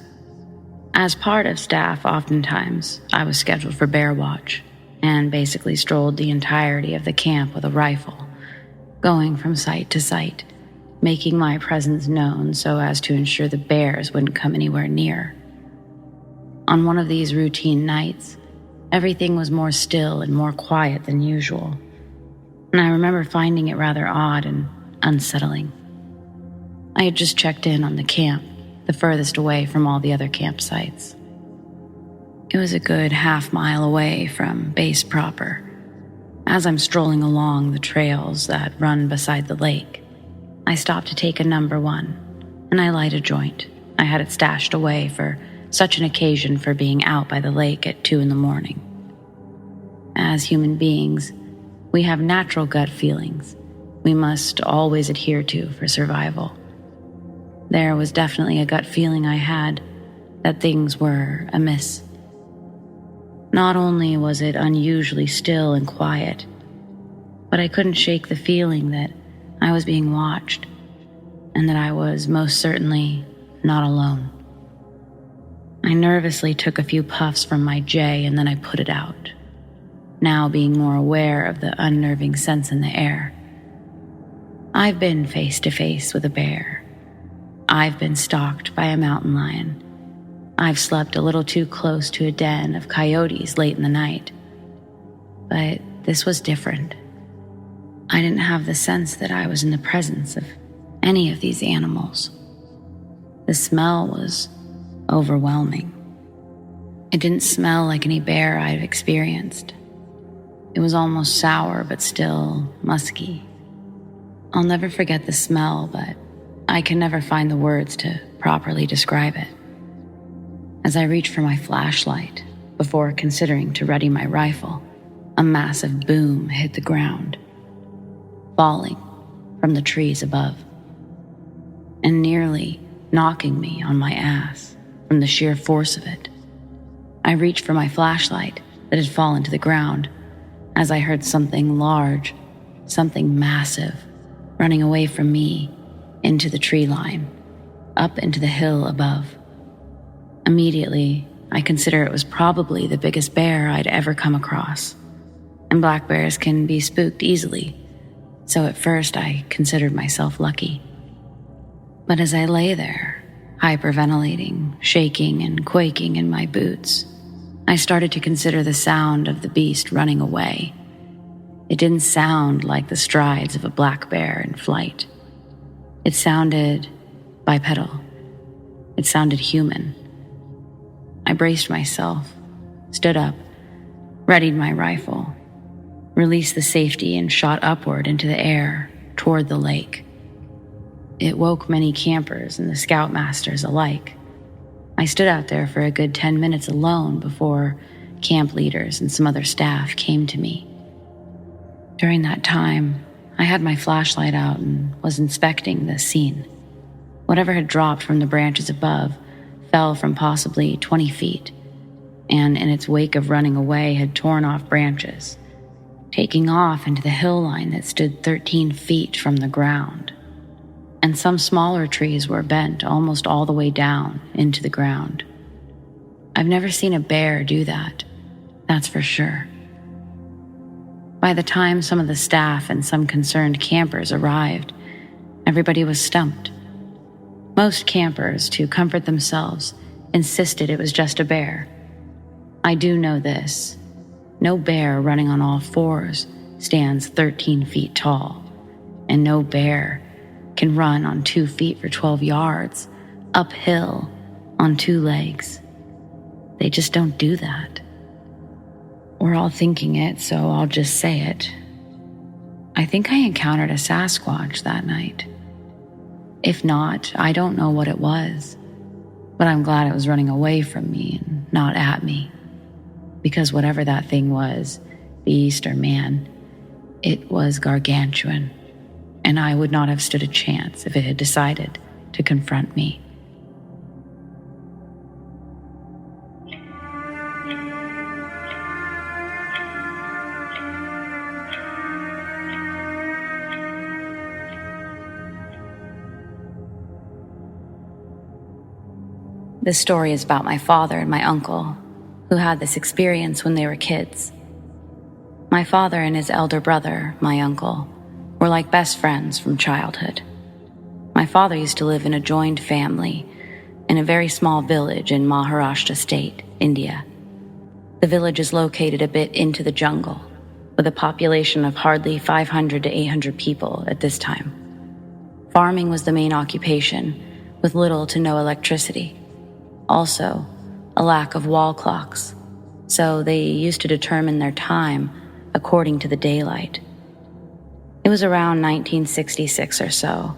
As part of staff, oftentimes, I was scheduled for bear watch and basically strolled the entirety of the camp with a rifle, going from site to site, making my presence known so as to ensure the bears wouldn't come anywhere near. On one of these routine nights, everything was more still and more quiet than usual, and I remember finding it rather odd and unsettling. I had just checked in on the camp, the furthest away from all the other campsites. It was a good half-mile away from base proper. As I'm strolling along the trails that run beside the lake, I stopped to take a number one, and I light a joint. I had it stashed away for such an occasion for being out by the lake at 2 a.m. As human beings, we have natural gut feelings we must always adhere to for survival. There was definitely a gut feeling I had that things were amiss. Not only was it unusually still and quiet, but I couldn't shake the feeling that I was being watched and that I was most certainly not alone. I nervously took a few puffs from my J and then I put it out, now being more aware of the unnerving sense in the air. I've been face to face with a bear. I've been stalked by a mountain lion. I've slept a little too close to a den of coyotes late in the night. But this was different. I didn't have the sense that I was in the presence of any of these animals. The smell was overwhelming. It didn't smell like any bear I've experienced. It was almost sour, but still musky. I'll never forget the smell, but I can never find the words to properly describe it. As I reached for my flashlight, before considering to ready my rifle, a massive boom hit the ground, falling from the trees above, and nearly knocking me on my ass from the sheer force of it. I reached for my flashlight that had fallen to the ground as I heard something large, something massive, running away from me into the tree line, up into the hill above. Immediately, I consider it was probably the biggest bear I'd ever come across, and black bears can be spooked easily, so at first I considered myself lucky. But as I lay there, hyperventilating, shaking, and quaking in my boots, I started to consider the sound of the beast running away. It didn't sound like the strides of a black bear in flight. It sounded bipedal. It sounded human. I braced myself, stood up, readied my rifle, released the safety, and shot upward into the air toward the lake. It woke many campers and the scoutmasters alike. I stood out there for a good 10 minutes alone before camp leaders, and some other staff came to me. During that time, I had my flashlight out and was inspecting the scene. Whatever had dropped from the branches above fell from possibly 20 feet, and in its wake of running away had torn off branches, taking off into the hill line that stood 13 feet from the ground. And some smaller trees were bent almost all the way down into the ground. I've never seen a bear do that, that's for sure. By the time some of the staff and some concerned campers arrived, everybody was stumped. Most campers, to comfort themselves, insisted it was just a bear. I do know this. No bear running on all fours stands 13 feet tall, and no bear can run on 2 feet for 12 yards, uphill, on 2 legs. They just don't do that. We're all thinking it, so I'll just say it. I think I encountered a Sasquatch that night. If not, I don't know what it was, but I'm glad it was running away from me and not at me. Because whatever that thing was, beast or man, it was gargantuan, and I would not have stood a chance if it had decided to confront me. This story is about my father and my uncle, who had this experience when they were kids. My father and his elder brother, my uncle, were like best friends from childhood. My father used to live in a joined family in a very small village in Maharashtra state, India. The village is located a bit into the jungle, with a population of hardly 500 to 800 people at this time. Farming was the main occupation, with little to no electricity. Also, a lack of wall clocks, so they used to determine their time according to the daylight. It was around 1966 or so.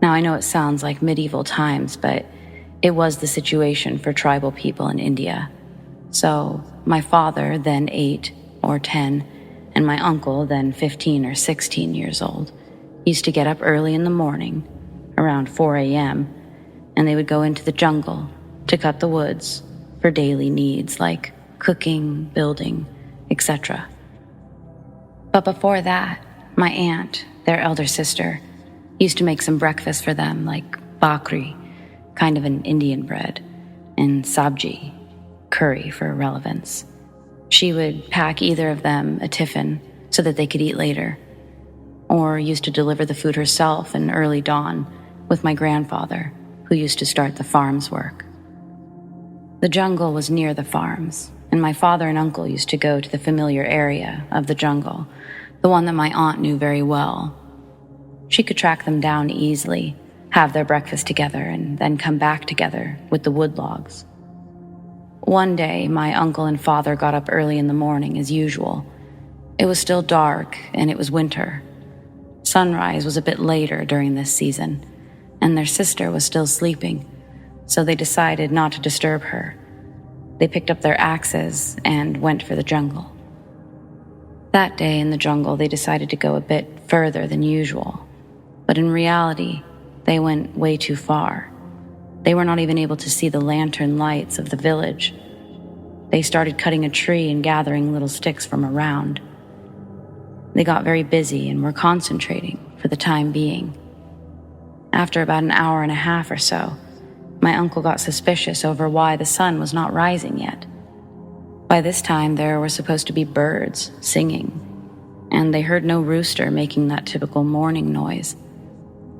Now I know it sounds like medieval times, but it was the situation for tribal people in India. So my father, then 8 or 10, and my uncle, then 15 or 16 years old, used to get up early in the morning, around 4 a.m., and they would go into the jungle to cut the woods for daily needs like cooking, building, etc. But before that, my aunt, their elder sister, used to make some breakfast for them like bakri, kind of an Indian bread, and sabji, curry for relevance. She would pack either of them a tiffin so that they could eat later, or used to deliver the food herself in early dawn with my grandfather, who used to start the farm's work. The jungle was near the farms, and my father and uncle used to go to the familiar area of the jungle, the one that my aunt knew very well. She could track them down easily, have their breakfast together, and then come back together with the wood logs. One day, my uncle and father got up early in the morning as usual. It was still dark, and it was winter. Sunrise was a bit later during this season, and their sister was still sleeping, so they decided not to disturb her. They picked up their axes and went for the jungle. That day in the jungle, they decided to go a bit further than usual, but in reality, they went way too far. They were not even able to see the lantern lights of the village. They started cutting a tree and gathering little sticks from around. They got very busy and were concentrating for the time being. After about an hour and a half or so, my uncle got suspicious over why the sun was not rising yet. By this time, there were supposed to be birds singing, and they heard no rooster making that typical morning noise,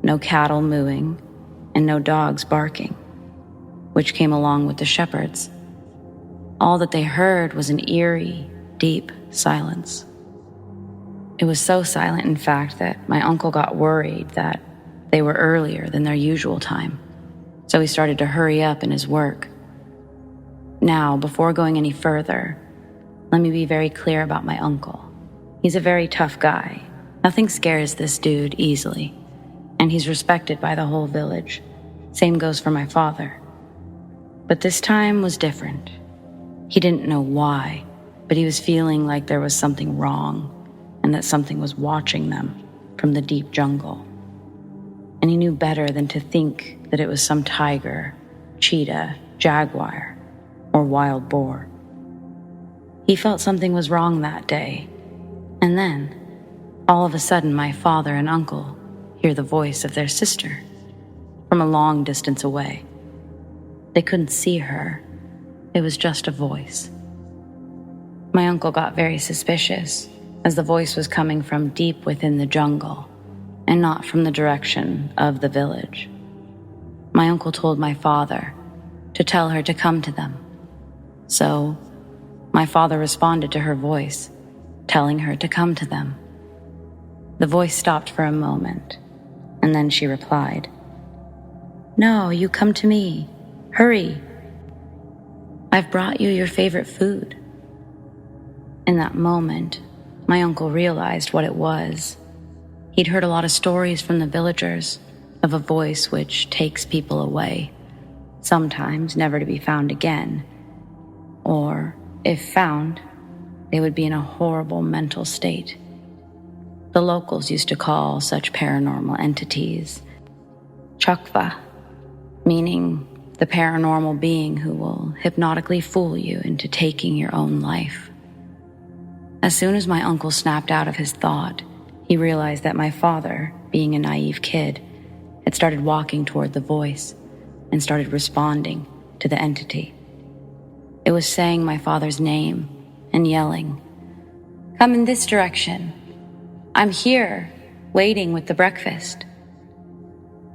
no cattle mooing, and no dogs barking, which came along with the shepherds. All that they heard was an eerie, deep silence. It was so silent, in fact, that my uncle got worried that they were earlier than their usual time. So he started to hurry up in his work. Now, before going any further, let me be very clear about my uncle. He's a very tough guy. Nothing scares this dude easily, and he's respected by the whole village. Same goes for my father. But this time was different. He didn't know why, but he was feeling like there was something wrong and that something was watching them from the deep jungle. And he knew better than to think that it was some tiger, cheetah, jaguar, or wild boar. He felt something was wrong that day. And then, all of a sudden, my father and uncle hear the voice of their sister from a long distance away. They couldn't see her. It was just a voice. My uncle got very suspicious, as the voice was coming from deep within the jungle and not from the direction of the village. My uncle told my father to tell her to come to them. So, my father responded to her voice, telling her to come to them. The voice stopped for a moment, and then she replied, "No, you come to me. Hurry. I've brought you your favorite food." In that moment, my uncle realized what it was. He'd heard a lot of stories from the villagers of a voice which takes people away, sometimes never to be found again, or, if found, they would be in a horrible mental state. The locals used to call such paranormal entities chakva, meaning the paranormal being who will hypnotically fool you into taking your own life. As soon as my uncle snapped out of his thought, he realized that my father, being a naive kid, had started walking toward the voice and started responding to the entity. It was saying my father's name and yelling, "Come in this direction. I'm here, waiting with the breakfast."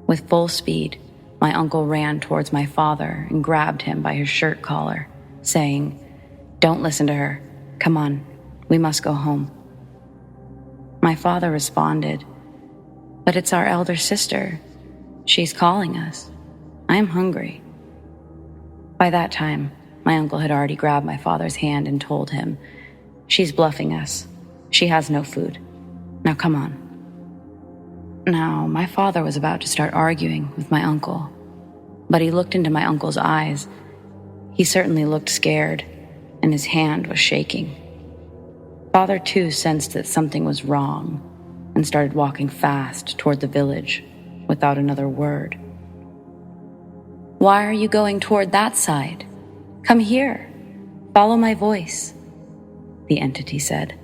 With full speed, my uncle ran towards my father and grabbed him by his shirt collar, saying, "Don't listen to her. Come on, we must go home." My father responded, "But it's our elder sister. She's calling us. I am hungry." By that time, my uncle had already grabbed my father's hand and told him, "She's bluffing us. She has no food. Now come on." Now, my father was about to start arguing with my uncle, but he looked into my uncle's eyes. He certainly looked scared, and his hand was shaking. Father, too, sensed that something was wrong and started walking fast toward the village without another word. "Why are you going toward that side? Come here. Follow my voice," the entity said.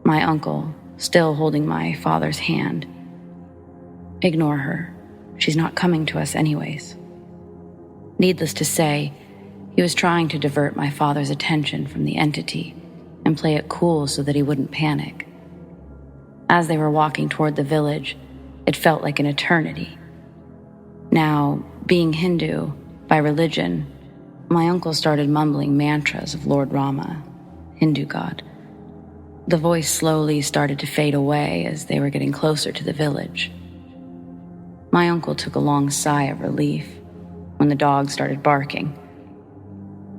My uncle, still holding my father's hand, "Ignore her. She's not coming to us anyways." Needless to say, he was trying to divert my father's attention from the entity and play it cool so that he wouldn't panic. As they were walking toward the village, it felt like an eternity. Now, being Hindu by religion, my uncle started mumbling mantras of Lord Rama, Hindu god. The voice slowly started to fade away as they were getting closer to the village. My uncle took a long sigh of relief when the dog started barking.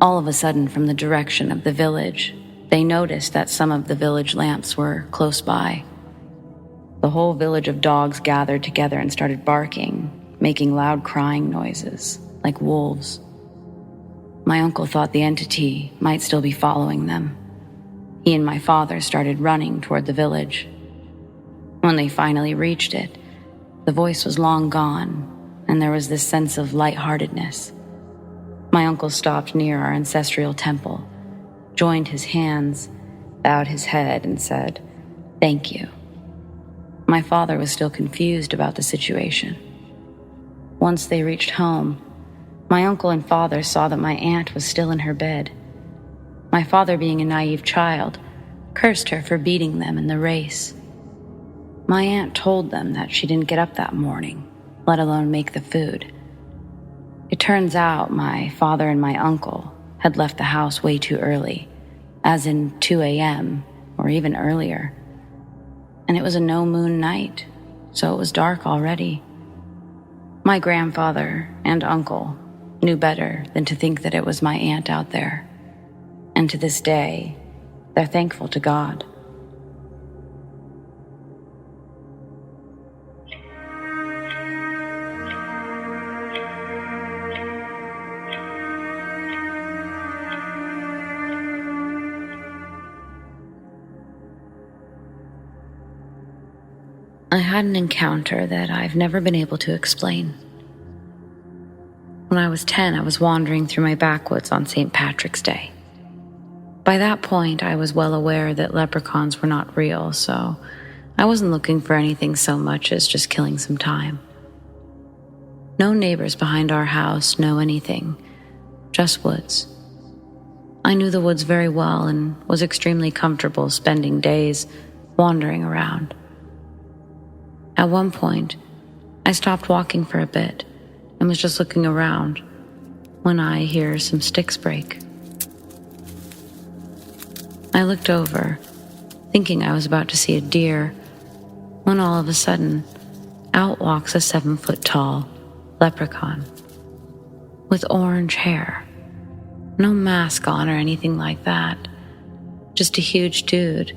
All of a sudden, from the direction of the village, they noticed that some of the village lamps were close by. The whole village of dogs gathered together and started barking, making loud crying noises, like wolves. My uncle thought the entity might still be following them. He and my father started running toward the village. When they finally reached it, the voice was long gone, and there was this sense of lightheartedness. My uncle stopped near our ancestral temple, joined his hands, bowed his head, and said, "Thank you." My father was still confused about the situation. Once they reached home, my uncle and father saw that my aunt was still in her bed. My father, being a naive child, cursed her for beating them in the race. My aunt told them that she didn't get up that morning, let alone make the food. It turns out my father and my uncle had left the house way too early, as in 2 a.m. or even earlier. And it was a no-moon night, so it was dark already. My grandfather and uncle knew better than to think that it was my aunt out there. And to this day, they're thankful to God. had an encounter that I've never been able to explain. When I was 10, I was wandering through my backwoods on St. Patrick's Day. By that point, I was well aware that leprechauns were not real, so I wasn't looking for anything so much as just killing some time. No neighbors behind our house know anything, just woods. I knew the woods very well and was extremely comfortable spending days wandering around. At one point, I stopped walking for a bit and was just looking around when I hear some sticks break. I looked over, thinking I was about to see a deer, when all of a sudden, out walks a 7-foot-tall leprechaun with orange hair. No mask on or anything like that. Just a huge dude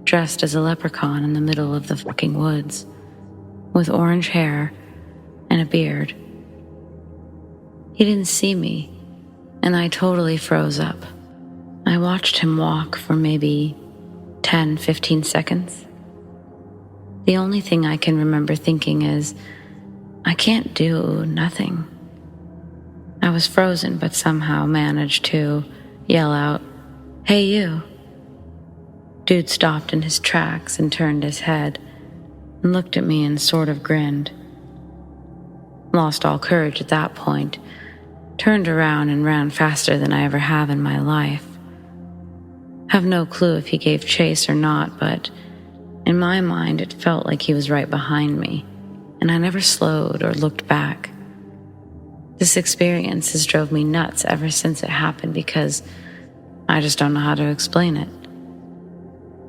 dressed as a leprechaun in the middle of the fucking woods with orange hair and a beard. He didn't see me, and I totally froze up. I watched him walk for maybe 10, 15 seconds. The only thing I can remember thinking is, I can't do nothing. I was frozen, but somehow managed to yell out, "Hey, you." Dude stopped in his tracks and turned his head and looked at me and sort of grinned. Lost all courage at that point, turned around and ran faster than I ever have in my life. Have no clue if he gave chase or not, but in my mind it felt like he was right behind me, and I never slowed or looked back. This experience has drove me nuts ever since it happened because I just don't know how to explain it.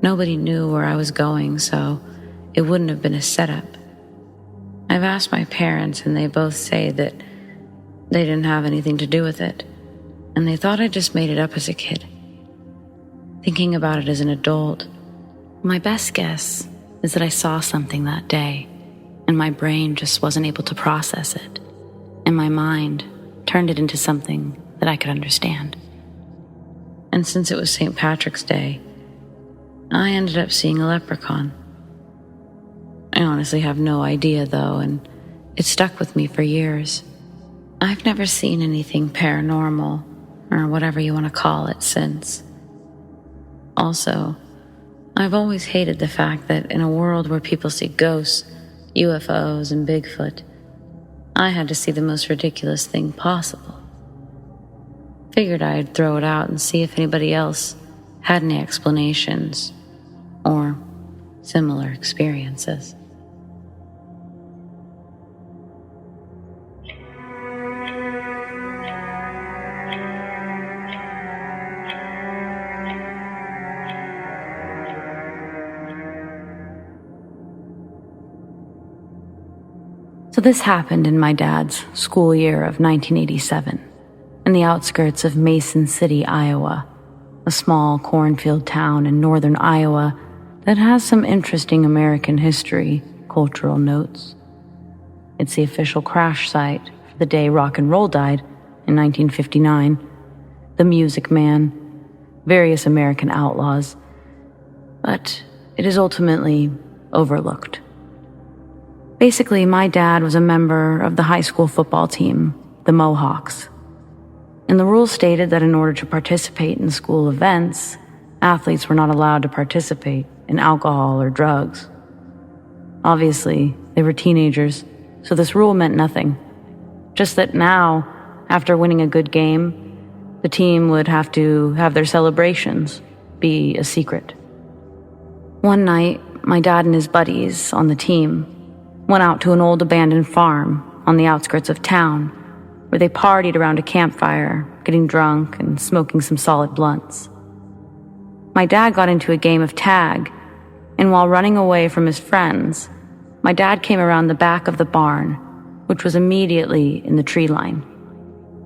Nobody knew where I was going, so it wouldn't have been a setup. I've asked my parents, and they both say that they didn't have anything to do with it, and they thought I just made it up as a kid. Thinking about it as an adult, my best guess is that I saw something that day, and my brain just wasn't able to process it, and my mind turned it into something that I could understand. And since it was St. Patrick's Day, I ended up seeing a leprechaun. I honestly have no idea, though, and it stuck with me for years. I've never seen anything paranormal, or whatever you want to call it, since. Also, I've always hated the fact that in a world where people see ghosts, UFOs, and Bigfoot, I had to see the most ridiculous thing possible. Figured I'd throw it out and see if anybody else had any explanations or similar experiences. So this happened in my dad's school year of 1987, in the outskirts of Mason City, Iowa, a small cornfield town in northern Iowa that has some interesting American history, cultural notes. It's the official crash site for the day rock and roll died in 1959, the Music Man, various American outlaws, but it is ultimately overlooked. Basically, my dad was a member of the high school football team, the Mohawks. And the rules stated that in order to participate in school events, athletes were not allowed to participate in alcohol or drugs. Obviously, they were teenagers, so this rule meant nothing. Just that now, after winning a good game, the team would have to have their celebrations be a secret. One night, my dad and his buddies on the team went out to an old abandoned farm on the outskirts of town, where they partied around a campfire, getting drunk and smoking some solid blunts. My dad got into a game of tag, and while running away from his friends, my dad came around the back of the barn, which was immediately in the tree line,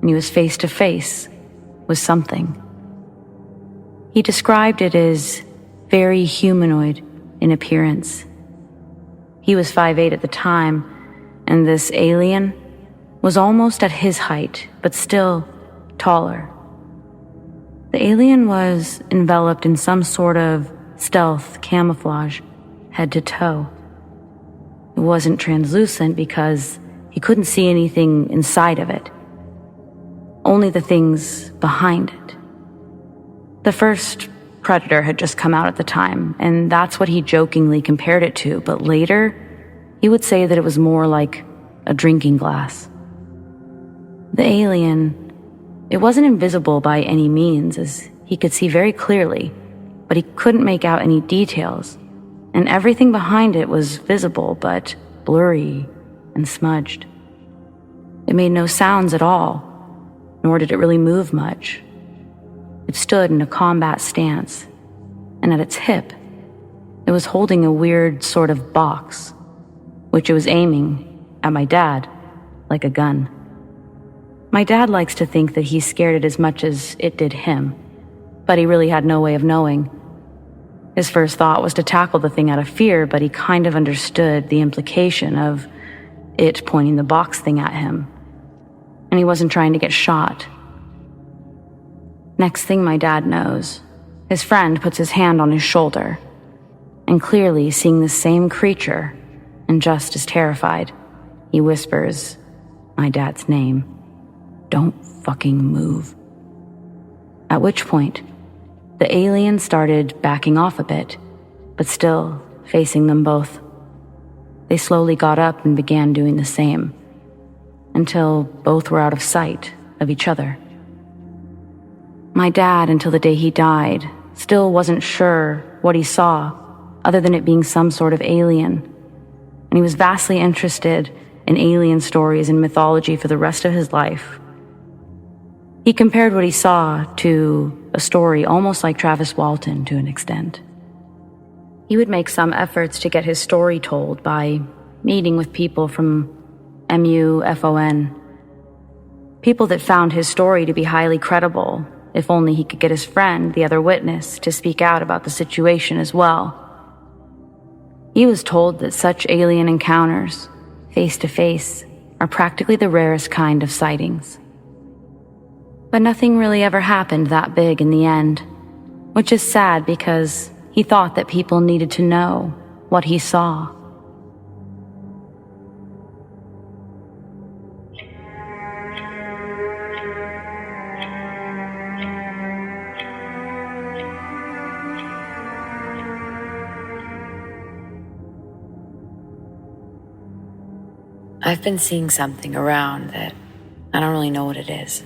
and he was face to face with something. He described it as very humanoid in appearance. He was 5'8" at the time, and this alien was almost at his height, but still taller. The alien was enveloped in some sort of stealth camouflage, head to toe. it wasn't translucent because he couldn't see anything inside of it, only the things behind it. The first predator had just come out at the time, and that's what he jokingly compared it to, but later, he would say that it was more like a drinking glass. The alien, it wasn't invisible by any means, as he could see very clearly, but he couldn't make out any details, and everything behind it was visible but blurry and smudged. It made no sounds at all, nor did it really move much. It stood in a combat stance, and at its hip, it was holding a weird sort of box, which it was aiming at my dad like a gun. My dad likes to think that he scared it as much as it did him, but he really had no way of knowing. His first thought was to tackle the thing out of fear, but he kind of understood the implication of it pointing the box thing at him, and he wasn't trying to get shot. Next thing my dad knows, his friend puts his hand on his shoulder, and clearly seeing the same creature, and just as terrified, he whispers my dad's name. Don't fucking move. At which point, the alien started backing off a bit, but still facing them both. They slowly got up and began doing the same, until both were out of sight of each other. My dad, until the day he died, still wasn't sure what he saw, other than it being some sort of alien, and he was vastly interested in alien stories and mythology for the rest of his life. He compared what he saw to a story almost like Travis Walton to an extent. He would make some efforts to get his story told by meeting with people from MUFON, people that found his story to be highly credible, if only he could get his friend, the other witness, to speak out about the situation as well. He was told that such alien encounters, face to face, are practically the rarest kind of sightings. But nothing really ever happened that big in the end, which is sad because he thought that people needed to know what he saw. I've been seeing something around that I don't really know what it is.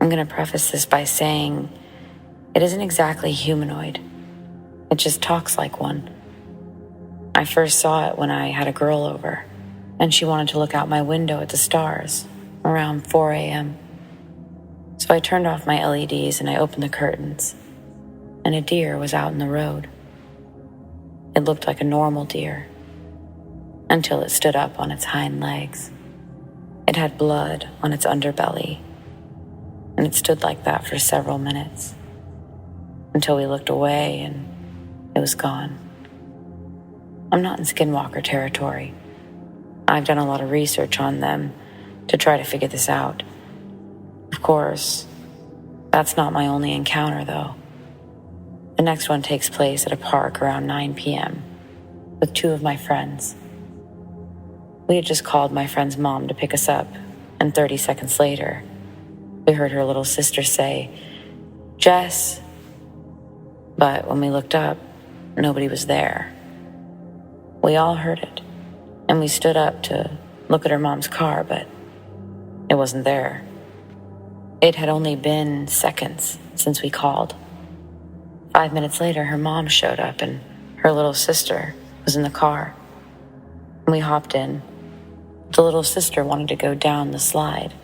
I'm going to preface this by saying it isn't exactly humanoid. It just talks like one. I first saw it when I had a girl over, and she wanted to look out my window at the stars around 4 a.m. So I turned off my LEDs and I opened the curtains, and a deer was out in the road. It looked like a normal deer, until it stood up on its hind legs. It had blood on its underbelly, and it stood like that for several minutes, until we looked away and it was gone. I'm not in skinwalker territory. I've done a lot of research on them to try to figure this out. Of course, that's not my only encounter, though. The next one takes place at a park around 9 p.m. with two of my friends. We had just called my friend's mom to pick us up, and 30 seconds later, we heard her little sister say, "Jess." But when we looked up, nobody was there. We all heard it, and we stood up to look at her mom's car, but it wasn't there. It had only been seconds since we called. 5 minutes later, her mom showed up, and her little sister was in the car. We hopped in. The little sister wanted to go down the slide.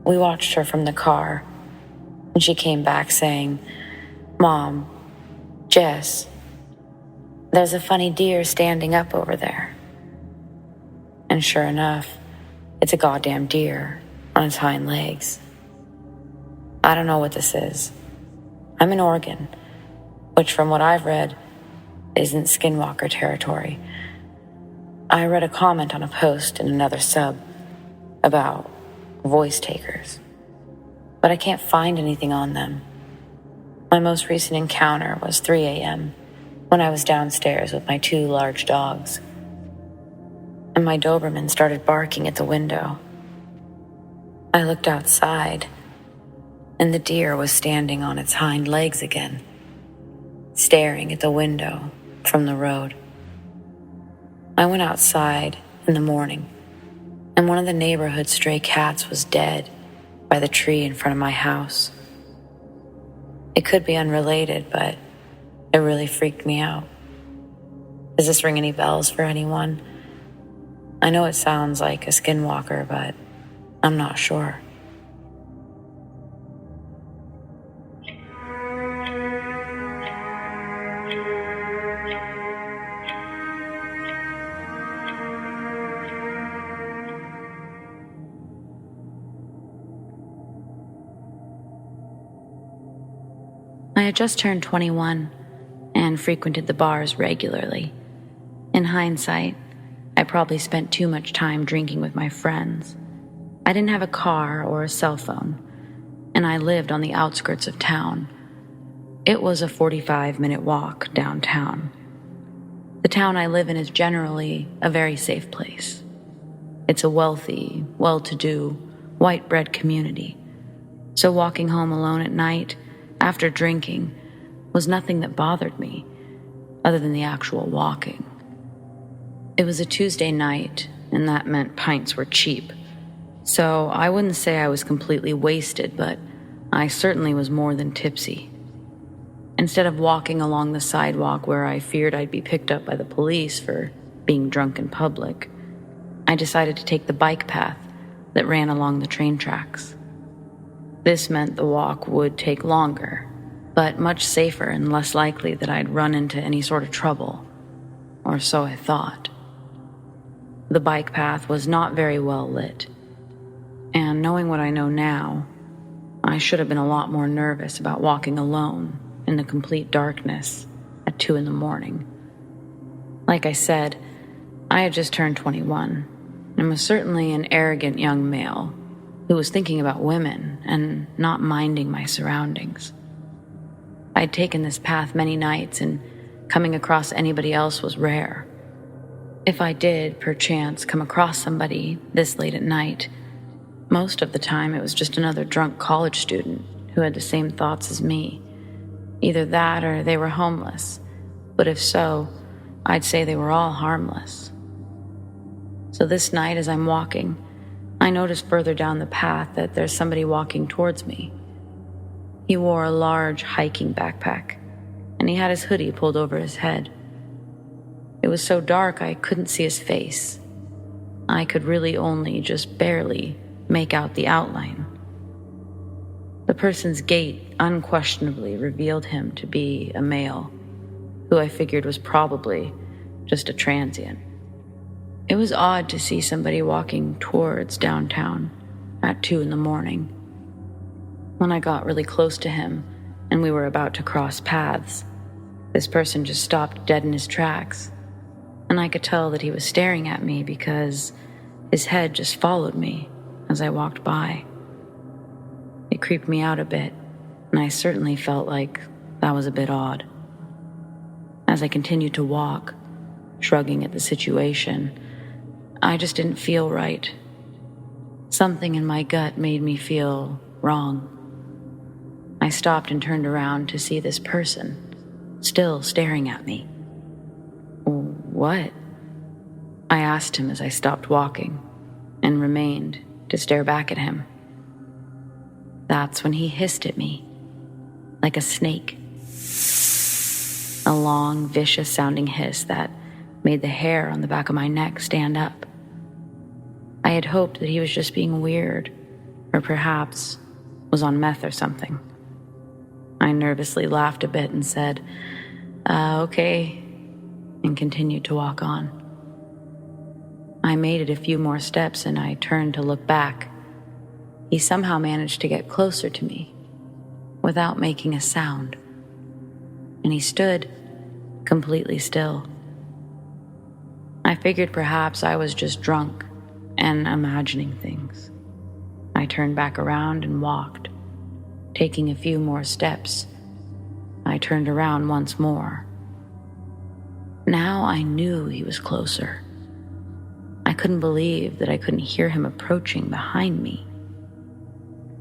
We watched her from the car, and she came back saying, "Mom, Jess, there's a funny deer standing up over there." And sure enough, it's a goddamn deer on its hind legs. I don't know what this is. I'm in Oregon, which from what I've read isn't skinwalker territory. I read a comment on a post in another sub about voice takers, but I can't find anything on them. My most recent encounter was 3 a.m. when I was downstairs with my two large dogs, and my Doberman started barking at the window. I looked outside, and the deer was standing on its hind legs again, staring at the window from the road. I went outside in the morning, and one of the neighborhood stray cats was dead by the tree in front of my house. It could be unrelated, but it really freaked me out. Does this ring any bells for anyone? I know it sounds like a skinwalker, but I'm not sure. I had just turned 21 and frequented the bars regularly. In hindsight, I probably spent too much time drinking with my friends. I didn't have a car or a cell phone, and I lived on the outskirts of town. It was a 45-minute walk downtown. The town I live in is generally a very safe place. It's a wealthy, well-to-do, white-bread community. So walking home alone at night, after drinking, was nothing that bothered me, other than the actual walking. It was a Tuesday night, and that meant pints were cheap. So I wouldn't say I was completely wasted, but I certainly was more than tipsy. Instead of walking along the sidewalk where I feared I'd be picked up by the police for being drunk in public, I decided to take the bike path that ran along the train tracks. This meant the walk would take longer, but much safer and less likely that I'd run into any sort of trouble, or so I thought. The bike path was not very well lit, and knowing what I know now, I should have been a lot more nervous about walking alone in the complete darkness at 2 a.m. Like I said, I had just turned 21, and was certainly an arrogant young male who was thinking about women and not minding my surroundings. I'd taken this path many nights, and coming across anybody else was rare. If I did, perchance, come across somebody this late at night, most of the time it was just another drunk college student who had the same thoughts as me. Either that or they were homeless, but if so, I'd say they were all harmless. So this night as I'm walking, I noticed further down the path that there's somebody walking towards me. He wore a large hiking backpack, and he had his hoodie pulled over his head. It was so dark I couldn't see his face. I could really only just barely make out the outline. The person's gait unquestionably revealed him to be a male, who I figured was probably just a transient. It was odd to see somebody walking towards downtown at 2 a.m. When I got really close to him and we were about to cross paths, this person just stopped dead in his tracks, and I could tell that he was staring at me because his head just followed me as I walked by. It creeped me out a bit, and I certainly felt like that was a bit odd. As I continued to walk, shrugging at the situation, I just didn't feel right. Something in my gut made me feel wrong. I stopped and turned around to see this person, still staring at me. "What?" I asked him as I stopped walking, and remained to stare back at him. That's when he hissed at me, like a snake. A long, vicious-sounding hiss that made the hair on the back of my neck stand up. I had hoped that he was just being weird, or perhaps was on meth or something. I nervously laughed a bit and said, okay, and continued to walk on. I made it a few more steps and I turned to look back. He somehow managed to get closer to me without making a sound, and he stood completely still. I figured perhaps I was just drunk and imagining things. I turned back around and walked. Taking a few more steps, I turned around once more. Now I knew he was closer. I couldn't believe that I couldn't hear him approaching behind me.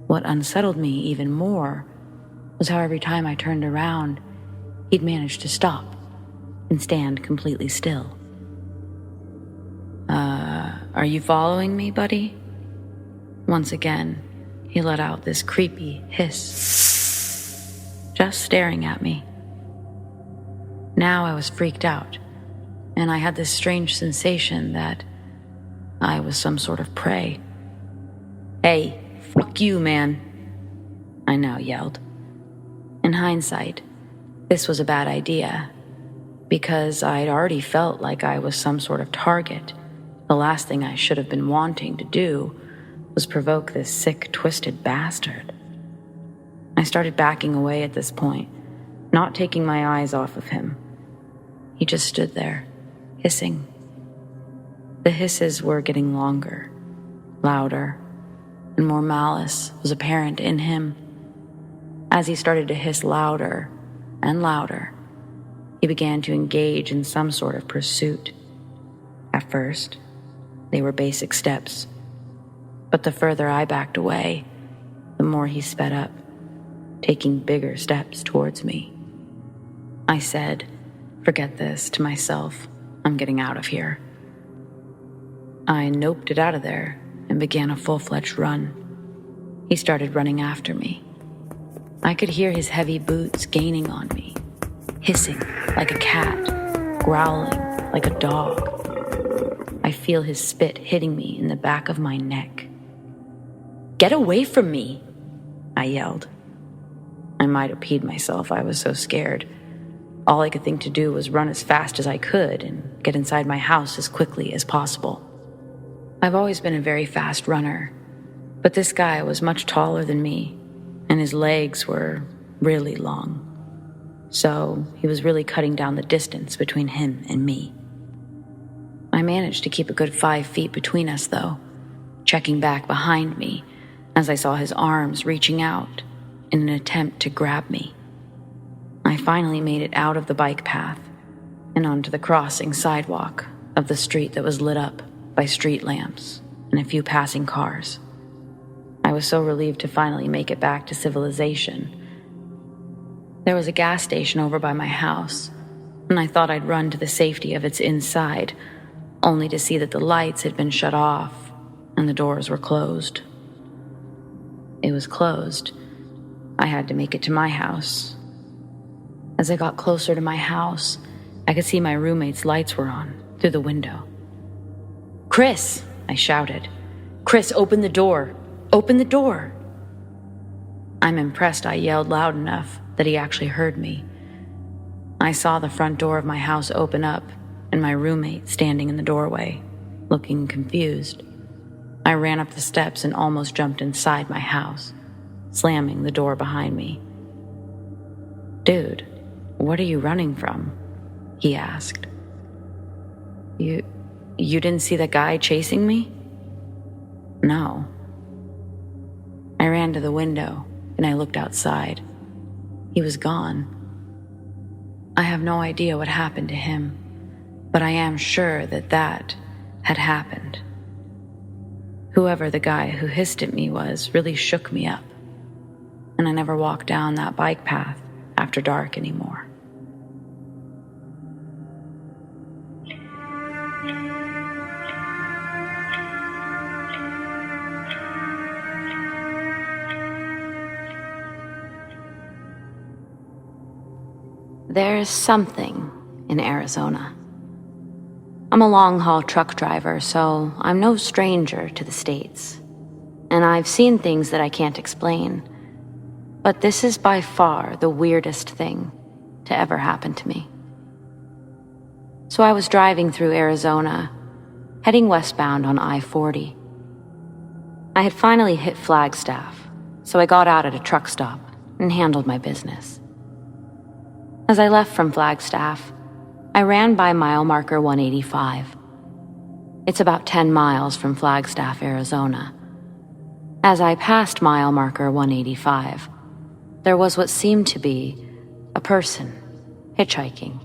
What unsettled me even more was how every time I turned around, he'd manage to stop and stand completely still. Are you following me, buddy? Once again, he let out this creepy hiss, just staring at me. Now I was freaked out, and I had this strange sensation that I was some sort of prey. Hey, fuck you, man, I now yelled. In hindsight, this was a bad idea, because I'd already felt like I was some sort of target. The last thing I should have been wanting to do was provoke this sick, twisted bastard. I started backing away at this point, not taking my eyes off of him. He just stood there, hissing. The hisses were getting longer, louder, and more malice was apparent in him. As he started to hiss louder and louder, he began to engage in some sort of pursuit. At first, they were basic steps, but the further I backed away, the more he sped up, taking bigger steps towards me. I said, "Forget this," to myself. I'm getting out of here. I noped it out of there and began a full-fledged run. He started running after me. I could hear his heavy boots gaining on me, hissing like a cat, growling like a dog. I feel his spit hitting me in the back of my neck. "Get away from me," I yelled. I might have peed myself, I was so scared. All I could think to do was run as fast as I could and get inside my house as quickly as possible. I've always been a very fast runner, but this guy was much taller than me, and his legs were really long. So he was really cutting down the distance between him and me. I managed to keep a good 5 feet between us, though, checking back behind me as I saw his arms reaching out in an attempt to grab me. I finally made it out of the bike path and onto the crossing sidewalk of the street that was lit up by street lamps and a few passing cars. I was so relieved to finally make it back to civilization. There was a gas station over by my house, and I thought I'd run to the safety of its inside, only to see that the lights had been shut off and the doors were closed. It was closed. I had to make it to my house. As I got closer to my house, I could see my roommate's lights were on through the window. "Chris!" I shouted. "Chris, open the door! Open the door!" I'm impressed I yelled loud enough that he actually heard me. I saw the front door of my house open up and my roommate standing in the doorway, looking confused. I ran up the steps and almost jumped inside my house, slamming the door behind me. "Dude, what are you running from?" he asked. You didn't see that guy chasing me?" "No." I ran to the window and I looked outside. He was gone. I have no idea what happened to him, but I am sure that had happened. Whoever the guy who hissed at me was really shook me up, and I never walked down that bike path after dark anymore. There's something in Arizona. I'm a long-haul truck driver, so I'm no stranger to the States. And I've seen things that I can't explain. But this is by far the weirdest thing to ever happen to me. So I was driving through Arizona, heading westbound on I-40. I had finally hit Flagstaff, so I got out at a truck stop and handled my business. As I left from Flagstaff, I ran by mile marker 185. It's about 10 miles from Flagstaff, Arizona. As I passed mile marker 185, there was what seemed to be a person hitchhiking.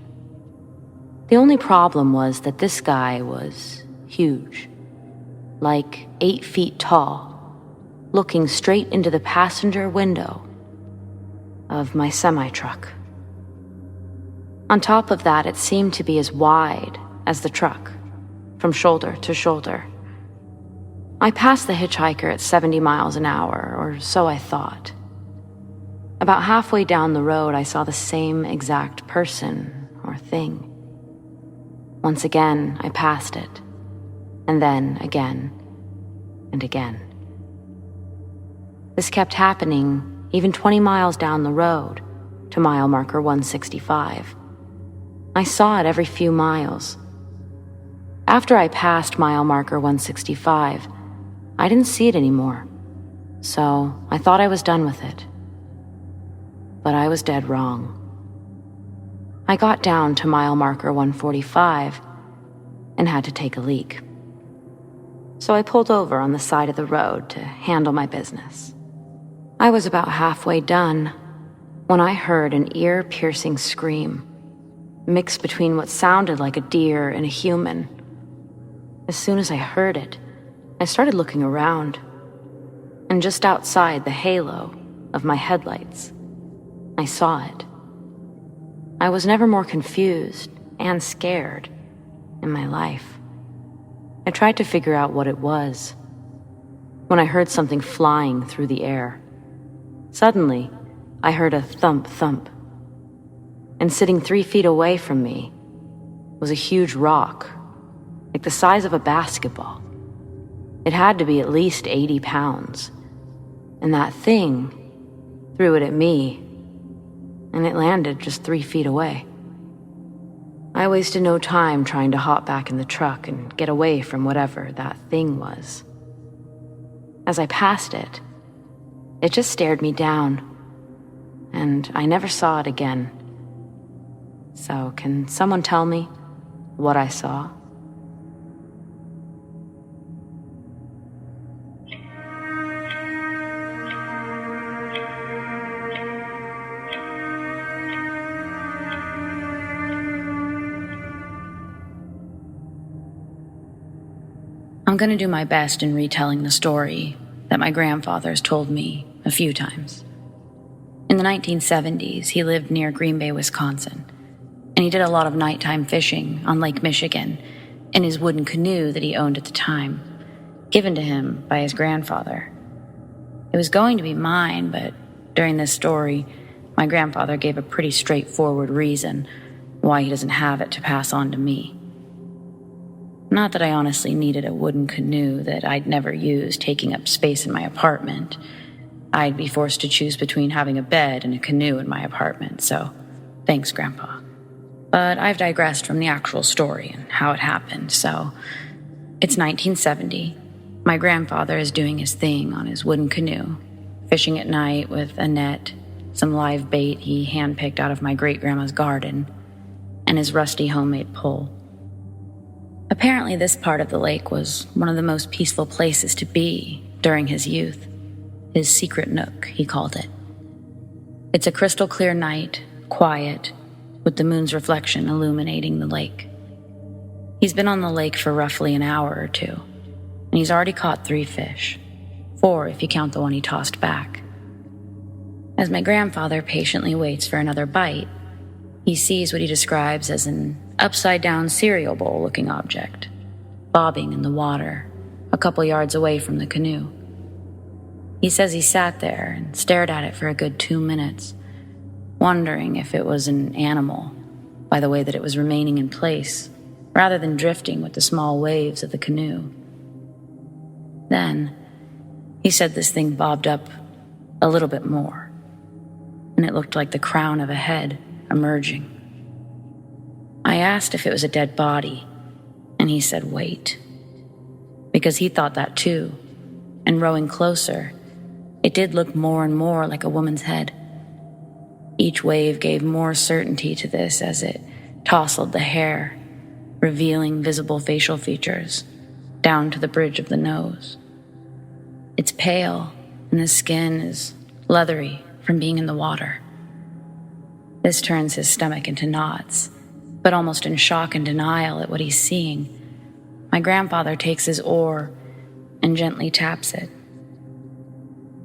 The only problem was that this guy was huge, like 8 feet tall, looking straight into the passenger window of my semi-truck. On top of that, it seemed to be as wide as the truck, from shoulder to shoulder. I passed the hitchhiker at 70 miles an hour, or so I thought. About halfway down the road, I saw the same exact person or thing. Once again, I passed it, and then again and again. This kept happening even 20 miles down the road to mile marker 165. I saw it every few miles. After I passed mile marker 165, I didn't see it anymore, so I thought I was done with it. But I was dead wrong. I got down to mile marker 145 and had to take a leak. So I pulled over on the side of the road to handle my business. I was about halfway done when I heard an ear-piercing scream, mixed between what sounded like a deer and a human. As soon as I heard it, I started looking around, and just outside the halo of my headlights, I saw it. I was never more confused and scared in my life. I tried to figure out what it was when I heard something flying through the air. Suddenly, I heard a thump thump, and sitting 3 feet away from me was a huge rock, like the size of a basketball. It had to be at least 80 pounds, and that thing threw it at me, and it landed just 3 feet away. I wasted no time trying to hop back in the truck and get away from whatever that thing was. As I passed it, it just stared me down, and I never saw it again. So, can someone tell me what I saw? I'm going to do my best in retelling the story that my grandfather's told me a few times. In the 1970s, he lived near Green Bay, Wisconsin, and he did a lot of nighttime fishing on Lake Michigan in his wooden canoe that he owned at the time, given to him by his grandfather. It was going to be mine, but during this story, my grandfather gave a pretty straightforward reason why he doesn't have it to pass on to me. Not that I honestly needed a wooden canoe that I'd never use taking up space in my apartment. I'd be forced to choose between having a bed and a canoe in my apartment, so thanks, Grandpa. But I've digressed from the actual story and how it happened, so it's 1970. My grandfather is doing his thing on his wooden canoe, fishing at night with a net, some live bait he handpicked out of my great-grandma's garden, and his rusty homemade pole. Apparently, this part of the lake was one of the most peaceful places to be during his youth. His secret nook, he called it. It's a crystal clear night, quiet, with the moon's reflection illuminating the lake. He's been on the lake for roughly an hour or two, and he's already caught 3 fish, 4 if you count the one he tossed back. As my grandfather patiently waits for another bite, he sees what he describes as an upside-down cereal bowl-looking object, bobbing in the water a couple yards away from the canoe. He says he sat there and stared at it for a good 2 minutes, wondering if it was an animal by the way that it was remaining in place, rather than drifting with the small waves of the canoe. Then, he said this thing bobbed up a little bit more, and it looked like the crown of a head emerging. I asked if it was a dead body, and he said wait, because he thought that too, and rowing closer, it did look more and more like a woman's head. Each wave gave more certainty to this as it tousled the hair, revealing visible facial features down to the bridge of the nose. It's pale, and the skin is leathery from being in the water. This turns his stomach into knots, but almost in shock and denial at what he's seeing, my grandfather takes his oar and gently taps it,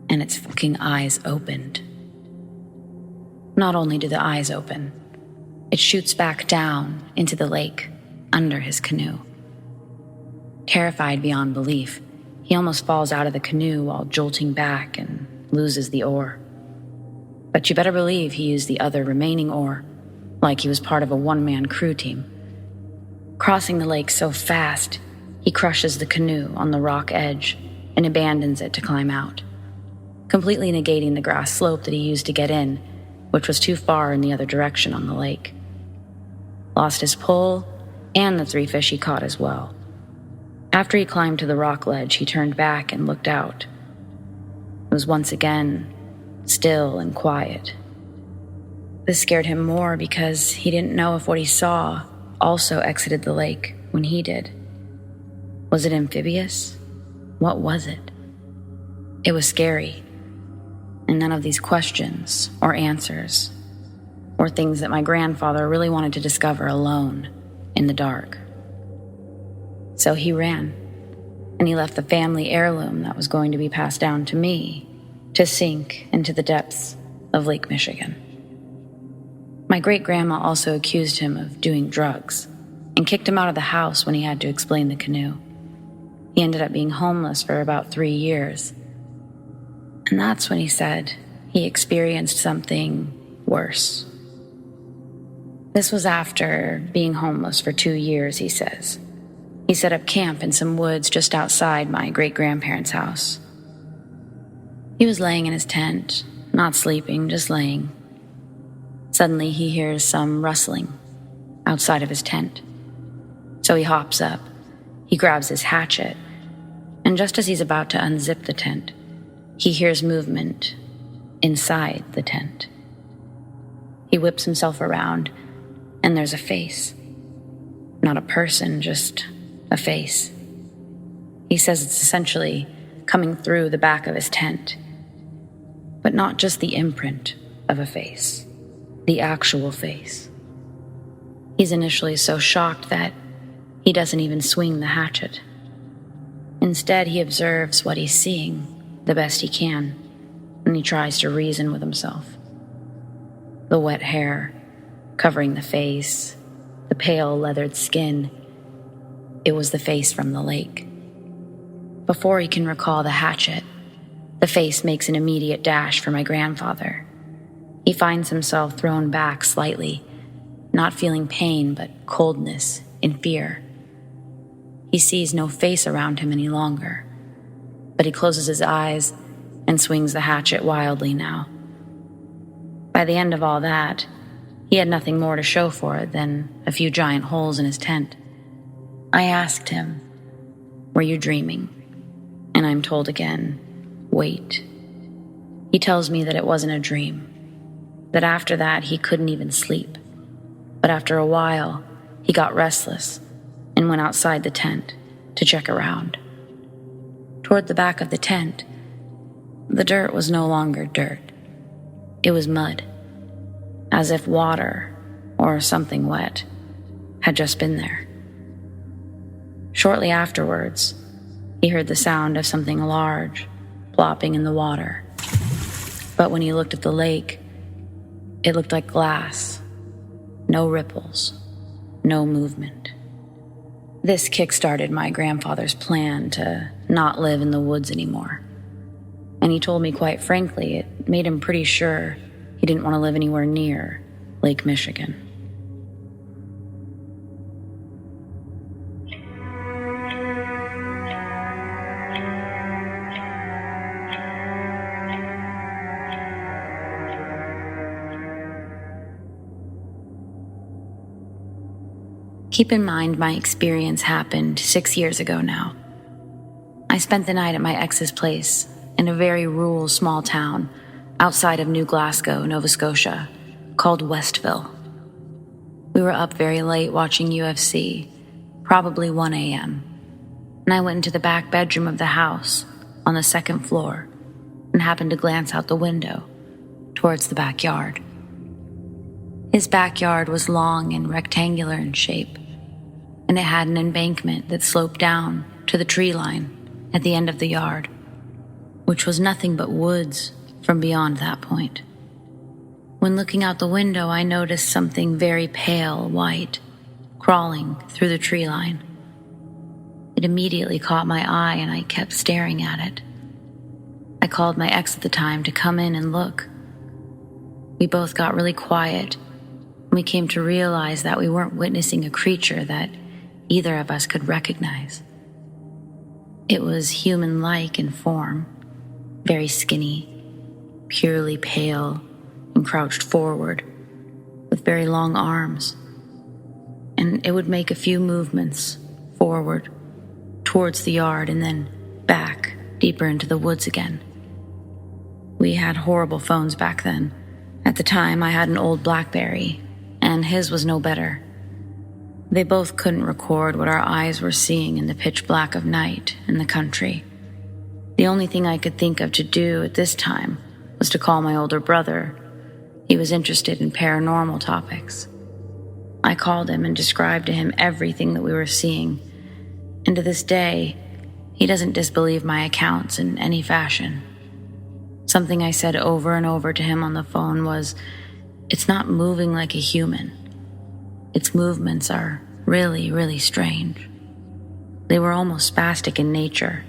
and its fucking eyes opened. Not only do the eyes open, it shoots back down into the lake under his canoe. Terrified beyond belief, he almost falls out of the canoe while jolting back and loses the oar. But you better believe he used the other remaining oar, like he was part of a one-man crew team. Crossing the lake so fast, he crushes the canoe on the rock edge and abandons it to climb out, completely negating the grass slope that he used to get in, which was too far in the other direction on the lake. Lost his pole and the 3 fish he caught as well. After he climbed to the rock ledge, he turned back and looked out. It was once again still and quiet. This scared him more because he didn't know if what he saw also exited the lake when he did. Was it amphibious? What was it? It was scary, and none of these questions or answers were things that my grandfather really wanted to discover alone in the dark. So he ran, and he left the family heirloom that was going to be passed down to me to sink into the depths of Lake Michigan. My great-grandma also accused him of doing drugs and kicked him out of the house when he had to explain the canoe. He ended up being homeless for about 3 years. And that's when he said he experienced something worse. This was after being homeless for 2 years, he says. He set up camp in some woods just outside my great-grandparents' house. He was laying in his tent, not sleeping, just laying. Suddenly he hears some rustling outside of his tent. So he hops up, he grabs his hatchet, and just as he's about to unzip the tent, he hears movement inside the tent. He whips himself around, and there's a face. Not a person, just a face. He says it's essentially coming through the back of his tent, but not just the imprint of a face, the actual face. He's initially so shocked that he doesn't even swing the hatchet. Instead, he observes what he's seeing the best he can, and he tries to reason with himself. The wet hair covering the face, the pale leathered skin. It was the face from the lake. Before he can recall the hatchet, the face makes an immediate dash for my grandfather. He finds himself thrown back slightly, not feeling pain but coldness and fear. He sees no face around him any longer, but he closes his eyes and swings the hatchet wildly now. By the end of all that, he had nothing more to show for it than a few giant holes in his tent. I asked him, "Were you dreaming?" And I'm told again, "Wait." He tells me that it wasn't a dream, that after that he couldn't even sleep. But after a while, he got restless and went outside the tent to check around. Toward the back of the tent, the dirt was no longer dirt. It was mud, as if water or something wet had just been there. Shortly afterwards, he heard the sound of something large plopping in the water. But when he looked at the lake, it looked like glass. No ripples, no movement. This kick-started my grandfather's plan to not live in the woods anymore. And he told me quite frankly, it made him pretty sure he didn't want to live anywhere near Lake Michigan. Keep in mind my experience happened 6 years ago now. I spent the night at my ex's place in a very rural small town outside of New Glasgow, Nova Scotia, called Westville. We were up very late watching UFC, probably 1 a.m., and I went into the back bedroom of the house on the second floor and happened to glance out the window towards the backyard. His backyard was long and rectangular in shape, and it had an embankment that sloped down to the tree line at the end of the yard, which was nothing but woods from beyond that point. When looking out the window, I noticed something very pale white crawling through the tree line. It immediately caught my eye and I kept staring at it. I called my ex at the time to come in and look. We both got really quiet and we came to realize that we weren't witnessing a creature that either of us could recognize. It was human-like in form, very skinny, purely pale, and crouched forward, with very long arms. And it would make a few movements forward, towards the yard, and then back, deeper into the woods again. We had horrible phones back then. At the time, I had an old BlackBerry, and his was no better. They both couldn't record what our eyes were seeing in the pitch black of night in the country. The only thing I could think of to do at this time was to call my older brother. He was interested in paranormal topics. I called him and described to him everything that we were seeing, and to this day, he doesn't disbelieve my accounts in any fashion. Something I said over and over to him on the phone was, "It's not moving like a human. Its movements are really, really strange." They were almost spastic in nature.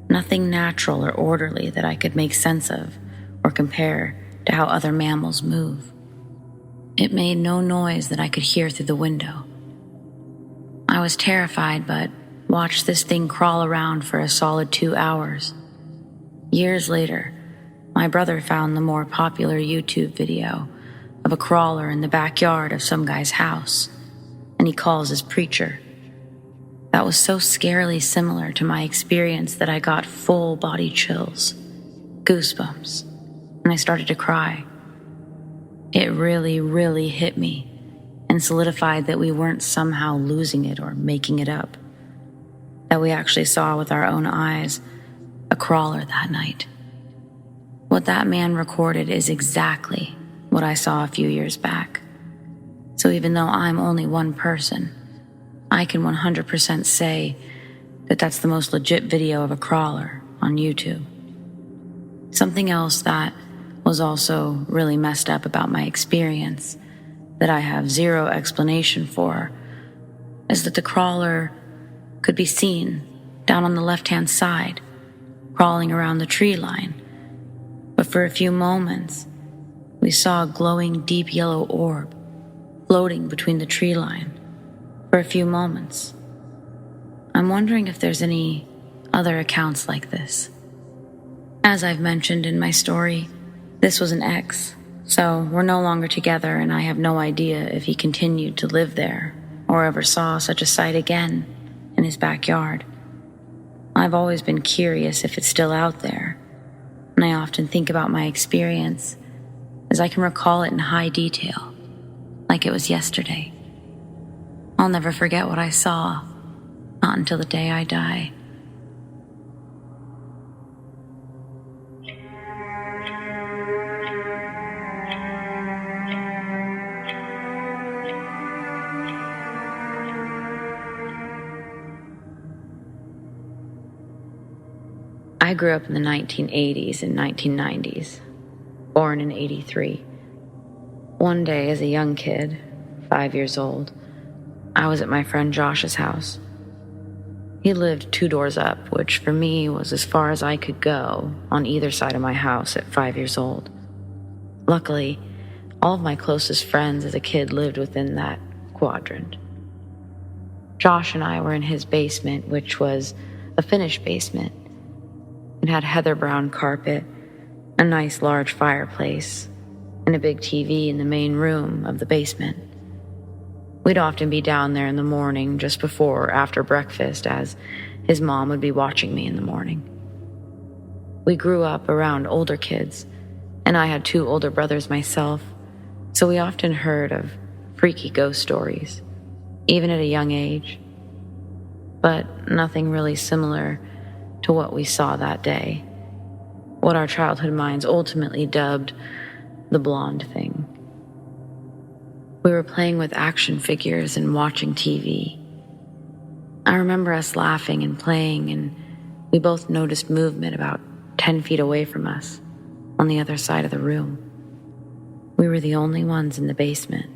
Nothing natural or orderly that I could make sense of or compare to how other mammals move. It made no noise that I could hear through the window. I was terrified, but watched this thing crawl around for a solid 2 hours. Years later, my brother found the more popular YouTube video of a crawler in the backyard of some guy's house, and he calls his preacher. That was so scarily similar to my experience that I got full body chills, goosebumps, and I started to cry. It really, really hit me and solidified that we weren't somehow losing it or making it up, that we actually saw with our own eyes a crawler that night. What that man recorded is exactly what I saw a few years back. So even though I'm only one person, I can 100% say that that's the most legit video of a crawler on YouTube. Something else that was also really messed up about my experience, that I have zero explanation for, is that the crawler could be seen down on the left-hand side, crawling around the tree line. But for a few moments, we saw a glowing deep yellow orb floating between the tree line for a few moments. I'm wondering if there's any other accounts like this. As I've mentioned in my story, this was an ex, so we're no longer together, and I have no idea if he continued to live there or ever saw such a sight again in his backyard. I've always been curious if it's still out there, and I often think about my experience as I can recall it in high detail, like it was yesterday. I'll never forget what I saw, not until the day I die. I grew up in the 1980s and 1990s, born in 83. One day as a young kid, 5 years old, I was at my friend Josh's house. He lived 2 doors up, which for me was as far as I could go on either side of my house at 5 years old. Luckily, all of my closest friends as a kid lived within that quadrant. Josh and I were in his basement, which was a finished basement. It had heather brown carpet, a nice large fireplace, and a big TV in the main room of the basement. We'd often be down there in the morning just before or after breakfast, as his mom would be watching me in the morning. We grew up around older kids, and I had 2 older brothers myself, so we often heard of freaky ghost stories, even at a young age. But nothing really similar to what we saw that day, what our childhood minds ultimately dubbed the blonde thing. We were playing with action figures and watching TV, I remember us laughing and playing, and we both noticed movement about 10 feet away from us, on the other side of the room. We were the only ones in the basement.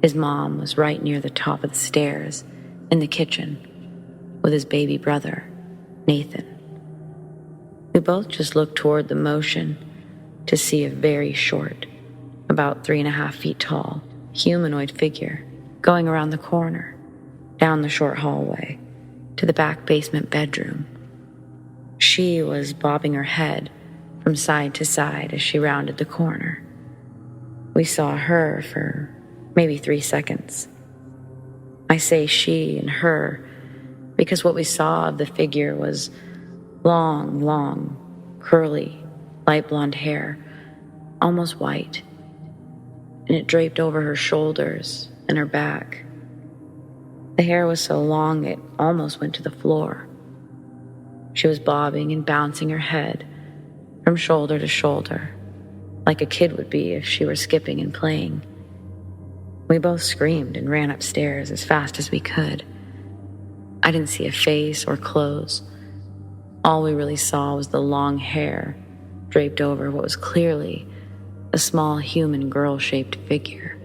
His mom was right near the top of the stairs, in the kitchen, with his baby brother, Nathan. We both just looked toward the motion to see a very short, about 3.5 feet tall, humanoid figure going around the corner, down the short hallway, to the back basement bedroom. She was bobbing her head from side to side as she rounded the corner. We saw her for maybe 3 seconds. I say she and her because what we saw of the figure was long, curly, light blonde hair, almost white, and it draped over her shoulders and her back. The hair was so long it almost went to the floor. She was bobbing and bouncing her head from shoulder to shoulder, like a kid would be if she were skipping and playing. We both screamed and ran upstairs as fast as we could. I didn't see a face or clothes. All we really saw was the long hair draped over what was clearly a small human girl-shaped figure.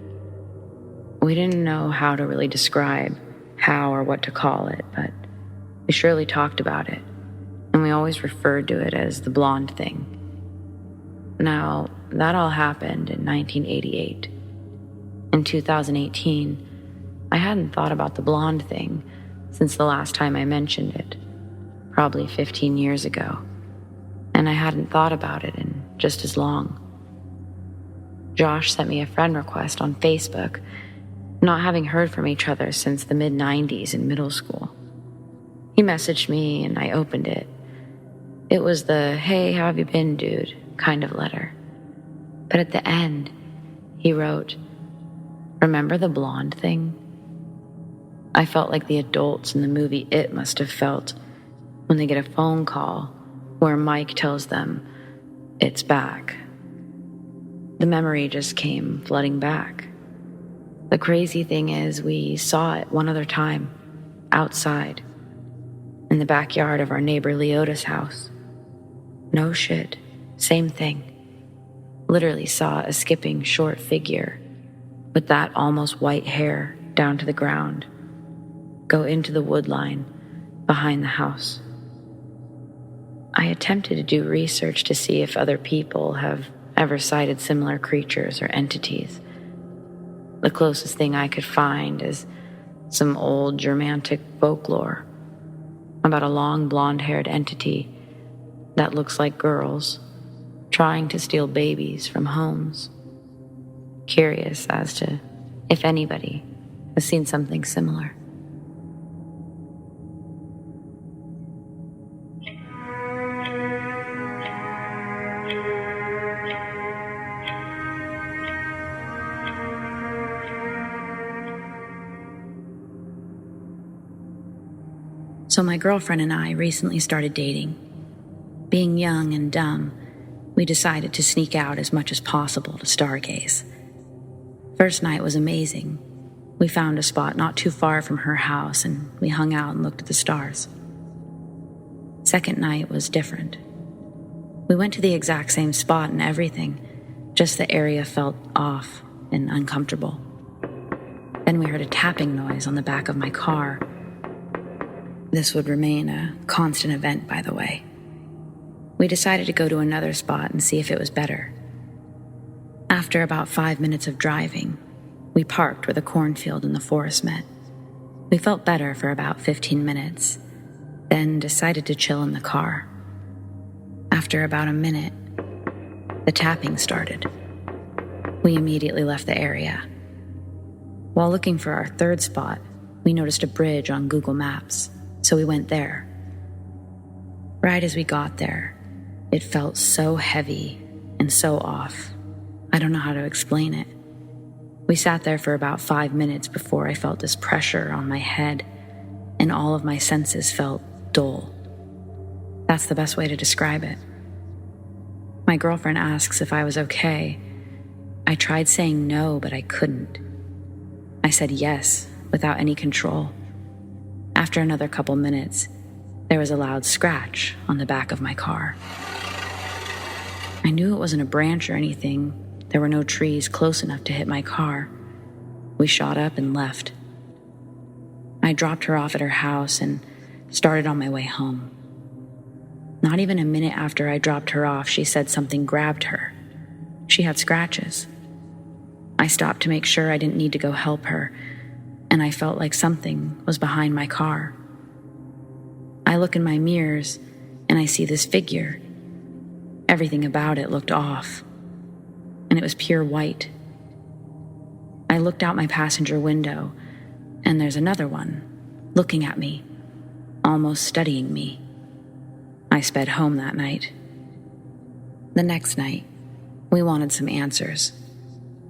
We didn't know how to really describe how or what to call it, but we surely talked about it, and we always referred to it as the blonde thing. Now, that all happened in 1988. In 2018, I hadn't thought about the blonde thing since the last time I mentioned it, probably 15 years ago, and I hadn't thought about it in just as long. Josh sent me a friend request on Facebook, not having heard from each other since the mid-90s in middle school. He messaged me and I opened it. It was the, "Hey, how have you been, dude?" kind of letter. But at the end, he wrote, "Remember the blonde thing?" I felt like the adults in the movie It must have felt when they get a phone call where Mike tells them it's back. The memory just came flooding back. The crazy thing is we saw it one other time, outside, in the backyard of our neighbor Leota's house. No shit, same thing. Literally saw a skipping short figure with that almost white hair down to the ground go into the wood line behind the house. I attempted to do research to see if other people have ever sighted similar creatures or entities. The closest thing I could find is some old Germanic folklore about a long blonde-haired entity that looks like girls trying to steal babies from homes. Curious as to if anybody has seen something similar. So my girlfriend and I recently started dating. Being young and dumb, we decided to sneak out as much as possible to stargaze. First night was amazing. We found a spot not too far from her house and we hung out and looked at the stars. Second night was different. We went to the exact same spot and everything, just the area felt off and uncomfortable. Then we heard a tapping noise on the back of my car. This would remain a constant event, by the way. We decided to go to another spot and see if it was better. After about 5 minutes of driving, we parked where the cornfield and the forest met. We felt better for about 15 minutes, then decided to chill in the car. After about a minute, the tapping started. We immediately left the area. While looking for our third spot, we noticed a bridge on Google Maps, so we went there. Right as we got there, it felt so heavy and so off. I don't know how to explain it. We sat there for about 5 minutes before I felt this pressure on my head, and all of my senses felt dull. That's the best way to describe it. My girlfriend asks if I was okay. I tried saying no, but I couldn't. I said yes, without any control. After another couple minutes, there was a loud scratch on the back of my car. I knew it wasn't a branch or anything. There were no trees close enough to hit my car. We shot up and left. I dropped her off at her house and started on my way home. Not even a minute after I dropped her off, she said something grabbed her. She had scratches. I stopped to make sure I didn't need to go help her, and I felt like something was behind my car. I look in my mirrors, and I see this figure. Everything about it looked off, and it was pure white. I looked out my passenger window, and there's another one, looking at me, almost studying me. I sped home that night. The next night, we wanted some answers,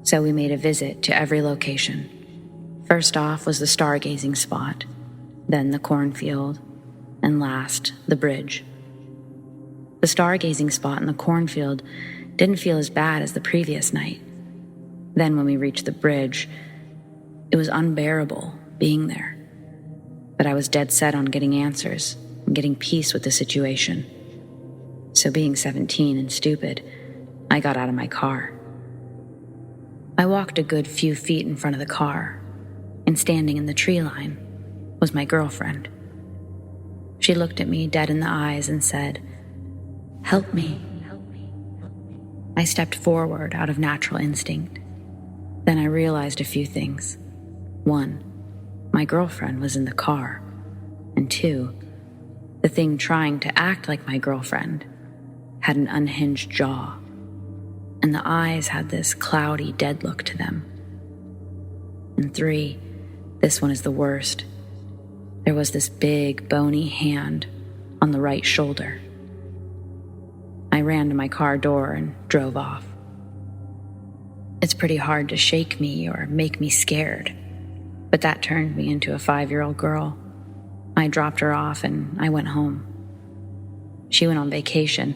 so we made a visit to every location. First off was the stargazing spot, then the cornfield, and last, the bridge. The stargazing spot in the cornfield didn't feel as bad as the previous night. Then when we reached the bridge, it was unbearable being there. But I was dead set on getting answers and getting peace with the situation. So being 17 and stupid, I got out of my car. I walked a good few feet in front of the car, and standing in the tree line was my girlfriend. She looked at me dead in the eyes and said, "Help me." I stepped forward out of natural instinct. Then I realized a few things. 1, my girlfriend was in the car. And 2, the thing trying to act like my girlfriend had an unhinged jaw, and the eyes had this cloudy, dead look to them. And 3, this one is the worst. There was this big, bony hand on the right shoulder. I ran to my car door and drove off. It's pretty hard to shake me or make me scared, but that turned me into a 5-year-old girl. I dropped her off and I went home. She went on vacation,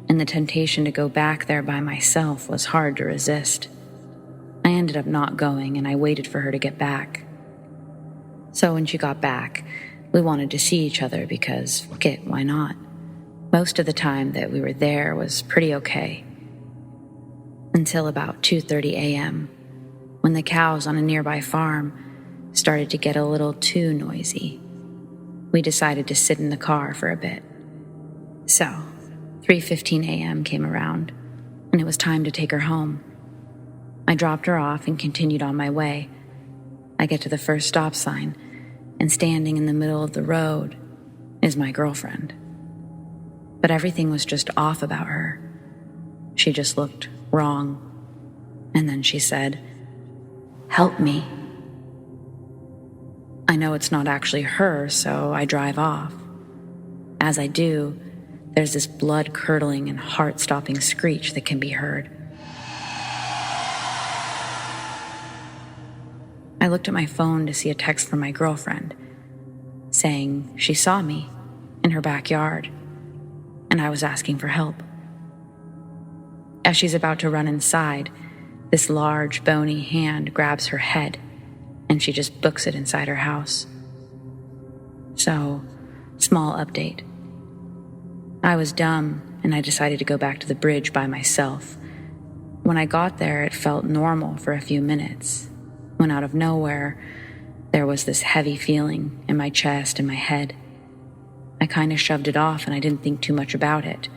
and the temptation to go back there by myself was hard to resist. I ended up not going, and I waited for her to get back. So when she got back, we wanted to see each other because, fuck it, why not? Most of the time that we were there was pretty okay. Until about 2:30 a.m., when the cows on a nearby farm started to get a little too noisy. We decided to sit in the car for a bit. So, 3:15 a.m. came around, and it was time to take her home. I dropped her off and continued on my way. I get to the first stop sign, and standing in the middle of the road is my girlfriend. But everything was just off about her. She just looked wrong. And then she said, "Help me." I know it's not actually her, so I drive off. As I do, there's this blood-curdling and heart-stopping screech that can be heard. I looked at my phone to see a text from my girlfriend saying she saw me in her backyard and I was asking for help. As she's about to run inside, this large, bony hand grabs her head and she just books it inside her house. So, small update. I was dumb and I decided to go back to the bridge by myself. When I got there, it felt normal for a few minutes, when out of nowhere, there was this heavy feeling in my chest and my head. I kind of shoved it off and I didn't think too much about it.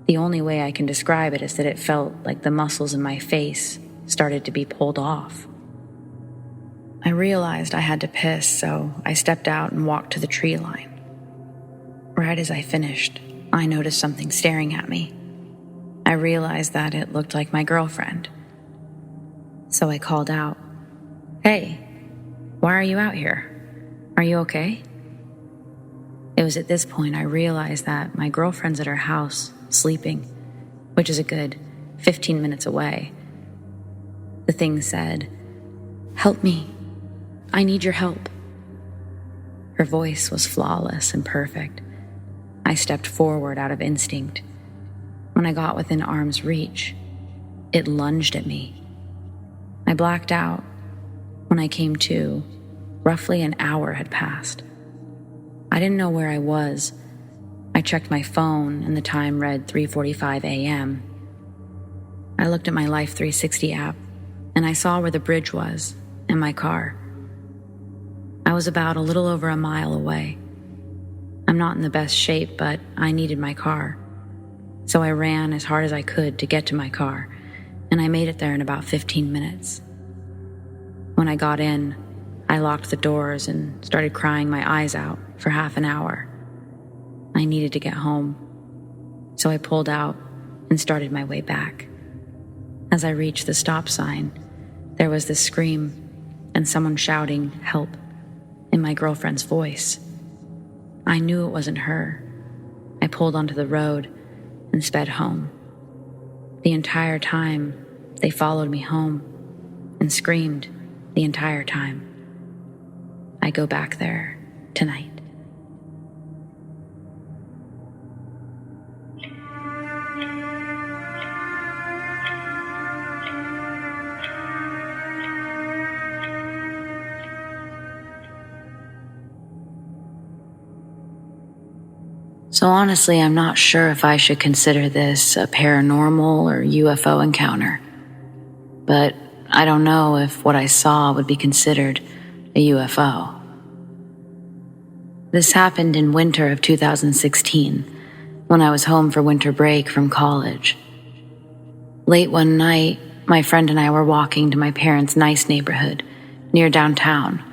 The only way I can describe it is that it felt like the muscles in my face started to be pulled off. I realized I had to piss, so I stepped out and walked to the tree line. Right as I finished, I noticed something staring at me. I realized that it looked like my girlfriend. So I called out, "Hey, why are you out here? Are you okay?" It was at this point I realized that my girlfriend's at her house, sleeping, which is a good 15 minutes away. The thing said, "Help me. I need your help." Her voice was flawless and perfect. I stepped forward out of instinct. When I got within arm's reach, it lunged at me. I blacked out. When I came to, roughly an hour had passed. I didn't know where I was. I checked my phone and the time read 3:45 a.m. I looked at my Life 360 app and I saw where the bridge was and my car. I was about a little over a mile away. I'm not in the best shape, but I needed my car. So I ran as hard as I could to get to my car, and I made it there in about 15 minutes. When I got in, I locked the doors and started crying my eyes out for half an hour. I needed to get home, so I pulled out and started my way back. As I reached the stop sign, there was this scream and someone shouting, "Help," in my girlfriend's voice. I knew it wasn't her. I pulled onto the road and sped home. The entire time, they followed me home and screamed the entire time. I go back there tonight. So honestly, I'm not sure if I should consider this a paranormal or UFO encounter. But I don't know if what I saw would be considered a UFO. This happened in winter of 2016, when I was home for winter break from college. Late one night, my friend and I were walking to my parents' nice neighborhood near downtown,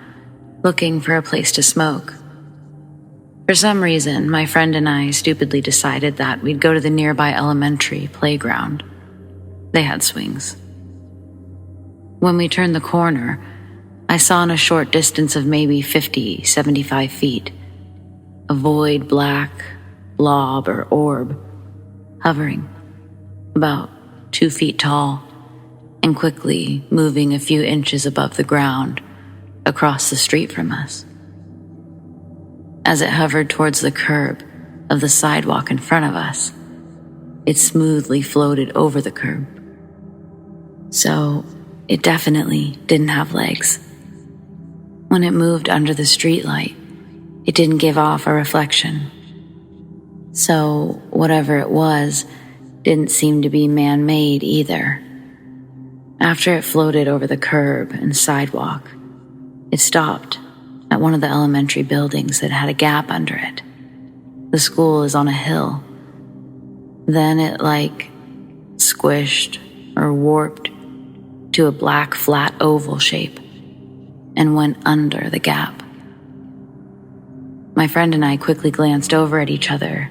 looking for a place to smoke. For some reason, my friend and I stupidly decided that we'd go to the nearby elementary playground. They had swings. When we turned the corner, I saw in a short distance of maybe 50, 75 feet, a void black blob or orb hovering about 2 feet tall and quickly moving a few inches above the ground across the street from us. As it hovered towards the curb of the sidewalk in front of us, it smoothly floated over the curb. So it definitely didn't have legs. When it moved under the streetlight, it didn't give off a reflection. So whatever it was didn't seem to be man-made either. After it floated over the curb and sidewalk, it stopped at one of the elementary buildings that had a gap under it. The school is on a hill. Then it squished or warped to a black flat oval shape and went under the gap. My friend and I quickly glanced over at each other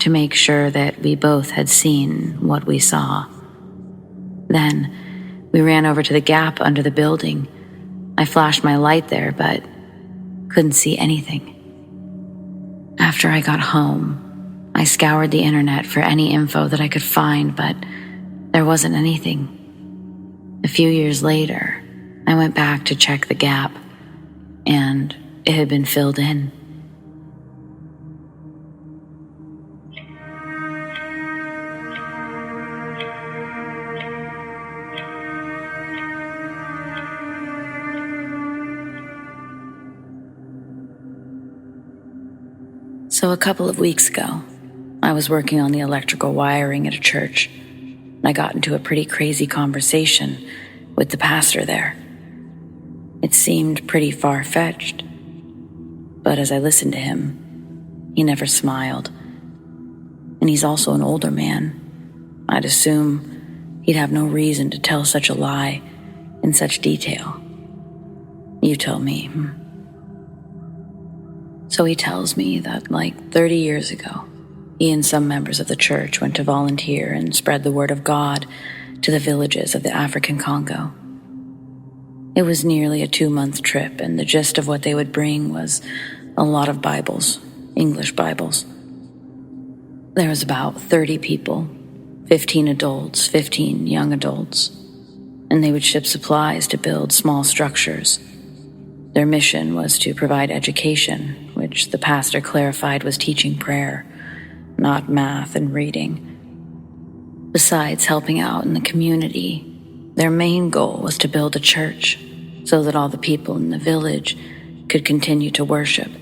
to make sure that we both had seen what we saw. Then we ran over to the gap under the building. I flashed my light there, but couldn't see anything. After I got home, I scoured the internet for any info that I could find, but there wasn't anything. A few years later, I went back to check the gap, and it had been filled in. So a couple of weeks ago, I was working on the electrical wiring at a church, and I got into a pretty crazy conversation with the pastor there. It seemed pretty far-fetched, but as I listened to him, he never smiled. And he's also an older man. I'd assume he'd have no reason to tell such a lie in such detail. You tell me. So he tells me that 30 years ago, he and some members of the church went to volunteer and spread the word of God to the villages of the African Congo. It was nearly a 2-month trip, and the gist of what they would bring was a lot of Bibles, English Bibles. There was about 30 people, 15 adults, 15 young adults, and they would ship supplies to build small structures. Their mission was to provide education, which the pastor clarified was teaching prayer, not math and reading. Besides helping out in the community, their main goal was to build a church so that all the people in the village could continue to worship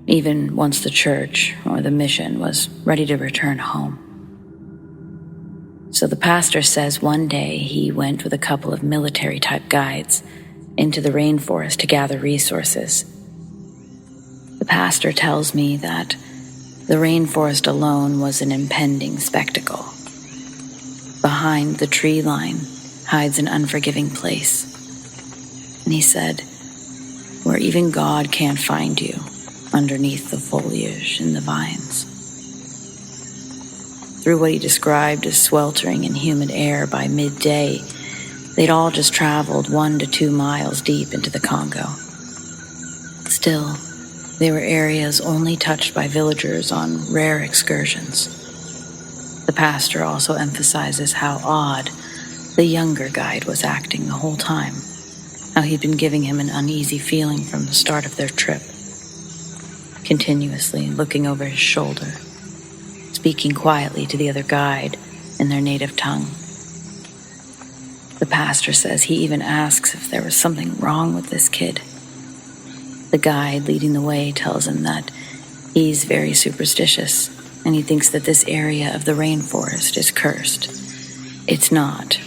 even once the church or the mission was ready to return home. So the pastor says one day he went with a couple of military-type guides into the rainforest to gather resources. The pastor tells me that the rainforest alone was an impending spectacle. Behind the tree line hides an unforgiving place. And he said, where even God can't find you, underneath the foliage and the vines. Through what he described as sweltering and humid air by midday, they'd all just traveled 1 to 2 miles deep into the Congo. Still, they were areas only touched by villagers on rare excursions. The pastor also emphasizes how odd the younger guide was acting the whole time, how he'd been giving him an uneasy feeling from the start of their trip, continuously looking over his shoulder, speaking quietly to the other guide in their native tongue. The pastor says he even asks if there was something wrong with this kid. The guide leading the way tells him that he's very superstitious, and he thinks that this area of the rainforest is cursed. It's not.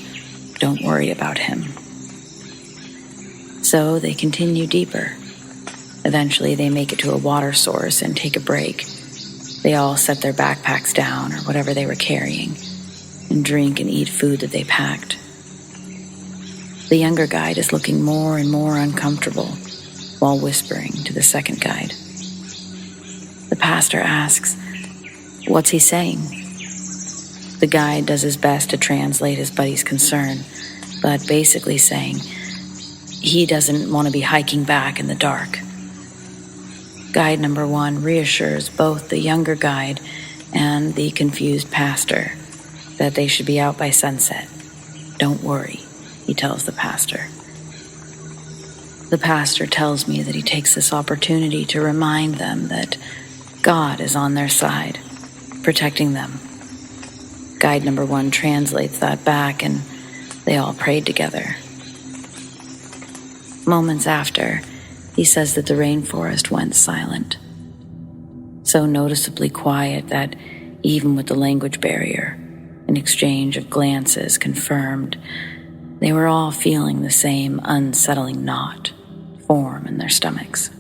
Don't worry about him. So they continue deeper. Eventually they make it to a water source and take a break. They all set their backpacks down or whatever they were carrying and drink and eat food that they packed. The younger guide is looking more and more uncomfortable while whispering to the second guide. The pastor asks, "What's he saying?" The guide does his best to translate his buddy's concern, but basically saying he doesn't want to be hiking back in the dark. Guide number 1 reassures both the younger guide and the confused pastor that they should be out by sunset. "Don't worry," he tells the pastor. The pastor tells me that he takes this opportunity to remind them that God is on their side, protecting them. Guide number 1 translates that back, and they all prayed together. Moments after, he says that the rainforest went silent, so noticeably quiet that even with the language barrier, an exchange of glances confirmed they were all feeling the same unsettling knot form in their stomachs.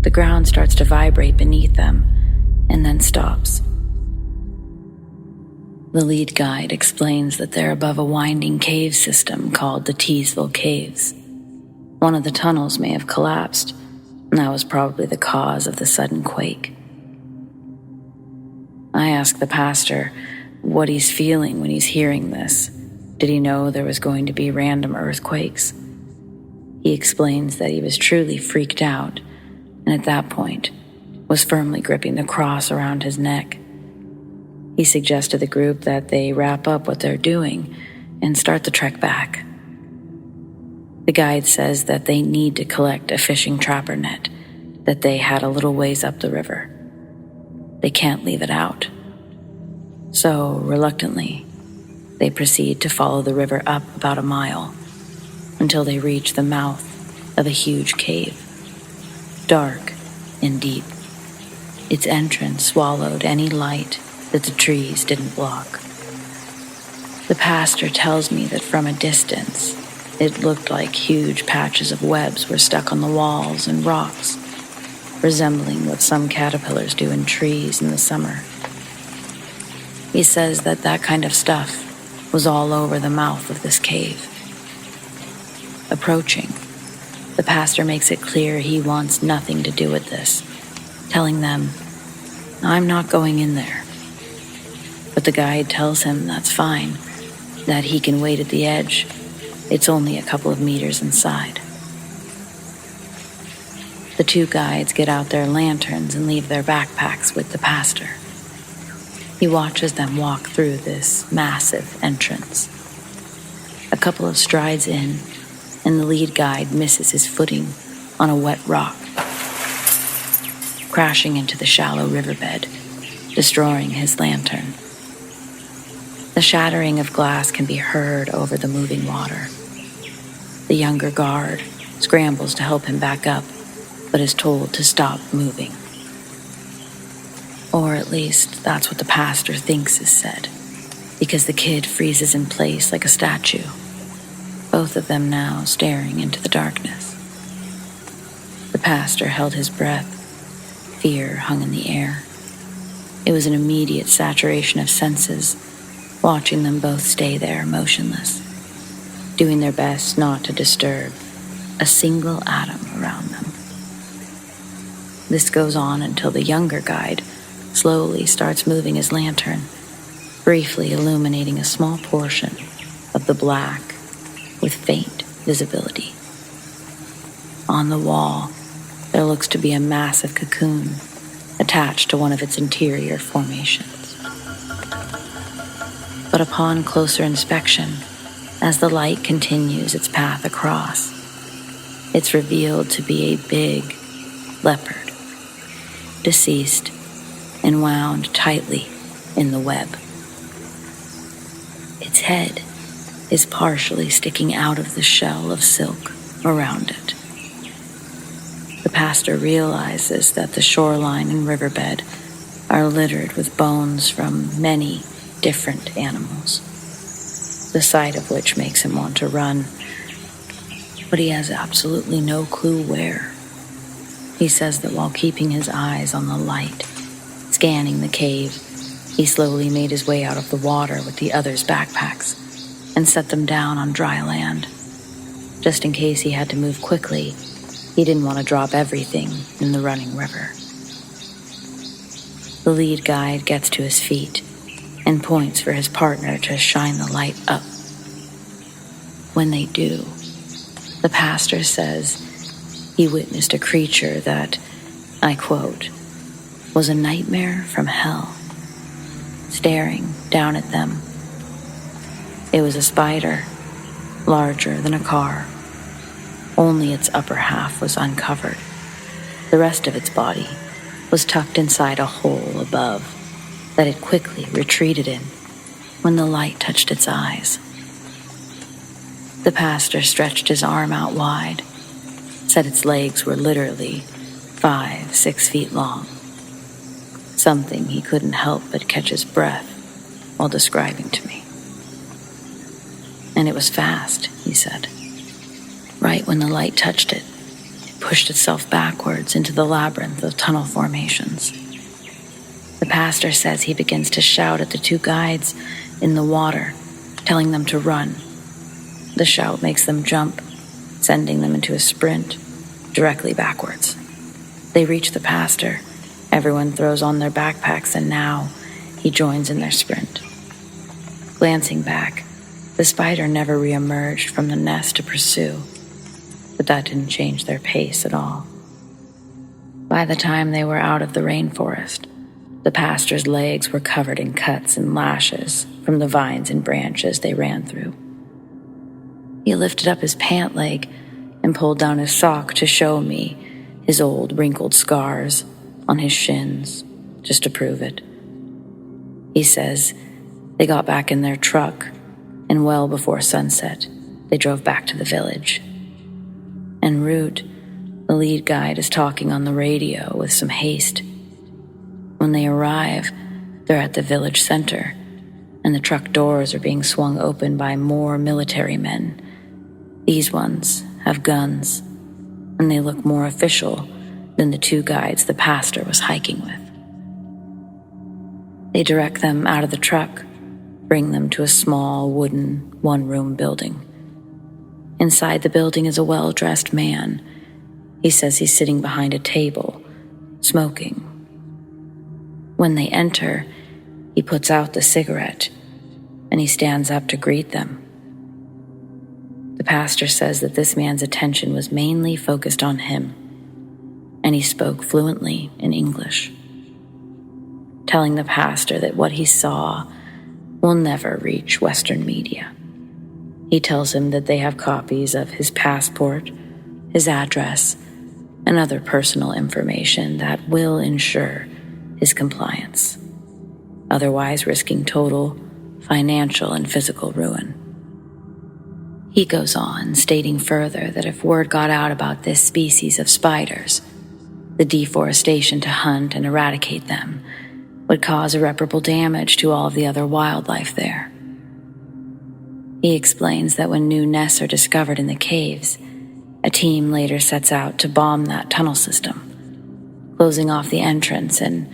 The ground starts to vibrate beneath them and then stops. The lead guide explains that they're above a winding cave system called the Teesville Caves. One of the tunnels may have collapsed, and that was probably the cause of the sudden quake. I ask the pastor what he's feeling when he's hearing this. Did he know there was going to be random earthquakes? He explains that he was truly freaked out, and at that point was firmly gripping the cross around his neck. He suggests to the group that they wrap up what they're doing and start the trek back. The guide says that they need to collect a fishing trapper net that they had a little ways up the river. They can't leave it out. So, reluctantly, they proceed to follow the river up about a mile until they reach the mouth of a huge cave, dark and deep. Its entrance swallowed any light that the trees didn't block. The pastor tells me that from a distance, it looked like huge patches of webs were stuck on the walls and rocks, resembling what some caterpillars do in trees in the summer. He says that that kind of stuff was all over the mouth of this cave. Approaching, the pastor makes it clear he wants nothing to do with this, telling them, "I'm not going in there." But the guide tells him that's fine, that he can wait at the edge. It's only a couple of meters inside. The 2 guides get out their lanterns and leave their backpacks with the pastor. He watches them walk through this massive entrance. A couple of strides in, and the lead guide misses his footing on a wet rock, crashing into the shallow riverbed, destroying his lantern. The shattering of glass can be heard over the moving water. The younger guard scrambles to help him back up, but is told to stop moving. Or at least that's what the pastor thinks is said, because the kid freezes in place like a statue, both of them now staring into the darkness. The pastor held his breath. Fear hung in the air. It was an immediate saturation of senses, watching them both stay there motionless, doing their best not to disturb a single atom around them. This goes on until the younger guide slowly starts moving his lantern, briefly illuminating a small portion of the black with faint visibility. On the wall, there looks to be a massive cocoon attached to one of its interior formations. But upon closer inspection, as the light continues its path across, it's revealed to be a big leopard, deceased and wound tightly in the web. Its head is partially sticking out of the shell of silk around it. The pastor realizes that the shoreline and riverbed are littered with bones from many different animals, the sight of which makes him want to run, but he has absolutely no clue where. He says that while keeping his eyes on the light, scanning the cave, he slowly made his way out of the water with the others' backpacks and set them down on dry land. Just in case he had to move quickly, he didn't want to drop everything in the running river. The lead guide gets to his feet and points for his partner to shine the light up. When they do, the pastor says he witnessed a creature that, I quote, was a nightmare from hell, staring down at them. It was a spider, larger than a car. Only its upper half was uncovered. The rest of its body was tucked inside a hole above that it quickly retreated in when the light touched its eyes. The pastor stretched his arm out wide, said its legs were literally 5-6 feet long, something he couldn't help but catch his breath while describing to me. And it was fast, he said. Right when the light touched it, it pushed itself backwards into the labyrinth of tunnel formations. The pastor says he begins to shout at the two guides in the water, telling them to run. The shout makes them jump, sending them into a sprint directly backwards. They reach the pastor. Everyone throws on their backpacks, and now he joins in their sprint. Glancing back, the spider never reemerged from the nest to pursue, but that didn't change their pace at all. By the time they were out of the rainforest, the pastor's legs were covered in cuts and lashes from the vines and branches they ran through. He lifted up his pant leg and pulled down his sock to show me his old wrinkled scars on his shins, just to prove it. He says they got back in their truck, and well before sunset, they drove back to the village. En route, the lead guide is talking on the radio with some haste. When they arrive, they're at the village center, and the truck doors are being swung open by more military men. These ones have guns, and they look more official than the two guides the pastor was hiking with. They direct them out of the truck, bring them to a small wooden one-room building. Inside the building is a well-dressed man. He says he's sitting behind a table, smoking. When they enter, he puts out the cigarette, and he stands up to greet them. The pastor says that this man's attention was mainly focused on him, and he spoke fluently in English, telling the pastor that what he saw will never reach Western media. He tells him that they have copies of his passport, his address, and other personal information that will ensure his compliance, otherwise risking total financial and physical ruin. He goes on, stating further that if word got out about this species of spiders, The deforestation to hunt and eradicate them would cause irreparable damage to all of the other wildlife there. He explains that when new nests are discovered in the caves, a team later sets out to bomb that tunnel system, closing off the entrance and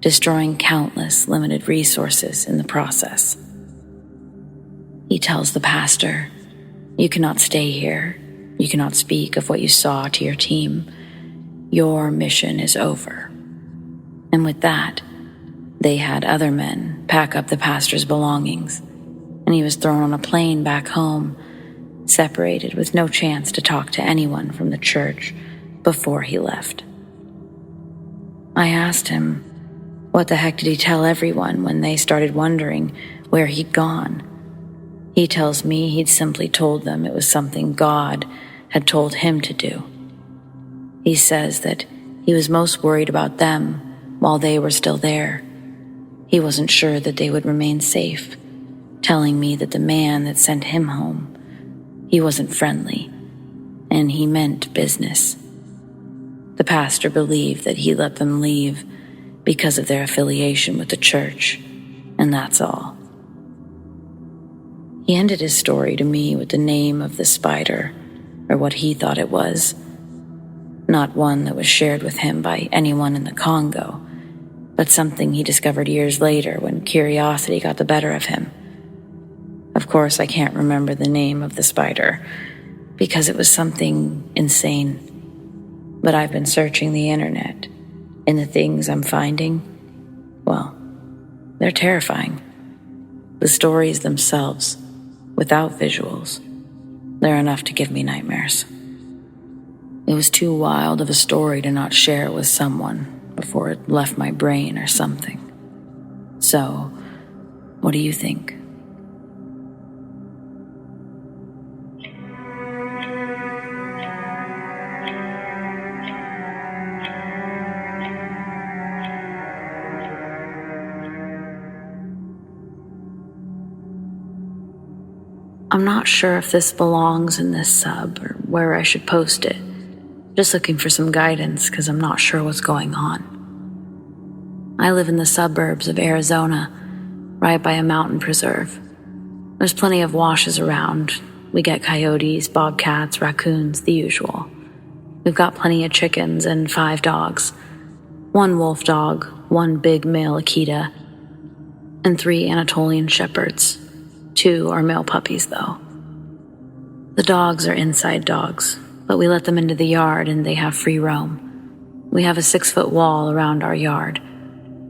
destroying countless limited resources in the process. He tells the pastor, "You cannot stay here. You cannot speak of what you saw to your team. Your mission is over." And with that, they had other men pack up the pastor's belongings, and he was thrown on a plane back home, separated with no chance to talk to anyone from the church before he left. I asked him, what the heck did he tell everyone when they started wondering where he'd gone? He tells me he'd simply told them it was something God had told him to do. He says that he was most worried about them while they were still there. He wasn't sure that they would remain safe, telling me that the man that sent him home, he wasn't friendly, and he meant business. The pastor believed that he let them leave because of their affiliation with the church, and that's all. He ended his story to me with the name of the spider, or what he thought it was. Not one that was shared with him by anyone in the Congo, but something he discovered years later when curiosity got the better of him. Of course, I can't remember the name of the spider, because it was something insane. But I've been searching the internet, and the things I'm finding, well, they're terrifying. The stories themselves, without visuals, they're enough to give me nightmares. It was too wild of a story to not share it with someone before it left my brain or something. So, what do you think? I'm not sure if this belongs in this sub or where I should post it. Just looking for some guidance because I'm not sure what's going on. I live in the suburbs of Arizona, right by a mountain preserve. There's plenty of washes around. We get coyotes, bobcats, raccoons, the usual. We've got plenty of chickens and 5 dogs. 1 wolf dog, 1 big male Akita, and 3 Anatolian shepherds. 2 are male puppies, though. The dogs are inside dogs, but we let them into the yard and they have free roam. We have a 6-foot wall around our yard.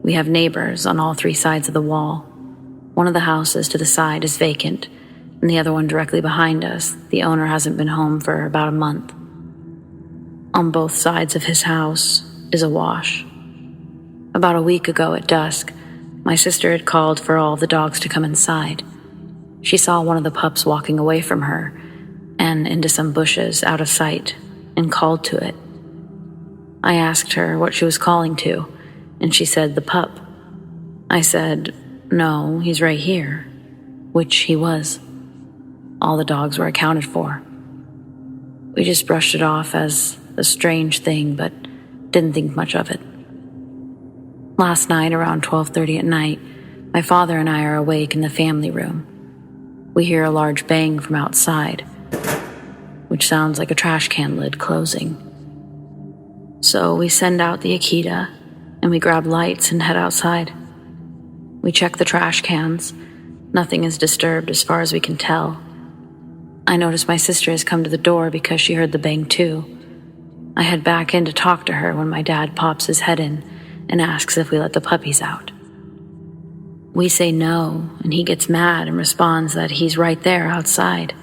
We have neighbors on all 3 sides of the wall. One of the houses to the side is vacant, and the other one directly behind us, the owner hasn't been home for about a month. On both sides of his house is a wash. About a week ago at dusk, my sister had called for all the dogs to come inside. She saw one of the pups walking away from her and into some bushes out of sight and called to it. I asked her what she was calling to, and she said, "The pup." I said, "No, he's right here," which he was. All the dogs were accounted for. We just brushed it off as a strange thing, but didn't think much of it. Last night, around 12:30 at night, my father and I are awake in the family room. We hear a large bang from outside, which sounds like a trash can lid closing. So we send out the Akita, and we grab lights and head outside. We check the trash cans. Nothing is disturbed as far as we can tell. I notice my sister has come to the door because she heard the bang too. I head back in to talk to her when my dad pops his head in and asks if we let the puppies out. We say no, and he gets mad and responds that he's right there outside.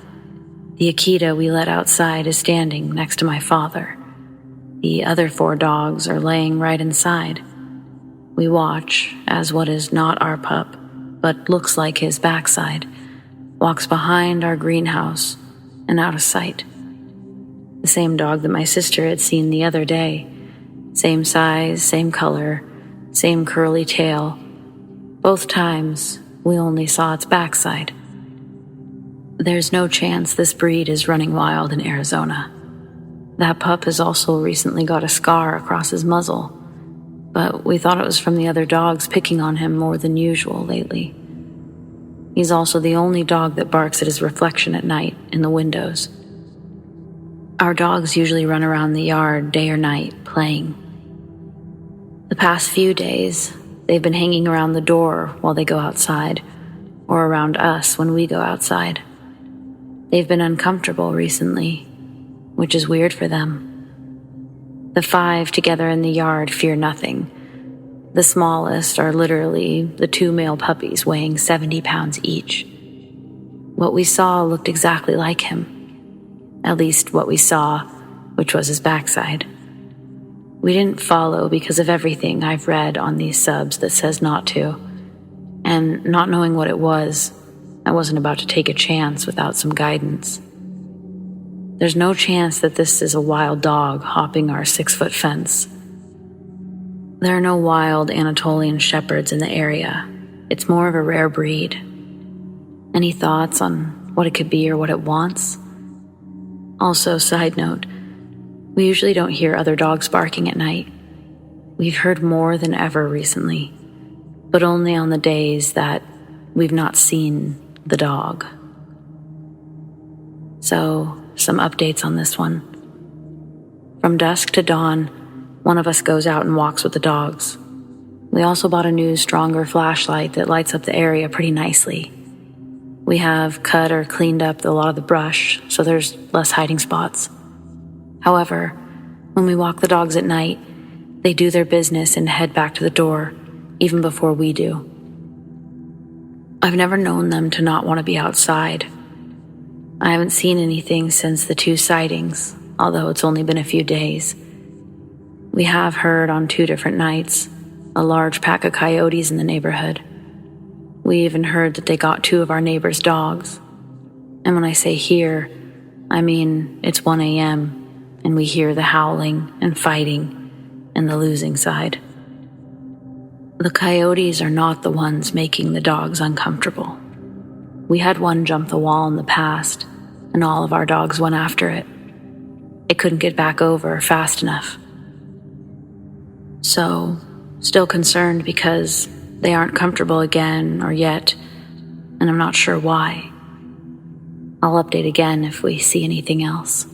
The Akita we let outside is standing next to my father. The other 4 dogs are laying right inside. We watch as what is not our pup, but looks like his backside, walks behind our greenhouse and out of sight. The same dog that my sister had seen the other day. Same size, same color, same curly tail. Both times, we only saw its backside. There's no chance this breed is running wild in Arizona. That pup has also recently got a scar across his muzzle, but we thought it was from the other dogs picking on him more than usual lately. He's also the only dog that barks at his reflection at night in the windows. Our dogs usually run around the yard day or night, playing. The past few days, they've been hanging around the door while they go outside, or around us when we go outside. They've been uncomfortable recently, which is weird for them. The 5 together in the yard fear nothing. The smallest are literally the 2 male puppies weighing 70 pounds each. What we saw looked exactly like him. At least what we saw, which was his backside. We didn't follow because of everything I've read on these subs that says not to. And not knowing what it was, I wasn't about to take a chance without some guidance. There's no chance that this is a wild dog hopping our 6-foot fence. There are no wild Anatolian shepherds in the area. It's more of a rare breed. Any thoughts on what it could be or what it wants? Also, side note, we usually don't hear other dogs barking at night. We've heard more than ever recently, but only on the days that we've not seen the dog. So, some updates on this one. From dusk to dawn, one of us goes out and walks with the dogs. We also bought a new, stronger flashlight that lights up the area pretty nicely. We have cut or cleaned up a lot of the brush, so there's less hiding spots. However, when we walk the dogs at night, they do their business and head back to the door, even before we do. I've never known them to not want to be outside. I haven't seen anything since the 2 sightings, although it's only been a few days. We have heard on 2 different nights a large pack of coyotes in the neighborhood. We even heard that they got 2 of our neighbors' dogs. And when I say hear, I mean it's 1 a.m. and we hear the howling and fighting and the losing side. The coyotes are not the ones making the dogs uncomfortable. We had one jump the wall in the past, and all of our dogs went after it. It couldn't get back over fast enough. So, still concerned because they aren't comfortable again or yet, and I'm not sure why. I'll update again if we see anything else.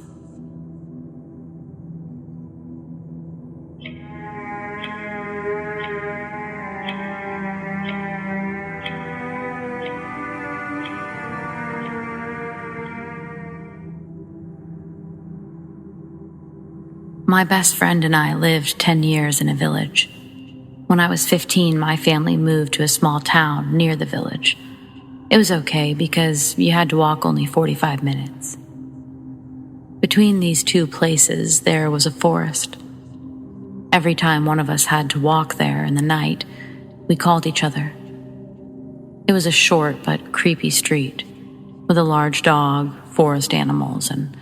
My best friend and I lived 10 years in a village. When I was 15, my family moved to a small town near the village. It was okay because you had to walk only 45 minutes. Between these 2 places, there was a forest. Every time one of us had to walk there in the night, we called each other. It was a short but creepy street, with a large dog, forest animals, and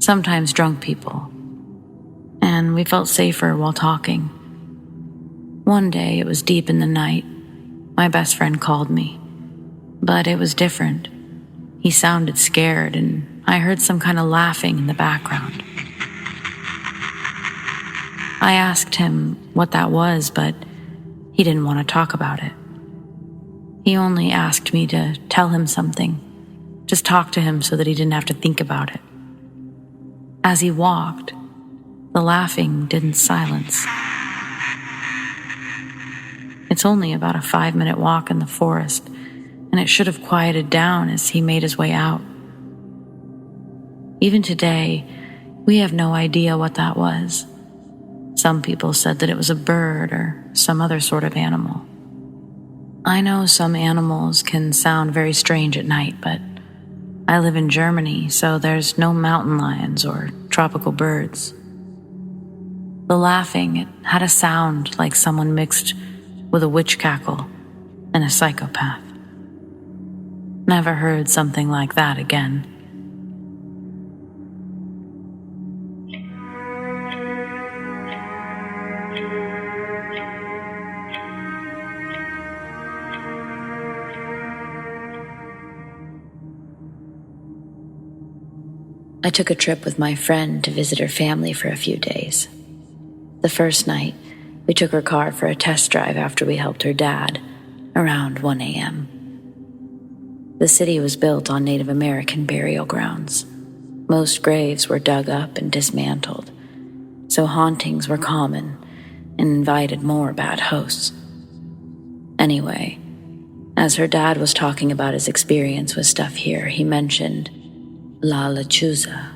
sometimes drunk people. And we felt safer while talking. One day, it was deep in the night, my best friend called me. But it was different. He sounded scared, and I heard some kind of laughing in the background. I asked him what that was, but he didn't want to talk about it. He only asked me to tell him something, just talk to him so that he didn't have to think about it. As he walked, the laughing didn't silence. It's only about a 5-minute walk in the forest, and it should have quieted down as he made his way out. Even today, we have no idea what that was. Some people said that it was a bird or some other sort of animal. I know some animals can sound very strange at night, but I live in Germany, so there's no mountain lions or tropical birds. The laughing, it had a sound like someone mixed with a witch cackle and a psychopath. Never heard something like that again. I took a trip with my friend to visit her family for a few days. The first night, we took her car for a test drive after we helped her dad, around 1 a.m. The city was built on Native American burial grounds. Most graves were dug up and dismantled, so hauntings were common and invited more bad hosts. Anyway, as her dad was talking about his experience with stuff here, he mentioned La Lechuza,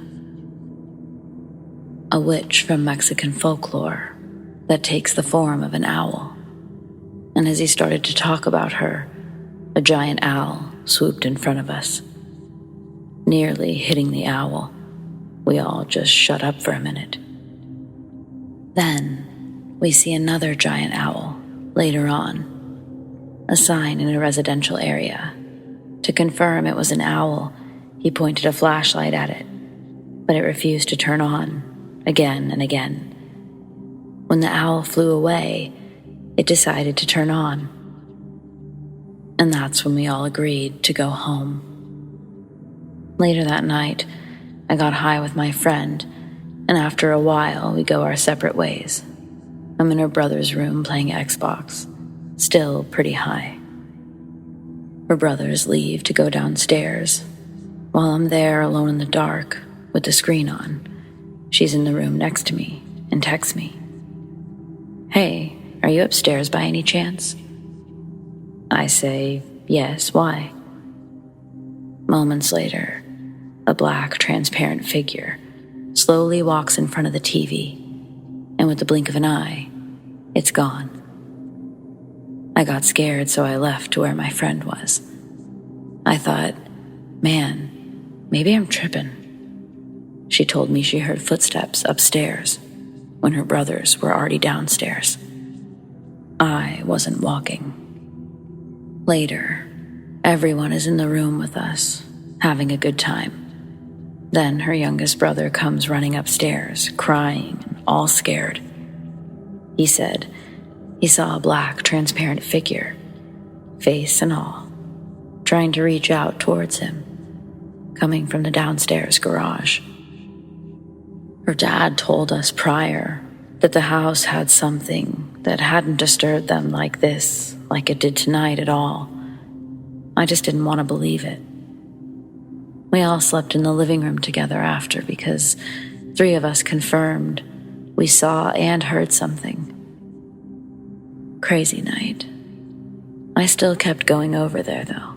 a witch from Mexican folklore that takes the form of an owl. And as he started to talk about her, a giant owl swooped in front of us, nearly hitting the owl. We all just shut up for a minute. Then we see another giant owl later on, a sign in a residential area. To confirm it was an owl, he pointed a flashlight at it, but it refused to turn on, again and again. When the owl flew away, it decided to turn on. And that's when we all agreed to go home. Later that night, I got high with my friend, and after a while, we go our separate ways. I'm in her brother's room playing Xbox, still pretty high. Her brothers leave to go downstairs. While I'm there alone in the dark, with the screen on, she's in the room next to me and texts me. "Hey, are you upstairs by any chance?" I say, "Yes, why?" Moments later, a black, transparent figure slowly walks in front of the TV, and with the blink of an eye, it's gone. I got scared, so I left to where my friend was. I thought, man, maybe I'm tripping. She told me she heard footsteps upstairs when her brothers were already downstairs. I wasn't walking. Later, everyone is in the room with us, having a good time. Then her youngest brother comes running upstairs, crying and all scared. He said he saw a black, transparent figure, face and all, trying to reach out towards him, coming from the downstairs garage. Her dad told us prior that the house had something that hadn't disturbed them like this, like it did tonight at all. I just didn't want to believe it. We all slept in the living room together after because 3 of us confirmed we saw and heard something. Crazy night. I still kept going over there though.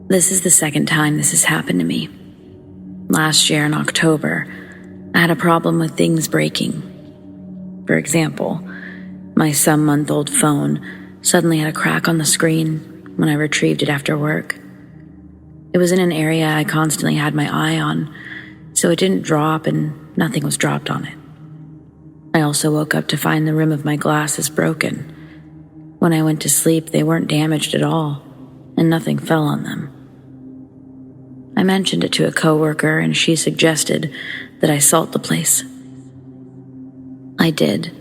This is the second time this has happened to me. Last year in October, I had a problem with things breaking. For example, my some-month-old phone suddenly had a crack on the screen when I retrieved it after work. It was in an area I constantly had my eye on, so it didn't drop and nothing was dropped on it. I also woke up to find the rim of my glasses broken. When I went to sleep, they weren't damaged at all, and nothing fell on them. I mentioned it to a coworker, and she suggested that I salt the place. I did,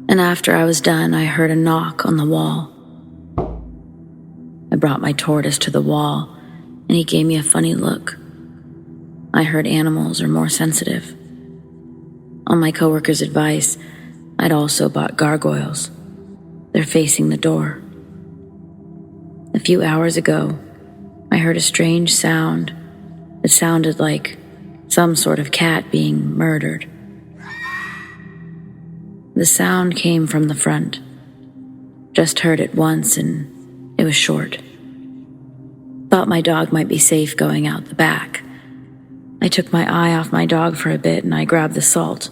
and after I was done, I heard a knock on the wall. I brought my tortoise to the wall, and he gave me a funny look. I heard animals are more sensitive. On my coworker's advice, I'd also bought gargoyles. They're facing the door. A few hours ago, I heard a strange sound. It sounded like some sort of cat being murdered. The sound came from the front. Just heard it once and it was short. Thought my dog might be safe going out the back. I took my eye off my dog for a bit and I grabbed the salt.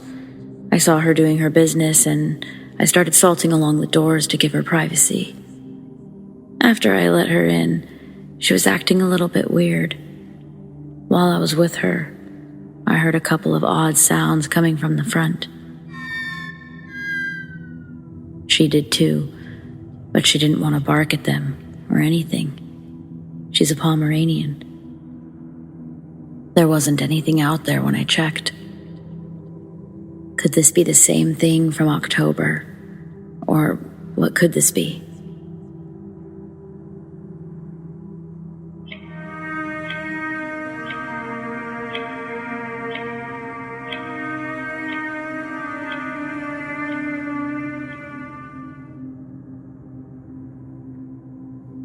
I saw her doing her business and I started salting along the doors to give her privacy. After I let her in, she was acting a little bit weird. While I was with her, I heard a couple of odd sounds coming from the front. She did too, but she didn't want to bark at them or anything. She's a Pomeranian. There wasn't anything out there when I checked. Could this be the same thing from October? Or what could this be?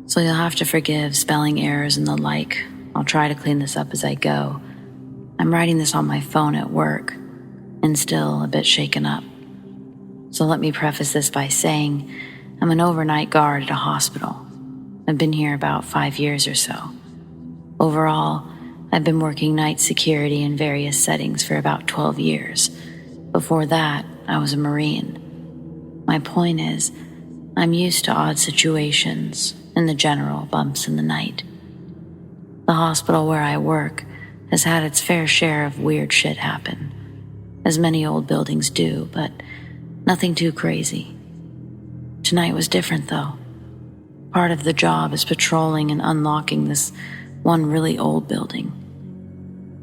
So you'll have to forgive spelling errors and the like. I'll try to clean this up as I go. I'm writing this on my phone at work, and still a bit shaken up. So let me preface this by saying I'm an overnight guard at a hospital. I've been here about 5 years or so. Overall, I've been working night security in various settings for about 12 years. Before that, I was a Marine. My point is, I'm used to odd situations and the general bumps in the night. The hospital where I work has had its fair share of weird shit happen, as many old buildings do, but nothing too crazy. Tonight was different, though. Part of the job is patrolling and unlocking this one really old building,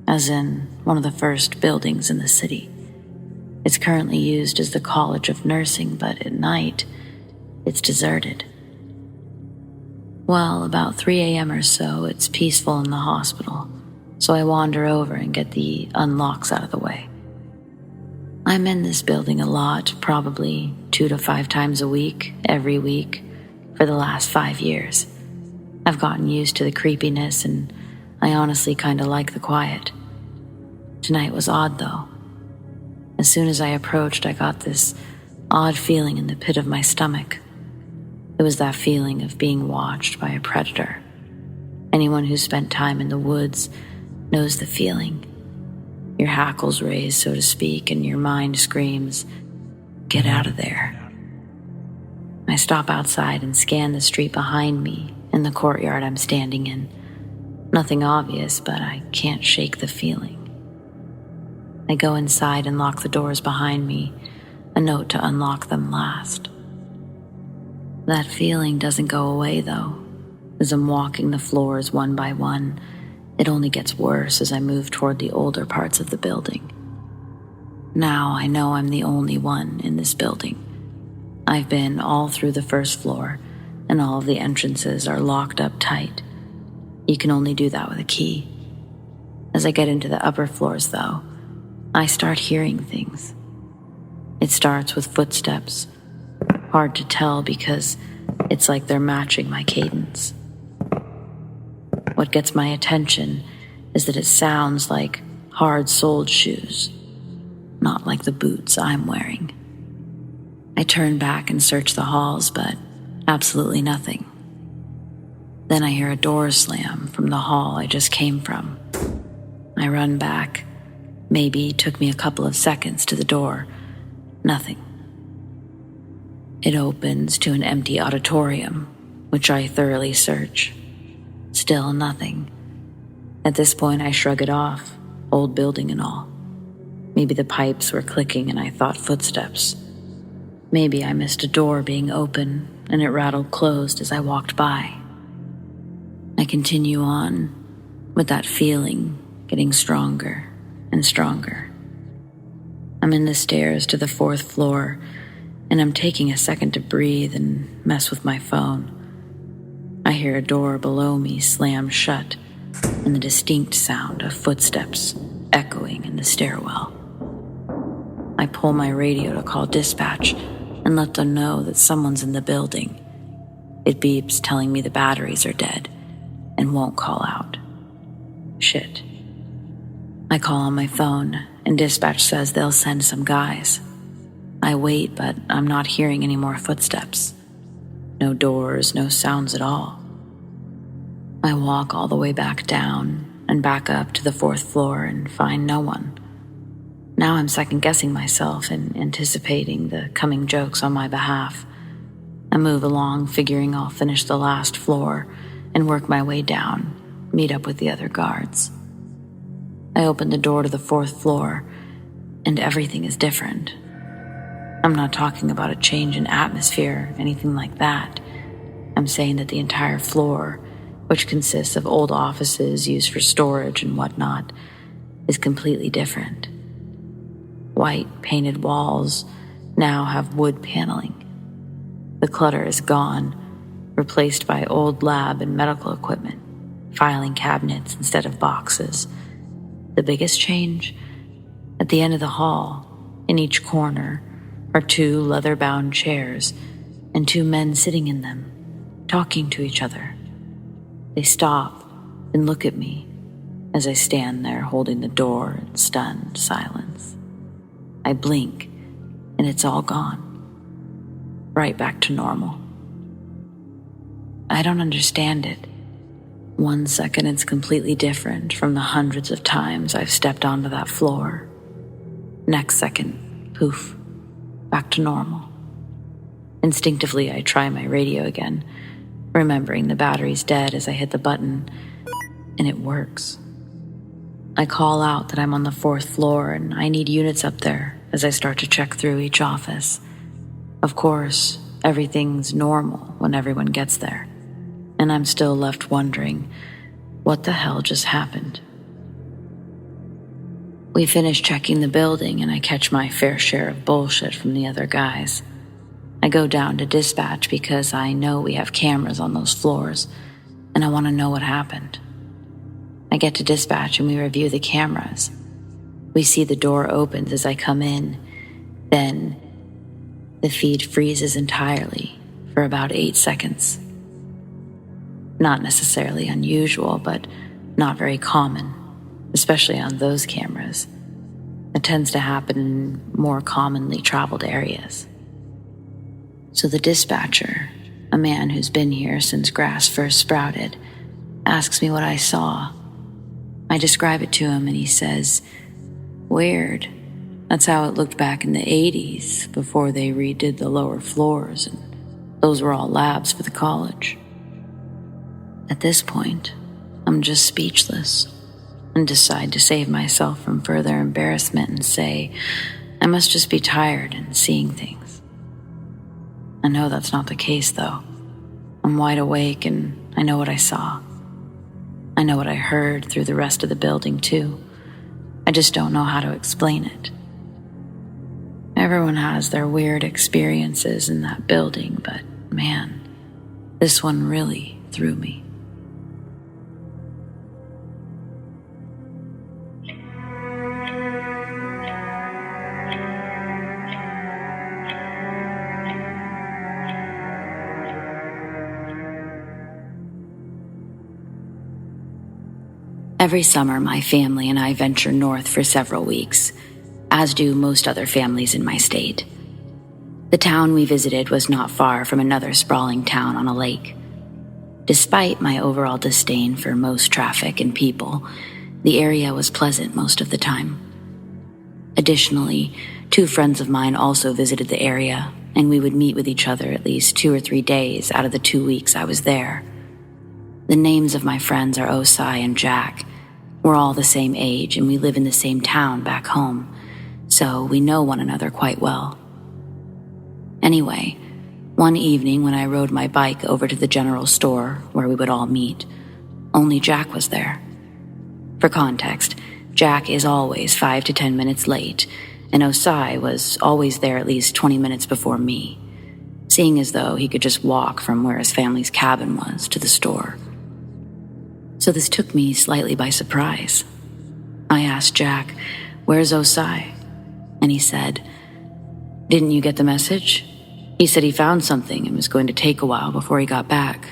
as in one of the first buildings in the city. It's currently used as the College of Nursing, but at night, it's deserted. Well, about 3 a.m. or so, it's peaceful in the hospital, so I wander over and get the unlocks out of the way. I'm in this building a lot, probably 2 to 5 times a week, every week, for the last 5 years. I've gotten used to the creepiness, and I honestly kinda like the quiet. Tonight was odd, though. As soon as I approached, I got this odd feeling in the pit of my stomach. It was that feeling of being watched by a predator. Anyone who's spent time in the woods knows the feeling. Your hackles raise, so to speak, and your mind screams, "Get out of there." I stop outside and scan the street behind me and the courtyard I'm standing in. Nothing obvious, but I can't shake the feeling. I go inside and lock the doors behind me, a note to unlock them last. That feeling doesn't go away, though. As I'm walking the floors one by one, it only gets worse as I move toward the older parts of the building. Now I know I'm the only one in this building. I've been all through the first floor, and all of the entrances are locked up tight. You can only do that with a key. As I get into the upper floors, though, I start hearing things. It starts with footsteps. Hard to tell because it's like they're matching my cadence. What gets my attention is that it sounds like hard-soled shoes, not like the boots I'm wearing. I turn back and search the halls, but absolutely nothing. Then I hear a door slam from the hall I just came from. I run back. Maybe it took me a couple of seconds to the door. Nothing. It opens to an empty auditorium, which I thoroughly search. Still nothing. At this point, I shrug it off, old building and all. Maybe the pipes were clicking and I thought footsteps. Maybe I missed a door being open and it rattled closed as I walked by. I continue on, with that feeling getting stronger and stronger. I'm in the stairs to the 4th floor, and I'm taking a second to breathe and mess with my phone. I hear a door below me slam shut, and the distinct sound of footsteps echoing in the stairwell. I pull my radio to call dispatch and let them know that someone's in the building. It beeps telling me the batteries are dead and won't call out. Shit. I call on my phone, and dispatch says they'll send some guys. I wait, but I'm not hearing any more footsteps. No doors, no sounds at all. I walk all the way back down and back up to the 4th floor and find no one. Now I'm second-guessing myself and anticipating the coming jokes on my behalf. I move along, figuring I'll finish the last floor and work my way down, meet up with the other guards. I open the door to the 4th floor, and everything is different. I'm not talking about a change in atmosphere, anything like that. I'm saying that the entire floor, which consists of old offices used for storage and whatnot, is completely different. White painted walls now have wood paneling. The clutter is gone, replaced by old lab and medical equipment, filing cabinets instead of boxes. The biggest change? At the end of the hall, in each corner, are 2 leather-bound chairs and 2 men sitting in them, talking to each other. They stop and look at me as I stand there holding the door in stunned silence. I blink, and it's all gone. Right back to normal. I don't understand it. 1 second it's completely different from the hundreds of times I've stepped onto that floor. Next second, poof, back to normal. Instinctively, I try my radio again, remembering the battery's dead as I hit the button, and it works. I call out that I'm on the 4th floor and I need units up there as I start to check through each office. Of course, everything's normal when everyone gets there, and I'm still left wondering, what the hell just happened? We finish checking the building and I catch my fair share of bullshit from the other guys. I go down to dispatch because I know we have cameras on those floors, and I want to know what happened. I get to dispatch and we review the cameras. We see the door opens as I come in, then the feed freezes entirely for about 8 seconds. Not necessarily unusual, but not very common, especially on those cameras. It tends to happen in more commonly traveled areas. So the dispatcher, a man who's been here since grass first sprouted, asks me what I saw. I describe it to him and he says, "Weird. That's how it looked back in the 80s before they redid the lower floors, and those were all labs for the college." At this point, I'm just speechless and decide to save myself from further embarrassment and say, I must just be tired and seeing things. I know that's not the case, though. I'm wide awake and I know what I saw. I know what I heard through the rest of the building, too. I just don't know how to explain it. Everyone has their weird experiences in that building, but man, this one really threw me. Every summer, my family and I venture north for several weeks, as do most other families in my state. The town we visited was not far from another sprawling town on a lake. Despite my overall disdain for most traffic and people, the area was pleasant most of the time. Additionally, 2 friends of mine also visited the area, and we would meet with each other at least 2 or 3 days out of the 2 weeks I was there. The names of my friends are Osai and Jack. We're all the same age, and we live in the same town back home, so we know one another quite well. Anyway, one evening when I rode my bike over to the general store where we would all meet, only Jack was there. For context, Jack is always 5 to 10 minutes late, and Osai was always there at least 20 minutes before me, seeing as though he could just walk from where his family's cabin was to the store. So this took me slightly by surprise. I asked Jack, "Where's Osai?" And he said, "Didn't you get the message? He said he found something and was going to take a while before he got back."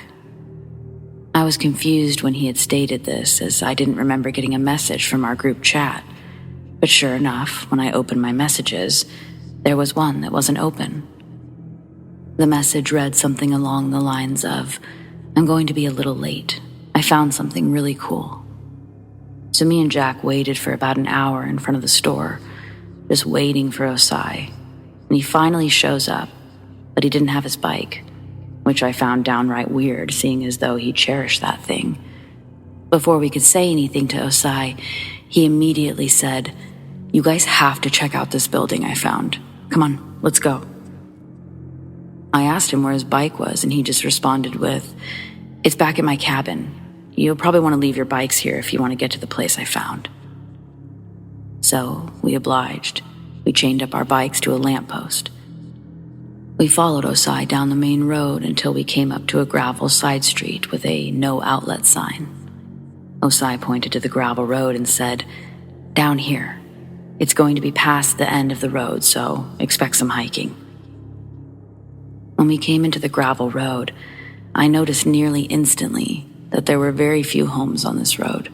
I was confused when he had stated this, as I didn't remember getting a message from our group chat. But sure enough, when I opened my messages, there was one that wasn't open. The message read something along the lines of, "I'm going to be a little late. I found something really cool." So me and Jack waited for about an hour in front of the store, just waiting for Osai. And he finally shows up, but he didn't have his bike, which I found downright weird, seeing as though he cherished that thing. Before we could say anything to Osai, he immediately said, "You guys have to check out this building I found. Come on, let's go." I asked him where his bike was, and he just responded with, "It's back at my cabin. You'll probably want to leave your bikes here if you want to get to the place I found." So we obliged. We chained up our bikes to a lamppost. We followed Osai down the main road until we came up to a gravel side street with a no outlet sign. Osai pointed to the gravel road and said, "Down here. It's going to be past the end of the road, so expect some hiking." When we came into the gravel road, I noticed nearly instantly that there were very few homes on this road,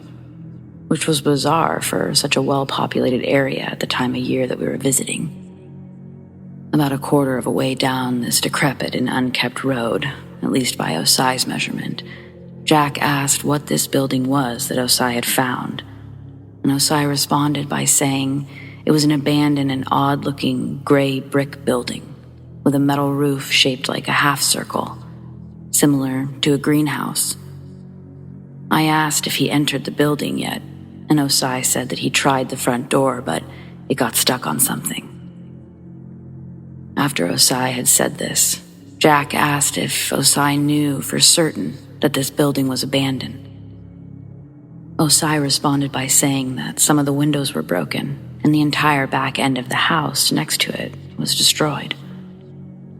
which was bizarre for such a well-populated area at the time of year that we were visiting. About a quarter of a way down this decrepit and unkept road, at least by Osai's measurement, Jack asked what this building was that Osai had found, and Osai responded by saying it was an abandoned and odd-looking gray brick building with a metal roof shaped like a half circle, similar to a greenhouse. I asked if he entered the building yet, and Osai said that he tried the front door, but it got stuck on something. After Osai had said this, Jack asked if Osai knew for certain that this building was abandoned. Osai responded by saying that some of the windows were broken and the entire back end of the house next to it was destroyed.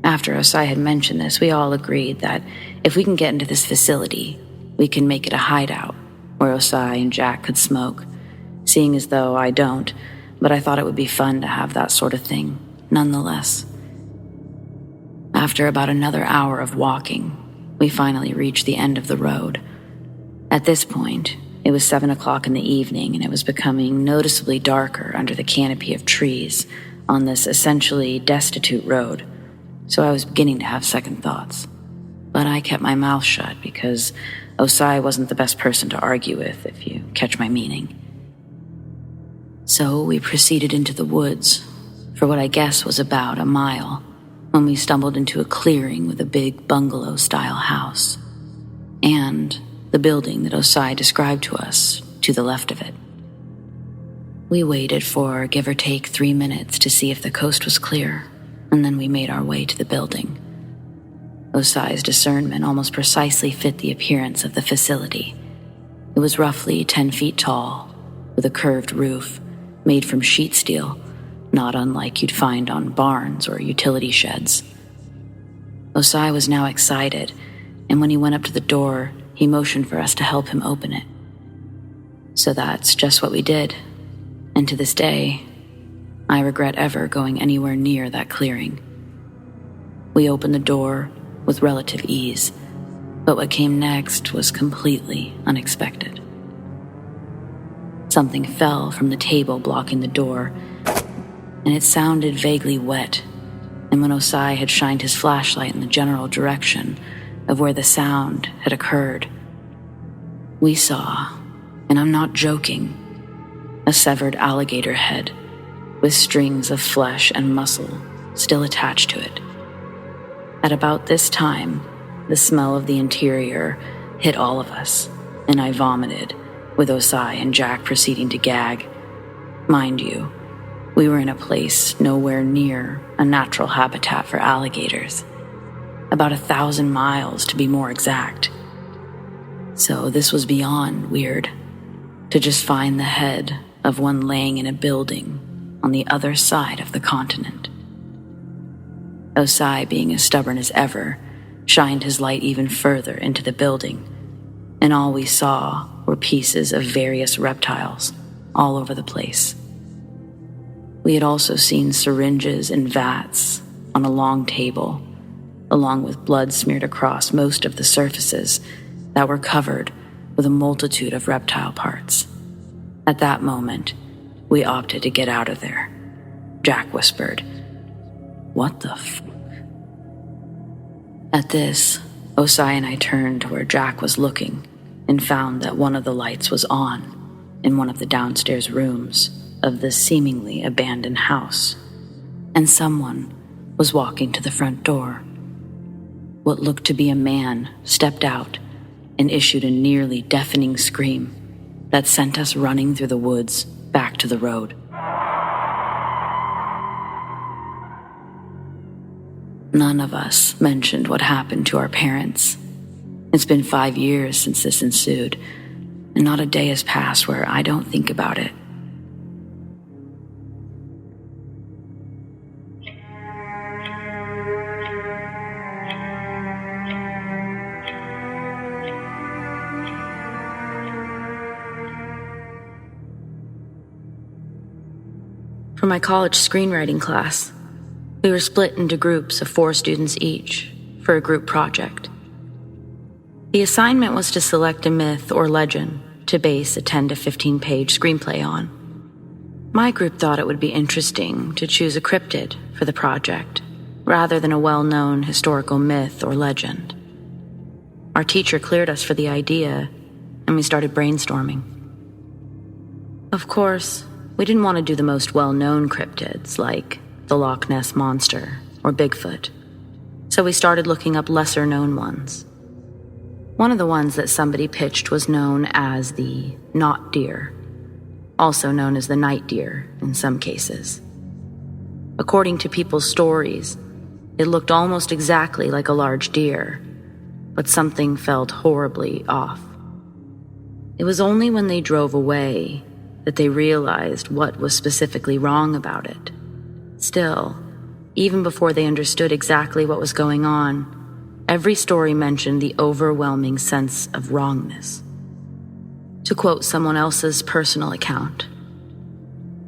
After Osai had mentioned this, we all agreed that if we can get into this facility, we can make it a hideout where Osai and Jack could smoke, seeing as though I don't, but I thought it would be fun to have that sort of thing, nonetheless. After about another hour of walking, we finally reached the end of the road. At this point, it was 7 o'clock in the evening, and it was becoming noticeably darker under the canopy of trees on this essentially destitute road, so I was beginning to have second thoughts. But I kept my mouth shut because Osai wasn't the best person to argue with, if you catch my meaning. So we proceeded into the woods for what I guess was about a mile, when we stumbled into a clearing with a big bungalow-style house, and the building that Osai described to us to the left of it. We waited for, give or take, 3 minutes to see if the coast was clear, and then we made our way to the building. Osai's discernment almost precisely fit the appearance of the facility. It was roughly 10 feet tall, with a curved roof made from sheet steel, not unlike you'd find on barns or utility sheds. Osai was now excited, and when he went up to the door, he motioned for us to help him open it. So that's just what we did, and to this day, I regret ever going anywhere near that clearing. We opened the door with relative ease, but what came next was completely unexpected. Something fell from the table blocking the door, and it sounded vaguely wet, and when Osai had shined his flashlight in the general direction of where the sound had occurred, we saw, and I'm not joking, a severed alligator head with strings of flesh and muscle still attached to it. At about this time, the smell of the interior hit all of us, and I vomited, with Osai and Jack proceeding to gag. Mind you, we were in a place nowhere near a natural habitat for alligators, about 1,000 miles to be more exact. So this was beyond weird, to just find the head of one laying in a building on the other side of the continent. Osai, being as stubborn as ever, shined his light even further into the building, and all we saw were pieces of various reptiles all over the place. We had also seen syringes and vats on a long table, along with blood smeared across most of the surfaces that were covered with a multitude of reptile parts. At that moment, we opted to get out of there. Jack whispered, "What the f?" At this, Osai and I turned to where Jack was looking and found that one of the lights was on in one of the downstairs rooms of this seemingly abandoned house, and someone was walking to the front door. What looked to be a man stepped out and issued a nearly deafening scream that sent us running through the woods back to the road. None of us mentioned what happened to our parents. It's been 5 years since this ensued, and not a day has passed where I don't think about it. for my college screenwriting class. We were split into groups of 4 students each for a group project. The assignment was to select a myth or legend to base a 10 to 15 page screenplay on. My group thought it would be interesting to choose a cryptid for the project, rather than a well-known historical myth or legend. Our teacher cleared us for the idea, and we started brainstorming. Of course, we didn't want to do the most well-known cryptids like the Loch Ness Monster or Bigfoot, so we started looking up lesser-known ones. One of the ones that somebody pitched was known as the knot deer, also known as the night deer in some cases. According to people's stories, it looked almost exactly like a large deer, but something felt horribly off. It was only when they drove away that they realized what was specifically wrong about it. Still, even before they understood exactly what was going on, every story mentioned the overwhelming sense of wrongness. To quote someone else's personal account,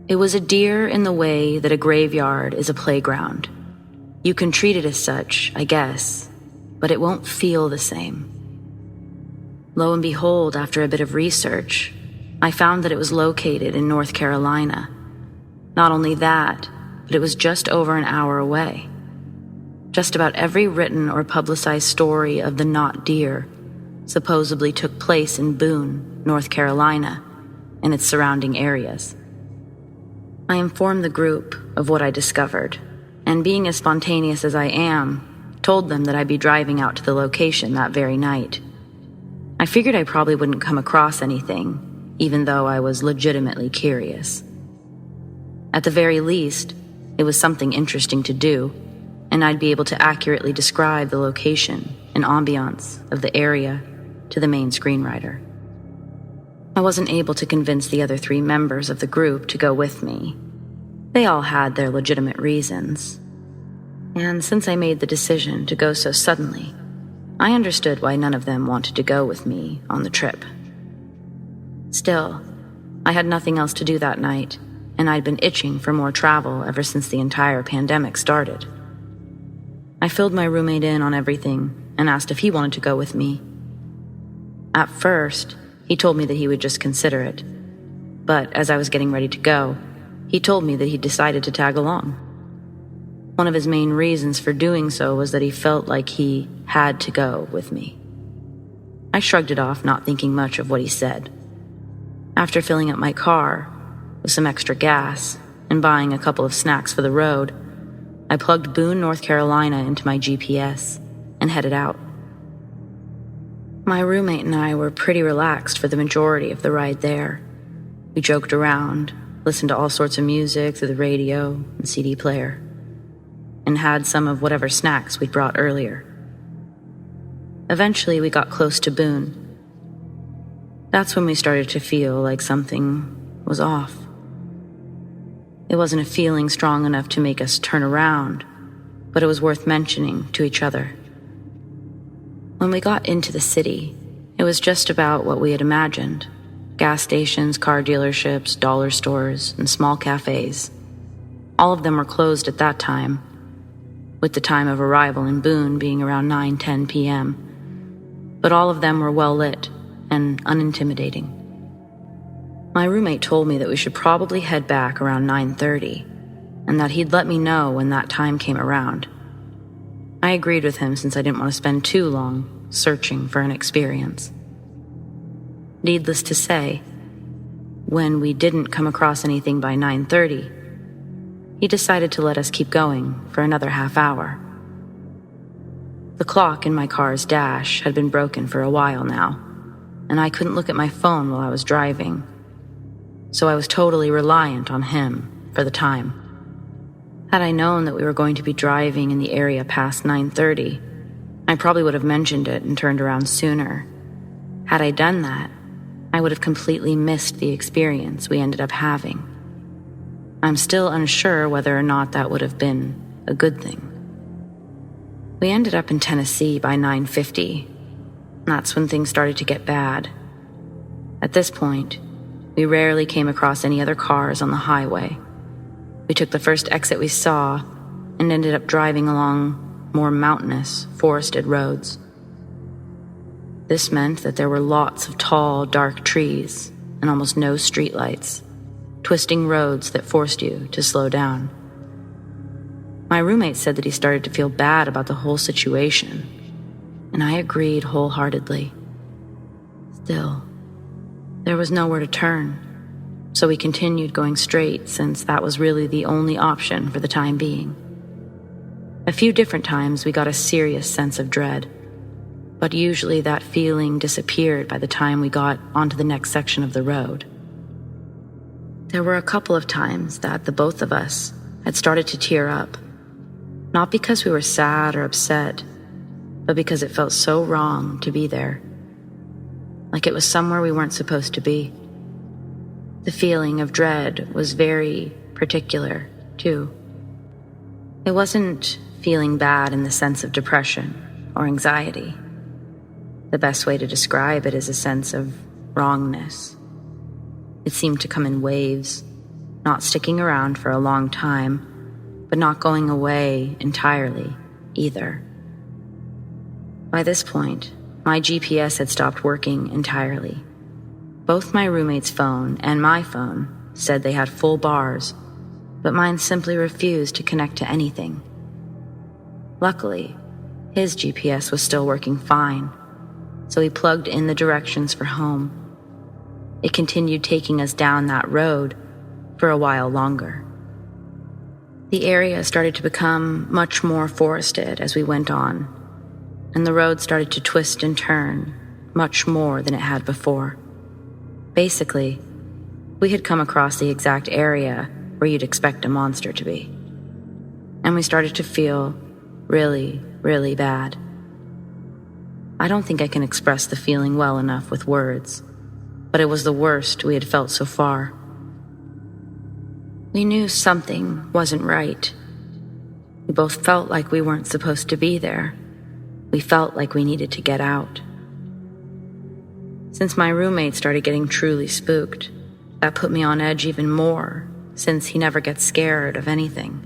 "It was a deer in the way that a graveyard is a playground. You can treat it as such, I guess, but it won't feel the same." Lo and behold, after a bit of research, I found that it was located in North Carolina. Not only that, but it was just over an hour away. Just about every written or publicized story of the knot deer supposedly took place in Boone, North Carolina, and its surrounding areas. I informed the group of what I discovered, and being as spontaneous as I am, told them that I'd be driving out to the location that very night. I figured I probably wouldn't come across anything, even though I was legitimately curious. At the very least, it was something interesting to do, and I'd be able to accurately describe the location and ambiance of the area to the main screenwriter. I wasn't able to convince the other 3 members of the group to go with me. They all had their legitimate reasons. And since I made the decision to go so suddenly, I understood why none of them wanted to go with me on the trip. Still, I had nothing else to do that night, and I'd been itching for more travel ever since the entire pandemic started. I filled my roommate in on everything and asked if he wanted to go with me. At first, he told me that he would just consider it, but as I was getting ready to go, he told me that he decided to tag along. One of his main reasons for doing so was that he felt like he had to go with me. I shrugged it off, not thinking much of what he said. After filling up my car with some extra gas and buying a couple of snacks for the road, I plugged Boone, North Carolina into my GPS and headed out. My roommate and I were pretty relaxed for the majority of the ride there. We joked around, listened to all sorts of music through the radio and CD player, and had some of whatever snacks we'd brought earlier. Eventually, we got close to Boone. That's when we started to feel like something was off. It wasn't a feeling strong enough to make us turn around, but it was worth mentioning to each other. When we got into the city, it was just about what we had imagined. Gas stations, car dealerships, dollar stores, and small cafes. All of them were closed at that time, with the time of arrival in Boone being around 9-10 p.m. But all of them were well lit and unintimidating. My roommate told me that we should probably head back around 9:30, and that he'd let me know when that time came around. I agreed with him since I didn't want to spend too long searching for an experience. Needless to say, when we didn't come across anything by 9:30, he decided to let us keep going for another half hour. The clock in my car's dash had been broken for a while now, and I couldn't look at my phone while I was driving, so I was totally reliant on him for the time. Had I known that we were going to be driving in the area past 9:30, I probably would have mentioned it and turned around sooner. Had I done that, I would have completely missed the experience we ended up having. I'm still unsure whether or not that would have been a good thing. We ended up in Tennessee by 9:50. That's when things started to get bad. At this point, we rarely came across any other cars on the highway. We took the first exit we saw and ended up driving along more mountainous, forested roads. This meant that there were lots of tall, dark trees and almost no streetlights, twisting roads that forced you to slow down. My roommate said that he started to feel bad about the whole situation, and I agreed wholeheartedly. Still, there was nowhere to turn, so we continued going straight since that was really the only option for the time being. A few different times we got a serious sense of dread, but usually that feeling disappeared by the time we got onto the next section of the road. There were a couple of times that the both of us had started to tear up, not because we were sad or upset, but because it felt so wrong to be there, like it was somewhere we weren't supposed to be. The feeling of dread was very particular, too. It wasn't feeling bad in the sense of depression or anxiety. The best way to describe it is a sense of wrongness. It seemed to come in waves, not sticking around for a long time, but not going away entirely either. By this point, my GPS had stopped working entirely. Both my roommate's phone and my phone said they had full bars, but mine simply refused to connect to anything. Luckily, his GPS was still working fine, so he plugged in the directions for home. It continued taking us down that road for a while longer. The area started to become much more forested as we went on, and the road started to twist and turn much more than it had before. Basically, we had come across the exact area where you'd expect a monster to be, and we started to feel really, really bad. I don't think I can express the feeling well enough with words, but it was the worst we had felt so far. We knew something wasn't right. We both felt like we weren't supposed to be there. We felt like we needed to get out. Since my roommate started getting truly spooked, that put me on edge even more, since he never gets scared of anything.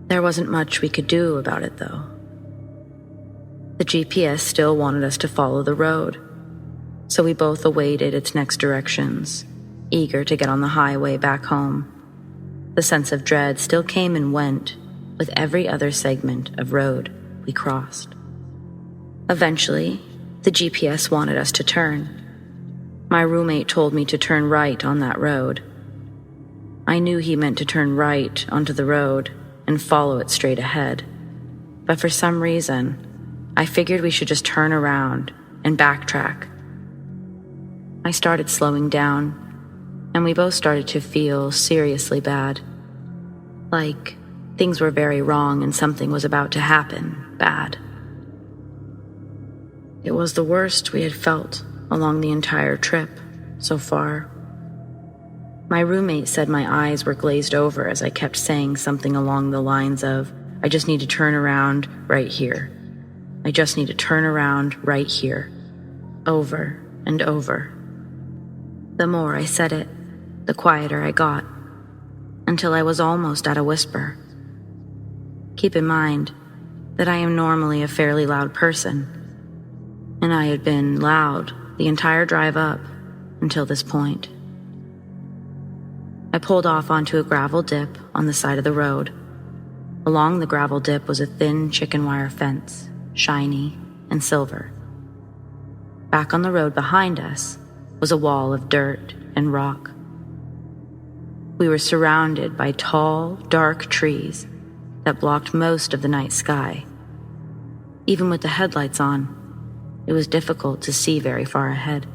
There wasn't much we could do about it, though. The GPS still wanted us to follow the road, so we both awaited its next directions, eager to get on the highway back home. The sense of dread still came and went with every other segment of road we crossed. Eventually, the GPS wanted us to turn. My roommate told me to turn right on that road. I knew he meant to turn right onto the road and follow it straight ahead, but for some reason, I figured we should just turn around and backtrack. I started slowing down, and we both started to feel seriously bad. Like things were very wrong and something was about to happen bad. It was the worst we had felt along the entire trip so far. My roommate said my eyes were glazed over as I kept saying something along the lines of, "I just need to turn around right here. I just need to turn around right here," over and over. The more I said it, the quieter I got, until I was almost at a whisper. Keep in mind that I am normally a fairly loud person, and I had been loud the entire drive up until this point. I pulled off onto a gravel dip on the side of the road. Along the gravel dip was a thin chicken wire fence, shiny and silver. Back on the road behind us was a wall of dirt and rock. We were surrounded by tall, dark trees that blocked most of the night sky. Even with the headlights on, it was difficult to see very far ahead.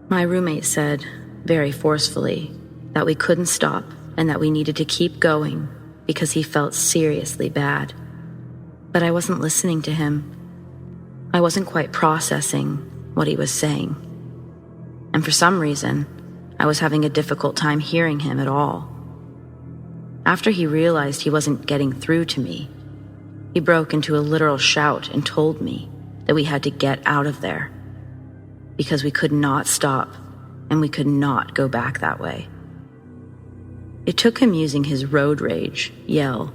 My roommate said, very forcefully, that we couldn't stop and that we needed to keep going because he felt seriously bad. But I wasn't listening to him. I wasn't quite processing what he was saying. And for some reason, I was having a difficult time hearing him at all. After he realized he wasn't getting through to me, he broke into a literal shout and told me that we had to get out of there because we could not stop and we could not go back that way. It took him using his road rage, yell,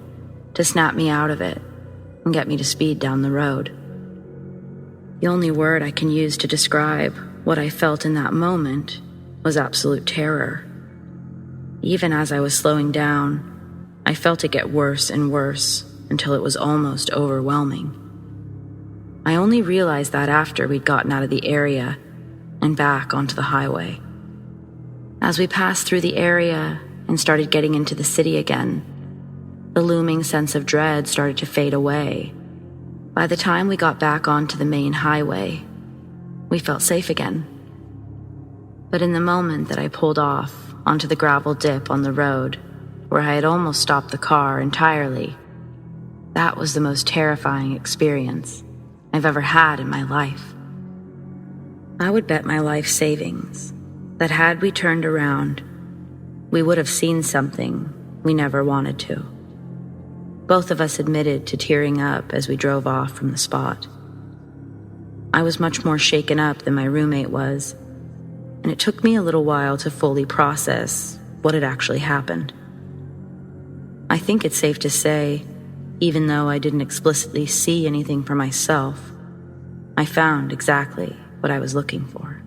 to snap me out of it and get me to speed down the road. The only word I can use to describe what I felt in that moment was absolute terror. Even as I was slowing down, I felt it get worse and worse until it was almost overwhelming. I only realized that after we'd gotten out of the area and back onto the highway. As we passed through the area and started getting into the city again, the looming sense of dread started to fade away. By the time we got back onto the main highway, we felt safe again. But in the moment that I pulled off onto the gravel dip on the road, where I had almost stopped the car entirely, that was the most terrifying experience I've ever had in my life. I would bet my life savings that had we turned around, we would have seen something we never wanted to. Both of us admitted to tearing up as we drove off from the spot. I was much more shaken up than my roommate was, and it took me a little while to fully process what had actually happened. I think it's safe to say, even though I didn't explicitly see anything for myself, I found exactly what I was looking for.